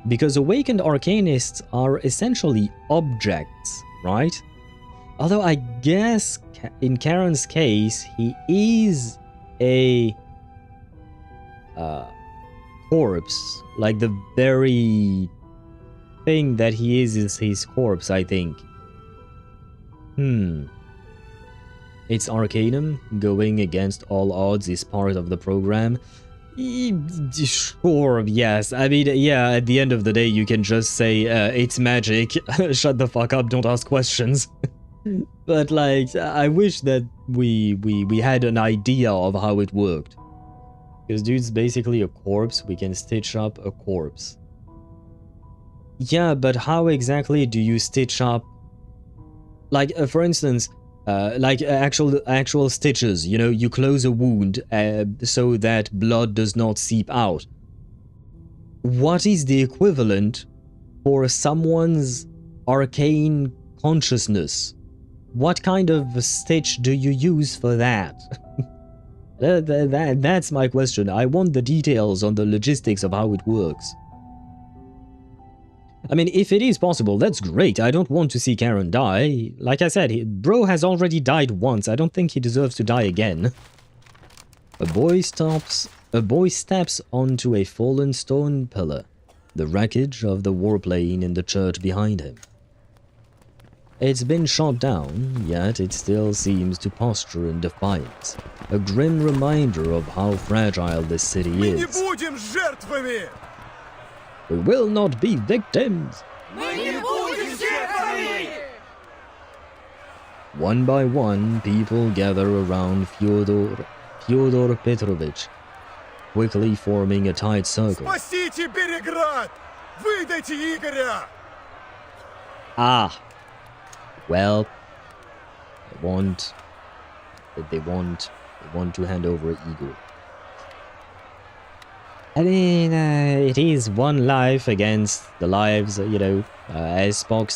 Because awakened arcanists are essentially objects, right? Although I guess in Karen's case, he is a corpse. Like the very thing that he is his corpse, I think. It's Arcanum. Going against all odds is part of the program. Sure, yes. I mean, yeah, at the end of the day, you can just say, it's magic. Shut the fuck up, don't ask questions. But, like, I wish that we had an idea of how it worked. Because dude's basically a corpse, we can stitch up a corpse. Yeah, but how exactly do you stitch up... Like, for instance... like actual stitches, you know, you close a wound so that blood does not seep out. What is the equivalent for someone's arcane consciousness? What kind of stitch do you use for that? That's my question. I want the details on the logistics of how it works. I mean, if it is possible, that's great. I don't want to see Karen die. Like I said, bro has already died once. I don't think he deserves to die again. A boy steps onto a fallen stone pillar, the wreckage of the warplane in the church behind him. It's been shot down, yet it still seems to posture in defiance, a grim reminder of how fragile this city is. We will not be victims. One by one, people gather around Fyodor Petrovich, quickly forming a tight circle. Ah, well, they want to hand over Igor. I mean, it is one life against the lives, you know, as Spock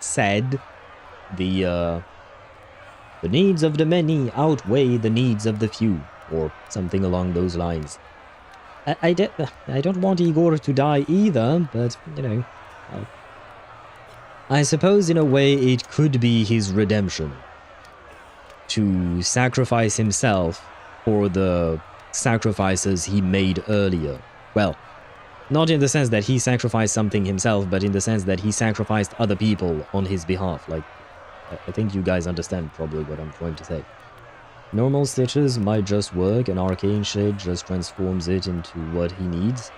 said, the needs of the many outweigh the needs of the few, or something along those lines. I don't want Igor to die either, but, you know, I suppose in a way it could be his redemption to sacrifice himself for the sacrifices he made earlier. Well, not in the sense that he sacrificed something himself, but in the sense that he sacrificed other people on his behalf. Like, I think you guys understand probably what I'm trying to say. Normal stitches might just work, and arcane shit just transforms it into what he needs.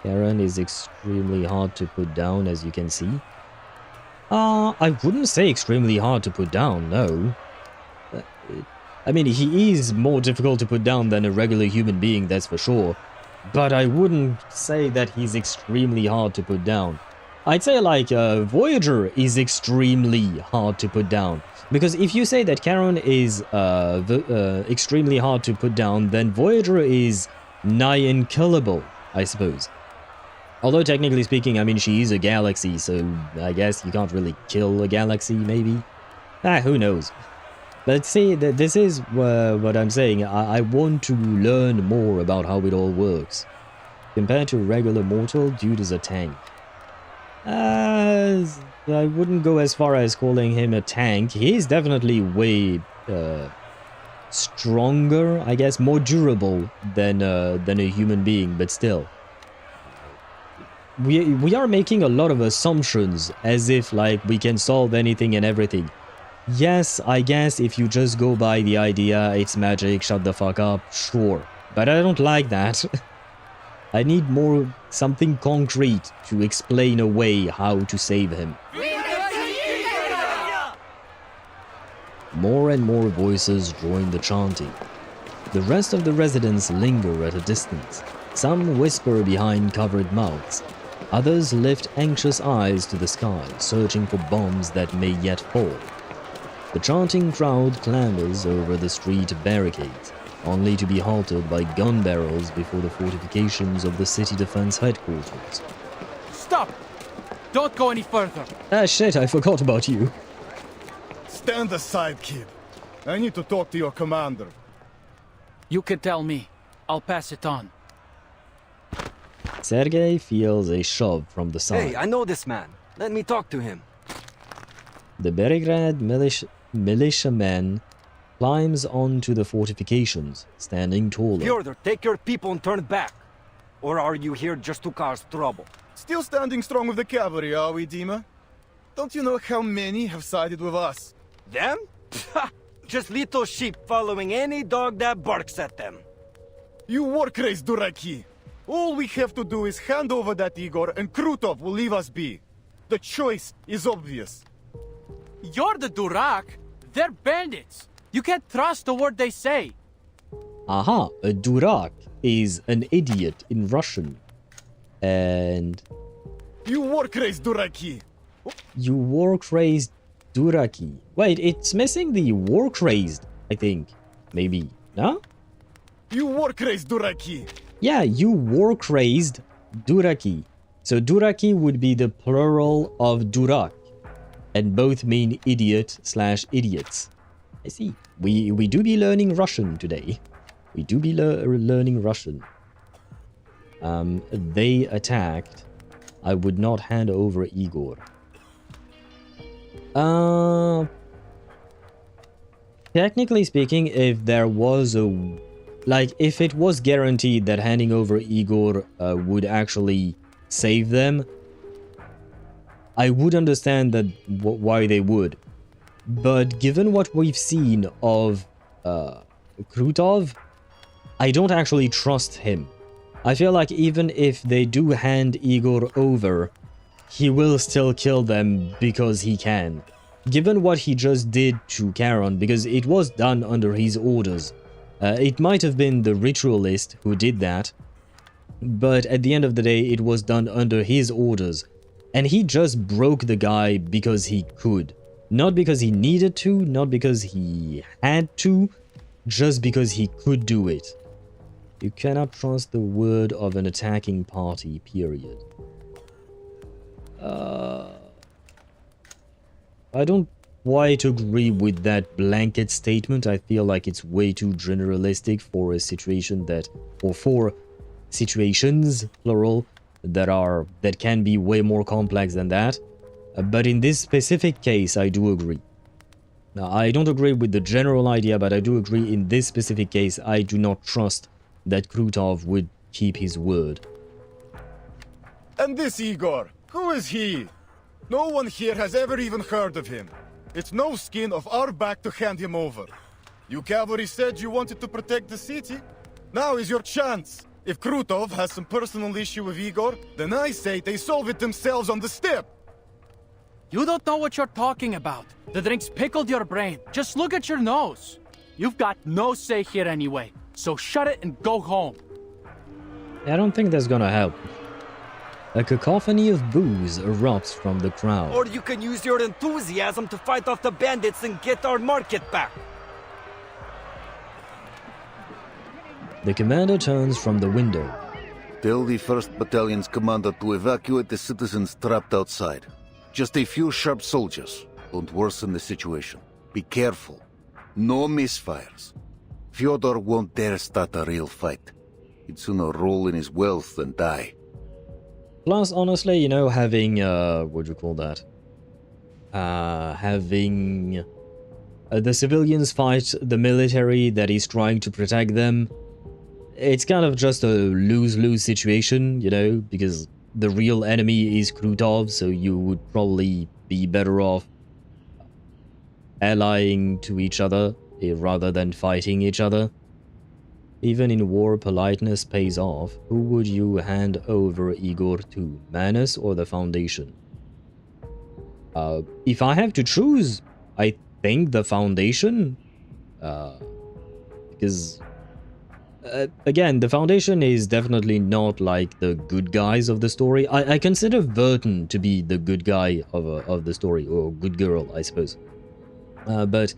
Karen is extremely hard to put down, as you can see. I wouldn't say extremely hard to put down, no. I mean, he is more difficult to put down than a regular human being, that's for sure. But I wouldn't say that he's extremely hard to put down. I'd say, like, Voyager is extremely hard to put down. Because if you say that Karen is extremely hard to put down, then Voyager is nigh unkillable, I suppose. Although, technically speaking, I mean, she is a galaxy, so I guess you can't really kill a galaxy, maybe? Who knows? But see, this is what I'm saying. I want to learn more about how it all works. Compared to regular mortal, dude is a tank. I wouldn't go as far as calling him a tank. He's definitely way stronger, I guess, more durable than a human being, but still. We are making a lot of assumptions as if like we can solve anything and everything. Yes, I guess if you just go by the idea it's magic, shut the fuck up, sure. But I don't like that. I need more something concrete to explain away how to save him. More and more voices join the chanting. The rest of the residents linger at a distance. Some whisper behind covered mouths. Others lift anxious eyes to the sky, searching for bombs that may yet fall. The chanting crowd clambers over the street barricades, only to be halted by gun barrels before the fortifications of the city defense headquarters. Stop! Don't go any further! Ah shit, I forgot about you. Stand aside, kid. I need to talk to your commander. You can tell me. I'll pass it on. Sergei feels a shove from the side. Hey, I know this man. Let me talk to him. The Belgrade militiaman climbs onto the fortifications, standing taller. Fyodor, take your people and turn back. Or are you here just to cause trouble? Still standing strong with the cavalry, are we, Dima? Don't you know how many have sided with us? Them? Just little sheep following any dog that barks at them. You war-crazed duraki! All we have to do is hand over that Igor and Krutov will leave us be. The choice is obvious. You're the Durak. They're bandits. You can't trust a word they say. Aha, a Durak is an idiot in Russian. And... You war-crazed duraki! You war-crazed duraki. Wait, it's missing the war-crazed, I think. Maybe. No? You war-crazed duraki! Yeah, you war-crazed duraki. So duraki would be the plural of durak. And both mean idiot/idiots. I see. We do be learning Russian today. We do be learning Russian. They attacked. I would not hand over Igor. Technically speaking, if there was a... Like, if it was guaranteed that handing over Igor would actually save them, I would understand that why they would. But given what we've seen of Krutov, I don't actually trust him. I feel like even if they do hand Igor over, he will still kill them because he can. Given what he just did to Charon, because it was done under his orders. It might have been the ritualist who did that, but at the end of the day, it was done under his orders. And he just broke the guy because he could. Not because he needed to, not because he had to, just because he could do it. You cannot trust the word of an attacking party, period. I don't quite agree with that blanket statement. I feel like it's way too generalistic for a situation that, or for situations, plural, that can be way more complex than that. But in this specific case, I do agree. Now, I don't agree with the general idea, but I do agree in this specific case, I do not trust that Krutov would keep his word. And this Igor, who is he? No one here has ever even heard of him. It's no skin of our back to hand him over. You cavalry said you wanted to protect the city. Now is your chance. If Krutov has some personal issue with Igor, then I say they solve it themselves on the step. You don't know what you're talking about. The drinks pickled your brain. Just look at your nose. You've got no say here anyway, so shut it and go home. I don't think that's gonna help. A cacophony of boos erupts from the crowd. Or you can use your enthusiasm to fight off the bandits and get our market back. The commander turns from the window. Tell the 1st Battalion's commander to evacuate the citizens trapped outside. Just a few sharp soldiers. Don't worsen the situation. Be careful. No misfires. Fyodor won't dare start a real fight. He'd sooner roll in his wealth than die. Plus, honestly, you know, having, what do you call that? Having the civilians fight the military that is trying to protect them, it's kind of just a lose-lose situation, you know, because the real enemy is Krutov, so you would probably be better off allying to each other rather than fighting each other. Even in war, politeness pays off. Who would you hand over Igor to, Manus or the Foundation? If I have to choose, I think the Foundation. Because, again, the Foundation is definitely not like the good guys of the story. I consider Vertin to be the good guy of the story, or good girl, I suppose. But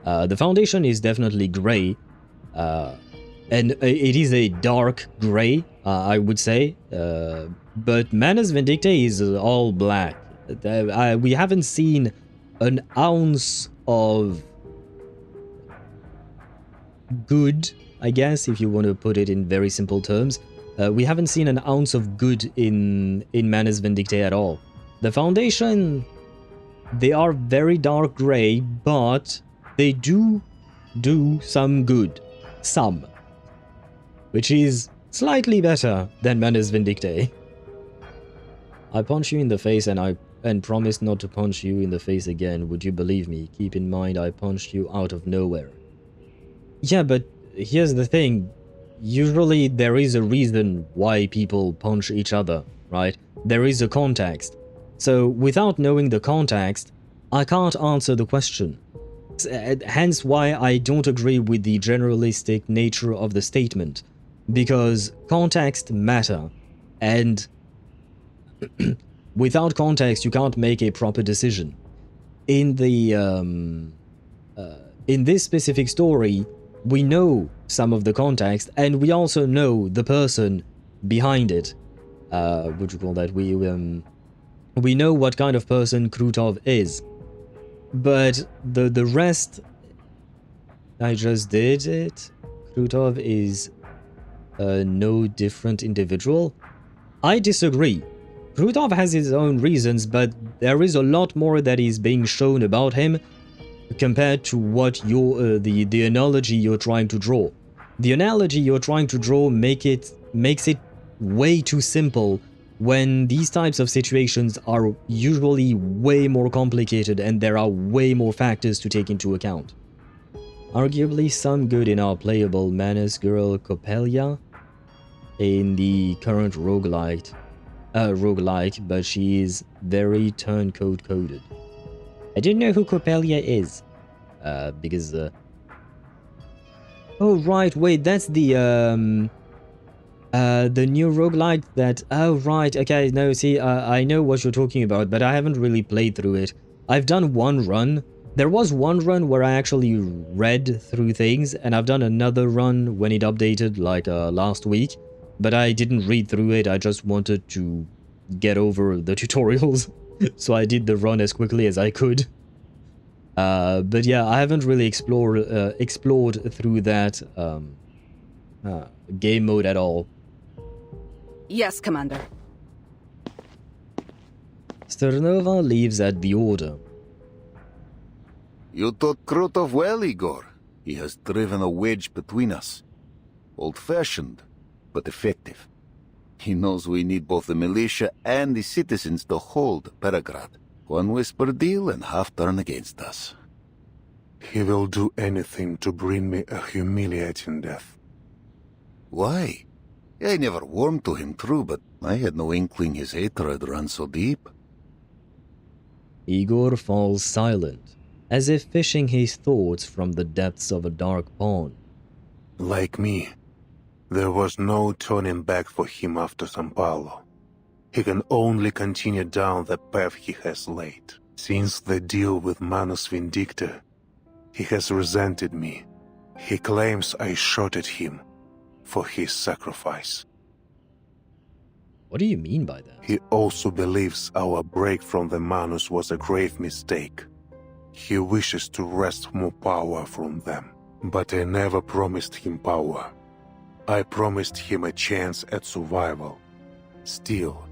the Foundation is definitely grey. And it is a dark grey, I would say. But Manus Vindictae is all black. We haven't seen an ounce of good, I guess, if you want to put it in very simple terms. We haven't seen an ounce of good in Manus Vindictae at all. The Foundation, they are very dark grey, but they do some good. Some. Which is slightly better than Manus Vindictae. I punch you in the face and promised not to punch you in the face again. Would you believe me? Keep in mind I punched you out of nowhere. Yeah, but here's the thing. Usually there is a reason why people punch each other, right? There is a context. So without knowing the context, I can't answer the question. Hence why I don't agree with the generalistic nature of the statement. Because context matter, and without context you can't make a proper decision. In the in this specific story, we know some of the context, and we also know the person behind it. What do you call that? We know what kind of person Krutov is, but the rest, I just did it. Krutov is no different individual. I disagree. Krutov has his own reasons, but there is a lot more that is being shown about him compared to what the analogy you're trying to draw. The analogy you're trying to draw makes it way too simple when these types of situations are usually way more complicated and there are way more factors to take into account. Arguably some good in our playable Manus girl Coppelia in the current roguelike, but she is very turncoat coded. I don't know who Coppelia is, because oh right, wait, that's the new roguelike that, oh right, okay, no, see, I know what you're talking about, but I haven't really played through it. I've done one run. There was one run where I actually read through things, and I've done another run when it updated, like last week. But I didn't read through it, I just wanted to get over the tutorials. So I did the run as quickly as I could. But yeah, I haven't really explored through that game mode at all. Yes, Commander. Sternova leaves at the order. You taught Krutov well, Igor. He has driven a wedge between us. Old-fashioned, but effective. He knows we need both the militia and the citizens to hold Peregrad. One whisper deal and half turn against us. He will do anything to bring me a humiliating death. Why? I never warmed to him, true, but I had no inkling his hatred ran so deep. Igor falls silent, as if fishing his thoughts from the depths of a dark pond. Like me, there was no turning back for him after San Paulo. He can only continue down the path he has laid. Since the deal with Manus Vindictae, he has resented me. He claims I shot at him for his sacrifice. What do you mean by that? He also believes our break from the Manus was a grave mistake. He wishes to wrest more power from them, but I never promised him power. I promised him a chance at survival. Still,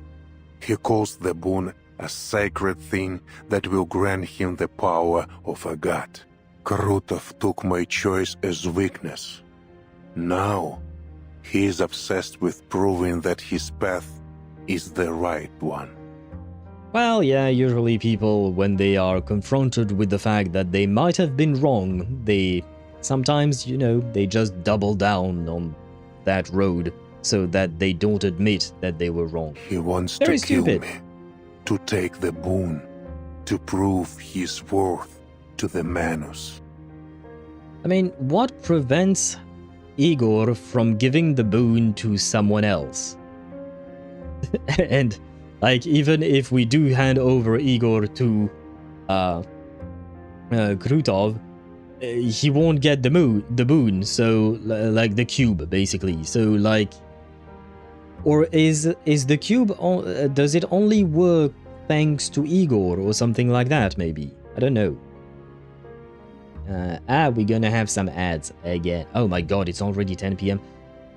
he calls the boon a sacred thing that will grant him the power of a god. Krutov took my choice as weakness. Now, he is obsessed with proving that his path is the right one. Well, yeah, usually people, when they are confronted with the fact that they might have been wrong, they sometimes, you know, they just double down on that road so that they don't admit that they were wrong. He wants Very to kill stupid. me, to take the boon, to prove his worth to the Manus. I mean, what prevents Igor from giving the boon to someone else? And, like, even if we do hand over Igor to Krutov, he won't get the boon, so, like, the cube, basically. So, like, or is the cube, does it only work thanks to Igor, or something like that, maybe? I don't know. We're gonna have some ads again. Oh my god, it's already 10 PM.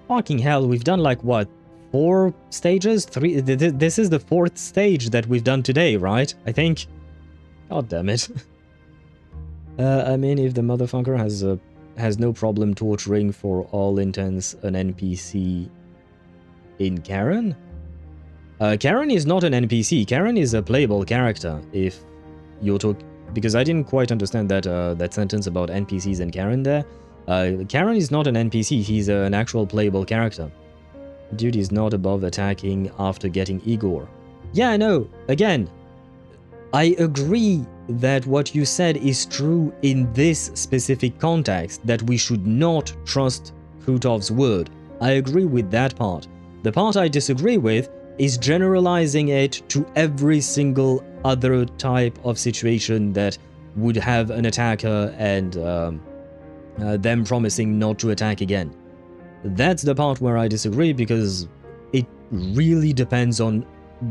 Fucking hell, we've done, like, what, 4 stages? 3? This is the 4th stage that we've done today, right? I think. God damn it. I mean, if the motherfucker has no problem torturing for all intents an NPC in Karen? Karen is not an NPC. Karen is a playable character. If you're talking, because I didn't quite understand that sentence about NPCs and Karen there. Karen is not an NPC. He's an actual playable character. Dude is not above attacking after getting Igor. Yeah, I know. Again, I agree that what you said is true in this specific context, that we should not trust Krutov's word. I agree with that part. The part I disagree with is generalizing it to every single other type of situation that would have an attacker and them promising not to attack again. That's the part where I disagree, because it really depends on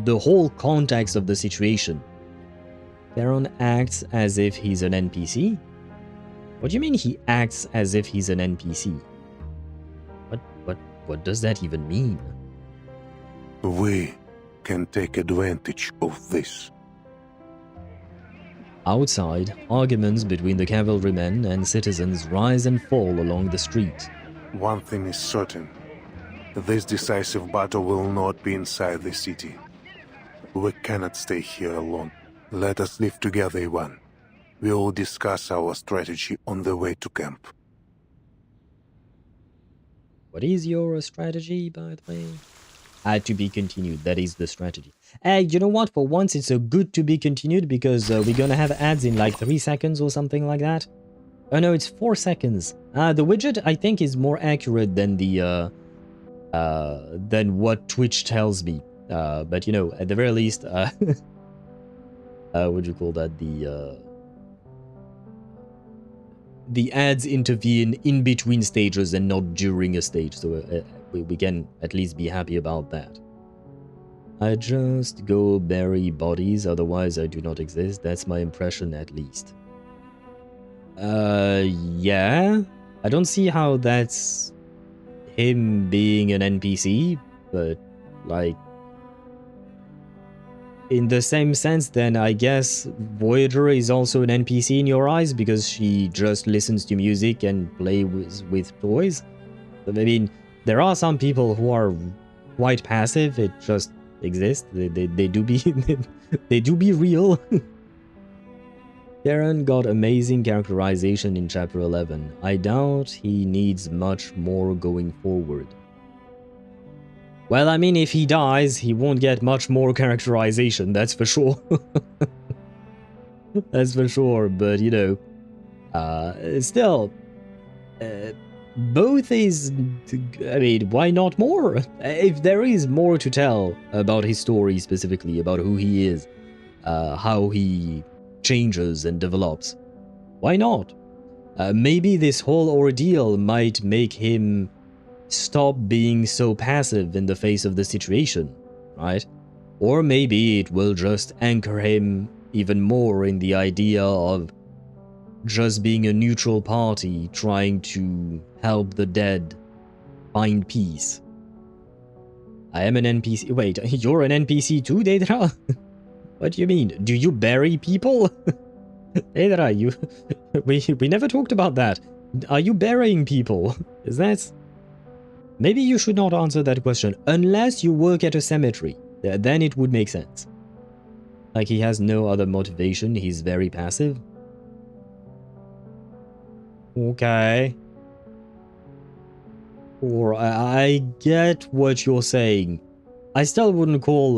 the whole context of the situation. Theron acts as if he's an NPC? What do you mean he acts as if he's an NPC? What does that even mean? We can take advantage of this. Outside, arguments between the cavalrymen and citizens rise and fall along the street. One thing is certain. This decisive battle will not be inside the city. We cannot stay here alone. Let us live together, Ivan. We will discuss our strategy on the way to camp. What is your strategy, by the way? To be continued, that is the strategy. You know what, for once it's a good to be continued, because we're gonna have ads in like 3 seconds or something like that. Oh no, it's 4 seconds. The widget, I think, is more accurate than the than what Twitch tells me. But you know, at the very least, what do you call that? The ads intervene in between stages and not during a stage, so we can at least be happy about that. I just go bury bodies, otherwise I do not exist. That's my impression, at least. Yeah. I don't see how that's him being an NPC, but, like, in the same sense, then I guess Voyager is also an NPC in your eyes, because she just listens to music and plays with toys. But, I mean, there are some people who are quite passive. It just exists. They do be they do be real. Darren got amazing characterization in Chapter 11. I doubt he needs much more going forward. Well, I mean, if he dies, he won't get much more characterization, that's for sure. That's for sure, but, you know, still, both is, I mean, why not more? If there is more to tell about his story specifically, about who he is, how he changes and develops, why not? Maybe this whole ordeal might make him stop being so passive in the face of the situation, right? Or maybe it will just anchor him even more in the idea of just being a neutral party trying to help the dead find peace. I am an NPC. Wait, you're an NPC too, Daedra? What do you mean? Do you bury people? Daedra, we never talked about that. Are you burying people? Is that... Maybe you should not answer that question unless you work at a cemetery. Then it would make sense. Like, he has no other motivation. He's very passive. Okay. Or I get what you're saying. I still wouldn't call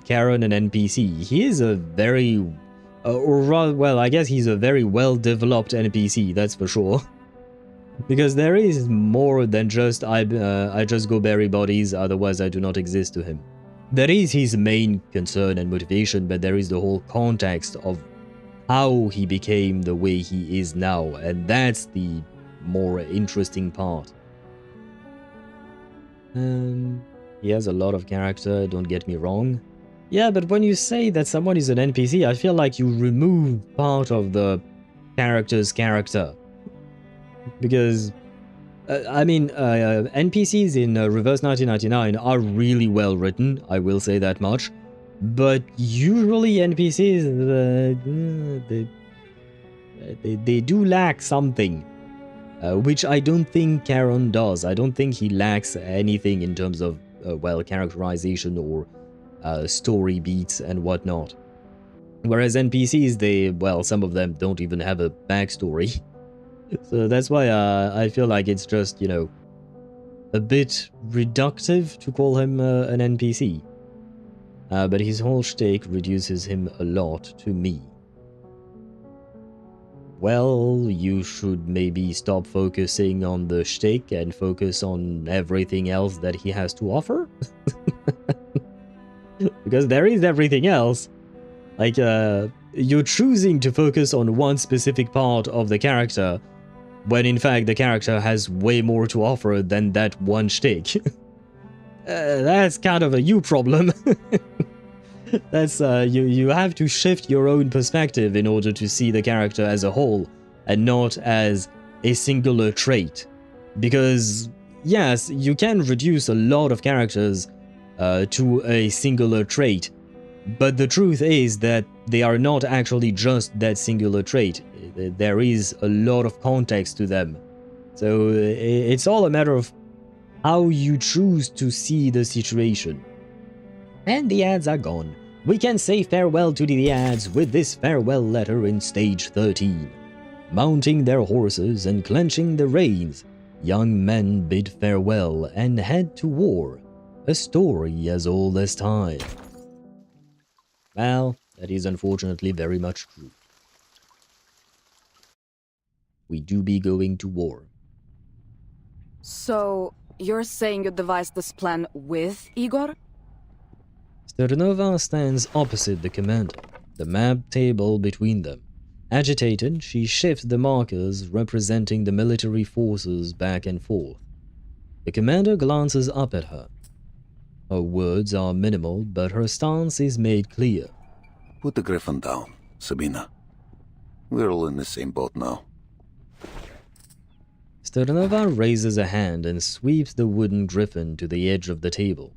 Karen an NPC. He is a very... or rather, well, I guess he's a very well-developed NPC, that's for sure. Because there is more than just I just go bury bodies, otherwise I do not exist to him. That is his main concern and motivation, but there is the whole context of how he became the way he is now, and that's the more interesting part. He has a lot of character, don't get me wrong. Yeah, but when you say that someone is an NPC, I feel like you remove part of the character's character. Because, I mean, NPCs in Reverse 1999 are really well written, I will say that much. But usually NPCs, they do lack something. Which I don't think Karen does. I don't think he lacks anything in terms of, well, characterization or story beats and whatnot. Whereas NPCs, they, well, some of them don't even have a backstory. So that's why I feel like it's just, you know, a bit reductive to call him an NPC. But his whole shtick reduces him a lot to me. Well, you should maybe stop focusing on the shtick and focus on everything else that he has to offer. Because there is everything else. Like, you're choosing to focus on one specific part of the character, when in fact the character has way more to offer than that one shtick. That's kind of a you problem. That's, you have to shift your own perspective in order to see the character as a whole, and not as a singular trait. Because, yes, you can reduce a lot of characters to a singular trait, but the truth is that they are not actually just that singular trait. There is a lot of context to them. So it's all a matter of how you choose to see the situation. And the ads are gone. We can say farewell to the ads with this farewell letter in stage 13. Mounting their horses and clenching the reins, young men bid farewell and head to war. A story as old as time. Well, that is unfortunately very much true. We do be going to war. So, you're saying you devised this plan with Igor? Sternova stands opposite the commander, the map table between them. Agitated, she shifts the markers representing the military forces back and forth. The commander glances up at her. Her words are minimal, but her stance is made clear. Put the griffin down, Sabina. We're all in the same boat now. Sternova raises a hand and sweeps the wooden griffin to the edge of the table.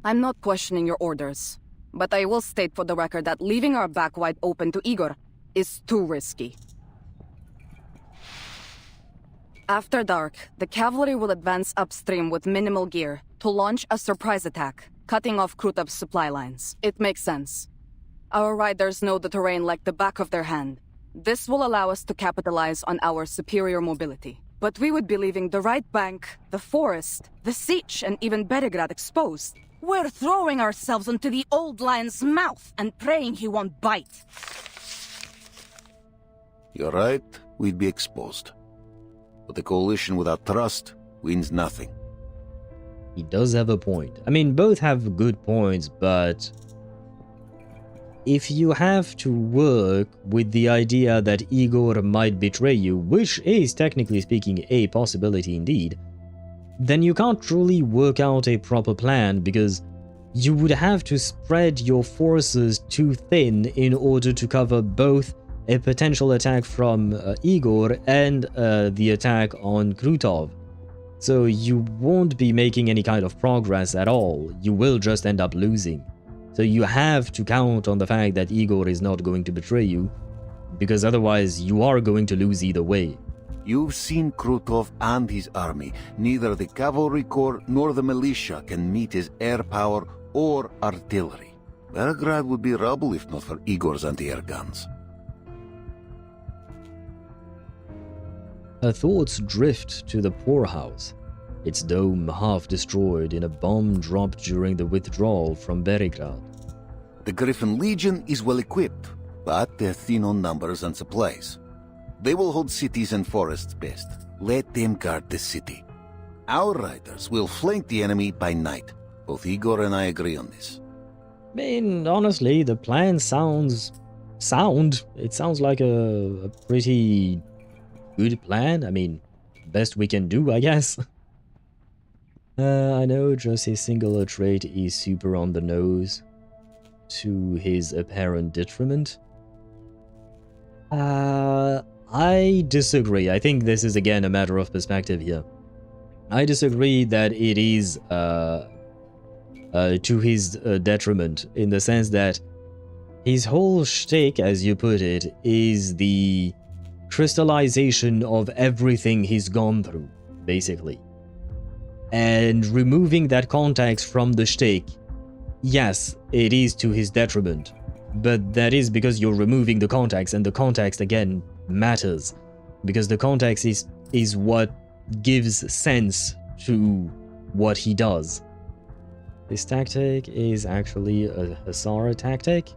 I'm not questioning your orders, but I will state for the record that leaving our back wide open to Igor is too risky. After dark, the cavalry will advance upstream with minimal gear to launch a surprise attack, cutting off Krutov's supply lines. It makes sense. Our riders know the terrain like the back of their hand. This will allow us to capitalize on our superior mobility. But we would be leaving the right bank, the forest, the siege, and even Beregrad exposed. We're throwing ourselves into the old lion's mouth and praying he won't bite. You're right, we'd be exposed. But a coalition without trust wins nothing. He does have a point. I mean, both have good points, but if you have to work with the idea that Igor might betray you, which is technically speaking a possibility indeed, then you can't truly work out a proper plan, because you would have to spread your forces too thin in order to cover both a potential attack from Igor and the attack on Krutov. So you won't be making any kind of progress at all. You will just end up losing. So you have to count on the fact that Igor is not going to betray you, because otherwise you are going to lose either way. You've seen Krutov and his army. Neither the cavalry corps nor the militia can meet his air power or artillery. Belgrade would be rubble if not for Igor's anti-air guns. Her thoughts drift to the poorhouse, its dome half destroyed in a bomb dropped during the withdrawal from Belgrade. The Griffin Legion is well equipped, but they're thin on numbers and supplies. They will hold cities and forests best. Let them guard the city. Our riders will flank the enemy by night. Both Igor and I agree on this. I mean, honestly, the plan sounds like a pretty good plan. I mean, best we can do, I guess. I know just his singular trait is super on the nose, to his apparent detriment. I disagree. I think this is again a matter of perspective here. I disagree that it is to his detriment, in the sense that his whole shtick, as you put it, is the crystallization of everything he's gone through, basically. And removing that context from the shtick, yes, it is to his detriment, but that is because you're removing the context, and the context, again, matters, because the context is what gives sense to what he does. This tactic is actually a Hussar tactic.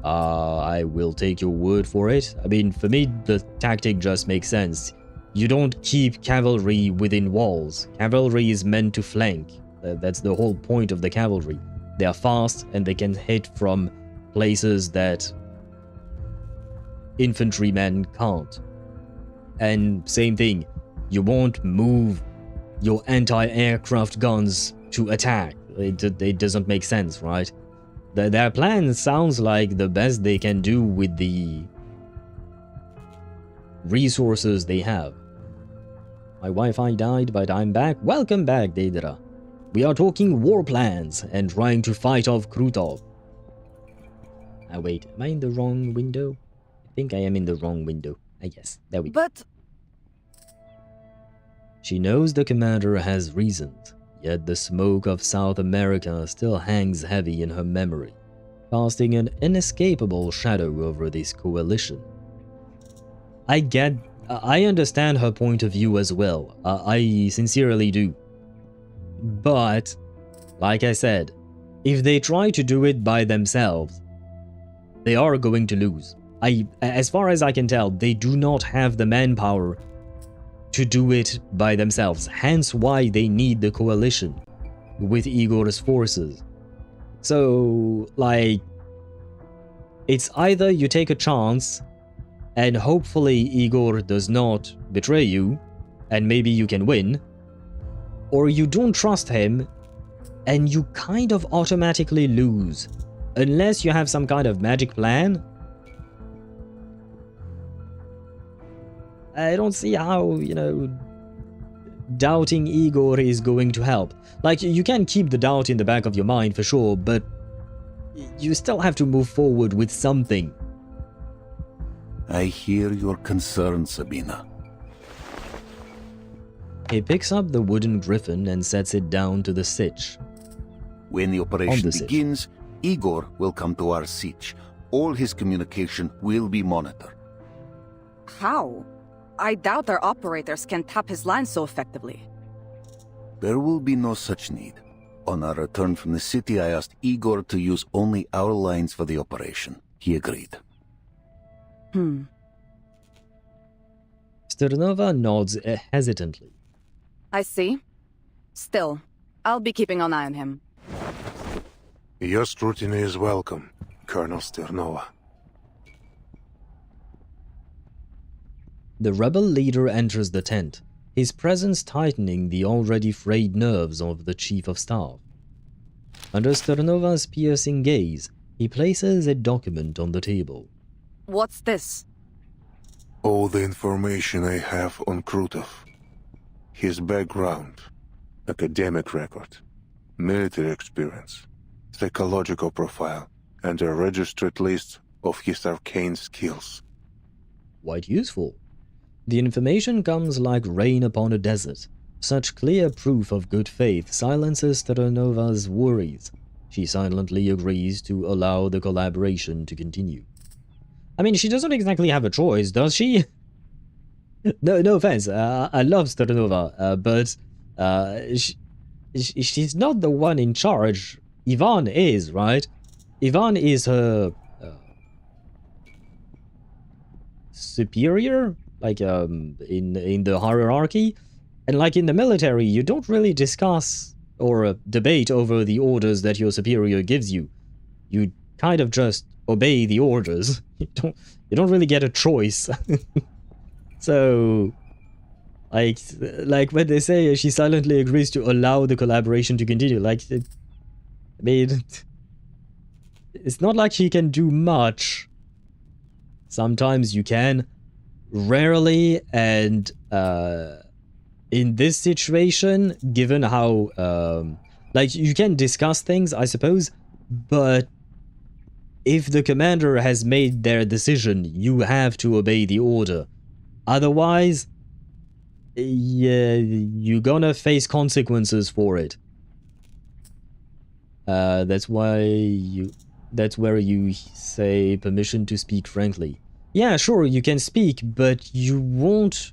I will take your word for it. I mean, for me, the tactic just makes sense. You don't keep cavalry within walls. Cavalry is meant to flank. That's the whole point of the cavalry. They are fast and they can hit from places that infantrymen can't. And same thing, you won't move your anti-aircraft guns to attack. It doesn't make sense, right? Their plan sounds like the best they can do with the resources they have. My Wi-Fi died, but I'm back. Welcome back, Deidra. We are talking war plans and trying to fight off Krutov. Wait, am I in the wrong window? I think I am in the wrong window. Yes, there we go. But... She knows the commander has reasons, yet the smoke of South America still hangs heavy in her memory, casting an inescapable shadow over this coalition. I understand her point of view as well. I sincerely do. But, like I said, if they try to do it by themselves, they are going to lose. As far as I can tell, they do not have the manpower to do it by themselves. Hence why they need the coalition with Igor's forces. So, like, it's either you take a chance and hopefully Igor does not betray you and maybe you can win, or you don't trust him and you kind of automatically lose. Unless you have some kind of magic plan, I don't see how, doubting Igor is going to help. Like, you can keep the doubt in the back of your mind for sure, but you still have to move forward with something. I hear your concern, Sabina. He picks up the wooden griffin and sets it down to the sitch. When the operation begins, Igor will come to our siege. All his communication will be monitored. How? I doubt our operators can tap his line so effectively. There will be no such need. On our return from the city, I asked Igor to use only our lines for the operation. He agreed. Sternova nods hesitantly. I see. Still, I'll be keeping an eye on him. Your scrutiny is welcome, Colonel Sternova. The rebel leader enters the tent, his presence tightening the already frayed nerves of the chief of staff. Under Sternova's piercing gaze, he places a document on the table. What's this? All the information I have on Krutov. His background, academic record, military experience, psychological profile, and a registered list of his arcane skills. Quite useful. The information comes like rain upon a desert. Such clear proof of good faith silences Terranova's worries. She silently agrees to allow the collaboration to continue. I mean, she doesn't exactly have a choice, does she? No offense. I love Terranova, but she's not the one in charge. Ivan is, right? Ivan is her superior, like in the hierarchy, and like in the military, you don't really discuss or debate over the orders that your superior gives you. You kind of just obey the orders. You don't really get a choice. So, like when they say she silently agrees to allow the collaboration to continue, like, I mean, it's not like she can do much. Sometimes you can, rarely, and in this situation, given how, like, you can discuss things, I suppose, but if the commander has made their decision, you have to obey the order. Otherwise, yeah, you're gonna face consequences for it. That's where you say permission to speak frankly. Yeah, sure, you can speak, but you won't...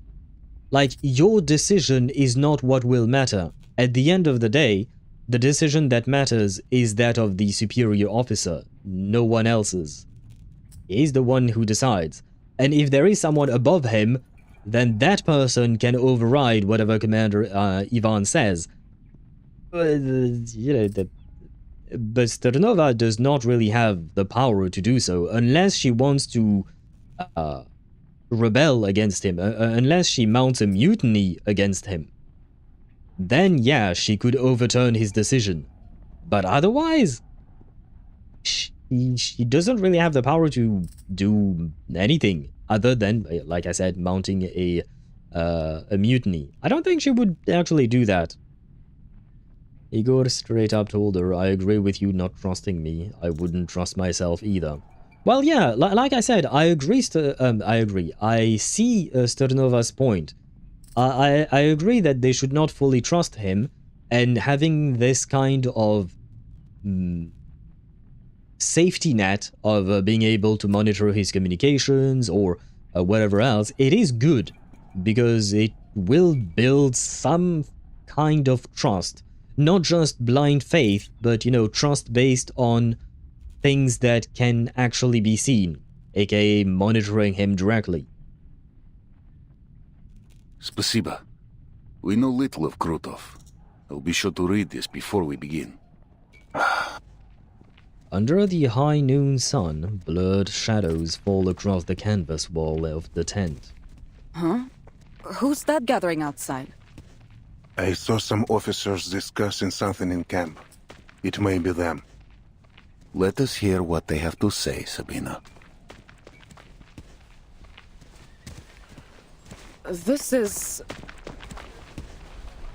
Like, your decision is not what will matter. At the end of the day, the decision that matters is that of the superior officer, no one else's. He's the one who decides. And if there is someone above him, then that person can override whatever Commander Ivan says. But Terranova does not really have the power to do so, unless she wants to rebel against him, unless she mounts a mutiny against him. Then, yeah, she could overturn his decision. But otherwise, she doesn't really have the power to do anything other than, like I said, mounting a mutiny. I don't think she would actually do that. Igor straight up told her, I agree with you not trusting me. I wouldn't trust myself either. Well, yeah, like I said, I agree. I see Terranova's point. I agree that they should not fully trust him, and having this kind of safety net of being able to monitor his communications or whatever else, it is good, because it will build some kind of trust. Not just blind faith, but, you know, trust based on things that can actually be seen, aka monitoring him directly. Spasiba. We know little of Krutov. I'll be sure to read this before we begin. Under the high noon sun, blurred shadows fall across the canvas wall of the tent. Huh? Who's that gathering outside? I saw some officers discussing something in camp. It may be them. Let us hear what they have to say, Sabina. This is...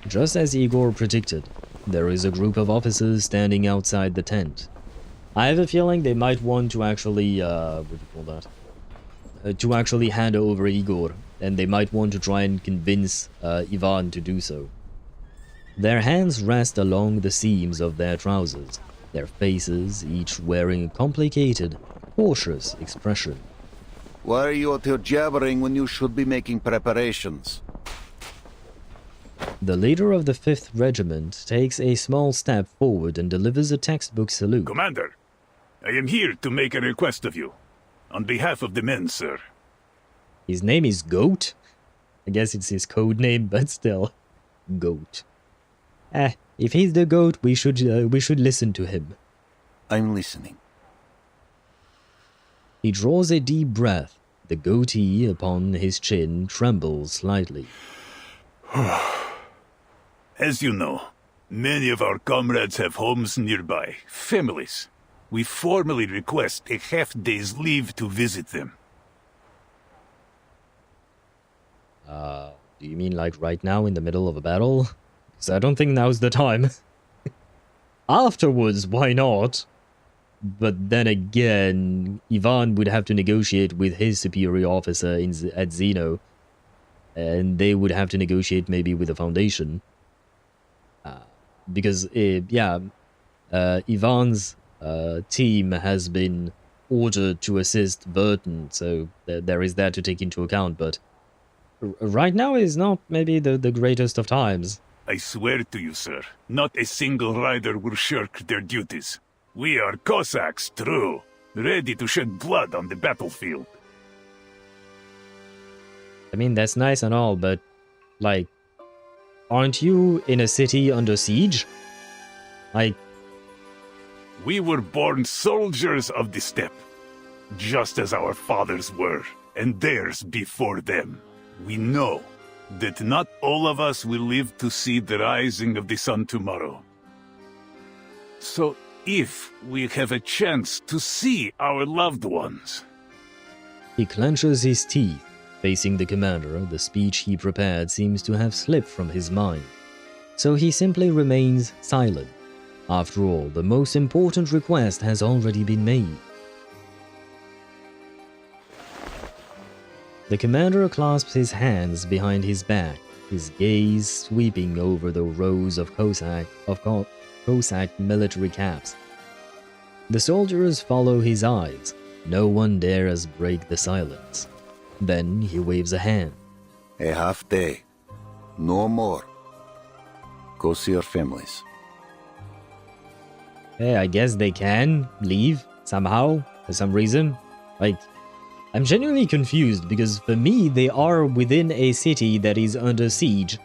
Just as Igor predicted, there is a group of officers standing outside the tent. I have a feeling they might want to actually, what do you call that? To actually hand over Igor, and they might want to try and convince Ivan to do so. Their hands rest along the seams of their trousers, their faces each wearing a complicated, cautious expression. Why are you out here jabbering when you should be making preparations? The leader of the 5th Regiment takes a small step forward and delivers a textbook salute. Commander, I am here to make a request of you. On behalf of the men, sir. His name is Goat? I guess it's his code name, but still. Goat. If he's the goat, we should listen to him. I'm listening. He draws a deep breath. The goatee upon his chin trembles slightly. As you know, many of our comrades have homes nearby, families. We formally request a half-day's leave to visit them. Do you mean like right now in the middle of a battle? Because I don't think now's the time. Afterwards, why not? But then again, Ivan would have to negotiate with his superior officer at Xeno. And they would have to negotiate maybe with the Foundation. Because, Ivan's team has been ordered to assist Vertin, so there is that to take into account, but right now is not maybe the greatest of times. I swear to you, sir, not a single rider will shirk their duties. We are Cossacks, true, ready to shed blood on the battlefield. I mean, that's nice and all, but, like, aren't you in a city under siege? Like... We were born soldiers of the steppe, just as our fathers were, and theirs before them. We know that not all of us will live to see the rising of the sun tomorrow. So if we have a chance to see our loved ones... He clenches his teeth. Facing the commander, the speech he prepared seems to have slipped from his mind. So he simply remains silent. After all, the most important request has already been made. The commander clasps his hands behind his back, his gaze sweeping over the rows of Cossack military caps. The soldiers follow his eyes. No one dares break the silence. Then he waves a hand. A half day. No more. Go see your families. Hey, I guess they can leave somehow, for some reason. Like, I'm genuinely confused because for me, they are within a city that is under siege.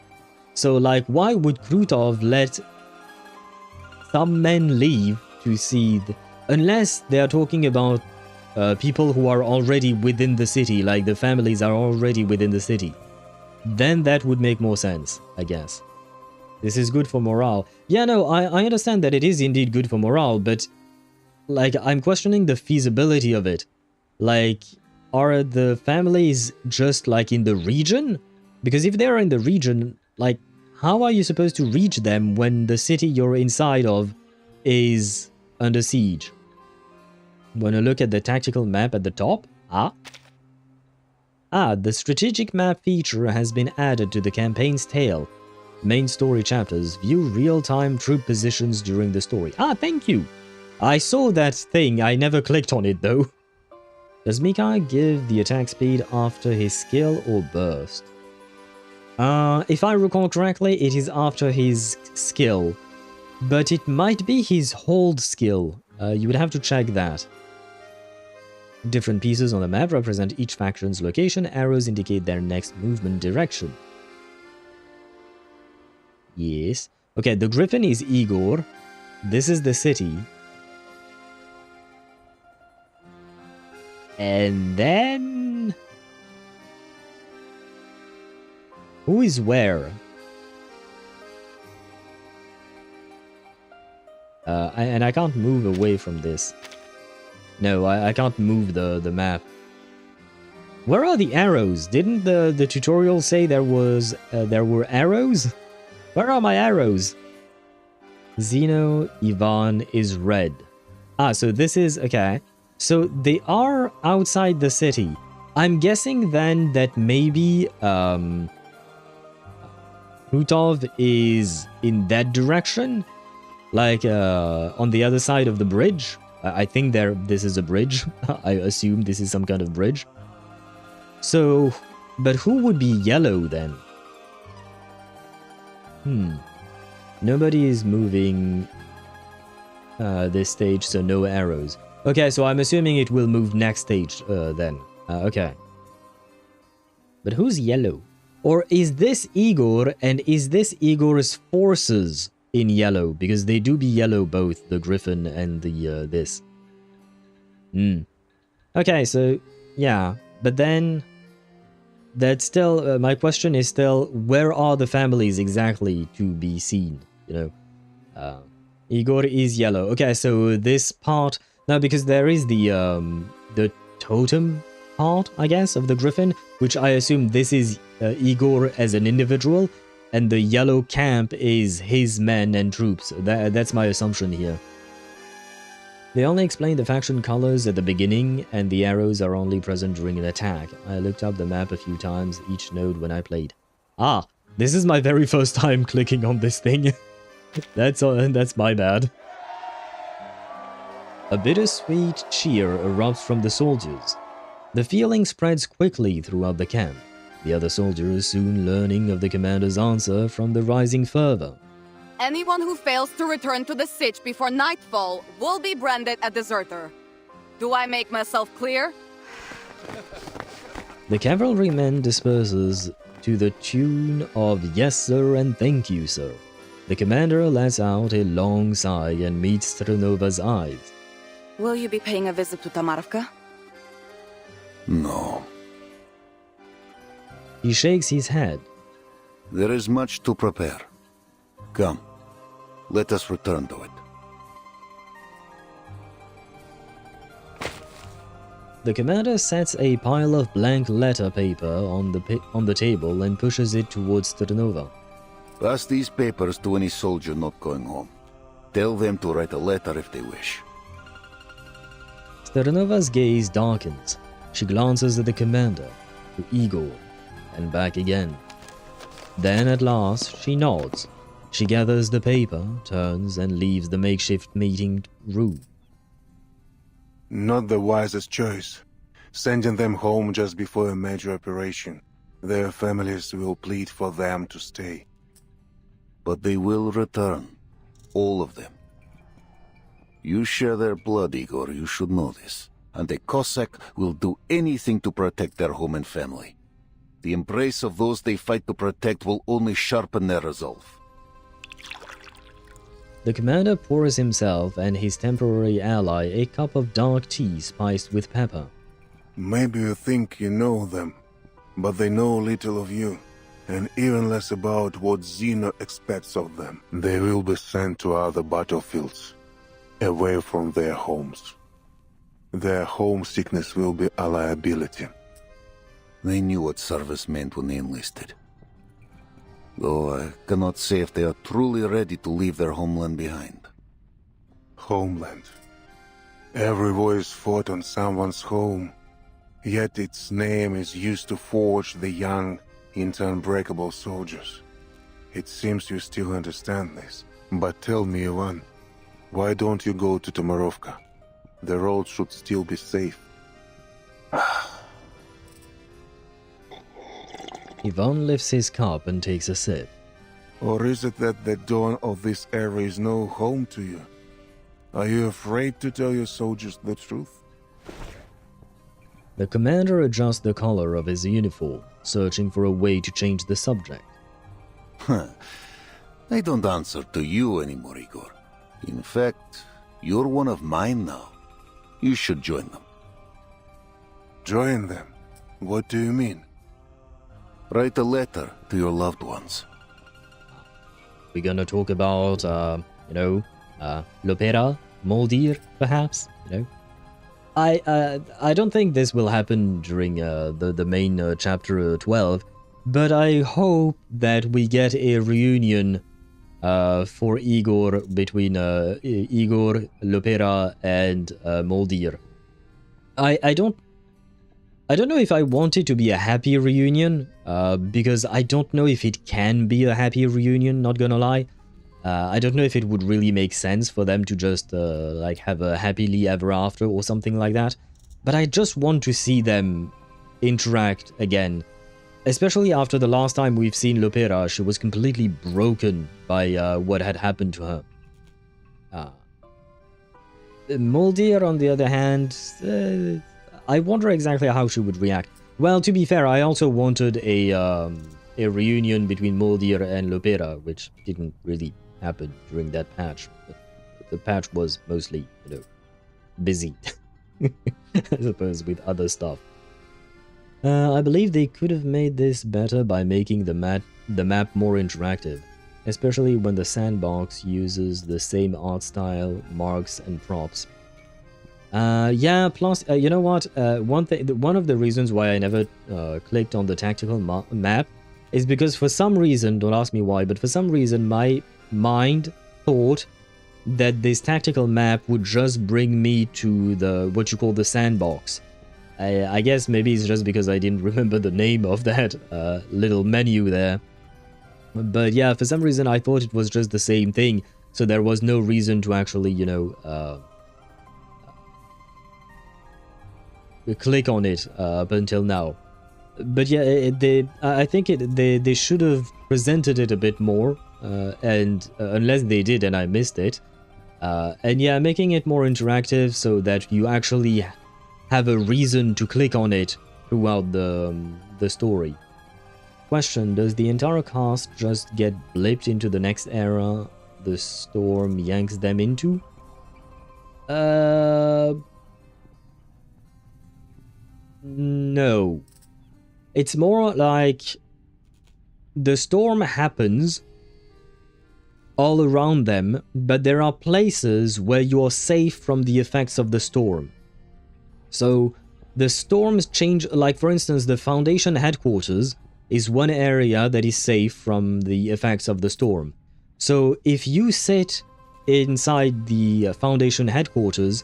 So, like, why would Krutov let some men leave to see... Unless they are talking about people who are already within the city, like the families are already within the city. Then that would make more sense, I guess. This is good for morale. Yeah, no, I understand that it is indeed good for morale, but... Like, I'm questioning the feasibility of it. Like, are the families just, like, in the region? Because if they're in the region, like, how are you supposed to reach them when the city you're inside of is under siege? Wanna look at the tactical map at the top? The strategic map feature has been added to the campaign's tail. Main story chapters view real-time troop positions during the story. Thank you! I saw that thing, I never clicked on it though. Does Mika give the attack speed after his skill or burst? If I recall correctly, it is after his skill. But it might be his hold skill. You would have to check that. Different pieces on the map represent each faction's location. Arrows indicate their next movement direction. Yes. Okay, the Griffin is Igor. This is the city. And then... Who is where? And I can't move away from this. No, I can't move the map. Where are the arrows? Didn't the tutorial say there were arrows? Where are my arrows? Xeno, Ivan is red. So this is... Okay. So they are outside the city. I'm guessing then that maybe Krutov is in that direction? Like on the other side of the bridge? I think this is a bridge. I assume this is some kind of bridge. So, but who would be yellow then? Nobody is moving this stage, so no arrows. Okay, so I'm assuming it will move next stage then. Okay. But who's yellow? Or is this Igor, and is this Igor's forces in yellow? Because they do be yellow both, the Griffin and the this. Okay, so yeah, but then that's still my question is still, where are the families exactly to be seen? You know, Igor is yellow. Okay, so this part now, because there is the totem part, I guess, of the Griffin, which I assume this is Igor as an individual, and the yellow camp is his men and troops. That's my assumption here. They only explain the faction colors at the beginning, and the arrows are only present during an attack. I looked up the map a few times, each node when I played. Ah, this is my very first time clicking on this thing. That's my bad. A bittersweet cheer erupts from the soldiers. The feeling spreads quickly throughout the camp. The other soldiers soon learning of the commander's answer from the rising fervor. Anyone who fails to return to the siege before nightfall will be branded a deserter. Do I make myself clear? The cavalryman disperses to the tune of "Yes, sir," and "Thank you, sir." The commander lets out a long sigh and meets Stranova's eyes. Will you be paying a visit to Tamarvka? No. He shakes his head. There is much to prepare. Come, let us return to it. The commander sets a pile of blank letter paper on the table and pushes it towards Stranova. Pass these papers to any soldier not going home. Tell them to write a letter if they wish. Stranova's gaze darkens. She glances at the commander, to Igor, and back again. Then at last she nods. She gathers the paper, turns, and leaves the makeshift meeting room. Not the wisest choice. Sending them home just before a major operation. Their families will plead for them to stay. But they will return. All of them. You share their blood, Igor, you should know this. And a Cossack will do anything to protect their home and family. The embrace of those they fight to protect will only sharpen their resolve. The commander pours himself and his temporary ally a cup of dark tea spiced with pepper. Maybe you think you know them, but they know little of you, and even less about what Zeno expects of them. They will be sent to other battlefields, away from their homes. Their homesickness will be a liability. They knew what service meant when they enlisted. Though I cannot say if they are truly ready to leave their homeland behind. Homeland. Every war is fought on someone's home, yet its name is used to forge the young into unbreakable soldiers. It seems you still understand this. But tell me, Ivan, why don't you go to Tomarovka? The road should still be safe. Ivan lifts his cup and takes a sip. Or is it that the dawn of this era is no home to you? Are you afraid to tell your soldiers the truth? The commander adjusts the collar of his uniform, searching for a way to change the subject. I don't answer to you anymore, Igor. In fact, you're one of mine now. You should join them. Join them? What do you mean? Write a letter to your loved ones. We're gonna talk about, Lopera, Moldir, perhaps, I don't think this will happen during the main chapter 12, but I hope that we get a reunion for Igor between Igor, Lopera, and Moldir. I don't know if I want it to be a happy reunion, because I don't know if it can be a happy reunion, not gonna lie. I don't know if it would really make sense for them to just have a happily ever after or something like that. But I just want to see them interact again. Especially after the last time we've seen Lopera, she was completely broken by what had happened to her. Moldir, on the other hand, I wonder exactly how she would react. Well, to be fair, I also wanted a reunion between Moldir and Lopera, which didn't really happen during that patch. But the patch was mostly, busy, I suppose, with other stuff. I believe they could have made this better by making the map more interactive, especially when the sandbox uses the same art style, marks, and props. Yeah, plus, you know what? One of the reasons why I never clicked on the tactical map is because for some reason, don't ask me why, but for some reason my mind thought that this tactical map would just bring me to the what you call the sandbox. I guess maybe it's just because I didn't remember the name of that little menu there. But yeah, for some reason I thought it was just the same thing, so there was no reason to actually, you know, click on it up until now. But yeah, I think they should have presented it a bit more, and unless they did and I missed it. And yeah, making it more interactive so that you actually have a reason to click on it throughout the story. Question, does the entire cast just get blipped into the next era the storm yanks them into? No. It's more like the storm happens all around them, but there are places where you are safe from the effects of the storm. So the storms change, like for instance the Foundation headquarters is one area that is safe from the effects of the storm. So if you sit inside the Foundation headquarters,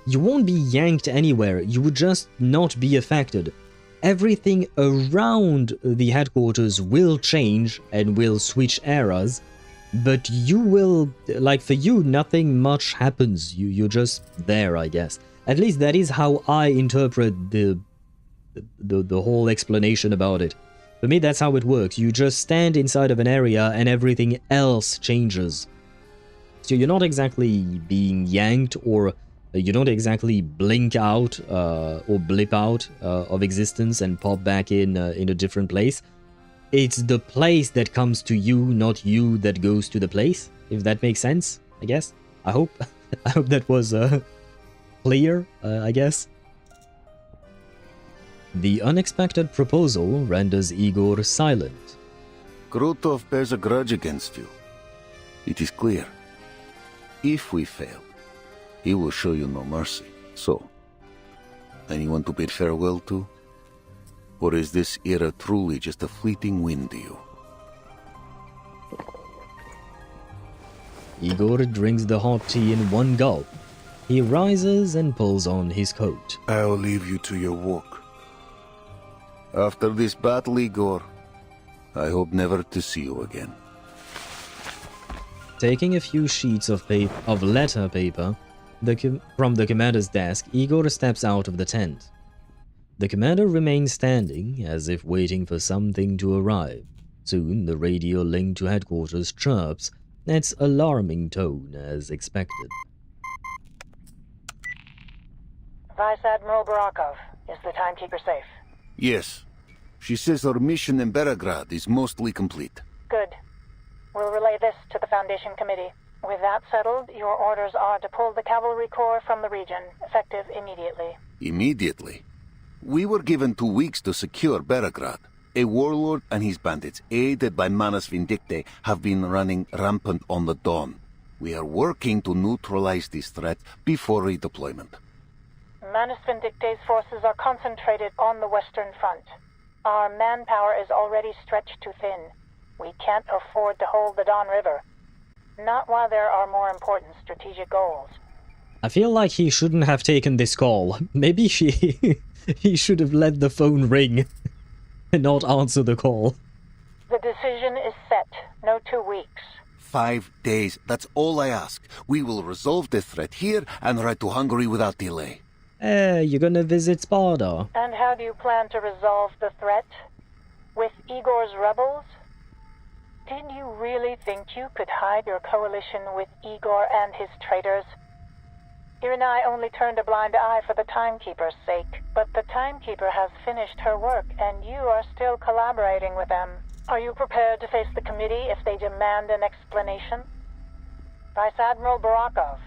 you won't be yanked anywhere, you would just not be affected. Everything around the headquarters will change and will switch eras, but you will, like for you, nothing much happens. You're just there, I guess. At least that is how I interpret the whole explanation about it. For me, that's how it works. You just stand inside of an area and everything else changes. So you're not exactly being yanked, or you don't exactly blink out or blip out of existence and pop back in a different place. It's the place that comes to you, not you that goes to the place, if that makes sense, I guess. I hope that was clear, I guess. The unexpected proposal renders Igor silent. Krutov bears a grudge against you. It is clear. If we fail, he will show you no mercy. So, anyone to bid farewell to? Or is this era truly just a fleeting whim to you? Igor drinks the hot tea in one gulp. He rises and pulls on his coat. I'll leave you to your work. After this battle, Igor, I hope never to see you again. Taking a few sheets of letter paper from the commander's desk, Igor steps out of the tent. The commander remains standing, as if waiting for something to arrive. Soon, the radio link to headquarters chirps, its alarming tone as expected. Vice Admiral Barakov, is the Timekeeper safe? Yes. She says our mission in Belgrade is mostly complete. Good. We'll relay this to the Foundation Committee. With that settled, your orders are to pull the Cavalry Corps from the region, effective immediately. Immediately? We were given 2 weeks to secure Belgrade. A warlord and his bandits, aided by Manus Vindictae, have been running rampant on the Dawn. We are working to neutralize this threat before redeployment. Manus Vindictae's forces are concentrated on the Western Front. Our manpower is already stretched too thin. We can't afford to hold the Don River. Not while there are more important strategic goals. I feel like he shouldn't have taken this call. Maybe he should have let the phone ring and not answer the call. The decision is set. No 2 weeks. 5 days. That's all I ask. We will resolve the threat here and ride to Hungary without delay. You're gonna visit Sparta. And how do you plan to resolve the threat? With Igor's rebels? Did you really think you could hide your coalition with Igor and his traitors? You and I only turned a blind eye for the Timekeeper's sake, but the Timekeeper has finished her work, and you are still collaborating with them. Are you prepared to face the committee if they demand an explanation? Vice Admiral Barakov,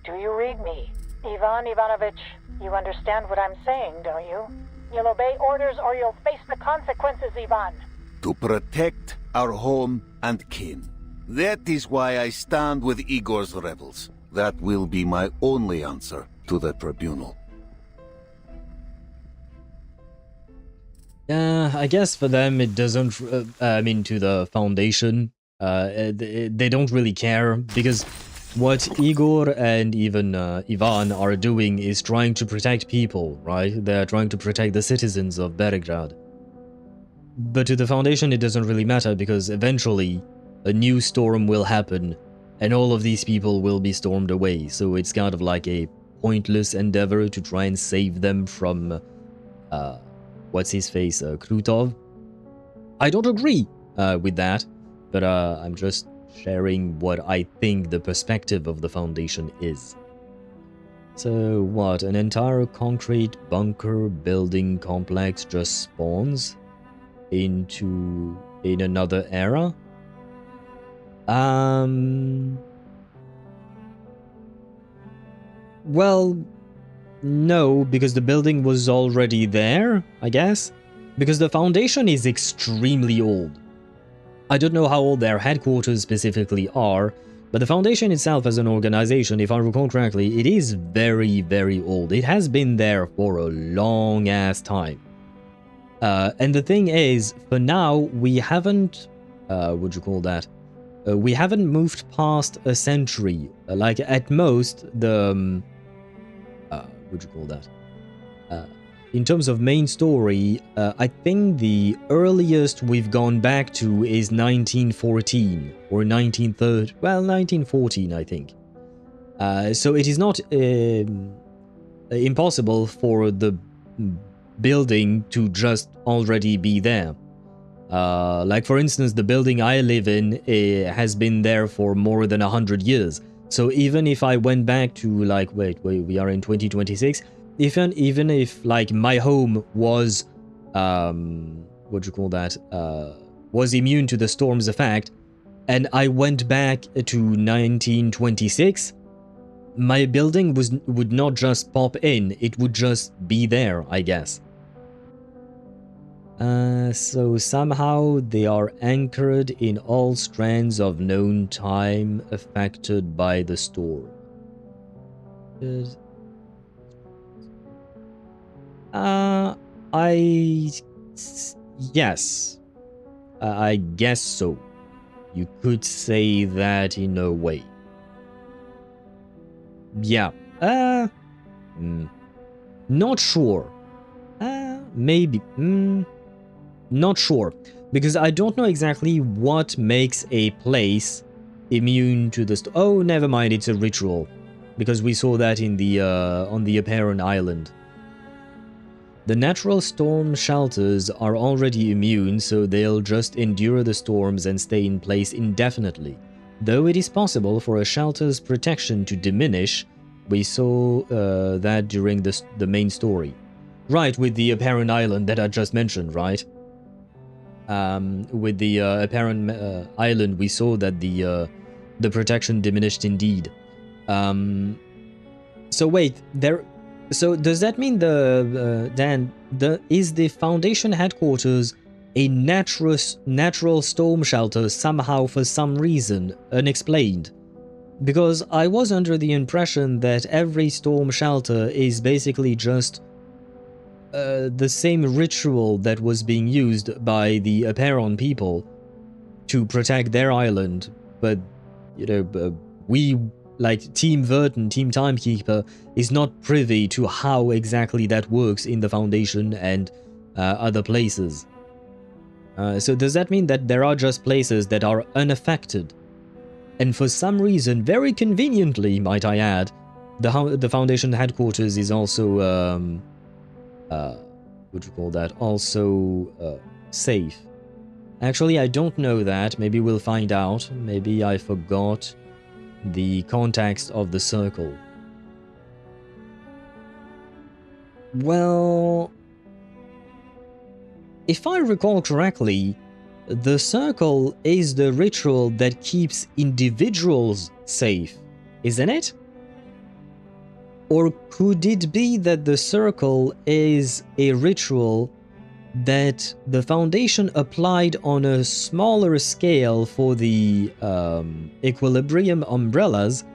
do you read me? Ivan Ivanovich, you understand what I'm saying, don't you? You'll obey orders or you'll face the consequences, Ivan. To protect our home and kin. That is why I stand with Igor's rebels. That will be my only answer. to the tribunal. I guess for them it doesn't, I mean to the Foundation, they don't really care, because what Igor and even Ivan are doing is trying to protect people, right? They're trying to protect the citizens of Belgrade. But to the Foundation it doesn't really matter, because eventually a new storm will happen and all of these people will be stormed away, so it's kind of like a pointless endeavor to try and save them from what's his face, Krutov. I don't agree with that, but I'm just sharing what I think the perspective of the Foundation is. So what, an entire concrete bunker building complex just spawns in another era? Well, no, because the building was already there, I guess. Because the Foundation is extremely old. I don't know how old their headquarters specifically are, but the Foundation itself as an organization, if I recall correctly, it is very, very old. It has been there for a long-ass time. And the thing is, for now, we haven't... what'd you call that? We haven't moved past a century. Like, at most, the... what'd you call that? In terms of main story, I think the earliest we've gone back to is 1914 or 1930. Well, 1914, I think. So it is not impossible for the building to just already be there. Like, for instance, the building I live in has been there for more than 100 years. So even if I went back to, like, wait, we are in 2026. Even if, like, my home was, what'd you call that, was immune to the storm's effect, and I went back to 1926, my building would not just pop in, it would just be there, I guess. So somehow they are anchored in all strands of known time affected by the storm. Yes. I guess so. You could say that in a way. Yeah. Not sure. Maybe. Not sure. Because I don't know exactly what makes a place immune to the oh, never mind, it's a ritual. Because we saw that in the on the apparent island. The natural storm shelters are already immune, so they'll just endure the storms and stay in place indefinitely. Though it is possible for a shelter's protection to diminish, we saw that during the main story. Right, with the apparent island that I just mentioned, right? With the apparent island, we saw that the protection diminished indeed. So wait, so does that mean is the Foundation headquarters a natural storm shelter somehow for some reason unexplained? Because I was under the impression that every storm shelter is basically just the same ritual that was being used by the Aperon people to protect their island, but you know, we, like Team Vertin, Team Timekeeper, is not privy to how exactly that works in the Foundation and other places. So does that mean that there are just places that are unaffected? And for some reason, very conveniently, might I add, the Foundation headquarters is also, what do you call that? Also safe. Actually, I don't know that. Maybe we'll find out. Maybe I forgot the context of the circle. Well, if I recall correctly, the circle is the ritual that keeps individuals safe, isn't it? Or could it be that the circle is a ritual that the Foundation applied on a smaller scale for the Equilibrium umbrellas,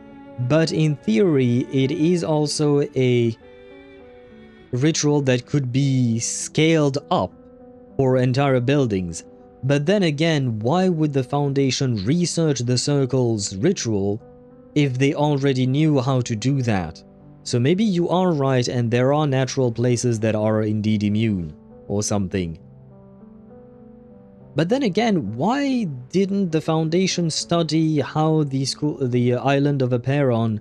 but in theory it is also a ritual that could be scaled up for entire buildings. But then again, why would the Foundation research the Circle's ritual if they already knew how to do that? So maybe you are right and there are natural places that are indeed immune or something. But then again, why didn't the Foundation study how the island of Aperon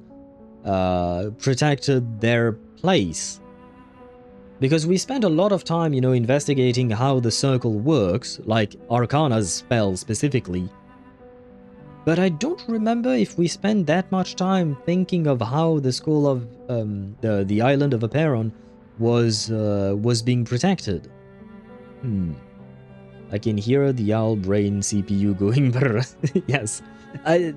protected their place? Because we spent a lot of time, you know, investigating how the Circle works, like Arcana's spell specifically. But I don't remember if we spent that much time thinking of how the school of the island of Aperon was being protected. I can hear the owl brain CPU going brr. Yes. I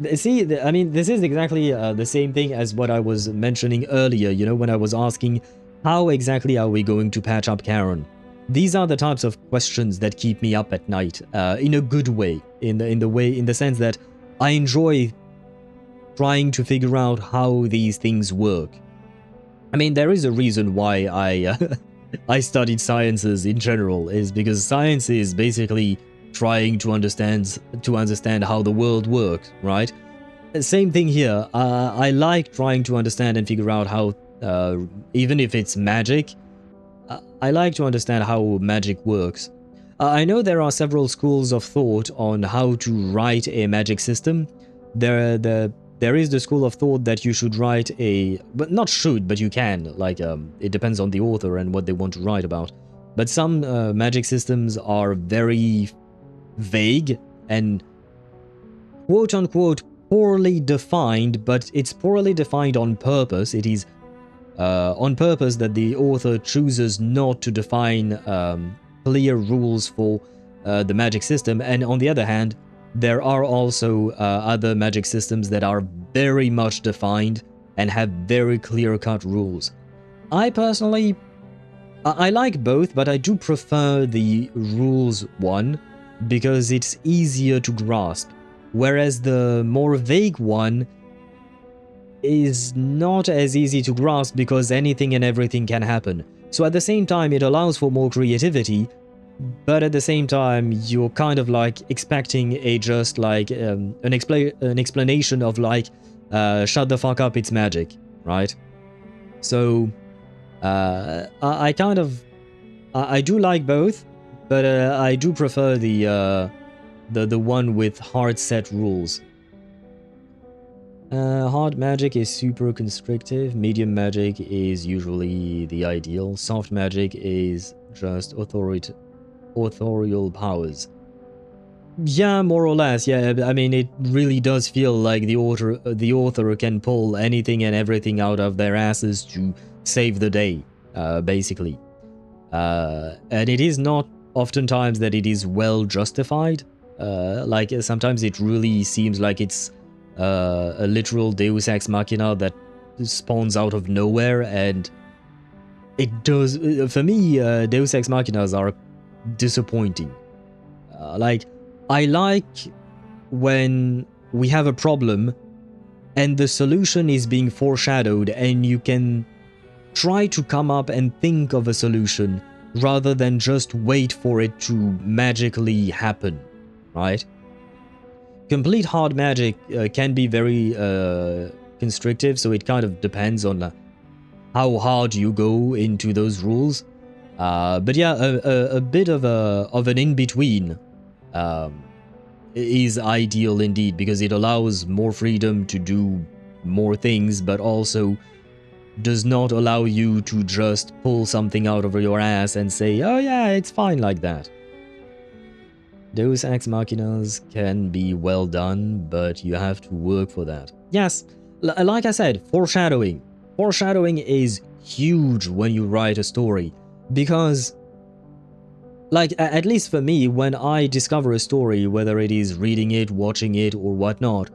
mean, this is exactly the same thing as what I was mentioning earlier, you know, when I was asking how exactly are we going to patch up Karen. These are the types of questions that keep me up at night, in a good way, in the sense that I enjoy trying to figure out how these things work. I mean, there is a reason why I studied sciences in general, is because science is basically trying to understand how the world works, right? Same thing here. I like trying to understand and figure out how, even if it's magic, I like to understand how magic works. I know there are several schools of thought on how to write a magic system. There is the school of thought that you should write but not should, but you can, like, it depends on the author and what they want to write about. But some magic systems are very vague and quote-unquote poorly defined, but it's poorly defined on purpose. It is on purpose that the author chooses not to define clear rules for the magic system, and on the other hand, there are also other magic systems that are very much defined and have very clear-cut rules. I personally, I like both, but I do prefer the rules one because it's easier to grasp, whereas the more vague one is not as easy to grasp because anything and everything can happen. So at the same time, it allows for more creativity, but at the same time, you're kind of like expecting a just like an explanation of like, shut the fuck up, it's magic, right? So I do like both, but I do prefer the one with hard set rules. Hard magic is super constrictive, medium magic is usually the ideal, soft magic is just authorial powers. Yeah, more or less, yeah, I mean, it really does feel like the author can pull anything and everything out of their asses to save the day, basically. And it is not oftentimes that it is well justified, like sometimes it really seems like it's a literal deus ex machina that spawns out of nowhere, and it does, for me, deus ex machinas are disappointing. Like, I like when we have a problem and the solution is being foreshadowed and you can try to come up and think of a solution rather than just wait for it to magically happen, right? Complete hard magic can be very constrictive, so it kind of depends on how hard you go into those rules. But yeah, a bit of an in-between is ideal indeed, because it allows more freedom to do more things, but also does not allow you to just pull something out of your ass and say, oh yeah, it's fine like that. Deus Ex Machinas can be well done, but you have to work for that. Yes, like I said, foreshadowing. Foreshadowing is huge when you write a story, because, like, at least for me, when I discover a story, whether it is reading it, watching it, or whatnot,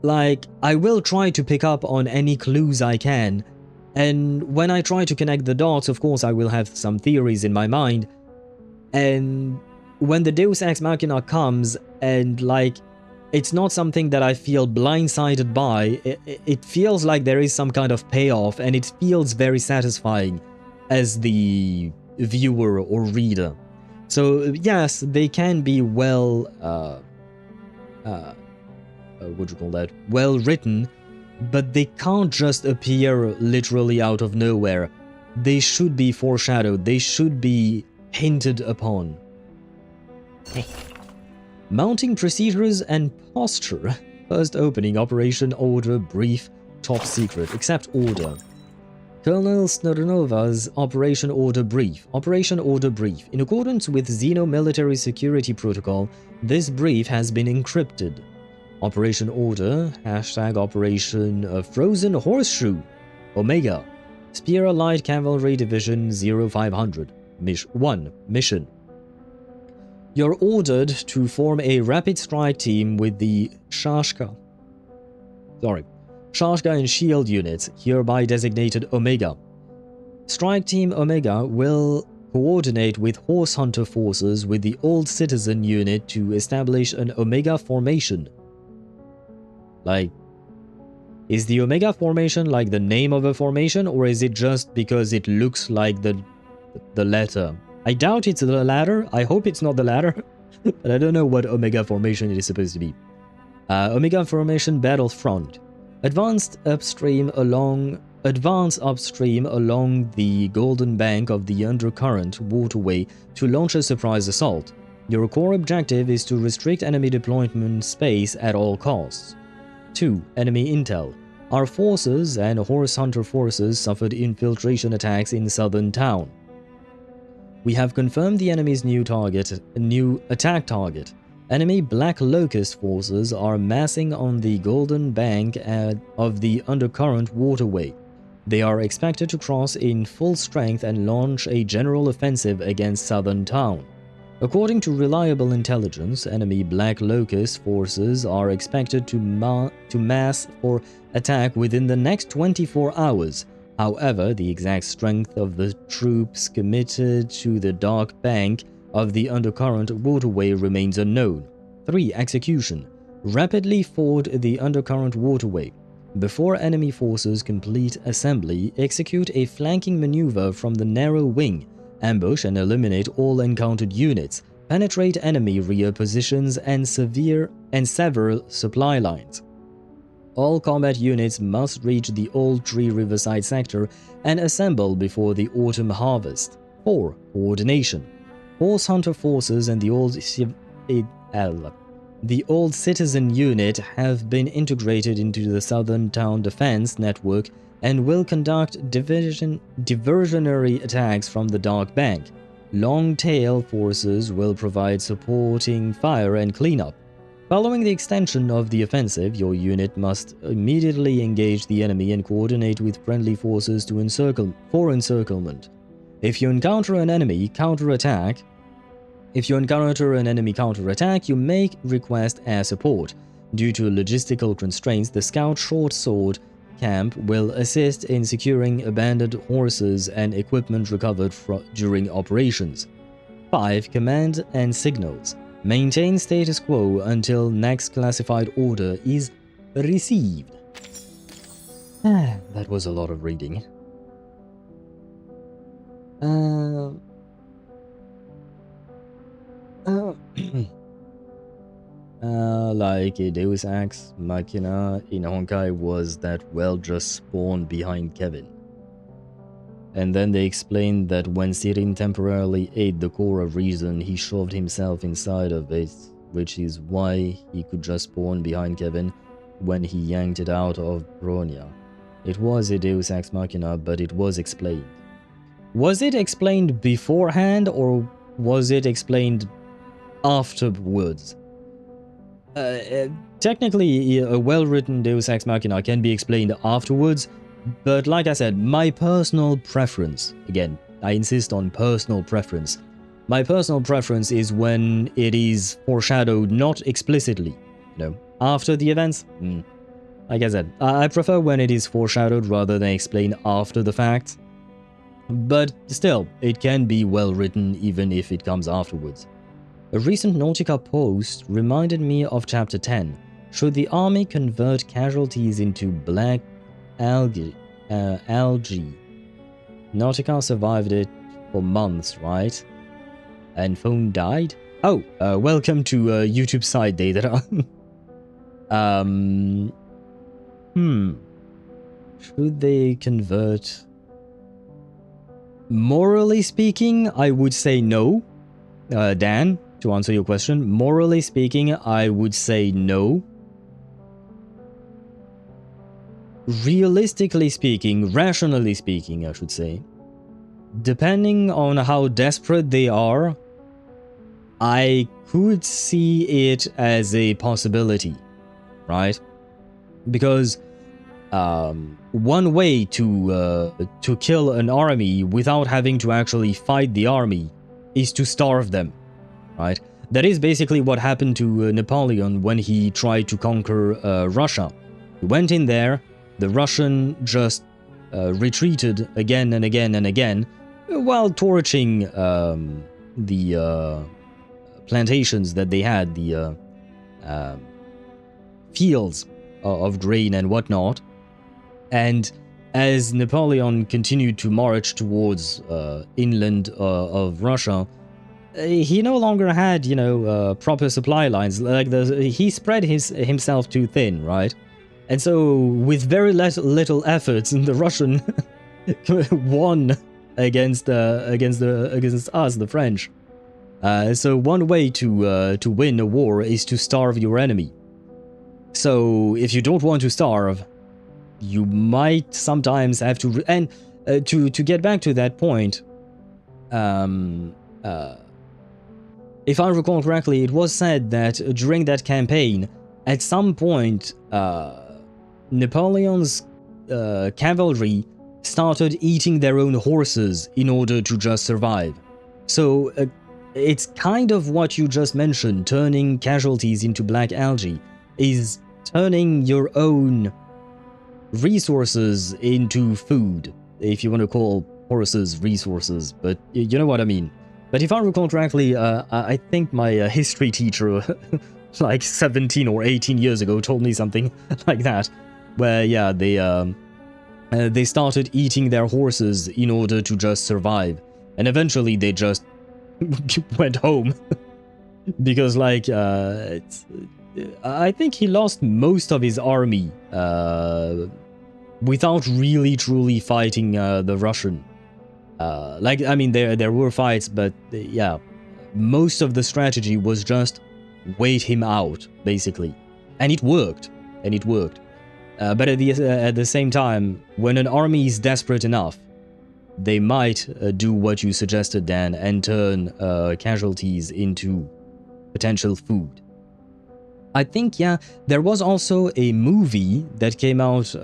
like, I will try to pick up on any clues I can, and when I try to connect the dots, of course, I will have some theories in my mind, and when the Deus Ex Machina comes and, like, it's not something that I feel blindsided by. It feels like there is some kind of payoff, and it feels very satisfying as the viewer or reader. So yes, they can be well written, but they can't just appear literally out of nowhere. They should be foreshadowed, they should be hinted upon. Mounting procedures and posture. First opening, Operation Order Brief, top secret, except order. Colonel Smirnova's Operation Order Brief. Operation Order Brief. In accordance with Xeno Military Security Protocol, this brief has been encrypted. Operation Order, hashtag Operation Frozen Horseshoe, Omega, Spear Light Cavalry Division 0500, Mission. You're ordered to form a rapid strike team with the Shashka and Shield units, hereby designated Omega. Strike Team Omega will coordinate with Horse Hunter forces with the Old Citizen unit to establish an Omega formation. Like, is the Omega formation like the name of a formation, or is it just because it looks like the letter? I doubt it's the latter. I hope it's not the latter. But I don't know what Omega formation it is supposed to be. Omega formation battlefront. Advance upstream along the Golden Bank of the Undercurrent waterway to launch a surprise assault. Your core objective is to restrict enemy deployment space at all costs. 2. Enemy intel. Our forces and Horse Hunter forces suffered infiltration attacks in southern town. We have confirmed the enemy's new attack target. Enemy Black Locust forces are massing on the Golden Bank of the Undercurrent waterway. They are expected to cross in full strength and launch a general offensive against southern town. According to reliable intelligence, enemy Black Locust forces are expected to mass for attack within the next 24 hours. However, the exact strength of the troops committed to the Dark Bank of the Undercurrent waterway remains unknown. 3. Execution. Rapidly ford the Undercurrent waterway. Before enemy forces complete assembly, execute a flanking maneuver from the narrow wing. Ambush and eliminate all encountered units. Penetrate enemy rear positions and sever supply lines. All combat units must reach the Old Tree Riverside sector and assemble before the autumn harvest. 4. Coordination. Horse Hunter forces and the Old Citizen unit have been integrated into the Southern Town Defense Network and will conduct diversionary attacks from the Dark Bank. Long Tail forces will provide supporting fire and cleanup. Following the extension of the offensive, your unit must immediately engage the enemy and coordinate with friendly forces for encirclement. If you encounter an enemy counterattack, you may request air support. Due to logistical constraints, the Scout Short Sword Camp will assist in securing abandoned horses and equipment recovered during operations. 5. Command and signals. Maintain status quo until next classified order is received. That was a lot of reading. Like a Deus Ex Machina in Honkai was that Well just spawned behind Kevin. And then they explained that when Sirin temporarily ate the core of reason, he shoved himself inside of it, which is why he could just spawn behind Kevin when he yanked it out of Bronya. It was a Deus Ex Machina, but it was explained. Was it explained beforehand, or was it explained afterwards? Technically, a well-written Deus Ex Machina can be explained afterwards, but like I said, my personal preference, again, I insist on personal preference, my personal preference is when it is foreshadowed not explicitly, after the events. Like I said, I prefer when it is foreshadowed rather than explained after the fact, but still, it can be well written even if it comes afterwards. A recent Nautica post reminded me of Chapter 10. Should the army convert casualties into black algae? Nautica survived it for months, right? And phone died? Oh, welcome to YouTube side data. Should they convert? Morally speaking, I would say no. Dan, to answer your question, morally speaking, I would say no. Realistically speaking, rationally speaking, I should say, depending on how desperate they are, I could see it as a possibility, right? Because one way to kill an army without having to actually fight the army is to starve them, right? That is basically what happened to Napoleon when he tried to conquer Russia. He went in there, the Russian just retreated again and again and again, while torching the plantations that they had, the fields of grain and whatnot. And as Napoleon continued to march towards inland of Russia, he no longer had, proper supply lines. Like he spread himself too thin, right? And so, with very little efforts, the Russian won against us, the French. So one way to win a war is to starve your enemy. So if you don't want to starve, you might sometimes have to... And to get back to that point, if I recall correctly, it was said that during that campaign, at some point, Napoleon's cavalry started eating their own horses in order to just survive. So it's kind of what you just mentioned, turning casualties into black algae, is turning your own resources into food, if you want to call horses resources, but you know what I mean. But if I recall correctly, I think my history teacher, like 17 or 18 years ago, told me something like that, where, yeah, they started eating their horses in order to just survive, and eventually they just went home, because, like, I think he lost most of his army without really truly fighting the Russian. Like, I mean, there were fights, but yeah, most of the strategy was just wait him out, basically, and it worked. But at the same time, when an army is desperate enough, they might do what you suggested, Dan, and turn casualties into potential food. I think, yeah, there was also a movie that came out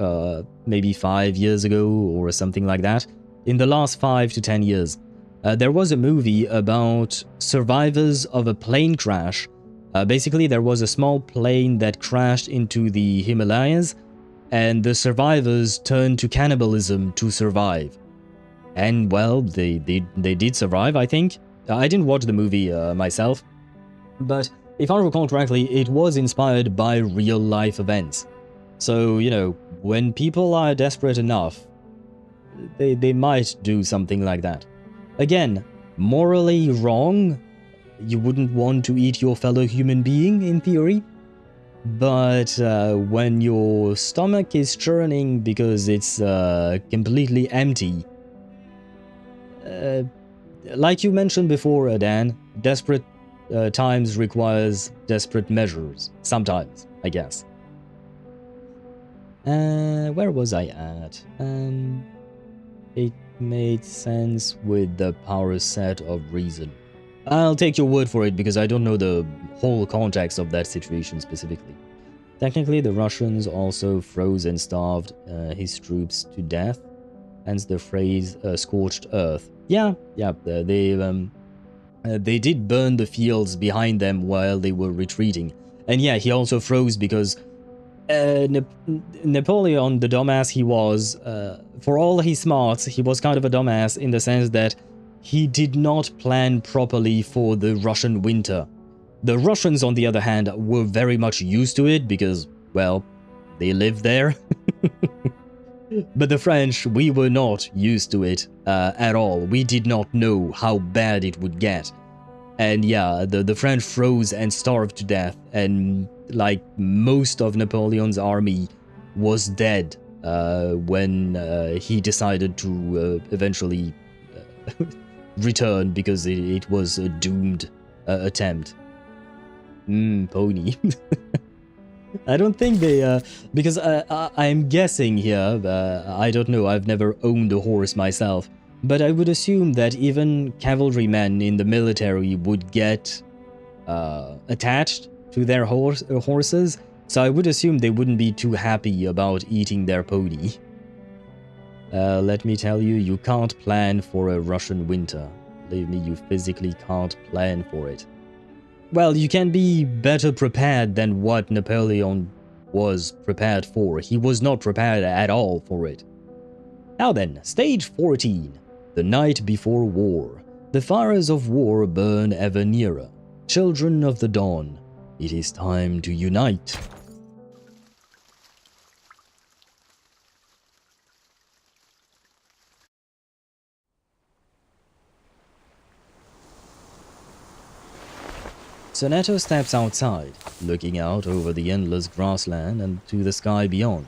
maybe 5 years ago or something like that. In the last 5 to 10 years, there was a movie about survivors of a plane crash. Basically, there was a small plane that crashed into the Himalayas, and the survivors turned to cannibalism to survive. And, well, they did survive, I think. I didn't watch the movie myself, but if I recall correctly, it was inspired by real-life events. So, when people are desperate enough, they might do something like that. Again, morally wrong. You wouldn't want to eat your fellow human being, in theory. But when your stomach is churning because it's completely empty, like you mentioned before, Dan, desperate times requires desperate measures. Sometimes, I guess. Where was I at? It made sense with the power set of reason. I'll take your word for it because I don't know the whole context of that situation specifically. Technically, the Russians also froze and starved his troops to death, hence the phrase scorched earth. Yeah, they did burn the fields behind them while they were retreating. And yeah, he also froze because Napoleon, the dumbass he was, for all his smarts, he was kind of a dumbass in the sense that he did not plan properly for the Russian winter. The Russians, on the other hand, were very much used to it because, well, they lived there. But the French, we were not used to it at all. We did not know how bad it would get. And yeah, the French froze and starved to death, and like most of Napoleon's army was dead when he decided to eventually return because it was a doomed attempt. Pony. I don't think they, because I'm guessing here, I don't know, I've never owned a horse myself, but I would assume that even cavalrymen in the military would get attached to their horses, so I would assume they wouldn't be too happy about eating their pony. Let me tell you, you can't plan for a Russian winter. Believe me, you physically can't plan for it. Well, you can be better prepared than what Napoleon was prepared for. He was not prepared at all for it. Now then, stage 14. The night before war. The fires of war burn ever nearer. Children of the dawn, it is time to unite. Sentinel steps outside, looking out over the endless grassland and to the sky beyond.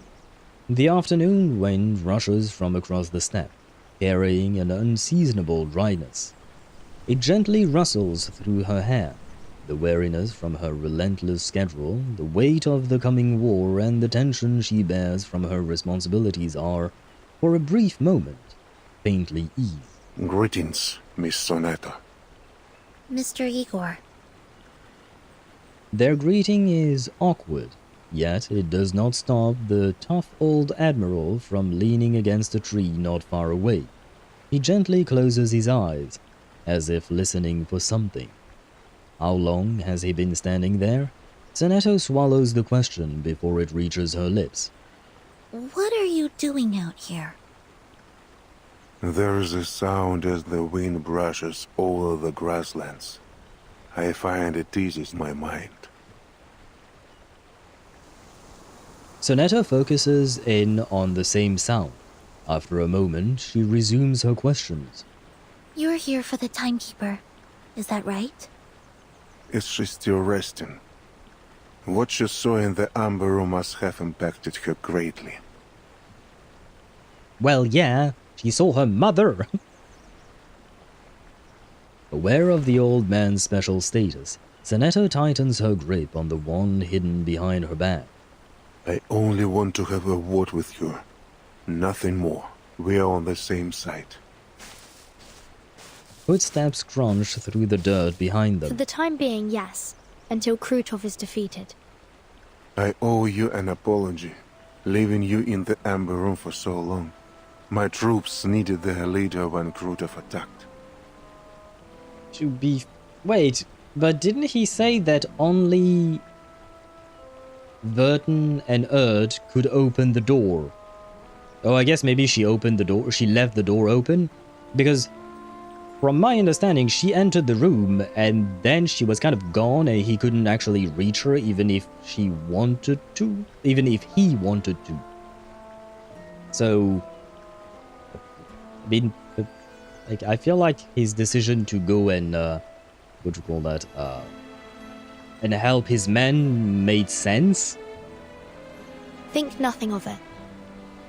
The afternoon wind rushes from across the steppe, carrying an unseasonable dryness. It gently rustles through her hair, the weariness from her relentless schedule, the weight of the coming war, and the tension she bears from her responsibilities are, for a brief moment, faintly eased. Greetings, Miss Sonata. Mr. Igor. Their greeting is awkward, yet it does not stop the tough old admiral from leaning against a tree not far away. He gently closes his eyes, as if listening for something. How long has he been standing there? Sentinel swallows the question before it reaches her lips. What are you doing out here? There is a sound as the wind brushes over the grasslands. I find it eases my mind. Sonata focuses in on the same sound. After a moment, she resumes her questions. You're here for the Timekeeper, is that right? Is she still resting? What she saw in the amber room must have impacted her greatly. Well, yeah, she saw her mother. Aware of the old man's special status, Sentinel tightens her grip on the wand hidden behind her back. I only want to have a word with you. Nothing more. We are on the same side. Footsteps crunch through the dirt behind them. For the time being, yes. Until Krutov is defeated. I owe you an apology, leaving you in the amber room for so long. My troops needed their leader when Krutov attacked. Wait, but didn't he say that only Vertin and Erd could open the door? Oh, I guess maybe she opened the door, she left the door open? Because from my understanding, she entered the room and then she was kind of gone and he couldn't actually reach her even if she wanted to, even if he wanted to. So, I mean, like, I feel like his decision to go and, what do you call that, and help his men made sense? Think nothing of it.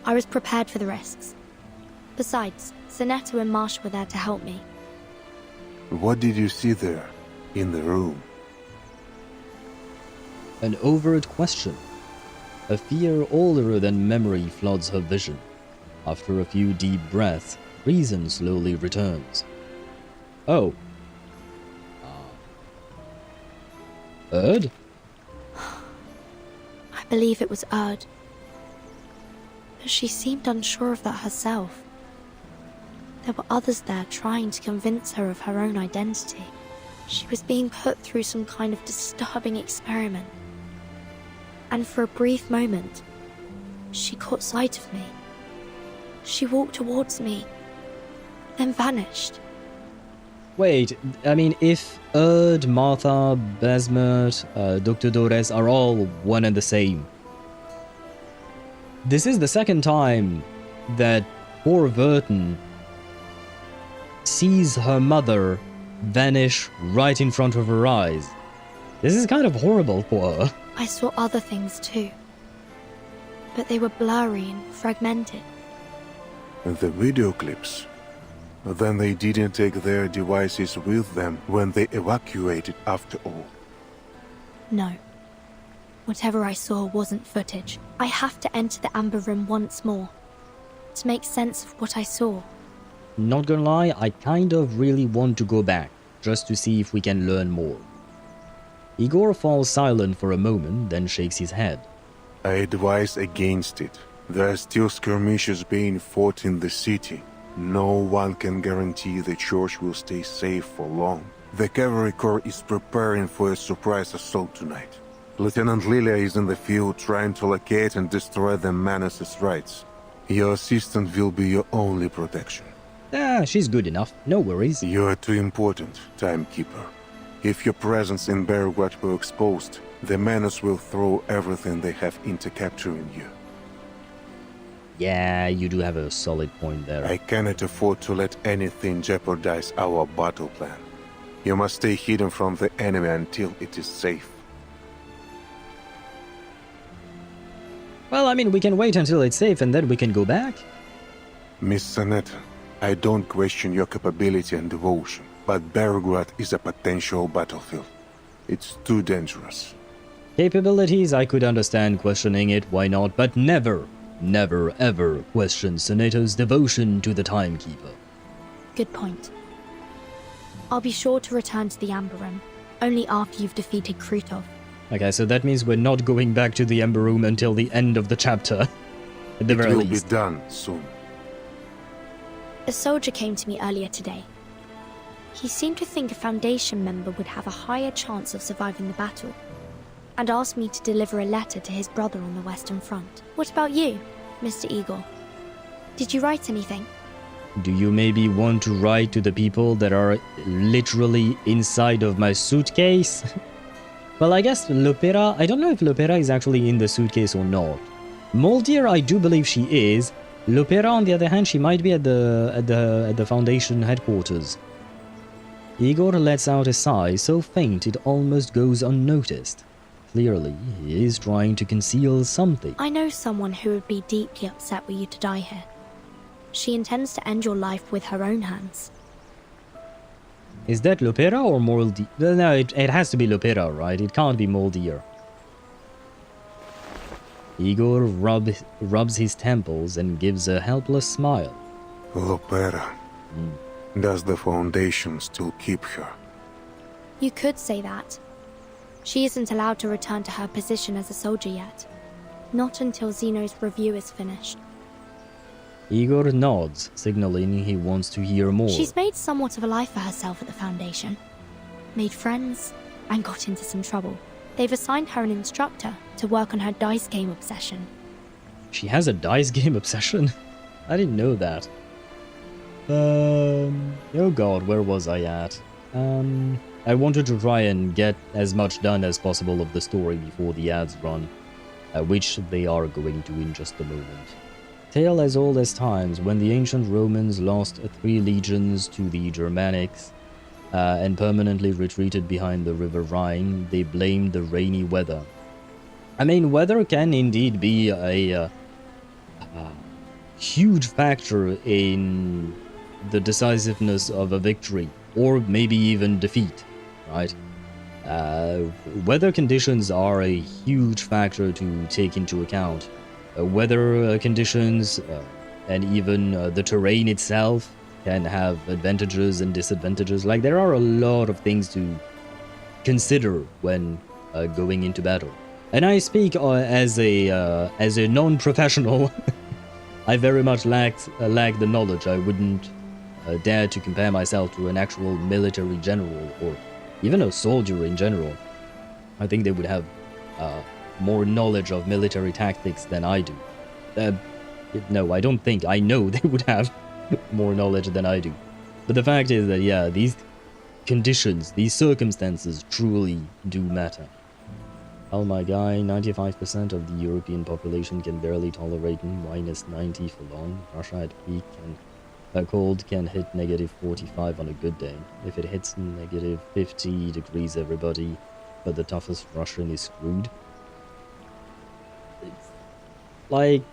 I was prepared for the risks. Besides, Sentinel and Marsha were there to help me. What did you see there, in the room? An overt question. A fear older than memory floods her vision. After a few deep breaths, reason slowly returns. Oh. Erd? I believe it was Erd. But she seemed unsure of that herself. There were others there trying to convince her of her own identity. She was being put through some kind of disturbing experiment. And for a brief moment, she caught sight of me. She walked towards me, then vanished. Wait, I mean, if Erd, Martha, Basmet, Dr. Dores are all one and the same, this is the second time that poor Vertin sees her mother vanish right in front of her eyes. This is kind of horrible for her. I saw other things too, but they were blurry and fragmented. The video clips. Then they didn't take their devices with them when they evacuated after all. No. Whatever I saw wasn't footage. I have to enter the Amber Room once more to make sense of what I saw. Not gonna lie, I kind of really want to go back, just to see if we can learn more. Igor falls silent for a moment, then shakes his head. I advise against it. There are still skirmishes being fought in the city. No one can guarantee the church will stay safe for long. The Cavalry Corps is preparing for a surprise assault tonight. Lieutenant Lilia is in the field trying to locate and destroy the Manus' rights. Your assistant will be your only protection. Ah, she's good enough. No worries. You are too important, Timekeeper. If your presence in Belgrade were exposed, the Manus will throw everything they have into capturing you. Yeah, you do have a solid point there. I cannot afford to let anything jeopardize our battle plan. You must stay hidden from the enemy until it is safe. Well, I mean, we can wait until it's safe and then we can go back. Miss Sanetta, I don't question your capability and devotion, but Belgrade is a potential battlefield. It's too dangerous. Capabilities, I could understand questioning it, why not, but never, never, ever question Senato's devotion to the Timekeeper. Good point. I'll be sure to return to the Amber Room, only after you've defeated Krutov. Okay, so that means we're not going back to the Ember Room until the end of the chapter. At the very least. It will be done soon. A soldier came to me earlier today. He seemed to think a Foundation member would have a higher chance of surviving the battle, and asked me to deliver a letter to his brother on the Western Front. What about you, Mr. Igor? Did you write anything? Do you maybe want to write to the people that are literally inside of my suitcase? Well, I guess Lupera, I don't know if Lupera is actually in the suitcase or not. Moldier, I do believe she is. Lupera, on the other hand, she might be at the Foundation headquarters. Igor lets out a sigh so faint it almost goes unnoticed. Clearly, he is trying to conceal something. I know someone who would be deeply upset were you to die here. She intends to end your life with her own hands. Is that Lupera or Moldier? No, it has to be Lupera, right? It can't be Moldier. Igor rubs his temples and gives a helpless smile. Lupera. Does the Foundation still keep her? You could say that. She isn't allowed to return to her position as a soldier yet. Not until Zeno's review is finished. Igor nods, signaling he wants to hear more. She's made somewhat of a life for herself at the Foundation. Made friends, and got into some trouble. They've assigned her an instructor to work on her dice game obsession. She has a dice game obsession? I didn't know that. Oh god, where was I at? I wanted to try and get as much done as possible of the story before the ads run, which they are going to in just a moment. Tale as old as times, when the ancient Romans lost 3 legions to the Germanics and permanently retreated behind the river Rhine, they blamed the rainy weather. I mean, weather can indeed be a huge factor in the decisiveness of a victory, or maybe even defeat, right? Weather conditions are a huge factor to take into account. Weather conditions and even the terrain itself can have advantages and disadvantages. Like, there are a lot of things to consider when going into battle. And I speak as a non-professional. I very much lack the knowledge. I wouldn't dare to compare myself to an actual military general or even a soldier in general. I think they would have more knowledge of military tactics than I do. No, I don't think. I know they would have more knowledge than I do. But the fact is that, yeah, conditions, these circumstances truly do matter. Oh my guy, 95% of the European population can barely tolerate -90 for long. Russia at peak and a cold can hit -45 on a good day. If it hits -50 degrees, everybody but the toughest Russian is screwed. It's like,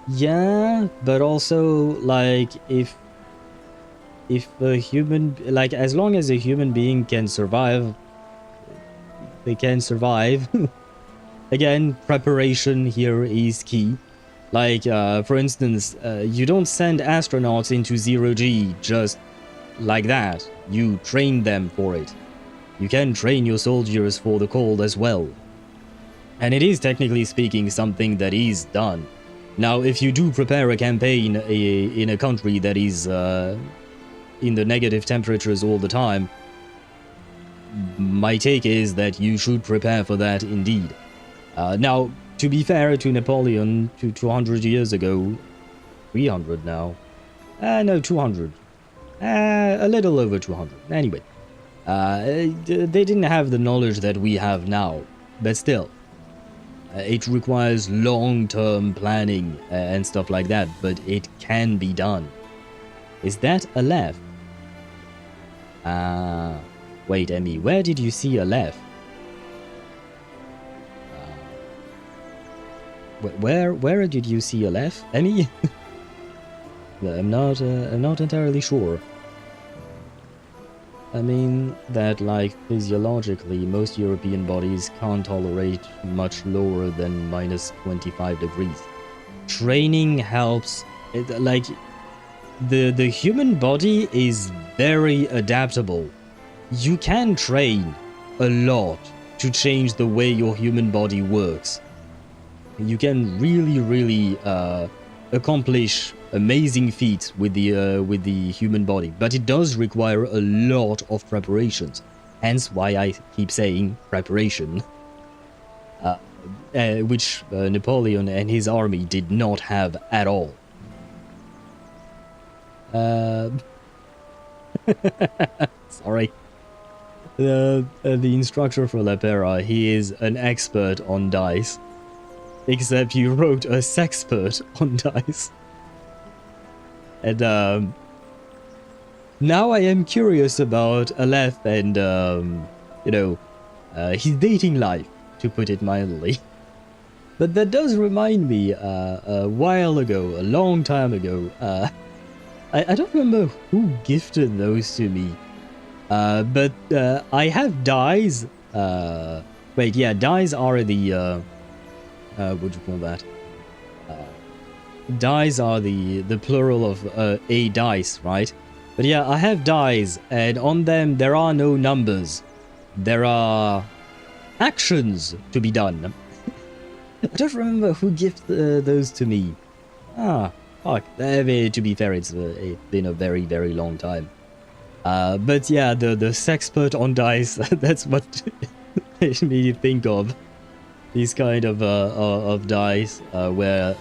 yeah, but also like if a human, like as long as a human being can survive, they can survive. Again, preparation here is key. Like, for instance, you don't send astronauts into 0G just like that. You train them for it. You can train your soldiers for the cold as well. And it is technically speaking something that is done. Now, if you do prepare a campaign in a country that is in the negative temperatures all the time, my take is that you should prepare for that indeed. Now, to be fair to Napoleon, 200 years ago, 300 now, no, 200, a little over 200, anyway, they didn't have the knowledge that we have now, but still, it requires long-term planning and stuff like that, but it can be done. Is that a left? Wait, Emmy, where did you see a left? Where did you see a left, Emmy? I'm not entirely sure. I mean that, like, physiologically, most European bodies can't tolerate much lower than -25 degrees. Training helps. Like, the human body is very adaptable. You can train a lot to change the way your human body works. You can really accomplish amazing feats with the human body, but it does require a lot of preparations. Hence why I keep saying preparation, which Napoleon and his army did not have at all. Sorry. The instructor for Lepera, he is an expert on dice. Except he wrote a sexpert on dice. And now I am curious about Aleph and, you know, his dating life, to put it mildly. But that does remind me, a while ago, a long time ago, I don't remember who gifted those to me. But I have dies. Wait, yeah, dies are the what do you call that? Dies are the plural of a dice, right? But yeah, I have dies, and on them there are no numbers. There are actions to be done. I don't remember who gifted those to me. Ah, fuck. To be fair, it's been a very, very long time. But yeah, the sexpert on dice, that's what made me think of. These kind of dice where,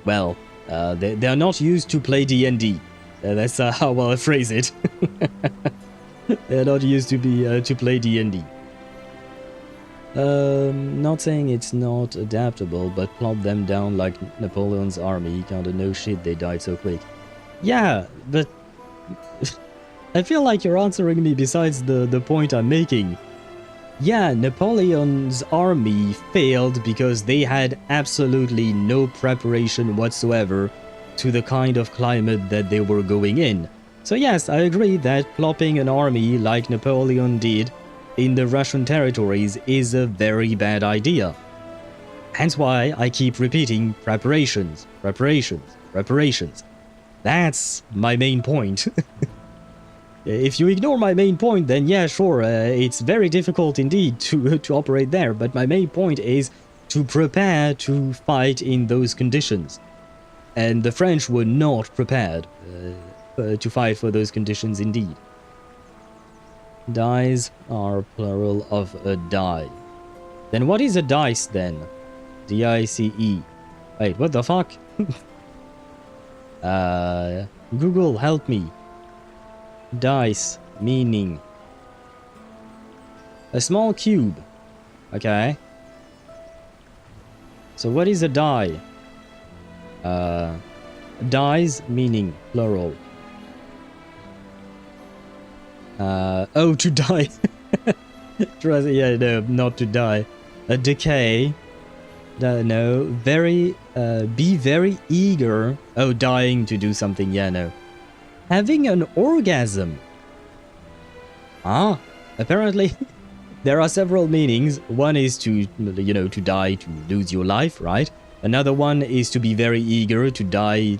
well, they're not used to play D&D. That's how I'll phrase it. They're not used to play D&D. Not saying it's not adaptable, but plop them down like Napoleon's army. Kinda no shit they died so quick. Yeah, but I feel like you're answering me besides the point I'm making. Yeah, Napoleon's army failed because they had absolutely no preparation whatsoever to the kind of climate that they were going in. So yes, I agree that plopping an army like Napoleon did in the Russian territories is a very bad idea. Hence why I keep repeating preparations, preparations, preparations. That's my main point. If you ignore my main point, then yeah, sure, it's very difficult indeed to operate there, but my main point is to prepare to fight in those conditions. And the French were not prepared to fight for those conditions indeed. Dies are plural of a die. Then what is a dice then? D-I-C-E. Wait, what the fuck? Google, help me. Dice, meaning. A small cube. Okay. So what is a die? Dies, meaning, plural. Oh, to die. Yeah, no, not to die. A decay. No, very, be very eager. Oh, dying to do something, yeah, no. Having an orgasm. Ah, apparently there are several meanings. One is to, you know, to die, to lose your life, right? Another one is to be very eager, to die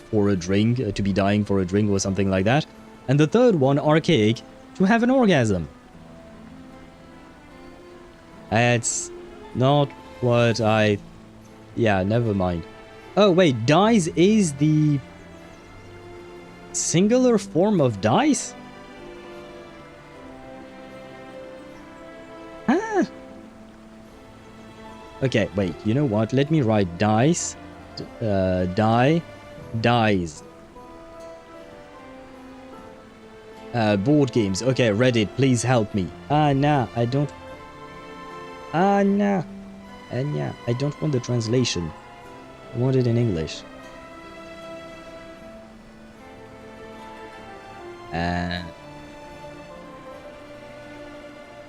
for a drink, to be dying for a drink or something like that. And the third one, archaic, to have an orgasm. That's not what I... Yeah, never mind. Oh, wait, dice is the singular form of dice? Ah. Okay, wait, you know what? Let me write dice, die, dies. Board games. Okay, Reddit, please help me. Nah, I don't... nah. Yeah, I don't want the translation. I want it in English.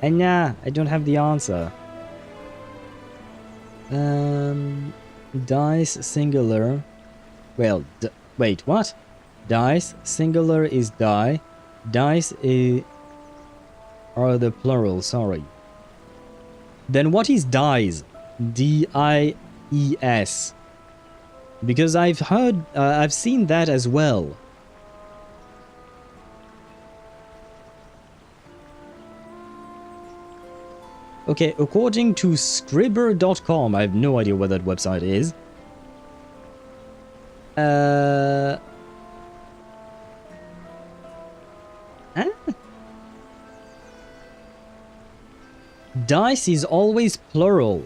Nah, I don't have the answer. Dice singular. Well, wait, what? Dice singular is die. Dice are the plural, sorry. Then what is dies? D-I-E-S. Because I've seen that as well. Okay, according to Scribber.com, I have no idea what that website is. Dice is always plural.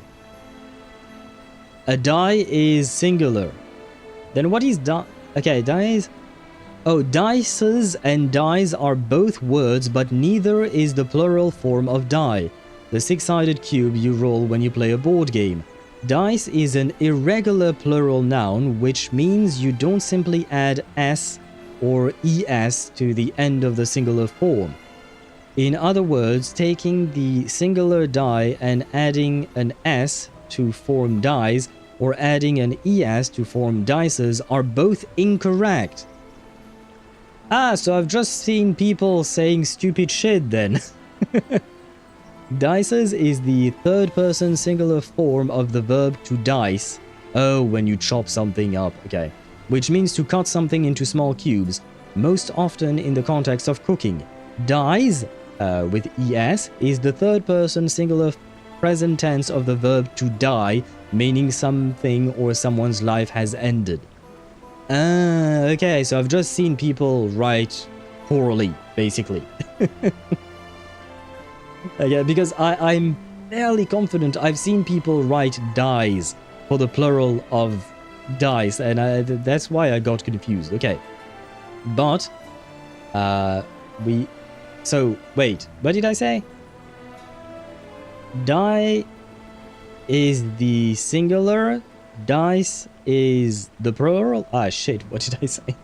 A die is singular. Then what is die? Okay, dice. Oh, dices and dies are both words, but neither is the plural form of die, the six-sided cube you roll when you play a board game. Dice is an irregular plural noun, which means you don't simply add s or es to the end of the singular form. In other words, taking the singular die and adding an s to form dies, or adding an es to form dices are both incorrect. Ah, so I've just seen people saying stupid shit then. Dices is the third-person singular form of the verb to dice. Oh, when you chop something up, okay. Which means to cut something into small cubes, most often in the context of cooking. Dies, with es, is the third-person singular present tense of the verb to die, meaning something or someone's life has ended. Ah, okay, so I've just seen people write poorly, basically. Yeah, because I'm fairly confident I've seen people write dies for the plural of dice, and that's why I got confused. Okay. But, so, wait, what did I say? Die is the singular, dice is the plural. Ah, shit, what did I say?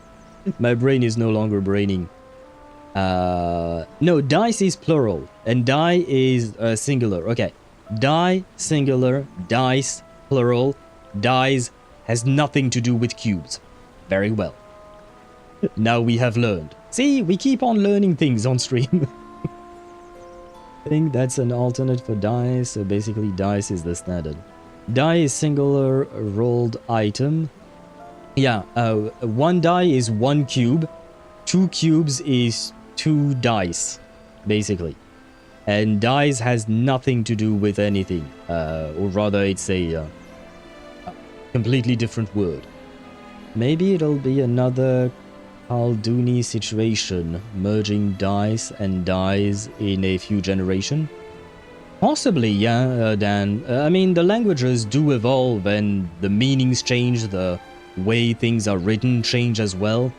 My brain is no longer braining. No, dice is plural, and die is singular. Okay, die, singular, dice, plural, dies has nothing to do with cubes. Very well. Now we have learned. See, we keep on learning things on stream. I think that's an alternate for dice, so basically dice is the standard. Die is singular rolled item. Yeah, one die is one cube, two cubes is two dice, basically. And dice has nothing to do with anything, or rather it's a completely different word. Maybe it'll be another Khalduni situation, merging dice and dies in a few generations. Possibly, yeah, Dan. I mean, the languages do evolve and the meanings change, the way things are written change as well.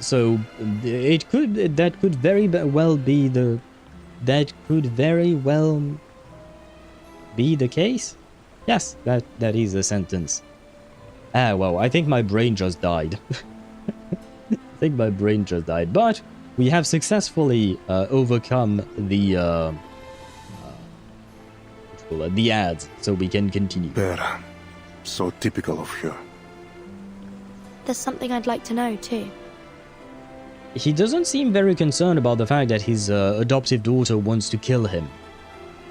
So that could very well be the case. Yes, that is a sentence. Ah, well, I think my brain just died. But we have successfully overcome the ads, so we can continue. Vera, so typical of her. There's something I'd like to know, too. He doesn't seem very concerned about the fact that his adoptive daughter wants to kill him.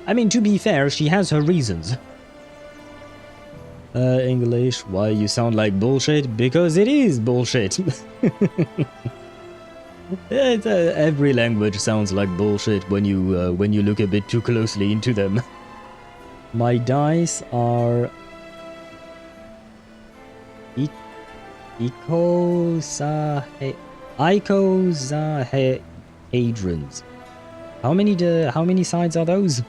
I mean, to be fair, she has her reasons. English, why you sound like bullshit? Because it is bullshit. Every language sounds like bullshit when you look a bit too closely into them. My dice are icosahedrons. How many sides are those?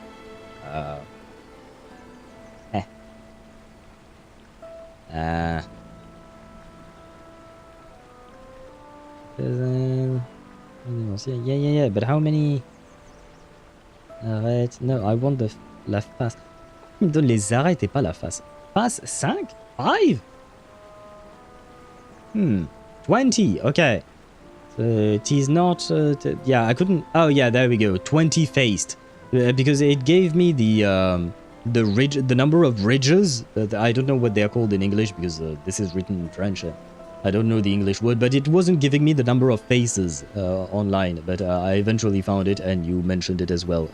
Yeah, but how many? Arrête. No, I want la face. Il me donne les arêtes et pas la face. Face 5? 5? 20, okay. So it is not... yeah, I couldn't... Oh yeah, there we go. 20 faced. Because it gave me the number of ridges. I don't know what they are called in English because this is written in French. I don't know the English word, but it wasn't giving me the number of faces online. But I eventually found it, and you mentioned it as well.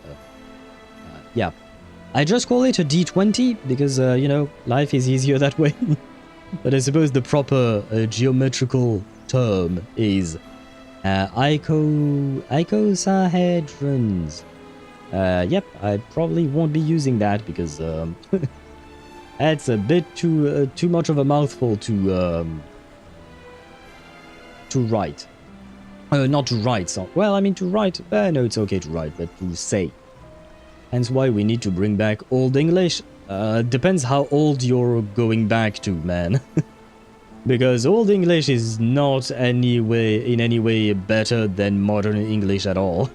Yeah. I just call it a D20 because, you know, life is easier that way. But I suppose the proper geometrical term is icosahedrons. Yep, I probably won't be using that because that's a bit too much of a mouthful to write. Not to write. So, well, I mean to write. No, it's okay to write, but to say. Hence why we need to bring back Old English. Depends how old you're going back to, man. Because Old English is not in any way better than modern English at all.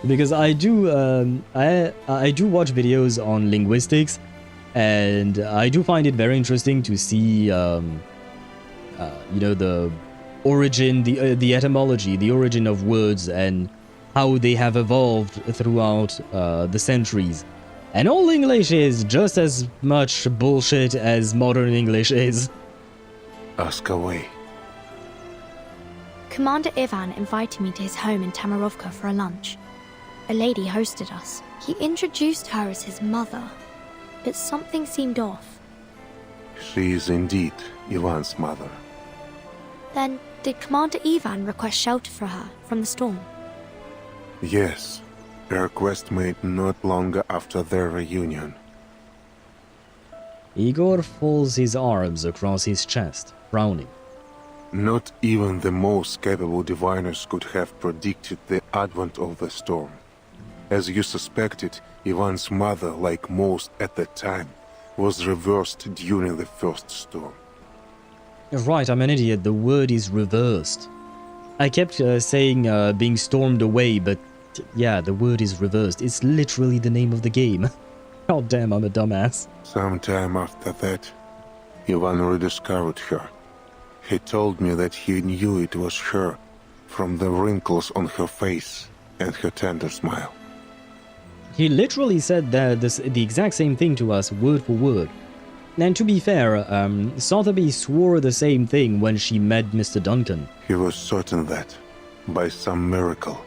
Because I do watch videos on linguistics, and I do find it very interesting to see, you know, the origin, the etymology, the origin of words, and how they have evolved throughout the centuries. And Old English is just as much bullshit as modern English is. Ask away. Commander Ivan invited me to his home in Tamarovka for a lunch. A lady hosted us. He introduced her as his mother, but something seemed off. She is indeed Ivan's mother. Then, did Commander Ivan request shelter for her from the storm? Yes, a request made not long after their reunion. Igor folds his arms across his chest, frowning. Not even the most capable diviners could have predicted the advent of the storm. As you suspected, Ivan's mother, like most at the time, was reversed during the first storm. Right, I'm an idiot. The word is reversed. I kept saying being stormed away, but yeah, the word is reversed. It's literally the name of the game. God damn, I'm a dumbass. Sometime after that, Ivan rediscovered her. He told me that he knew it was her from the wrinkles on her face and her tender smile. He literally said the exact same thing to us, word for word. And to be fair, Sotheby swore the same thing when she met Mr. Duncan. He was certain that, by some miracle,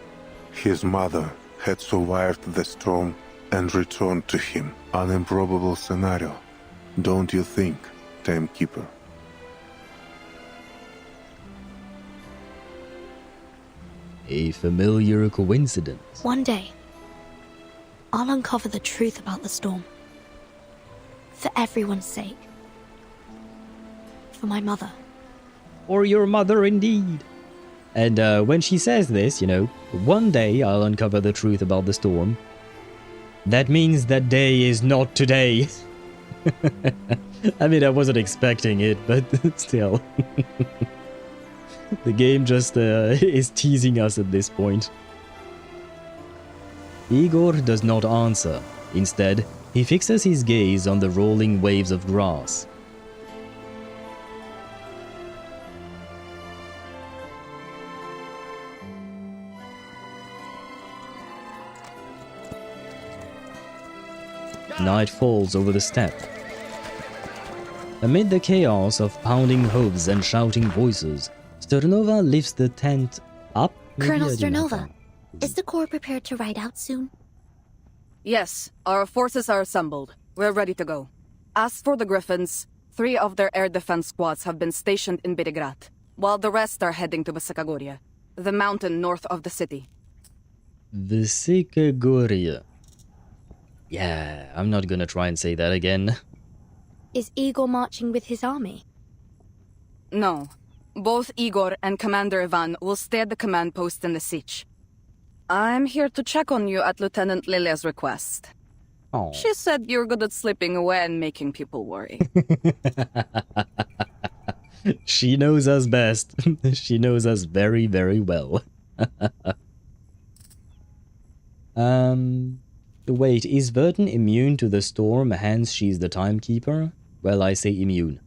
his mother had survived the storm and returned to him. An improbable scenario, don't you think, Timekeeper? A familiar coincidence. One day, I'll uncover the truth about the storm. For everyone's sake. For my mother. For your mother, indeed. And when she says this, you know, one day I'll uncover the truth about the storm. That means that day is not today. I mean, I wasn't expecting it, but still. The game just is teasing us at this point. Igor does not answer. Instead, he fixes his gaze on the rolling waves of grass. Night falls over the steppe. Amid the chaos of pounding hooves and shouting voices, Sternova lifts the tent up. Colonel Sternova, is the Corps prepared to ride out soon? Yes, our forces are assembled. We're ready to go. As for the Griffins, 3 of their air defense squads have been stationed in Bidigrat, while the rest are heading to Visakagoria, the mountain north of the city. Visakagoria. Yeah, I'm not gonna try and say that again. Is Igor marching with his army? No. Both Igor and Commander Ivan will stay at the command post in the siege. I'm here to check on you at Lieutenant Lilia's request. Oh. She said you're good at slipping away and making people worry. She knows us best. She knows us very, very well. Wait, is Vertin immune to the storm hence she's the Timekeeper? Well, I say immune.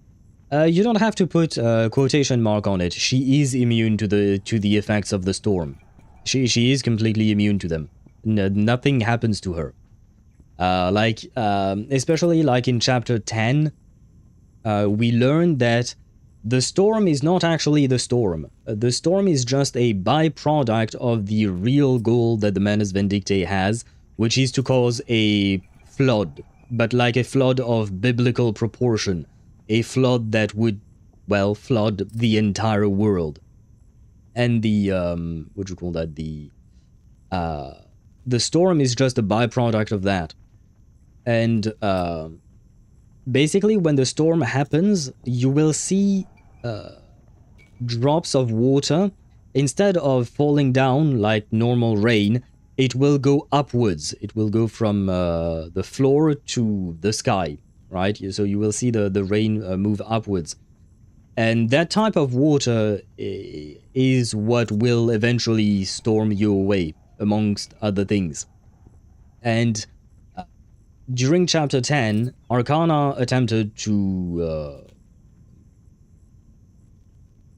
You don't have to put a quotation mark on it. She is immune to the effects of the storm. She is completely immune to them. Nothing happens to her. Especially like in chapter 10, we learned that the storm is not actually the storm. The storm is just a byproduct of the real goal that the Manus Vindictae has, which is to cause a flood, but like a flood of biblical proportion. A flood that would, well, flood the entire world. And the, the storm is just a byproduct of that. And, basically when the storm happens, you will see, drops of water. Instead of falling down like normal rain, it will go upwards. It will go from, the floor to the sky, right? So you will see the rain move upwards. And that type of water is what will eventually storm you away, amongst other things. And during chapter 10, Arcana attempted to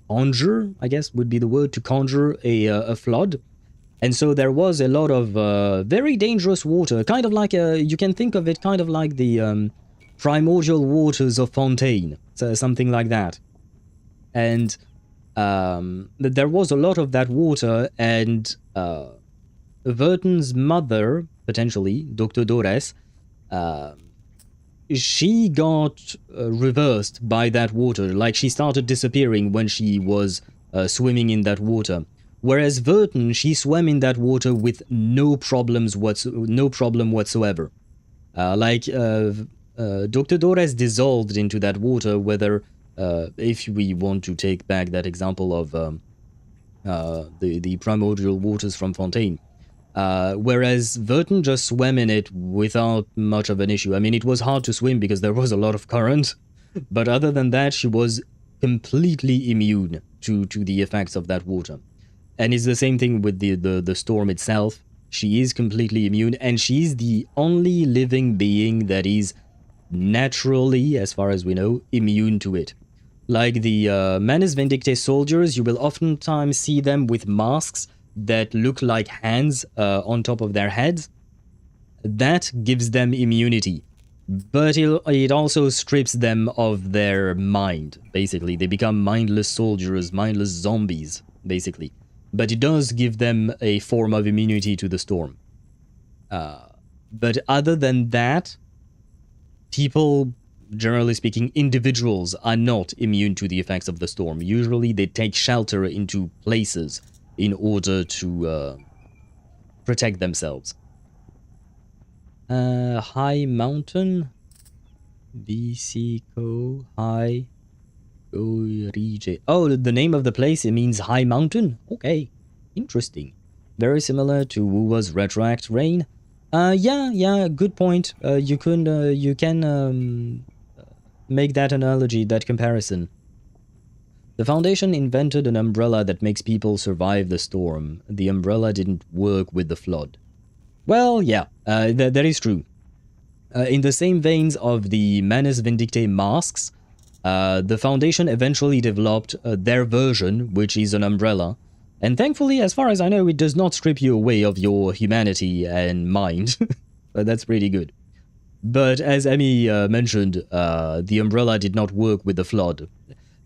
conjure, I guess would be the word, to conjure a flood. And so there was a lot of very dangerous water, kind of like, you can think of it kind of like the primordial waters of Fontaine, so something like that. And there was a lot of that water, and Vertin's mother, potentially, Dr. Dores, she got reversed by that water, like she started disappearing when she was swimming in that water. Whereas Vertin, she swam in that water with no problem whatsoever. Dr. Dores dissolved into that water, whether, if we want to take back that example of the primordial waters from Fontaine. Whereas Vertin just swam in it without much of an issue. I mean, it was hard to swim because there was a lot of current, but other than that, she was completely immune to the effects of that water. And it's the same thing with the storm itself. She is completely immune, and she's the only living being that is naturally, as far as we know, immune to it. Like the Manus Vindictae soldiers, you will oftentimes see them with masks that look like hands on top of their heads. That gives them immunity. But it also strips them of their mind, basically. They become mindless soldiers, mindless zombies, basically. But it does give them a form of immunity to the storm. But other than that, people, generally speaking, individuals are not immune to the effects of the storm. Usually they take shelter into places in order to protect themselves. High mountain. Bisico High Gorige. Oh, the name of the place, it means high mountain? Okay, interesting. Very similar to Wuwa's Retroact Rain. Yeah, good point. You can make that analogy, that comparison. The Foundation invented an umbrella that makes people survive the storm. The umbrella didn't work with the flood. Well, yeah, that is true. In the same veins of the Manus Vindictae masks, the Foundation eventually developed their version, which is an umbrella. And thankfully, as far as I know, it does not strip you away of your humanity and mind. But that's pretty good. But as Emmy mentioned, the umbrella did not work with the flood.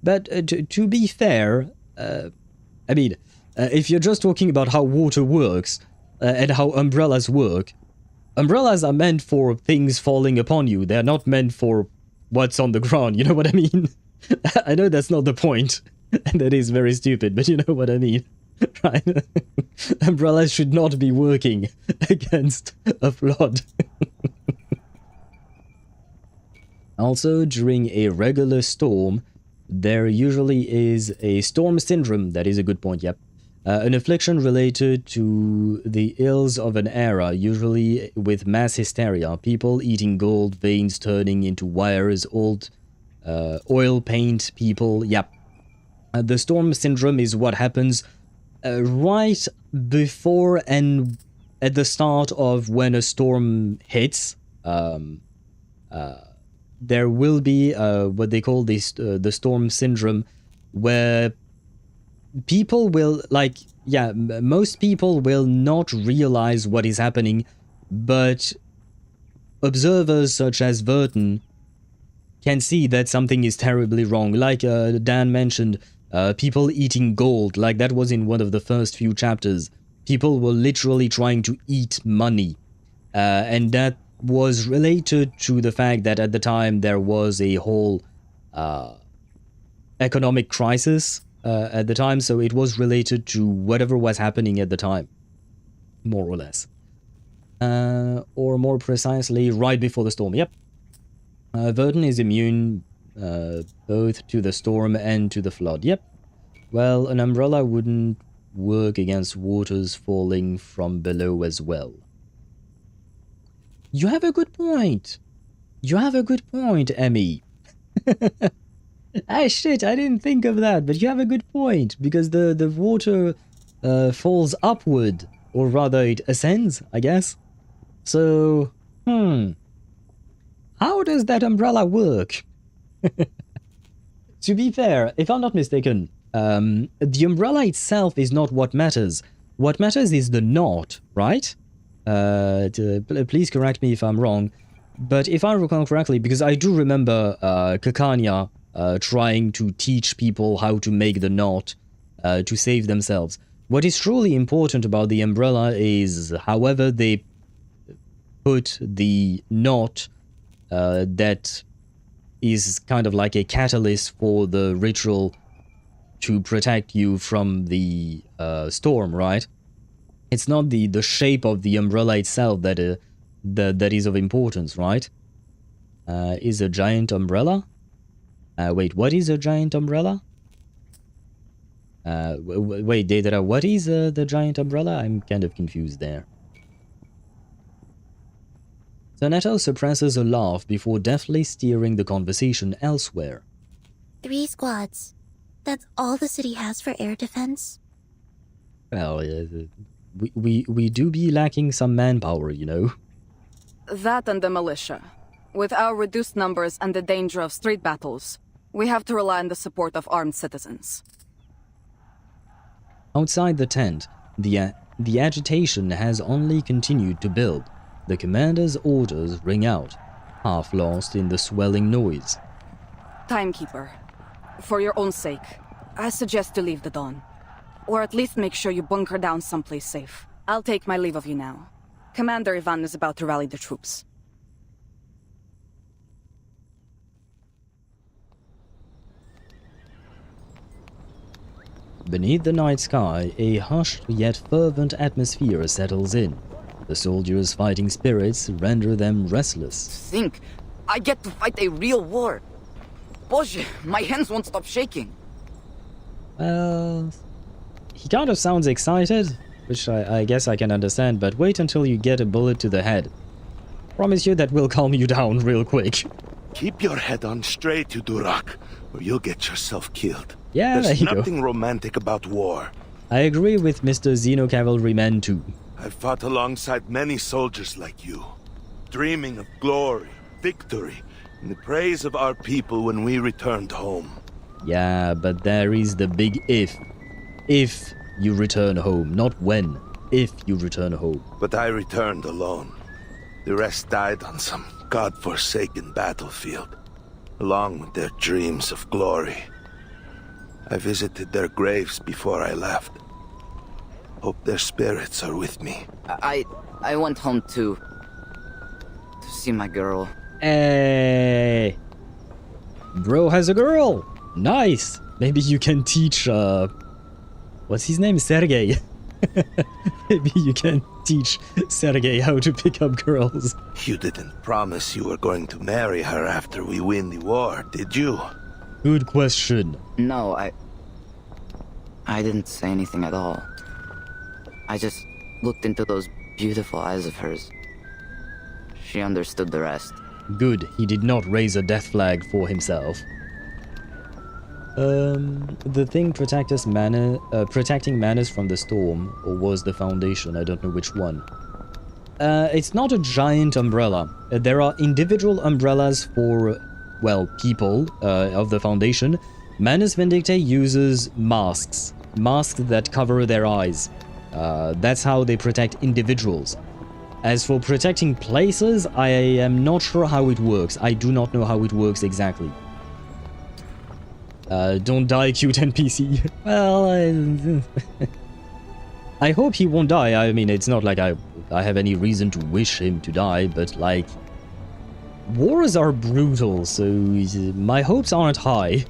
But to be fair, I mean, if you're just talking about how water works and how umbrellas work, umbrellas are meant for things falling upon you. They're not meant for what's on the ground, you know what I mean? I know that's not the point, and that is very stupid, but you know what I mean, right? Umbrellas should not be working against a flood. Also, during a regular storm, there usually is a storm syndrome. That is a good point, yep. An affliction related to the ills of an era, usually with mass hysteria, people eating gold, veins turning into wires, old oil paint people, yep. The storm syndrome is what happens right before and at the start of when a storm hits. There will be what they call this the storm syndrome, where people will, like, yeah, most people will not realize what is happening, but observers such as Vertin can see that something is terribly wrong. Like Dan mentioned, people eating gold, like that was in one of the first few chapters. People were literally trying to eat money, and that was related to the fact that at the time there was a whole economic crisis at the time, so it was related to whatever was happening at the time, more or less. Or more precisely, right before the storm, yep. Vertin is immune both to the storm and to the flood, yep. Well, an umbrella wouldn't work against waters falling from below as well. You have a good point. You have a good point, Emmy. Ah, shit, I didn't think of that, but you have a good point, because the water falls upward, or rather it ascends, I guess. So, how does that umbrella work? To be fair, if I'm not mistaken, the umbrella itself is not what matters. What matters is the knot, right? Please correct me if I'm wrong, but if I recall correctly, because I do remember Kakanya trying to teach people how to make the knot to save themselves. What is truly important about the umbrella is however they put the knot that is kind of like a catalyst for the ritual to protect you from the storm, right? It's not the shape of the umbrella itself that is of importance, right? Is a giant umbrella? Wait, what is a giant umbrella? Wait, Data, what is the giant umbrella? I'm kind of confused there. Sentinel suppresses a laugh before deftly steering the conversation elsewhere. 3 squads. That's all the city has for air defense? Well, we do be lacking some manpower, you know. That and the militia. With our reduced numbers and the danger of street battles, we have to rely on the support of armed citizens. Outside the tent, the agitation has only continued to build. The commander's orders ring out, half lost in the swelling noise. Timekeeper, for your own sake, I suggest to leave the dawn. Or at least make sure you bunker down someplace safe. I'll take my leave of you now. Commander Ivan is about to rally the troops. Beneath the night sky, a hushed yet fervent atmosphere settles in. The soldiers' fighting spirits render them restless. Think, I get to fight a real war. Boże, my hands won't stop shaking. Well, he kind of sounds excited, which I guess I can understand, but wait until you get a bullet to the head. Promise you that will calm you down real quick. Keep your head on straight, you Durak, or you'll get yourself killed. Yeah, There's there you nothing go. romantic about war. I agree with Mr. Xeno Cavalryman too. I've fought alongside many soldiers like you, dreaming of glory, victory, and the praise of our people when we returned home. Yeah, but there is the big if. If you return home, not when. If you return home. But I returned alone. The rest died on some god-forsaken battlefield, along with their dreams of glory. I visited their graves before I left. Hope their spirits are with me. I went home to see my girl. Hey! Bro has a girl! Nice! Maybe you can teach, what's his name? Sergey. Maybe you can teach Sergey how to pick up girls. You didn't promise you were going to marry her after we win the war, did you? Good question. No, I didn't say anything at all. I just looked into those beautiful eyes of hers. She understood the rest. Good, he did not raise a death flag for himself. The thing protecting Manus from the storm, or was the Foundation, I don't know which one. It's not a giant umbrella. There are individual umbrellas for, well, people of the Foundation. Manus Vindictae uses masks. Masks that cover their eyes. That's how they protect individuals. As for protecting places, I am not sure how it works. I do not know how it works exactly. Don't die, cute NPC. Well, I hope he won't die. I mean, it's not like I have any reason to wish him to die, but like, wars are brutal, so my hopes aren't high.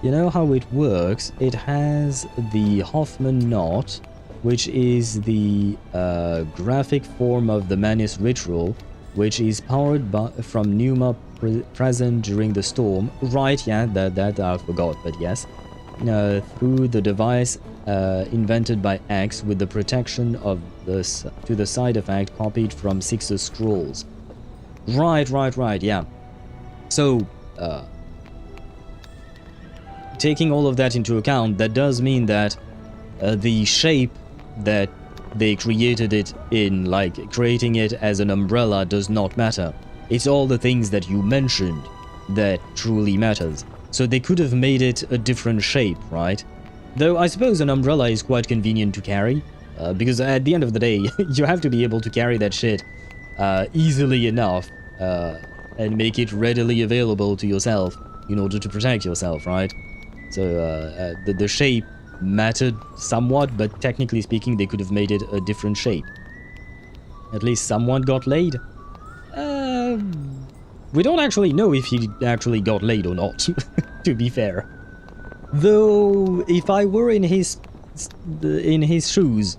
You know how it works? It has the Hoffman knot, which is the graphic form of the Manus ritual, which is powered from pneuma present during the storm. Right, yeah, that I forgot, but yes. Through the device invented by X with the protection of to the side effect copied from Six's scrolls. Right, yeah. So, taking all of that into account, that does mean that the shape that they created it in, like creating it as an umbrella, does not matter. It's all the things that you mentioned that truly matters. So they could have made it a different shape, right? Though I suppose an umbrella is quite convenient to carry, because at the end of the day, you have to be able to carry that shit easily enough and make it readily available to yourself in order to protect yourself, right? So the shape mattered somewhat, but technically speaking, they could have made it a different shape. At least someone got laid. We don't actually know if he actually got laid or not, to be fair. Though, if I were in his shoes,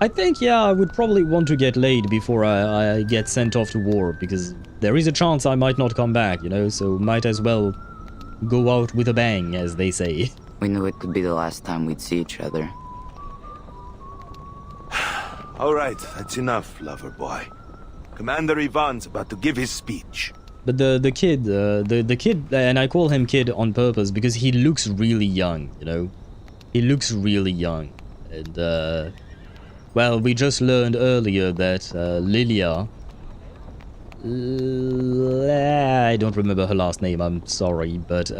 I think, yeah, I would probably want to get laid before I get sent off to war, because there is a chance I might not come back, you know, so might as well go out with a bang, as they say. We knew it could be the last time we'd see each other. All right, that's enough, lover boy. Commander Ivan's about to give his speech. But the kid, and I call him kid on purpose because he looks really young, you know? He looks really young. And, well, we just learned earlier that Lilia... I don't remember her last name, I'm sorry, but,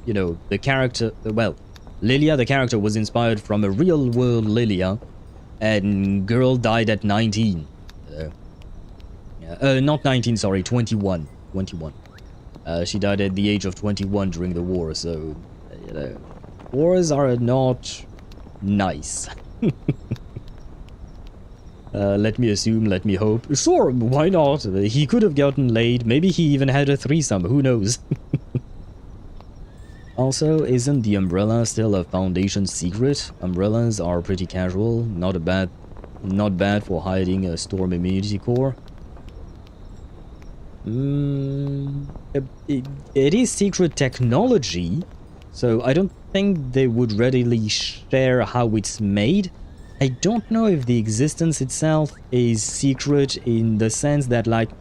you know, the character... Well, Lilia, the character, was inspired from a real-world Lilia, and girl died at 19. Not 19, sorry, 21. 21. She died at the age of 21 during the war, so, you know, wars are not nice. Let me assume, let me hope. Sure, why not? He could have gotten laid. Maybe he even had a threesome, who knows? Also, isn't the umbrella still a Foundation secret? Umbrellas are pretty casual, not bad for hiding a storm immunity core. It is secret technology, so I don't think they would readily share how it's made. I don't know if the existence itself is secret in the sense that, like,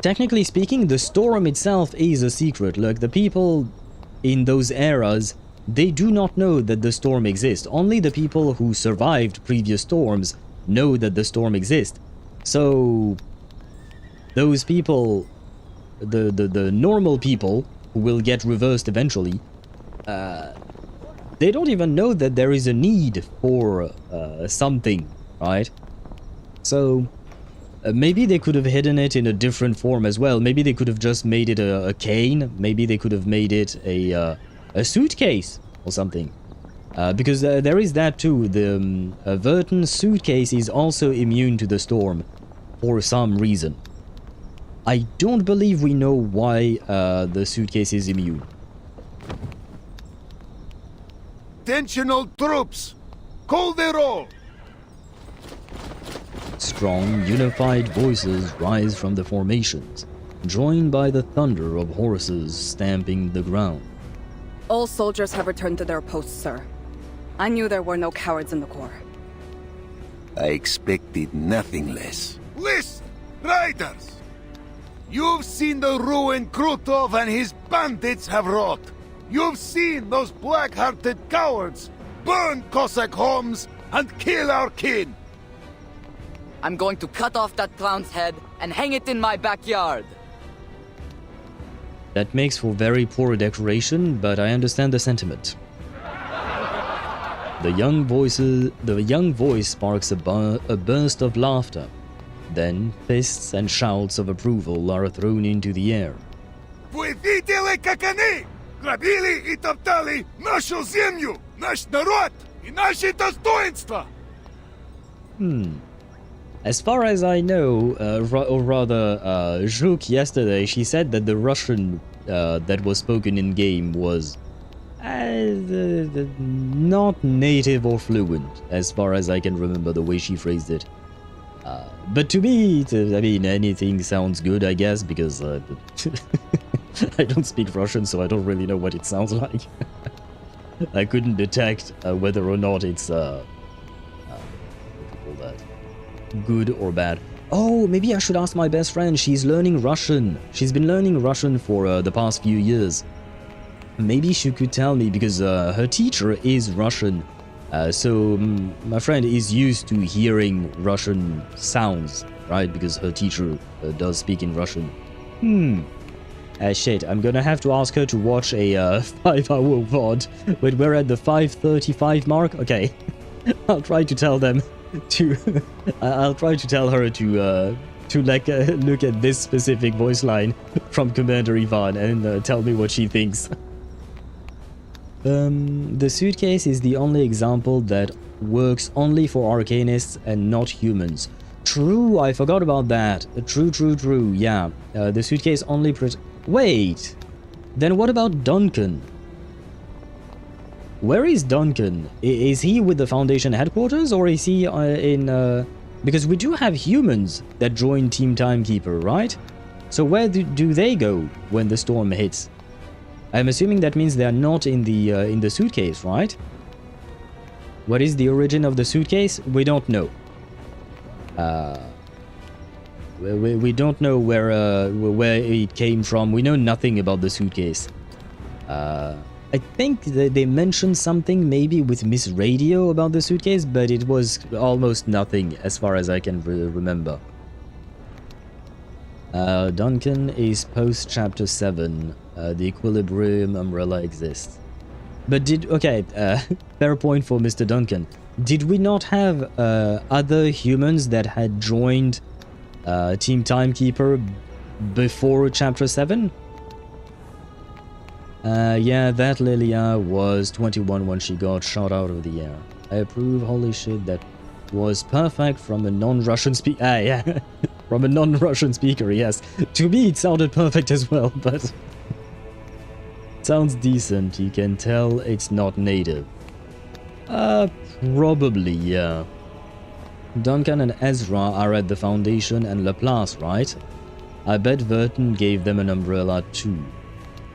technically speaking, the storm itself is a secret. Look, the people in those eras, they do not know that the storm exists. Only the people who survived previous storms know that the storm exists. So those people, the normal people who will get reversed eventually, they don't even know that there is a need for something, right? So maybe they could have hidden it in a different form as well. Maybe they could have just made it a cane. Maybe they could have made it a suitcase or something. Because there is that too. The Vertin suitcase is also immune to the storm for some reason. I don't believe we know why the suitcase is immune. Attention all troops! Call the roll! Strong, unified voices rise from the formations, joined by the thunder of horses stamping the ground. All soldiers have returned to their posts, sir. I knew there were no cowards in the Corps. I expected nothing less. Listen, riders! You've seen the ruin Krutov and his bandits have wrought. You've seen those black-hearted cowards burn Cossack homes and kill our kin. I'm going to cut off that clown's head and hang it in my backyard. That makes for very poor decoration, but I understand the sentiment. The young voice sparks a burst of laughter. Then fists and shouts of approval are thrown into the air. Вы видели, как они грабили и топтали нашу землю, наш народ и наши достоинства? As far as I know, or rather, Zhuk yesterday, she said that the Russian that was spoken in-game was not native or fluent, as far as I can remember the way she phrased it. But to me, I mean, anything sounds good, I guess, because I don't speak Russian, so I don't really know what it sounds like. I couldn't detect whether or not it's, what do you call that? Good or bad. Oh, maybe I should ask my best friend. She's learning Russian. She's been learning Russian for the past few years. Maybe she could tell me, because her teacher is Russian. So my friend is used to hearing Russian sounds, right? Because her teacher does speak in Russian. Shit, I'm gonna have to ask her to watch a 5-hour VOD when we're at the 5:35 mark. Okay, I'll try to tell them to. I'll try to tell her to like look at this specific voice line from Commander Ivan and tell me what she thinks. The suitcase is the only example that works only for arcanists and not humans. True, I forgot about that. True, yeah. The suitcase only Wait! Then what about Duncan? Where is Duncan? Is he with the Foundation headquarters, or is he in... Because we do have humans that join Team Timekeeper, right? So where do they go when the storm hits? I'm assuming that means they're not in the suitcase, right? What is the origin of the suitcase? We don't know. We don't know where it came from. We know nothing about the suitcase. I think that they mentioned something maybe with Miss Radio about the suitcase, but it was almost nothing as far as I can remember. Duncan is post chapter 7. The Equilibrium umbrella exists. But fair point for Mr. Duncan. Did we not have other humans that had joined Team Timekeeper before chapter 7? Yeah, that Lilia was 21 when she got shot out of the air. I approve, holy shit, that was perfect from a non-Russian speaker. Yeah, from a non-Russian speaker, yes. To me, it sounded perfect as well, but... sounds decent, you can tell it's not native. Probably, yeah. Duncan and Ezra are at the Foundation and Laplace, right? I bet Vertin gave them an umbrella too.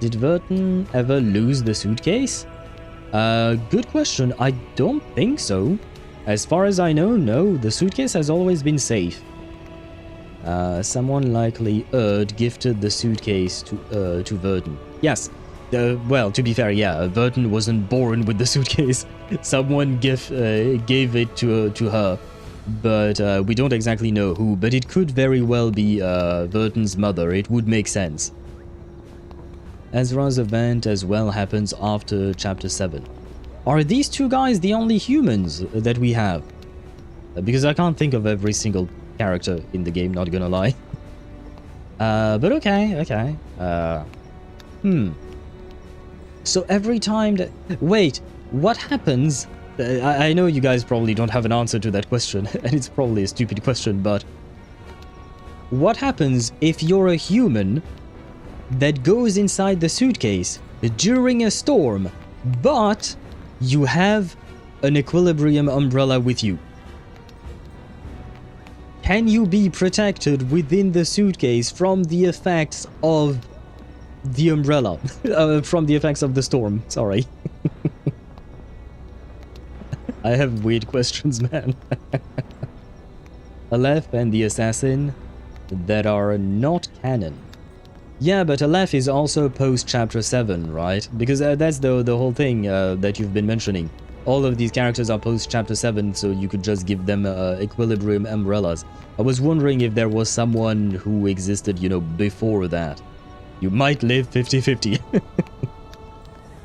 Did Vertin ever lose the suitcase? Good question. I don't think so. As far as I know, no. The suitcase has always been safe. Someone likely gifted the suitcase to Vertin. Yes. Well, to be fair, yeah, Vertin wasn't born with the suitcase. Someone gave it to her, but we don't exactly know who. But it could very well be Vertin's mother. It would make sense. Ezra's event as well happens after Chapter 7. Are these two guys the only humans that we have? Because I can't think of every single character in the game, not gonna lie. But okay. So every time that... Wait, what happens... I know you guys probably don't have an answer to that question, and it's probably a stupid question, but... What happens if you're a human that goes inside the suitcase during a storm, but you have an equilibrium umbrella with you? Can you be protected within the suitcase from the effects of the umbrella? From the effects of the storm, sorry. I have weird questions, man. Aleph and the assassin that are not canon. Yeah, but Aleph is also post Chapter 7, right? Because that's the whole thing that you've been mentioning. All of these characters are post Chapter 7, so you could just give them equilibrium umbrellas. I was wondering if there was someone who existed, you know, before that. You might live 50-50.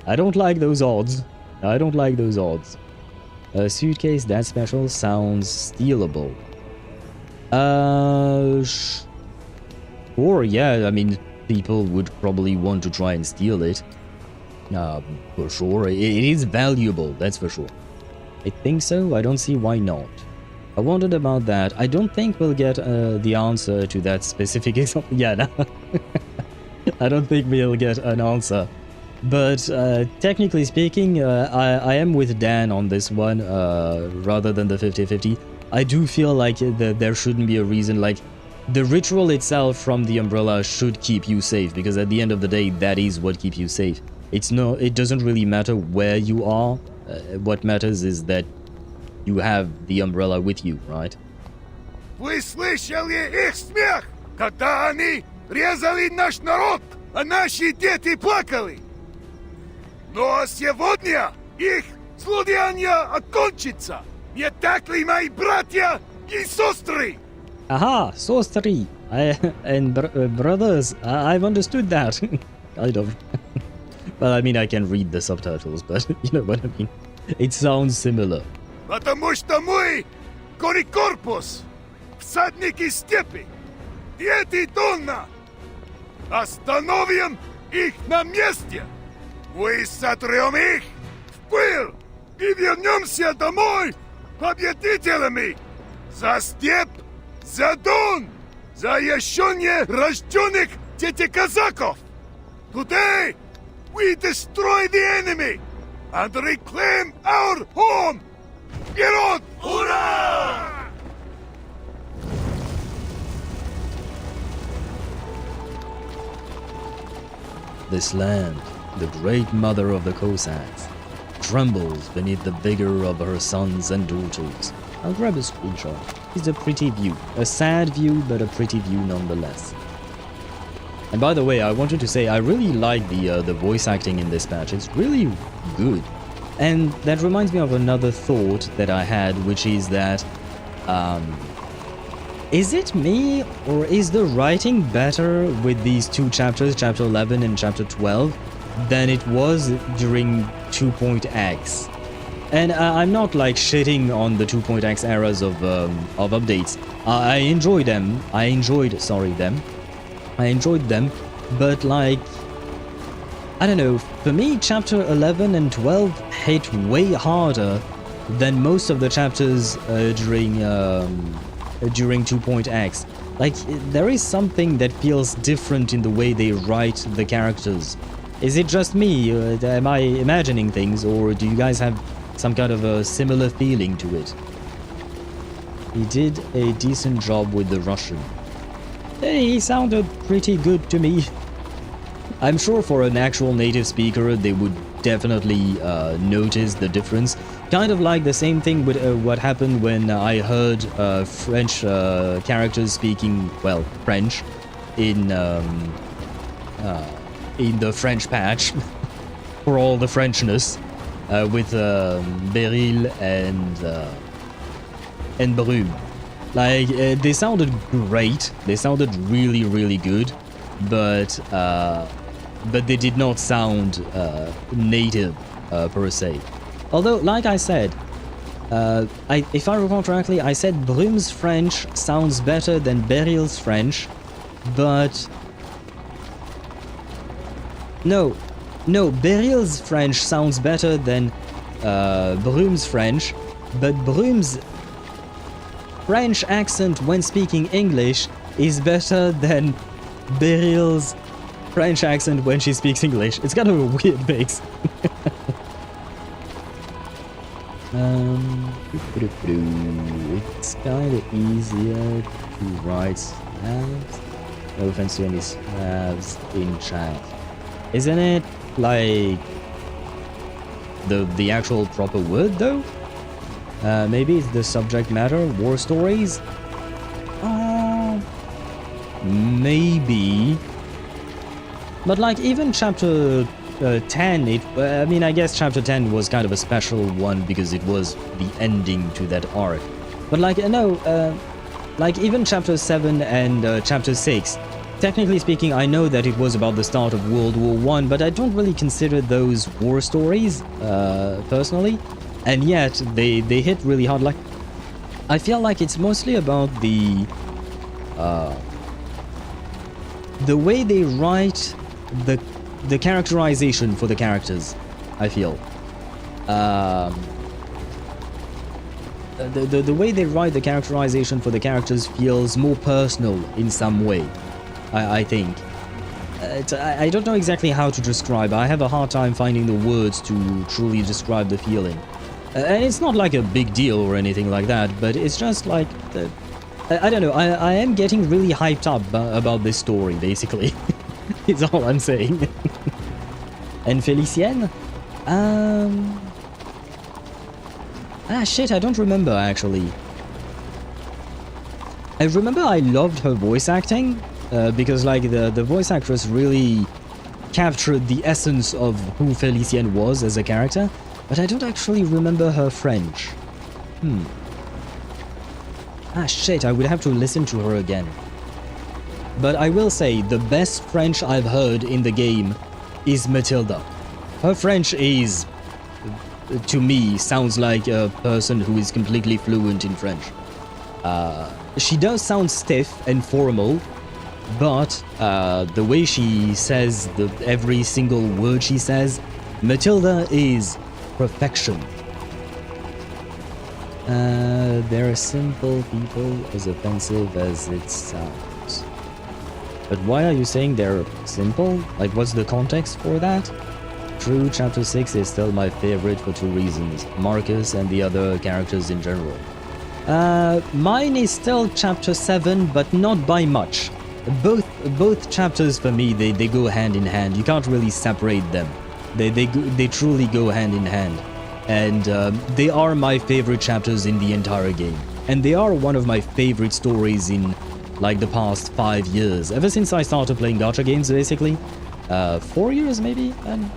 I don't like those odds. I don't like those odds. A suitcase that special sounds stealable. Sure, yeah, I mean, people would probably want to try and steal it. For sure. It is valuable, that's for sure. I think so. I don't see why not. I wondered about that. I don't think we'll get the answer to that specific example. Yeah, no. I don't think we'll get an answer. But technically speaking, I am with Dan on this one, rather than the 50-50. I do feel like there shouldn't be a reason, like, the ritual itself from the umbrella should keep you safe, because at the end of the day, that is what keeps you safe. It doesn't really matter where you are. What matters is that you have the umbrella with you, right? Вы слышали их смех, когда они резали наш народ, а наши дети плакали? Но сегодня их злодеяние окончится. Не так ли, мои братья и сестры? Aha, sorcery. And brothers, I've understood that. Kind of. Well, I mean, I can read the subtitles, but you know what I mean. It sounds similar. Потому что мы, корпус, всадники степи, дети Дона, остановим их на месте. Мы сотрем их в пыль и вернемся домой победителями за степь, за Дон, за еще не рожденных детей казаков. Today, we destroy the enemy and reclaim our home. Get on! Hurrah! This land, the great mother of the Cossacks, trembles beneath the vigor of her sons and daughters. I'll grab a screenshot. It's a pretty view. A sad view, but a pretty view nonetheless. And by the way, I wanted to say I really like the voice acting in this patch. It's really good. And that reminds me of another thought that I had, which is that is it me, or is the writing better with these two chapters, Chapter 11 and Chapter 12, than it was during 2.x? And I'm not like shitting on the 2.x eras of updates. I enjoy them. I enjoyed them, but like, I don't know, for me Chapter 11 and 12 hit way harder than most of the chapters during 2.x. Like, there is something that feels different in the way they write the characters. Is it just me? Am I imagining things, or do you guys have some kind of a similar feeling to it? He did a decent job with the Russian. He sounded pretty good to me. I'm sure for an actual native speaker they would definitely notice the difference, kind of like the same thing with what happened when I heard French characters speaking, well, French in the French patch for all the Frenchness with Beryl and Brume. Like they sounded great. They sounded really, really good, but they did not sound native per se. Although, like I said, if I recall correctly, I said Brume's French sounds better than Beryl's French, but no, Beryl's French sounds better than Brume's French, but Brume's French accent when speaking English is better than Beryl's French accent when she speaks English. It's kind of a weird mix. It's kind of easier to write Slavs. No offense to any Slavs in chat. Isn't it like the actual proper word though? Maybe it's the subject matter, war stories? Maybe. But like even chapter 10, I mean, I guess chapter 10 was kind of a special one because it was the ending to that arc. But like, no, like even chapter 7 and chapter 6, technically speaking, I know that it was about the start of World War I, but I don't really consider those war stories, personally. And yet, they hit really hard. Like, I feel like it's mostly about the way they write the characterization for the characters, I feel. The way they write the characterization for the characters feels more personal in some way, I think. I don't know exactly how to describe. I have a hard time finding the words to truly describe the feeling. And it's not like a big deal or anything like that, but it's just like... I don't know, I am getting really hyped up about this story, basically. It's all I'm saying. And Felicienne? Shit, I don't remember, actually. I remember I loved her voice acting, because, like, the voice actress really captured the essence of who Felicienne was as a character, but I don't actually remember her French. Shit, I would have to listen to her again. But I will say, the best French I've heard in the game is Matilda. Her French is, to me, sounds like a person who is completely fluent in French. She does sound stiff and formal, but the way she says every single word she says, Matilda is perfection. They're simple people, as offensive as it sounds. But why are you saying they're simple? Like, what's the context for that? True, chapter 6 is still my favorite for two reasons. Marcus and the other characters in general. Mine is still chapter 7, but not by much. Both chapters for me, they go hand in hand. You can't really separate them. They truly go hand in hand. And they are my favorite chapters in the entire game. And they are one of my favorite stories in, like, the past 5 years. Ever since I started playing gacha games, basically. 4 years, maybe? And,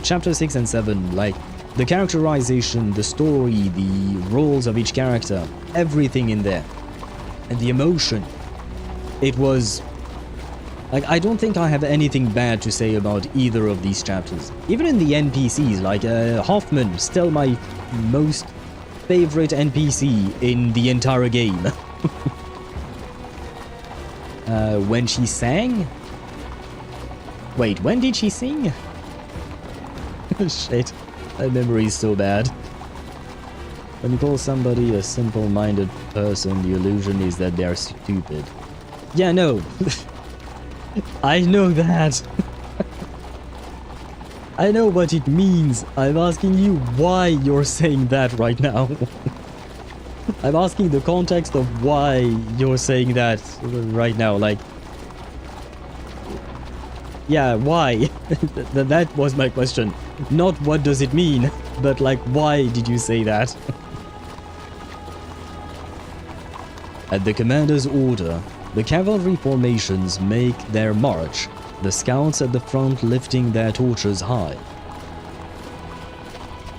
chapter 6 and 7, like, the characterization, the story, the roles of each character, everything in there. And the emotion. It was... Like, I don't think I have anything bad to say about either of these chapters. Even in the NPCs, like, Hoffman, still my most favorite NPC in the entire game. When she sang? Wait, when did she sing? Shit, my memory is so bad. When you call somebody a simple-minded person, the illusion is that they're stupid. Yeah, no. I know that. I know what it means. I'm asking you why you're saying that right now. I'm asking the context of why you're saying that right now. Like, yeah, why? That was my question. Not what does it mean, but like, why did you say that? At the commander's order, the cavalry formations make their march, the scouts at the front lifting their torches high.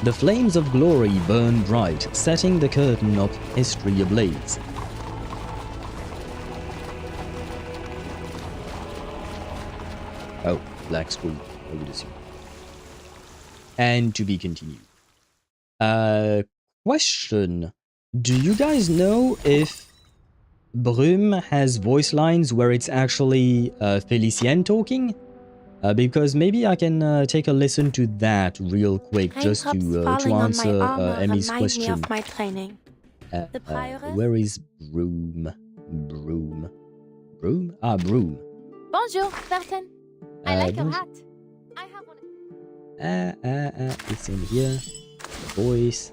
The flames of glory burn bright, setting the curtain of history ablaze. Oh, black screen, I would assume. And to be continued. Question. Do you guys know if Brume has voice lines where it's actually Felicien talking? Because maybe I can take a listen to that real quick, just to answer Emmy's question. Of my training. Where is Broom? Broom? Broom? Ah, Broom. Bonjour, Vertin. I like your hat. I have one. It's in here. Voice.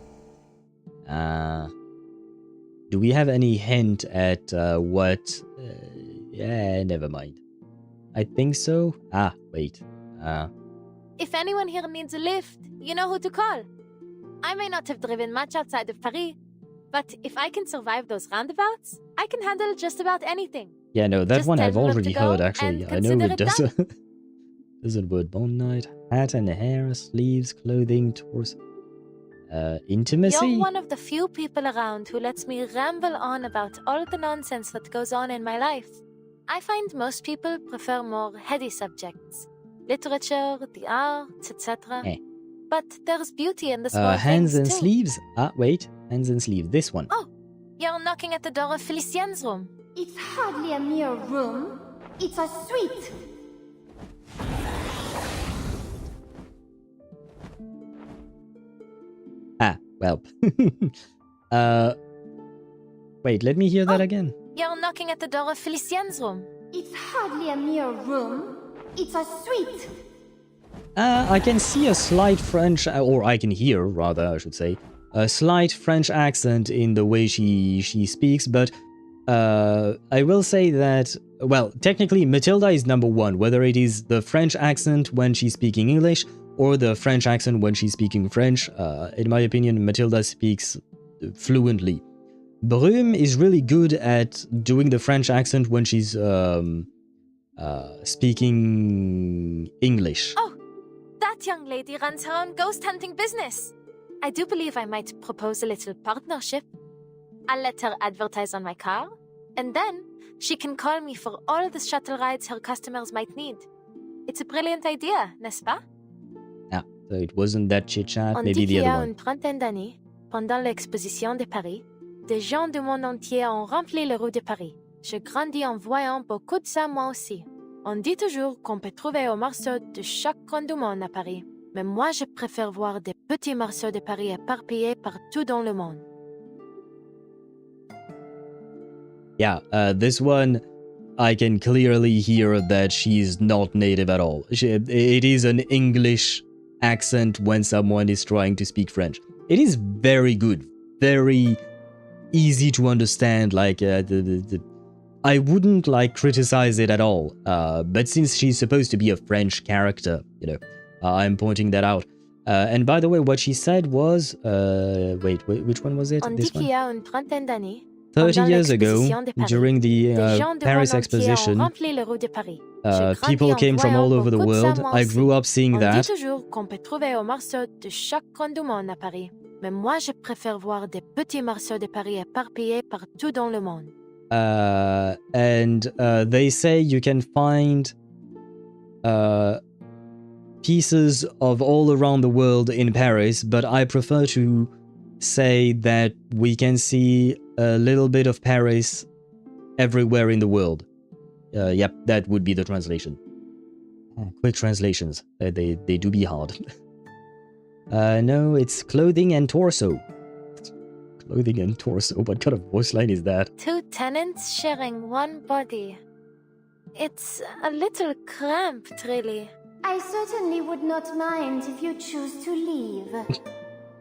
Do we have any hint at what? Yeah, never mind. I think so. Ah, wait. If anyone here needs a lift, you know who to call. I may not have driven much outside of Paris, but if I can survive those roundabouts, I can handle just about anything. Yeah, no, that Just one tell I've me where already to go heard, actually. and I know consider it it does. done. Doesn't word bond night. Hat and hair, sleeves, clothing, torso. Intimacy? You're one of the few people around who lets me ramble on about all the nonsense that goes on in my life. I find most people prefer more heady subjects. Literature, the arts, etc. But there's beauty in the small hands things and too. sleeves? Ah, wait. Hands and sleeves. This one. Oh, you're knocking at the door of Felicien's room. It's hardly a mere room. It's a suite. Ah, well. Wait, let me hear that again. You're knocking at the door of Felicien's room. It's hardly a mere room. It's a suite. I can see a slight French, or I can hear, rather, I should say, a slight French accent in the way she speaks, but I will say that, well, technically Matilda is number one, whether it is the French accent when she's speaking English or the French accent when she's speaking French. In my opinion, Matilda speaks fluently. Brume is really good at doing the French accent when she's speaking English. Oh, that young lady runs her own ghost hunting business. I do believe I might propose a little partnership. I'll let her advertise on my car, and then she can call me for all the shuttle rides her customers might need. It's a brilliant idea, n'est-ce pas? Ah, so it wasn't that chit-chat, On maybe dit the qu'il y other a one. une trentaine d'années, pendant l'exposition de Paris, des gens du monde entier ont rempli les rues de Paris. Je grandis en voyant beaucoup de ça moi aussi. On dit toujours qu'on peut trouver un morceau de chaque coin du monde à Paris. Mais moi, je préfère voir des petits morceaux de Paris éparpillés partout dans le monde. Yeah, this one, I can clearly hear that she's not native at all. It is an English accent when someone is trying to speak French. It is very good, very easy to understand, like, I wouldn't, like, criticize it at all, but since she's supposed to be a French character, you know, I'm pointing that out. And by the way, what she said was, wait, which one was it? On This dit qu'il y one? a une trentaine d'années, 30 years ago, l'exposition de Paris, during the des gens du Paris monde entier ont Exposition, rempli les rues de Paris. Je grandis people en came from voyant all over the beaucoup de ça world. moi I aussi. grew up seeing On that. dit toujours qu'on peut trouver un morceau de chaque coin du monde à Paris. Mais moi, je préfère voir des petits morceaux de Paris éparpillés partout dans le monde. And they say you can find pieces of all around the world in Paris, but I prefer to say that we can see a little bit of Paris everywhere in the world. Yep, that would be the translation. Quick translations. They do be hard. No, it's clothing and torso. Clothing and torso. What kind of voice line is that? Two tenants sharing one body. It's a little cramped, really. I certainly would not mind if you choose to leave.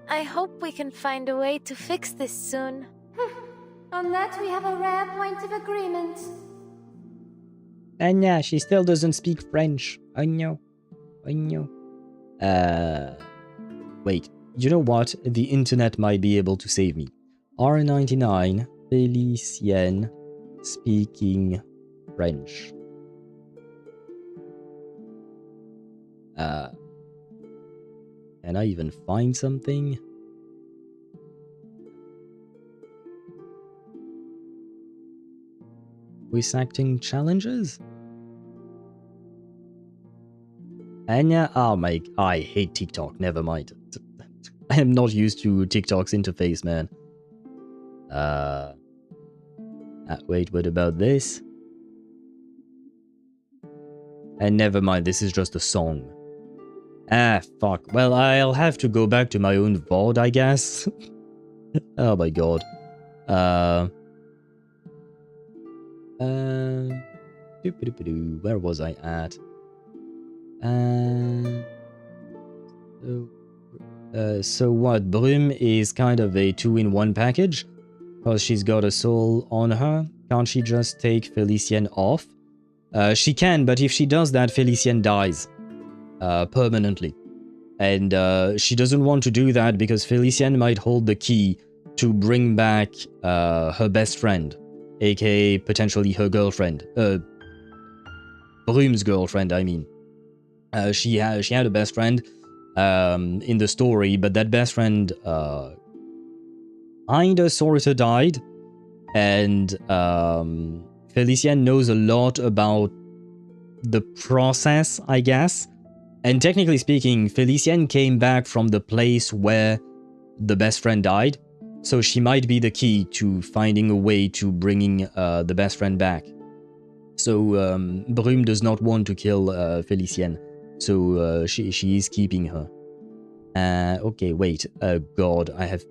I hope we can find a way to fix this soon. On that, we have a rare point of agreement. And yeah, she still doesn't speak French. I know. Wait, you know what? The internet might be able to save me. R99, Felicienne, speaking French. Can I even find something? Voice acting challenges? Anya? Oh my, I hate TikTok, never mind. I am not used to TikTok's interface, man. Wait, what about this? And never mind, this is just a song. Ah, fuck. Well, I'll have to go back to my own VOD, I guess. Oh my god. Where was I at? So what? Brume is kind of a 2-in-1 package? Because she's got a soul on her. Can't she just take Felicienne off? She can, but if she does that, Felicienne dies. Permanently. And she doesn't want to do that because Felicienne might hold the key to bring back her best friend, aka potentially her girlfriend. Brume's girlfriend, I mean. She had a best friend in the story, but that best friend kinda sorta died, and Felicienne knows a lot about the process, I guess. And technically speaking, Felicienne came back from the place where the best friend died, so she might be the key to finding a way to bringing the best friend back. So Brume does not want to kill Felicienne, so she is keeping her. Okay, wait. God, I have...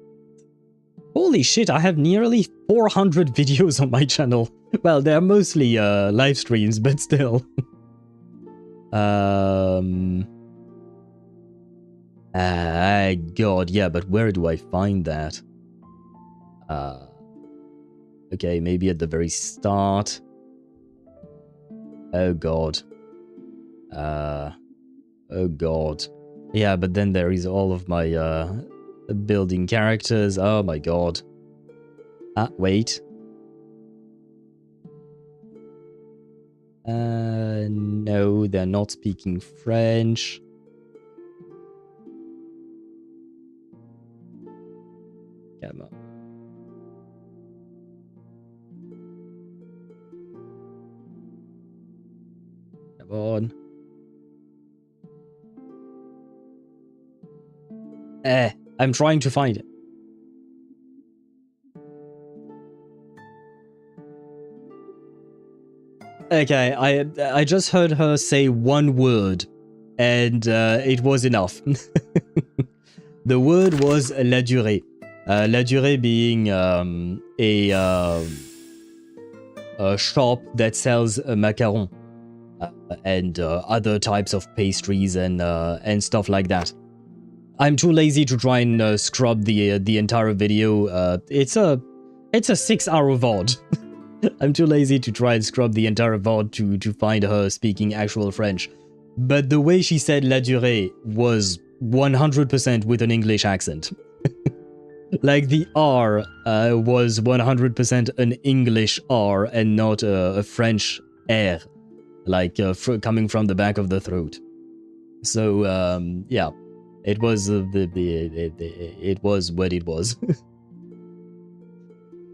Holy shit, I have nearly 400 videos on my channel. Well, they're mostly live streams, but still. God, yeah, but where do I find that? Okay, maybe at the very start. Oh god. Oh god. Yeah, but then there is all of my building characters. Oh my god. Wait. No, they're not speaking French. Come on. Come on. I'm trying to find it. Okay, I just heard her say one word, and it was enough. The word was la durée. La durée being a shop that sells macarons and other types of pastries and stuff like that. I'm too lazy to try and scrub the entire video. It's a 6-hour VOD. I'm too lazy to try and scrub the entire VOD to find her speaking actual French. But the way she said la durée was 100% with an English accent. Like the R was 100% an English R and not a French R, like coming from the back of the throat. So yeah, it was it was what it was.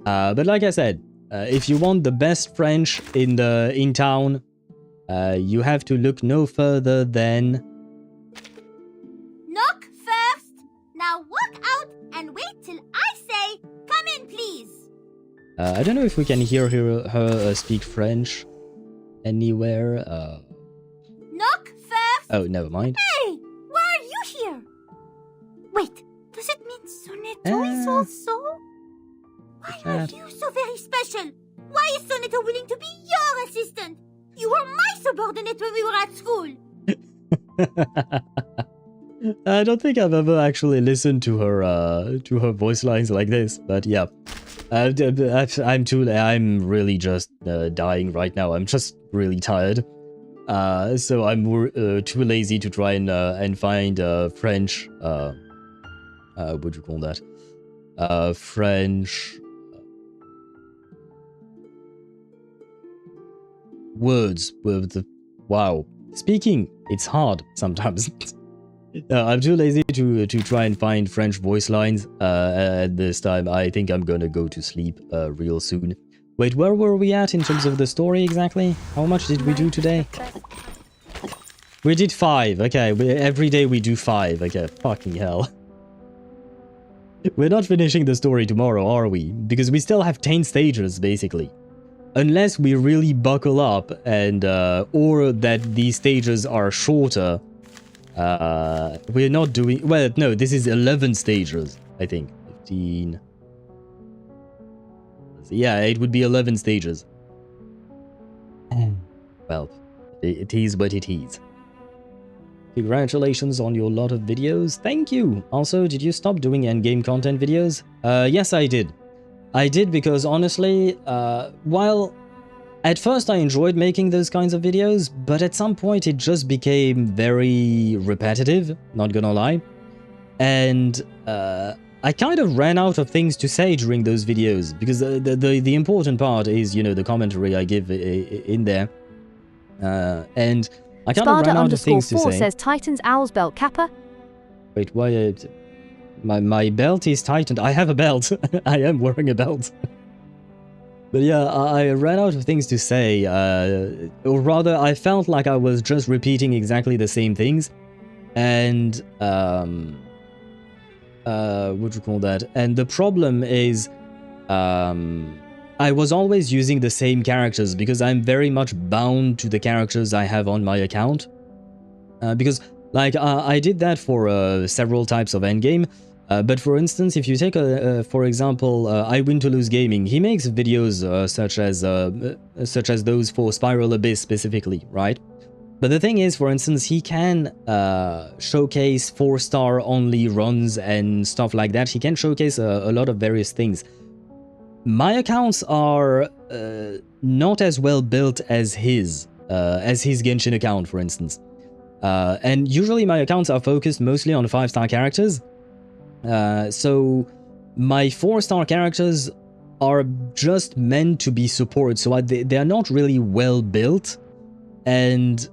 But like I said, if you want the best French in town, you have to look no further than... Knock first! Now walk out and wait till I say, come in please! I don't know if we can hear her speak French anywhere. Knock first! Oh, never mind. Hey! Why are you here? Wait, does it mean Sonetto is also? Why are you so very special? Why is Sonetto willing to be your assistant? You were my subordinate when we were at school. I don't think I've ever actually listened to her voice lines like this, but yeah. I'm really just dying right now. I'm just really tired. So I'm too lazy to try and find French. What do you call that? French words with the wow. Speaking, it's hard sometimes. I'm too lazy to try and find French voice lines at this time. I think I'm gonna go to sleep real soon. Wait, where were we at in terms of the story exactly? How much did we do today? We did 5. Okay, every day we do 5. Okay, fucking hell. We're not finishing the story tomorrow, are we? Because we still have 10 stages, basically. Unless we really buckle up and or that these stages are shorter. We're not doing... Well, no, this is 11 stages, I think. 15... Yeah, it would be 11 stages. Well, it is what it is. Congratulations on your lot of videos. Thank you! Also, did you stop doing endgame content videos? Yes, I did. I did because, honestly, while at first I enjoyed making those kinds of videos, but at some point it just became very repetitive, not gonna lie. And I kind of ran out of things to say during those videos, because the important part is, you know, the commentary I give in there. And I kind of ran out of things to say. Sparta_4 says Titan's Owl's belt Kappa. Wait, why? My belt is tightened. I have a belt. I am wearing a belt. But yeah, I ran out of things to say. Or rather, I felt like I was just repeating exactly the same things. And what do you call that? And the problem is, I was always using the same characters because I'm very much bound to the characters I have on my account. Because, like, I did that for several types of endgame. But for instance, if you take, for example, I Win to Lose Gaming, he makes videos such as those for Spiral Abyss specifically, right? But the thing is, for instance, he can showcase 4-star only runs and stuff like that. He can showcase a lot of various things. My accounts are not as well built as his Genshin account, for instance. And usually my accounts are focused mostly on 5-star characters. So my 4-star characters are just meant to be support, so they are not really well built. And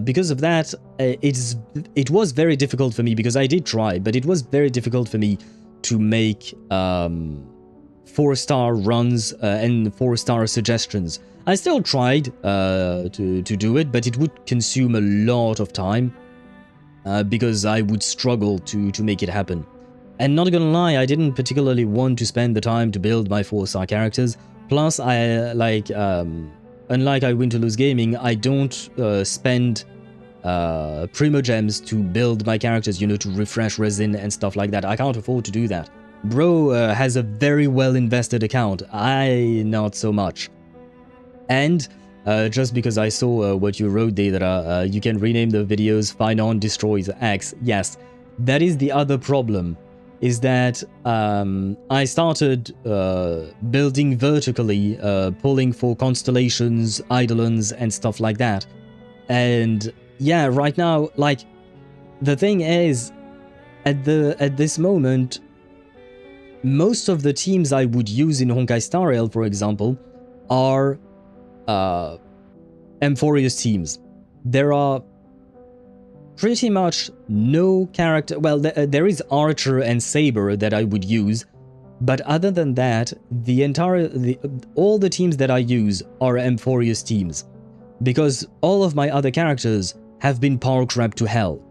because of that, it was very difficult for me, because I did try, but it was very difficult for me to make 4-star runs and 4-star suggestions. I still tried to do it, but it would consume a lot of time because I would struggle to make it happen. And not gonna lie, I didn't particularly want to spend the time to build my 4-star characters. Plus, I like unlike I Win to Lose Gaming, I don't spend Primogems to build my characters, you know, to refresh resin and stuff like that. I can't afford to do that. Bro has a very well invested account, I not so much. And just because I saw what you wrote, Deidara, you can rename the videos Finon Destroys X. Yes, that is the other problem, is that I started building vertically, pulling for constellations, eidolons, and stuff like that. And yeah, right now, like, the thing is, at this moment, most of the teams I would use in Honkai Star Rail, for example, are Amphorius teams. There are pretty much no character... Well, there is Archer and Saber that I would use, but other than that, all the teams that I use are Amphorius teams, because all of my other characters have been power crapped to hell.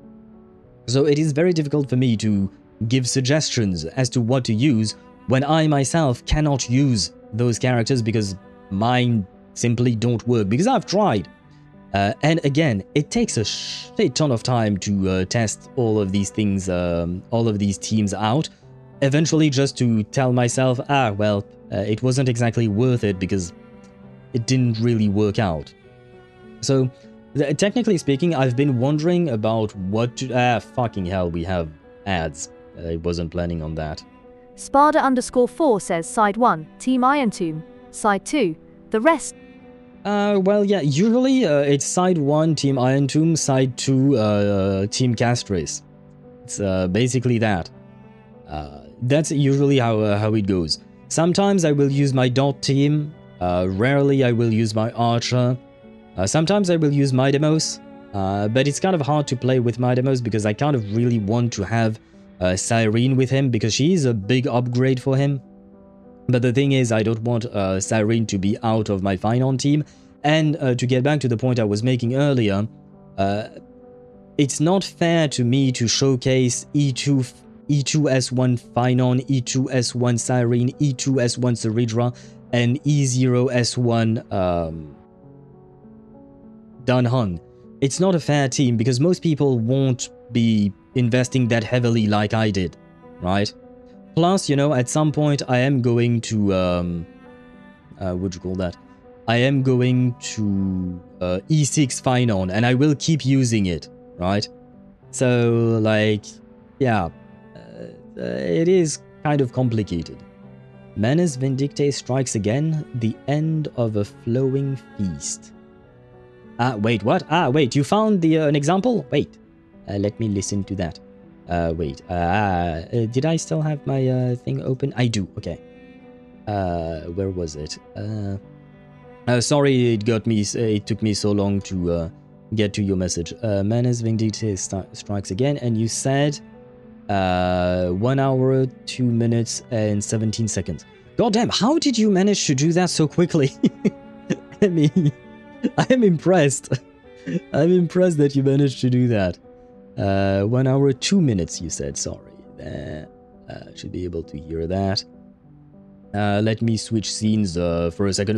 So it is very difficult for me to give suggestions as to what to use when I myself cannot use those characters because mine simply don't work, because I've tried. And again, it takes a shit ton of time to test all of these things, all of these teams out, eventually just to tell myself, well, it wasn't exactly worth it because it didn't really work out. So, technically speaking, I've been wondering about what to... fucking hell, we have ads. I wasn't planning on that. Sparda_4 says Side 1, Team Iron Tomb. Side 2, the rest. Well, yeah, usually it's side 1, Team Iron Tomb, side 2, Team Castris. It's basically that. That's usually how it goes. Sometimes I will use my dot team, rarely I will use my archer, sometimes I will use my demos, but it's kind of hard to play with my demos because I kind of really want to have Cyrene with him because she is a big upgrade for him. But the thing is, I don't want Cyrene to be out of my Finon team. And to get back to the point I was making earlier, it's not fair to me to showcase E2 E2S1 Finon, E2S1 Cyrene, E2S1 Ceridra, and E0S1 Dunhung. It's not a fair team because most people won't be investing that heavily like I did, right? Plus, you know, at some point I am going to, what'd you call that? I am going to E6 Finon, and I will keep using it, right? So, like, yeah, it is kind of complicated. Manus Vindicte strikes again, the end of a flowing feast. Wait, what? Wait, you found an example? Wait, let me listen to that. Wait, did I still have my thing open? I do, okay. Where was it? Sorry, it took me so long to get to your message. Manus Vindicte strikes again, and you said 1 hour, 2 minutes, and 17 seconds. God damn, how did you manage to do that so quickly? I mean, I am impressed. I'm impressed that you managed to do that. 1 hour, 2 minutes, you said. Sorry. Should be able to hear that. Let me switch scenes for a second.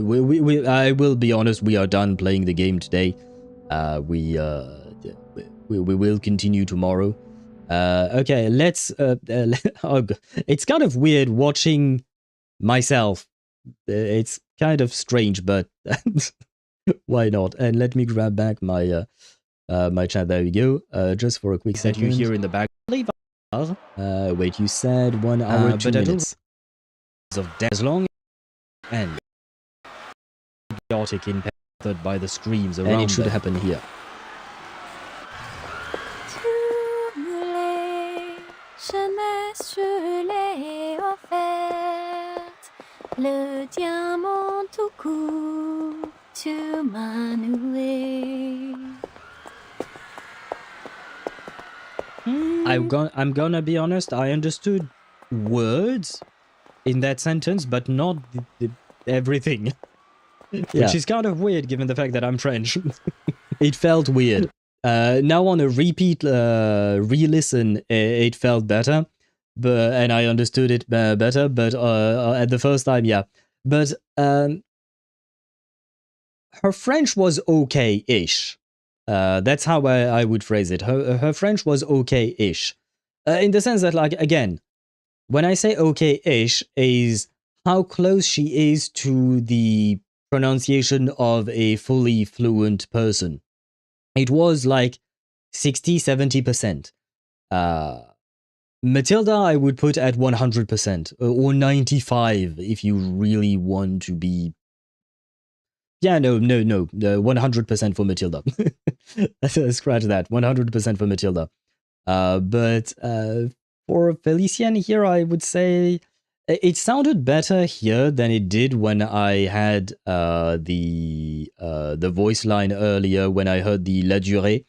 I will be honest, we are done playing the game today. We will continue tomorrow. Okay, let's... it's kind of weird watching myself. It's kind of strange, but why not? And let me grab back my my chat. There we go. Just for a quick second. You hear in the back. Wait, you said 1 hour, 2 minutes. Of death as long and chaotic impacted by the screams around, and it should happen here. Je l'ai offerte, le diamant tout court, tu m'as noué. I'm gonna be honest, I understood words in that sentence, but not everything. Yeah. Which is kind of weird given the fact that I'm French. It felt weird. Now on a repeat re-listen, it felt better, and I understood it better, but at the first time, yeah. But her French was okay-ish. That's how I would phrase it. Her French was okay-ish. In the sense that, like, again, when I say okay-ish, is how close she is to the pronunciation of a fully fluent person. It was like 60-70%. Matilda I would put at 100%, or 95 if you really want to be... Yeah, no, 100% for Matilda. Scratch that, 100% for Matilda. But for Felician here, I would say it sounded better here than it did when I had the voice line earlier when I heard the La Durée.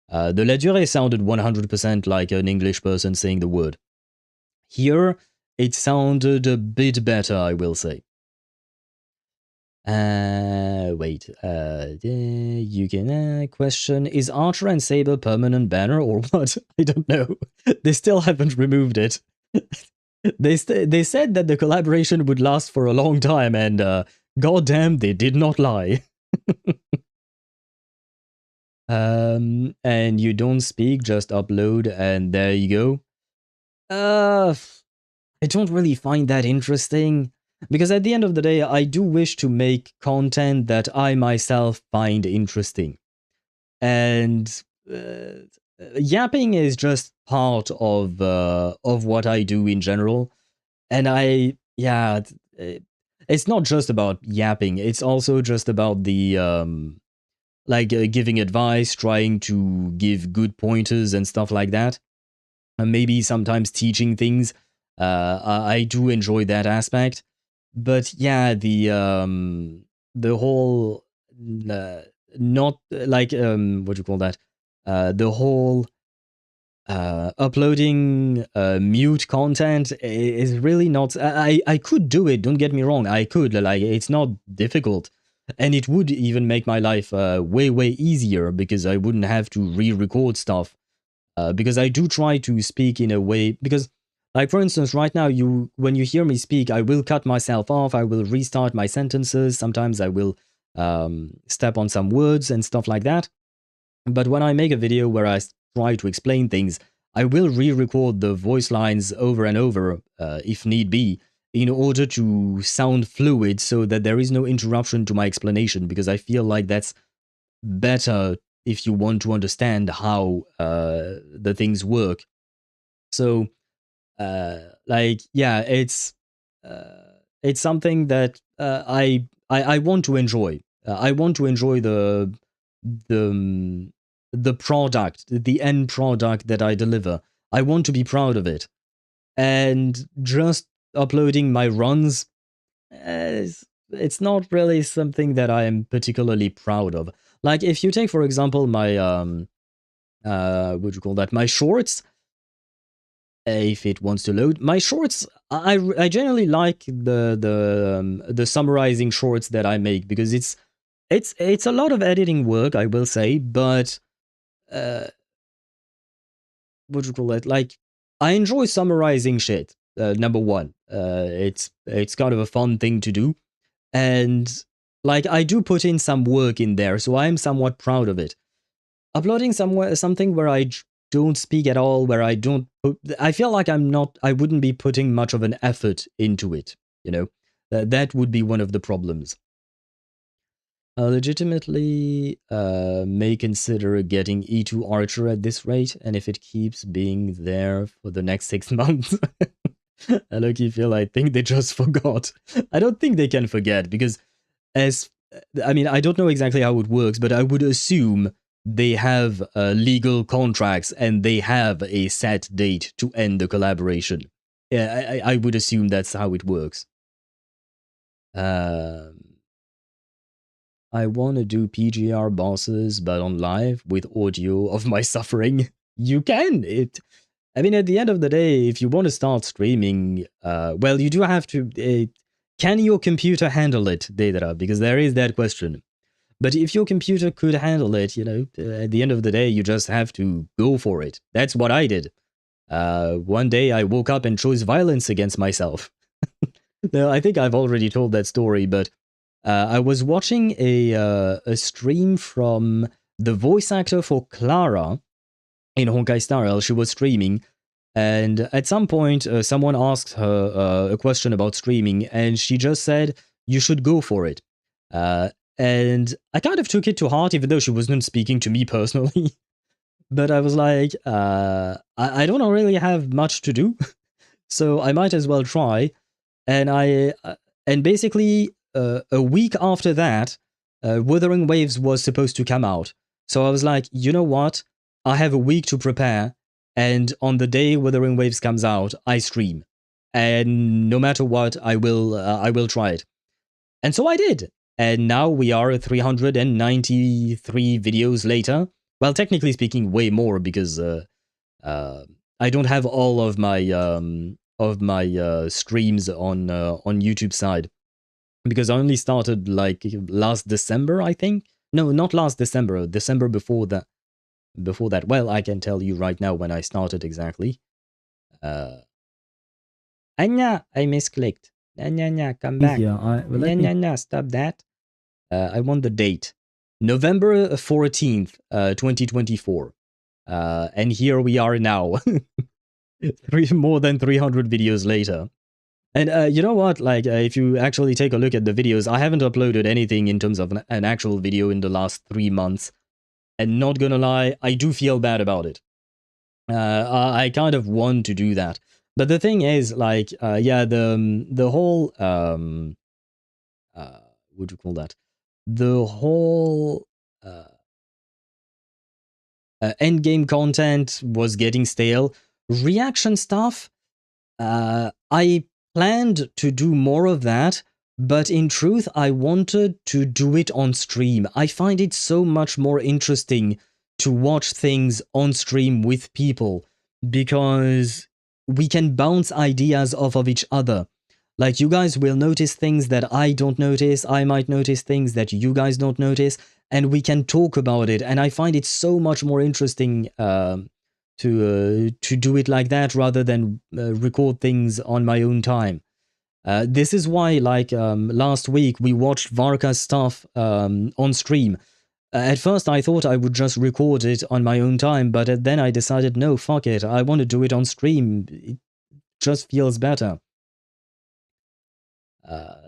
The La Durée sounded 100% like an English person saying the word. Here, it sounded a bit better, I will say. Wait, you can question, is Archer and Saber permanent banner or what? I don't know. They still haven't removed it. They said that the collaboration would last for a long time, and goddamn, they did not lie. And you don't speak, just upload, and there you go. I don't really find that interesting. Because at the end of the day, I do wish to make content that I myself find interesting. And yapping is just part of what I do in general. And it's not just about yapping. It's also just about the giving advice, trying to give good pointers and stuff like that. And maybe sometimes teaching things. I do enjoy that aspect. But yeah, the whole not like what do you call that? The whole uploading mute content is really not. I could do it. Don't get me wrong. I could, like, it's not difficult, and it would even make my life way easier because I wouldn't have to re-record stuff. Because I do try to speak in a way, because, like, for instance, right now, when you hear me speak, I will cut myself off, I will restart my sentences, sometimes I will step on some words and stuff like that. But when I make a video where I try to explain things, I will re-record the voice lines over and over, if need be, in order to sound fluid so that there is no interruption to my explanation, because I feel like that's better if you want to understand how the things work. So, yeah, it's something that I want to enjoy. I want to enjoy the product, the end product that I deliver. I want to be proud of it. And just uploading my runs, it's not really something that I am particularly proud of. Like, if you take, for example, my, what do you call that? My shorts, if it wants to load. My shorts, I generally like the summarizing shorts that I make, because it's a lot of editing work, I will say, but, what do you call it? Like, I enjoy summarizing shit, number one. It's kind of a fun thing to do. And, like, I do put in some work in there, so I am somewhat proud of it. Uploading something where I don't speak at all, where I don't I feel like I wouldn't be putting much of an effort into it, you know? That would be one of the problems. Legitimately, may consider getting E2 Archer at this rate, and if it keeps being there for the next 6 months. I low-key feel I think they just forgot. I don't think they can forget, because I mean, I don't know exactly how it works, but I would assume they have legal contracts and they have a set date to end the collaboration. Yeah, I would assume that's how it works. I want to do PGR bosses, but on live with audio of my suffering. You can. I mean, at the end of the day, if you want to start streaming, well, you do have to. Can your computer handle it, Deidara? Because there is that question. But if your computer could handle it, you know, at the end of the day, you just have to go for it. That's what I did. One day I woke up and chose violence against myself. No, I think I've already told that story, but I was watching a stream from the voice actor for Clara in Honkai Star Rail. She was streaming, and at some point, someone asked her a question about streaming, and she just said, "You should go for it." And I kind of took it to heart, even though she wasn't speaking to me personally. But I was like, I don't really have much to do, so I might as well try. And basically, a week after that, Wuthering Waves was supposed to come out. So I was like, you know what? I have a week to prepare, and on the day Wuthering Waves comes out, I stream. And no matter what, I will try it. And so I did. And now we are 393 videos later. Well, technically speaking, way more, because I don't have all of my streams on YouTube side, because I only started like last December, I think. No, not last December. December before that. Well, I can tell you right now when I started exactly. Anya, I misclicked. Anya, come back. Yeah, Anya, stop that. I want the date. November 14th, 2024. And here we are now. More than 300 videos later. And you know what? Like, if you actually take a look at the videos, I haven't uploaded anything in terms of an actual video in the last 3 months. And not gonna lie, I do feel bad about it. I kind of want to do that. But the thing is, like, yeah, the whole what do you call that? The whole endgame content was getting stale. Reaction stuff, I planned to do more of that, but in truth, I wanted to do it on stream. I find it so much more interesting to watch things on stream with people, because we can bounce ideas off of each other. Like, you guys will notice things that I don't notice, I might notice things that you guys don't notice, and we can talk about it, and I find it so much more interesting to do it like that rather than record things on my own time. This is why, like, last week we watched Varka's stuff on stream. At first I thought I would just record it on my own time, but then I decided, no, fuck it, I want to do it on stream. It just feels better.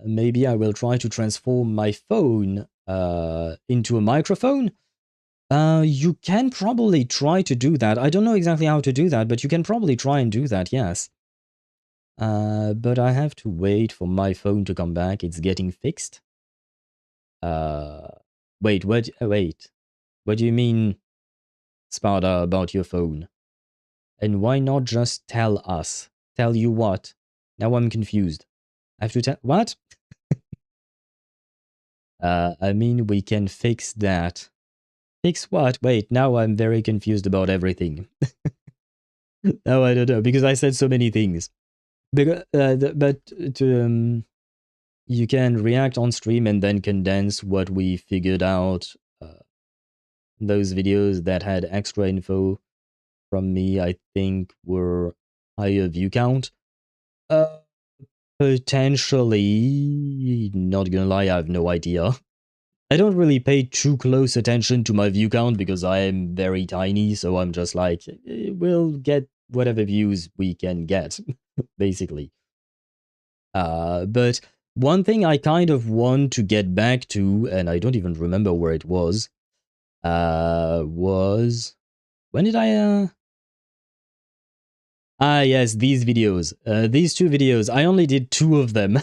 Maybe I will try to transform my phone into a microphone. You can probably try to do that. I don't know exactly how to do that, but you can probably try and do that, yes. But I have to wait for my phone to come back. It's getting fixed. Wait, what? Wait. What do you mean, Sparta, about your phone? And why not just tell us? Tell you what? Now I'm confused. I have to tell... What? I mean, we can fix that. Fix what? Wait, now I'm very confused about everything. Now I don't know, because I said so many things. Because, you can react on stream and then condense what we figured out. Those videos that had extra info from me, I think, were higher view count. Potentially, not gonna lie, I have no idea. I don't really pay too close attention to my view count because I am very tiny, so I'm just like, we'll get whatever views we can get, basically. But one thing I kind of want to get back to, and I don't even remember where it was when did I, yes, these videos, these two videos, I only did 2 of them.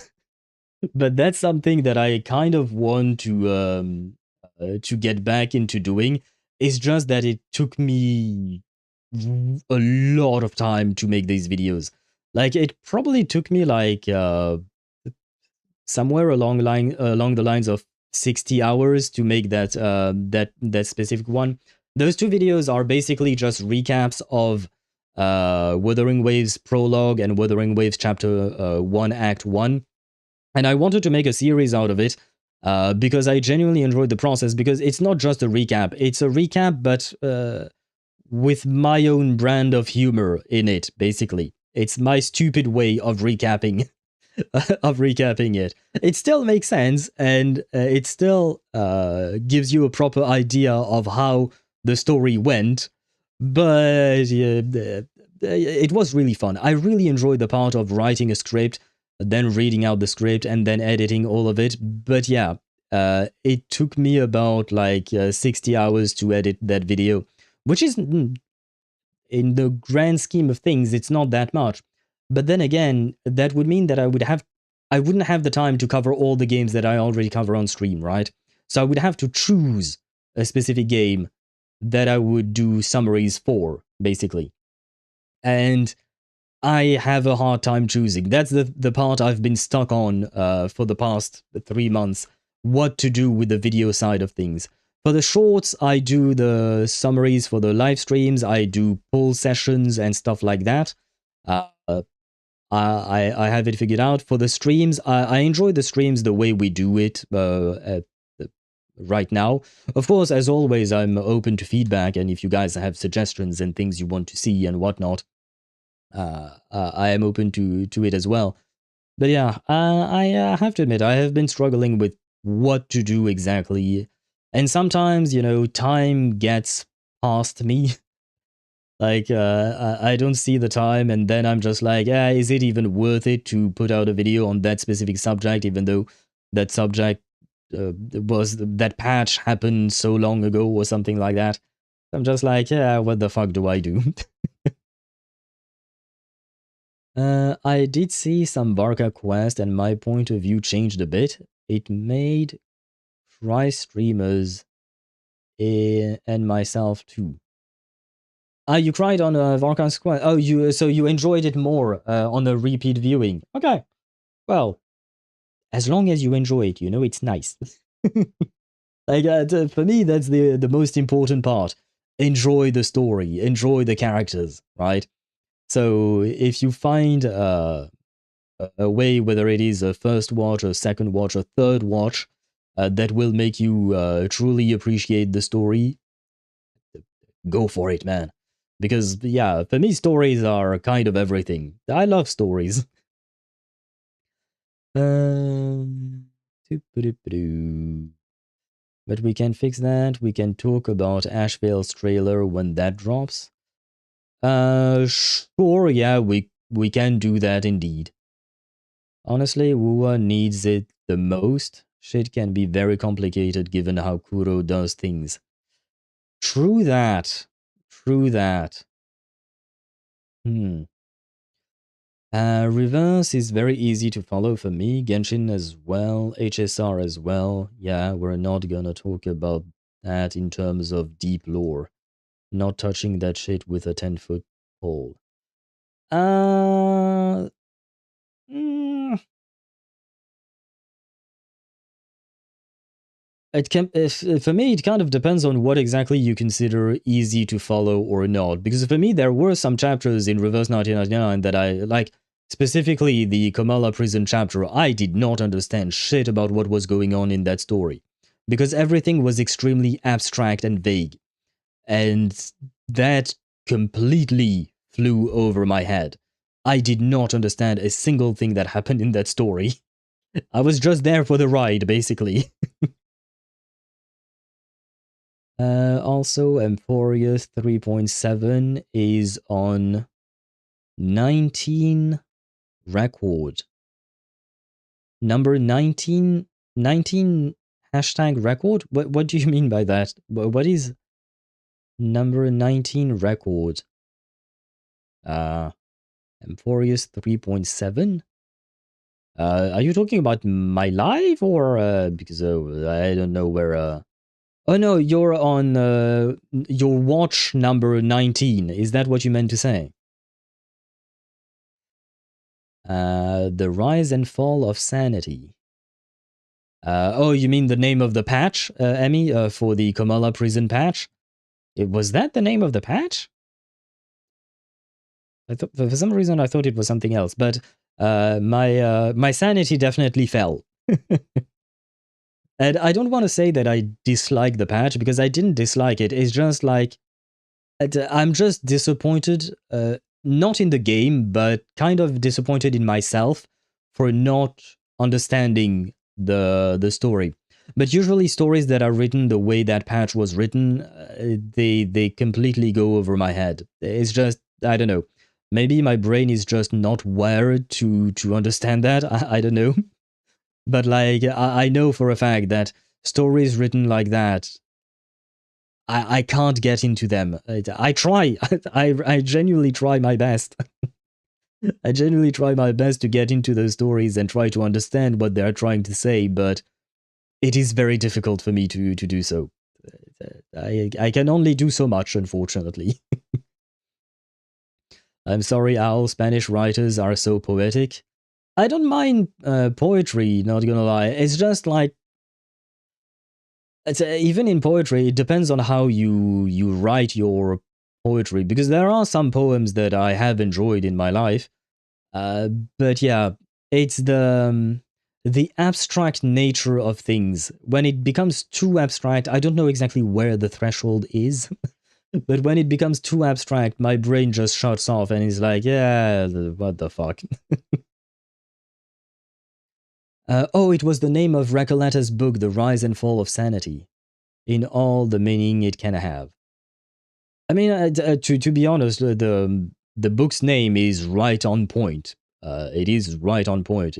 But that's something that I kind of want to get back into doing. It's just that it took me a lot of time to make these videos. Like, it probably took me like somewhere along the lines of 60 hours to make that that specific one. Those 2 videos are basically just recaps of Wuthering Waves Prologue and Wuthering Waves Chapter 1 Act 1. And I wanted to make a series out of it because I genuinely enjoyed the process, because it's not just a recap. It's a recap, but with my own brand of humor in it, basically. It's my stupid way of recapping it. It still makes sense, and it still gives you a proper idea of how the story went, but it was really fun. I really enjoyed the part of writing a script, then reading out the script, and then editing all of it. But yeah, it took me about like 60 hours to edit that video, which is, in the grand scheme of things, it's not that much. But then again, that would mean that I wouldn't have the time to cover all the games that I already cover on stream, right? So I would have to choose a specific game that I would do summaries for, basically. And I have a hard time choosing. That's the part I've been stuck on for the past 3 months. What to do with the video side of things. For the shorts, I do the summaries. For the live streams, I do poll sessions and stuff like that. I have it figured out. For the streams, I enjoy the streams the way we do it right now. Of course, as always, I'm open to feedback, and if you guys have suggestions and things you want to see and whatnot, I am open to it as well. But yeah, I have to admit, I have been struggling with what to do exactly. And sometimes, you know, time gets past me. Like, I don't see the time, and then I'm just like, is it even worth it to put out a video on that specific subject, even though that subject that patch happened so long ago or something like that? I'm just like, what the fuck do I do? I did see some Varka quest, and my point of view changed a bit. it made try streamers and myself too. Ah, you cried on Varkan Squad. Oh, so you enjoyed it more on a repeat viewing. Okay, well, as long as you enjoy it, you know, it's nice. Like for me, that's the most important part. Enjoy the story, enjoy the characters, right? So if you find a way, whether it is a first watch, a second watch, a third watch, that will make you truly appreciate the story, go for it, man. Because, yeah, for me, stories are kind of everything. I love stories. But we can fix that. We can talk about Ashvale's trailer when that drops. Sure, yeah, we can do that indeed. Honestly, Wuwa needs it the most. Shit can be very complicated given how Kuro does things. True that. True that. Reverse is very easy to follow for me. Genshin as well. HSR as well. Yeah, we're not gonna talk about that in terms of deep lore. Not touching that shit with a 10-foot pole. It can, for me, it kind of depends on what exactly you consider easy to follow or not. Because for me, there were some chapters in Reverse 1999 that I like. Specifically, the Kamala prison chapter, I did not understand shit about what was going on in that story. Because everything was extremely abstract and vague. And that completely flew over my head. I did not understand a single thing that happened in that story. I was just there for the ride, basically. Also, Emphorius 3.7 is on 19 record. Number 19 hashtag record? What do you mean by that? What is number 19 record? Emphorius 3.7? Are you talking about my live or because I don't know where Oh no, you're on your watch number 19. Is that what you meant to say? The Rise and Fall of Sanity. Oh, you mean the name of the patch, Emmy, for the Kamala prison patch? Was that the name of the patch? I thought, for some reason, I thought it was something else, but my sanity definitely fell. And I don't want to say that I dislike the patch, because I didn't dislike it. It's just like, I'm just disappointed, not in the game, but kind of disappointed in myself for not understanding the story. But usually stories that are written the way that patch was written, they completely go over my head. It's just, I don't know. Maybe my brain is just not wired to understand that. I don't know. But like, I know for a fact that stories written like that, I can't get into them. I try. I genuinely try my best. I genuinely try my best to get into those stories and try to understand what they're trying to say, but it is very difficult for me to do so. I can only do so much, unfortunately. I'm sorry, Owl, Spanish writers are so poetic. I don't mind poetry, not gonna lie. It's just like, even in poetry, it depends on how you write your poetry, because there are some poems that I have enjoyed in my life. But yeah, it's the abstract nature of things. When it becomes too abstract, I don't know exactly where the threshold is. But when it becomes too abstract, my brain just shuts off and is like, yeah, what the fuck? Oh, it was the name of Recoletta's book, The Rise and Fall of Sanity, in all the meaning it can have. I mean, to be honest, the book's name is right on point. It is right on point.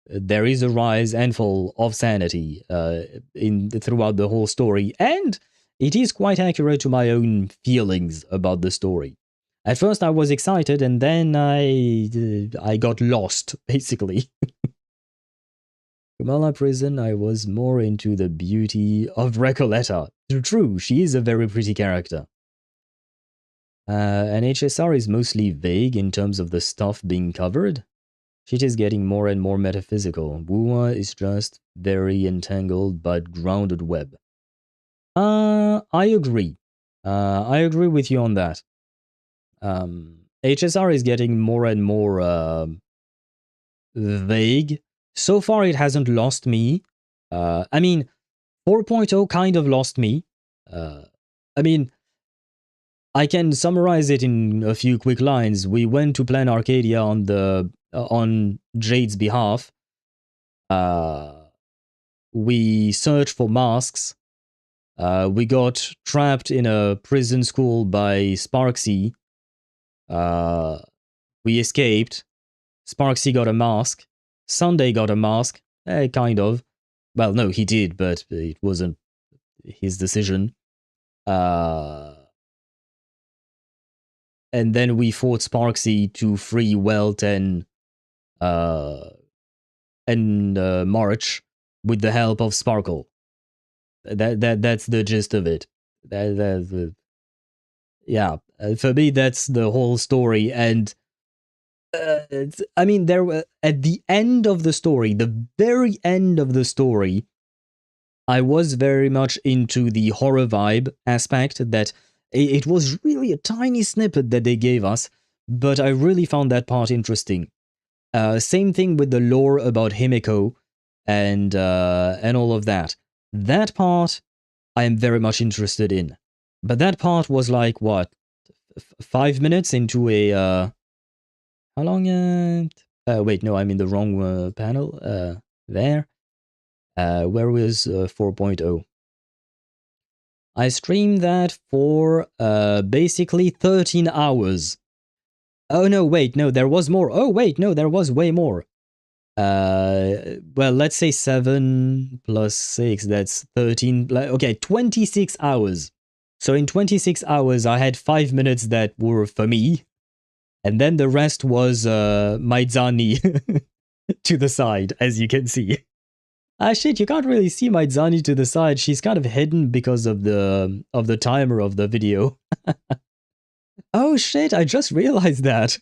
There is a rise and fall of sanity throughout the whole story, and it is quite accurate to my own feelings about the story. At first I was excited, and then I got lost, basically. Kamala Prison, I was more into the beauty of Recoleta. True, she is a very pretty character. And HSR is mostly vague in terms of the stuff being covered. Shit is getting more and more metaphysical. Wuwa is just very entangled but grounded web. I agree. I agree with you on that. HSR is getting more and more vague. So far, it hasn't lost me. I mean, 4.0 kind of lost me. I mean, I can summarize it in a few quick lines. We went to Plan Arcadia on Jade's behalf. We searched for masks. We got trapped in a prison school by Sparksy. We escaped. Sparksy got a mask. Sunday got a mask. Kind of. Well, no, he did, but it wasn't his decision. And then we fought Sparksy to free Welt and March with the help of Sparkle. That's the gist of it. Yeah, for me that's the whole story. And I mean, there were at the end of the story, the very end of the story, I was very much into the horror vibe aspect. That it was really a tiny snippet that they gave us, but I really found that part interesting. Same thing with the lore about Himeko and all of that. That part I am very much interested in. But that part was like, what, 5 minutes into a... how long? Wait, no, I'm in the wrong panel. There. Where was 4.0? I streamed that for basically 13 hours. Oh, no, wait, no, there was more. Oh, wait, no, there was way more. Well, let's say 7 plus 6, that's 13. Okay, 26 hours. So in 26 hours, I had 5 minutes that were for me. And then the rest was Maidzani to the side, as you can see. Ah, shit, you can't really see Maidzani to the side. She's kind of hidden because of the timer of the video. Oh, shit, I just realized that.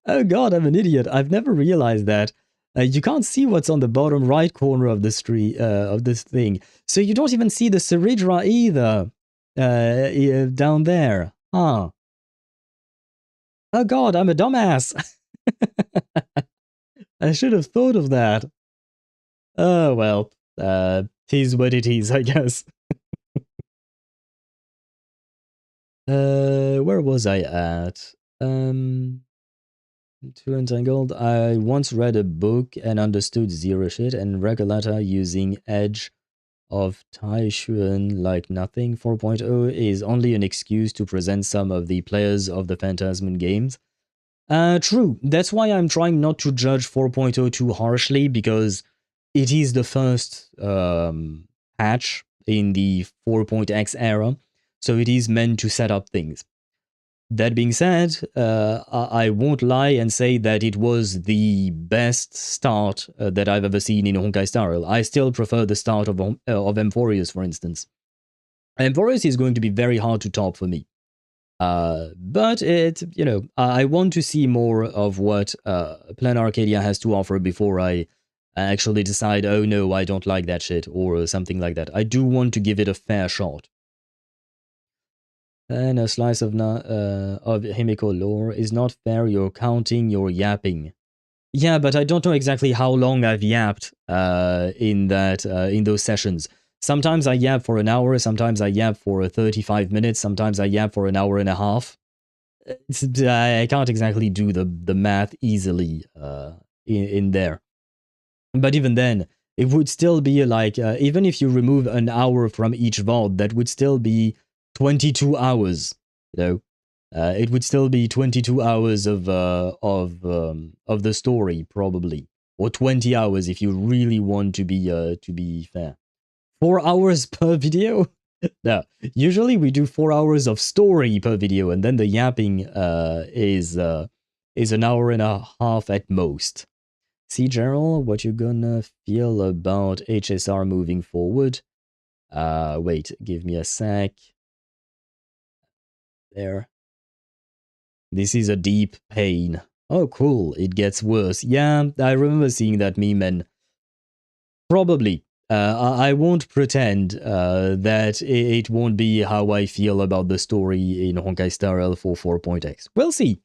Oh god, I'm an idiot. I've never realized that. You can't see what's on the bottom right corner of the street, of this thing. So you don't even see the Ceridra either. Down there. Huh. Oh god, I'm a dumbass. I should have thought of that. Oh well, tis what it is, I guess. Where was I at? Too entangled. I once read a book and understood zero shit, and Recoleta using Edge of Taishuan like nothing. 4.0 is only an excuse to present some of the players of the Phantasman games. True. That's why I'm trying not to judge 4.0 too harshly, because it is the first patch in the 4.x era, so it is meant to set up things. That being said, I won't lie and say that it was the best start that I've ever seen in Honkai Star Rail. I still prefer the start of Emphorius, for instance. Emphorius is going to be very hard to top for me. But I want to see more of what Plan Arcadia has to offer before I actually decide, oh no, I don't like that shit, or something like that. I do want to give it a fair shot. And a slice of Himeko lore is not fair. You're counting, you're yapping. Yeah, but I don't know exactly how long I've yapped in those sessions. Sometimes I yap for an hour, sometimes I yap for 35 minutes, sometimes I yap for an hour and a half. I can't exactly do the math easily in there. But even then, it would still be like, even if you remove an hour from each VOD, that would still be 22 hours, it would still be 22 hours of the story, probably, or 20 hours if you really want to be fair. 4 hours per video? No, usually we do 4 hours of story per video, and then the yapping is an hour and a half at most. See, Gerald, what you gonna feel about HSR moving forward? Wait, give me a sec. There. This is a deep pain. Oh, cool, it gets worse. Yeah, I remember seeing that meme, and probably. I won't pretend that it won't be how I feel about the story in Honkai Star Rail 4.x. We'll see.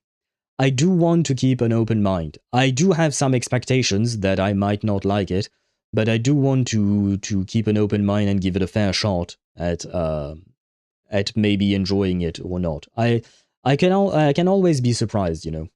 I do want to keep an open mind. I do have some expectations that I might not like it, but I do want to keep an open mind and give it a fair shot at maybe enjoying it or not. I can always be surprised, you know.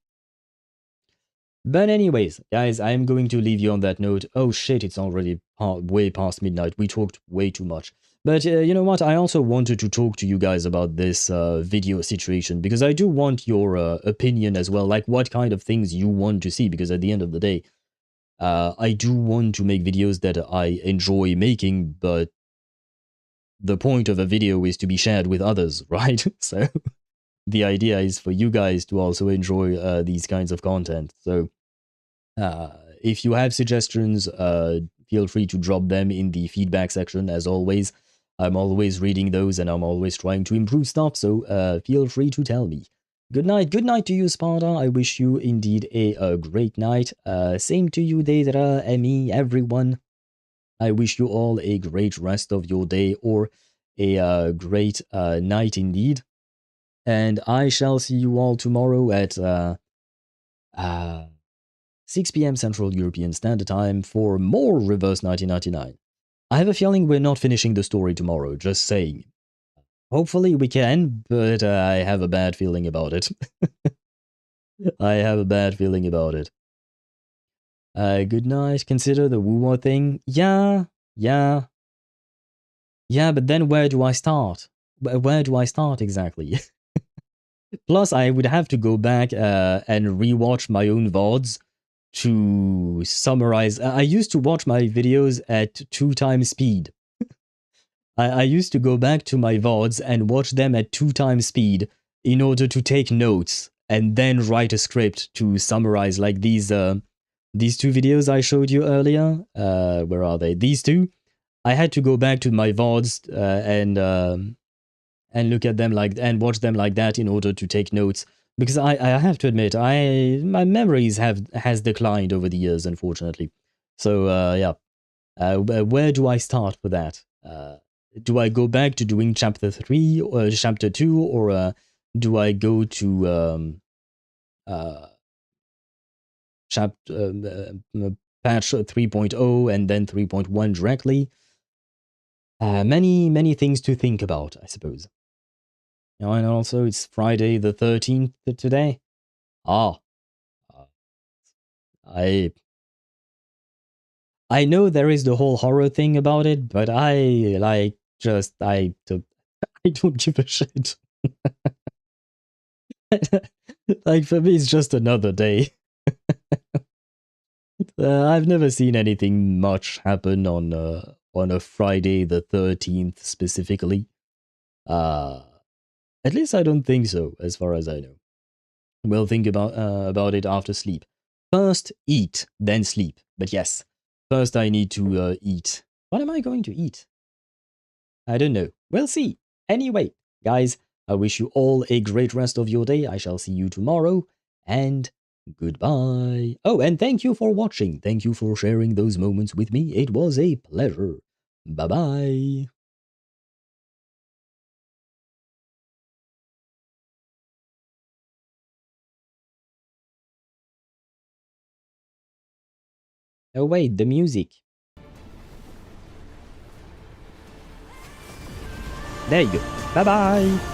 But anyways, guys, I'm going to leave you on that note. Oh shit, it's already way past midnight. We talked way too much. But you know what? I also wanted to talk to you guys about this video situation, because I do want your opinion as well, like what kind of things you want to see, because at the end of the day, I do want to make videos that I enjoy making, but the point of a video is to be shared with others, right? So the idea is for you guys to also enjoy these kinds of content. So if you have suggestions, feel free to drop them in the feedback section. As always, I'm always reading those and I'm always trying to improve stuff, so feel free to tell me. Good night to you, Sparta. I wish you indeed a great night. Same to you, Deidre, Emmy, everyone. I wish you all a great rest of your day, or a great night indeed. And I shall see you all tomorrow at 6 p.m. Central European Standard Time for more Reverse 1999. I have a feeling we're not finishing the story tomorrow, just saying. Hopefully we can, but I have a bad feeling about it. I have a bad feeling about it. Good night. Consider the woo-wah thing. Yeah, but then where do I start? Where do I start exactly? Plus, I would have to go back and rewatch my own VODs to summarize. I used to watch my videos at 2x speed. I used to go back to my VODs and watch them at 2x speed in order to take notes and then write a script to summarize, like these two videos I showed you earlier. Where are they? These two. I had to go back to my VODs and look at them and watch them like that in order to take notes, because I have to admit my memories has declined over the years, unfortunately. So yeah, where do I start for that? Do I go back to doing chapter 3 or chapter 2, or do I go to patch 3.0 and then 3.1 directly? Many things to think about, I suppose. And also, it's Friday the 13th today. I know there is the whole horror thing about it, but I don't give a shit. Like, for me, it's just another day. I've never seen anything much happen on a Friday the 13th specifically. At least I don't think so, as far as I know. We'll think about it after sleep. First, eat, then sleep. But yes, first I need to eat. What am I going to eat? I don't know. We'll see. Anyway, guys, I wish you all a great rest of your day. I shall see you tomorrow, and goodbye. Oh, and thank you for watching. Thank you for sharing those moments with me. It was a pleasure. Bye-bye. Oh wait, the music. There you go. Bye-bye.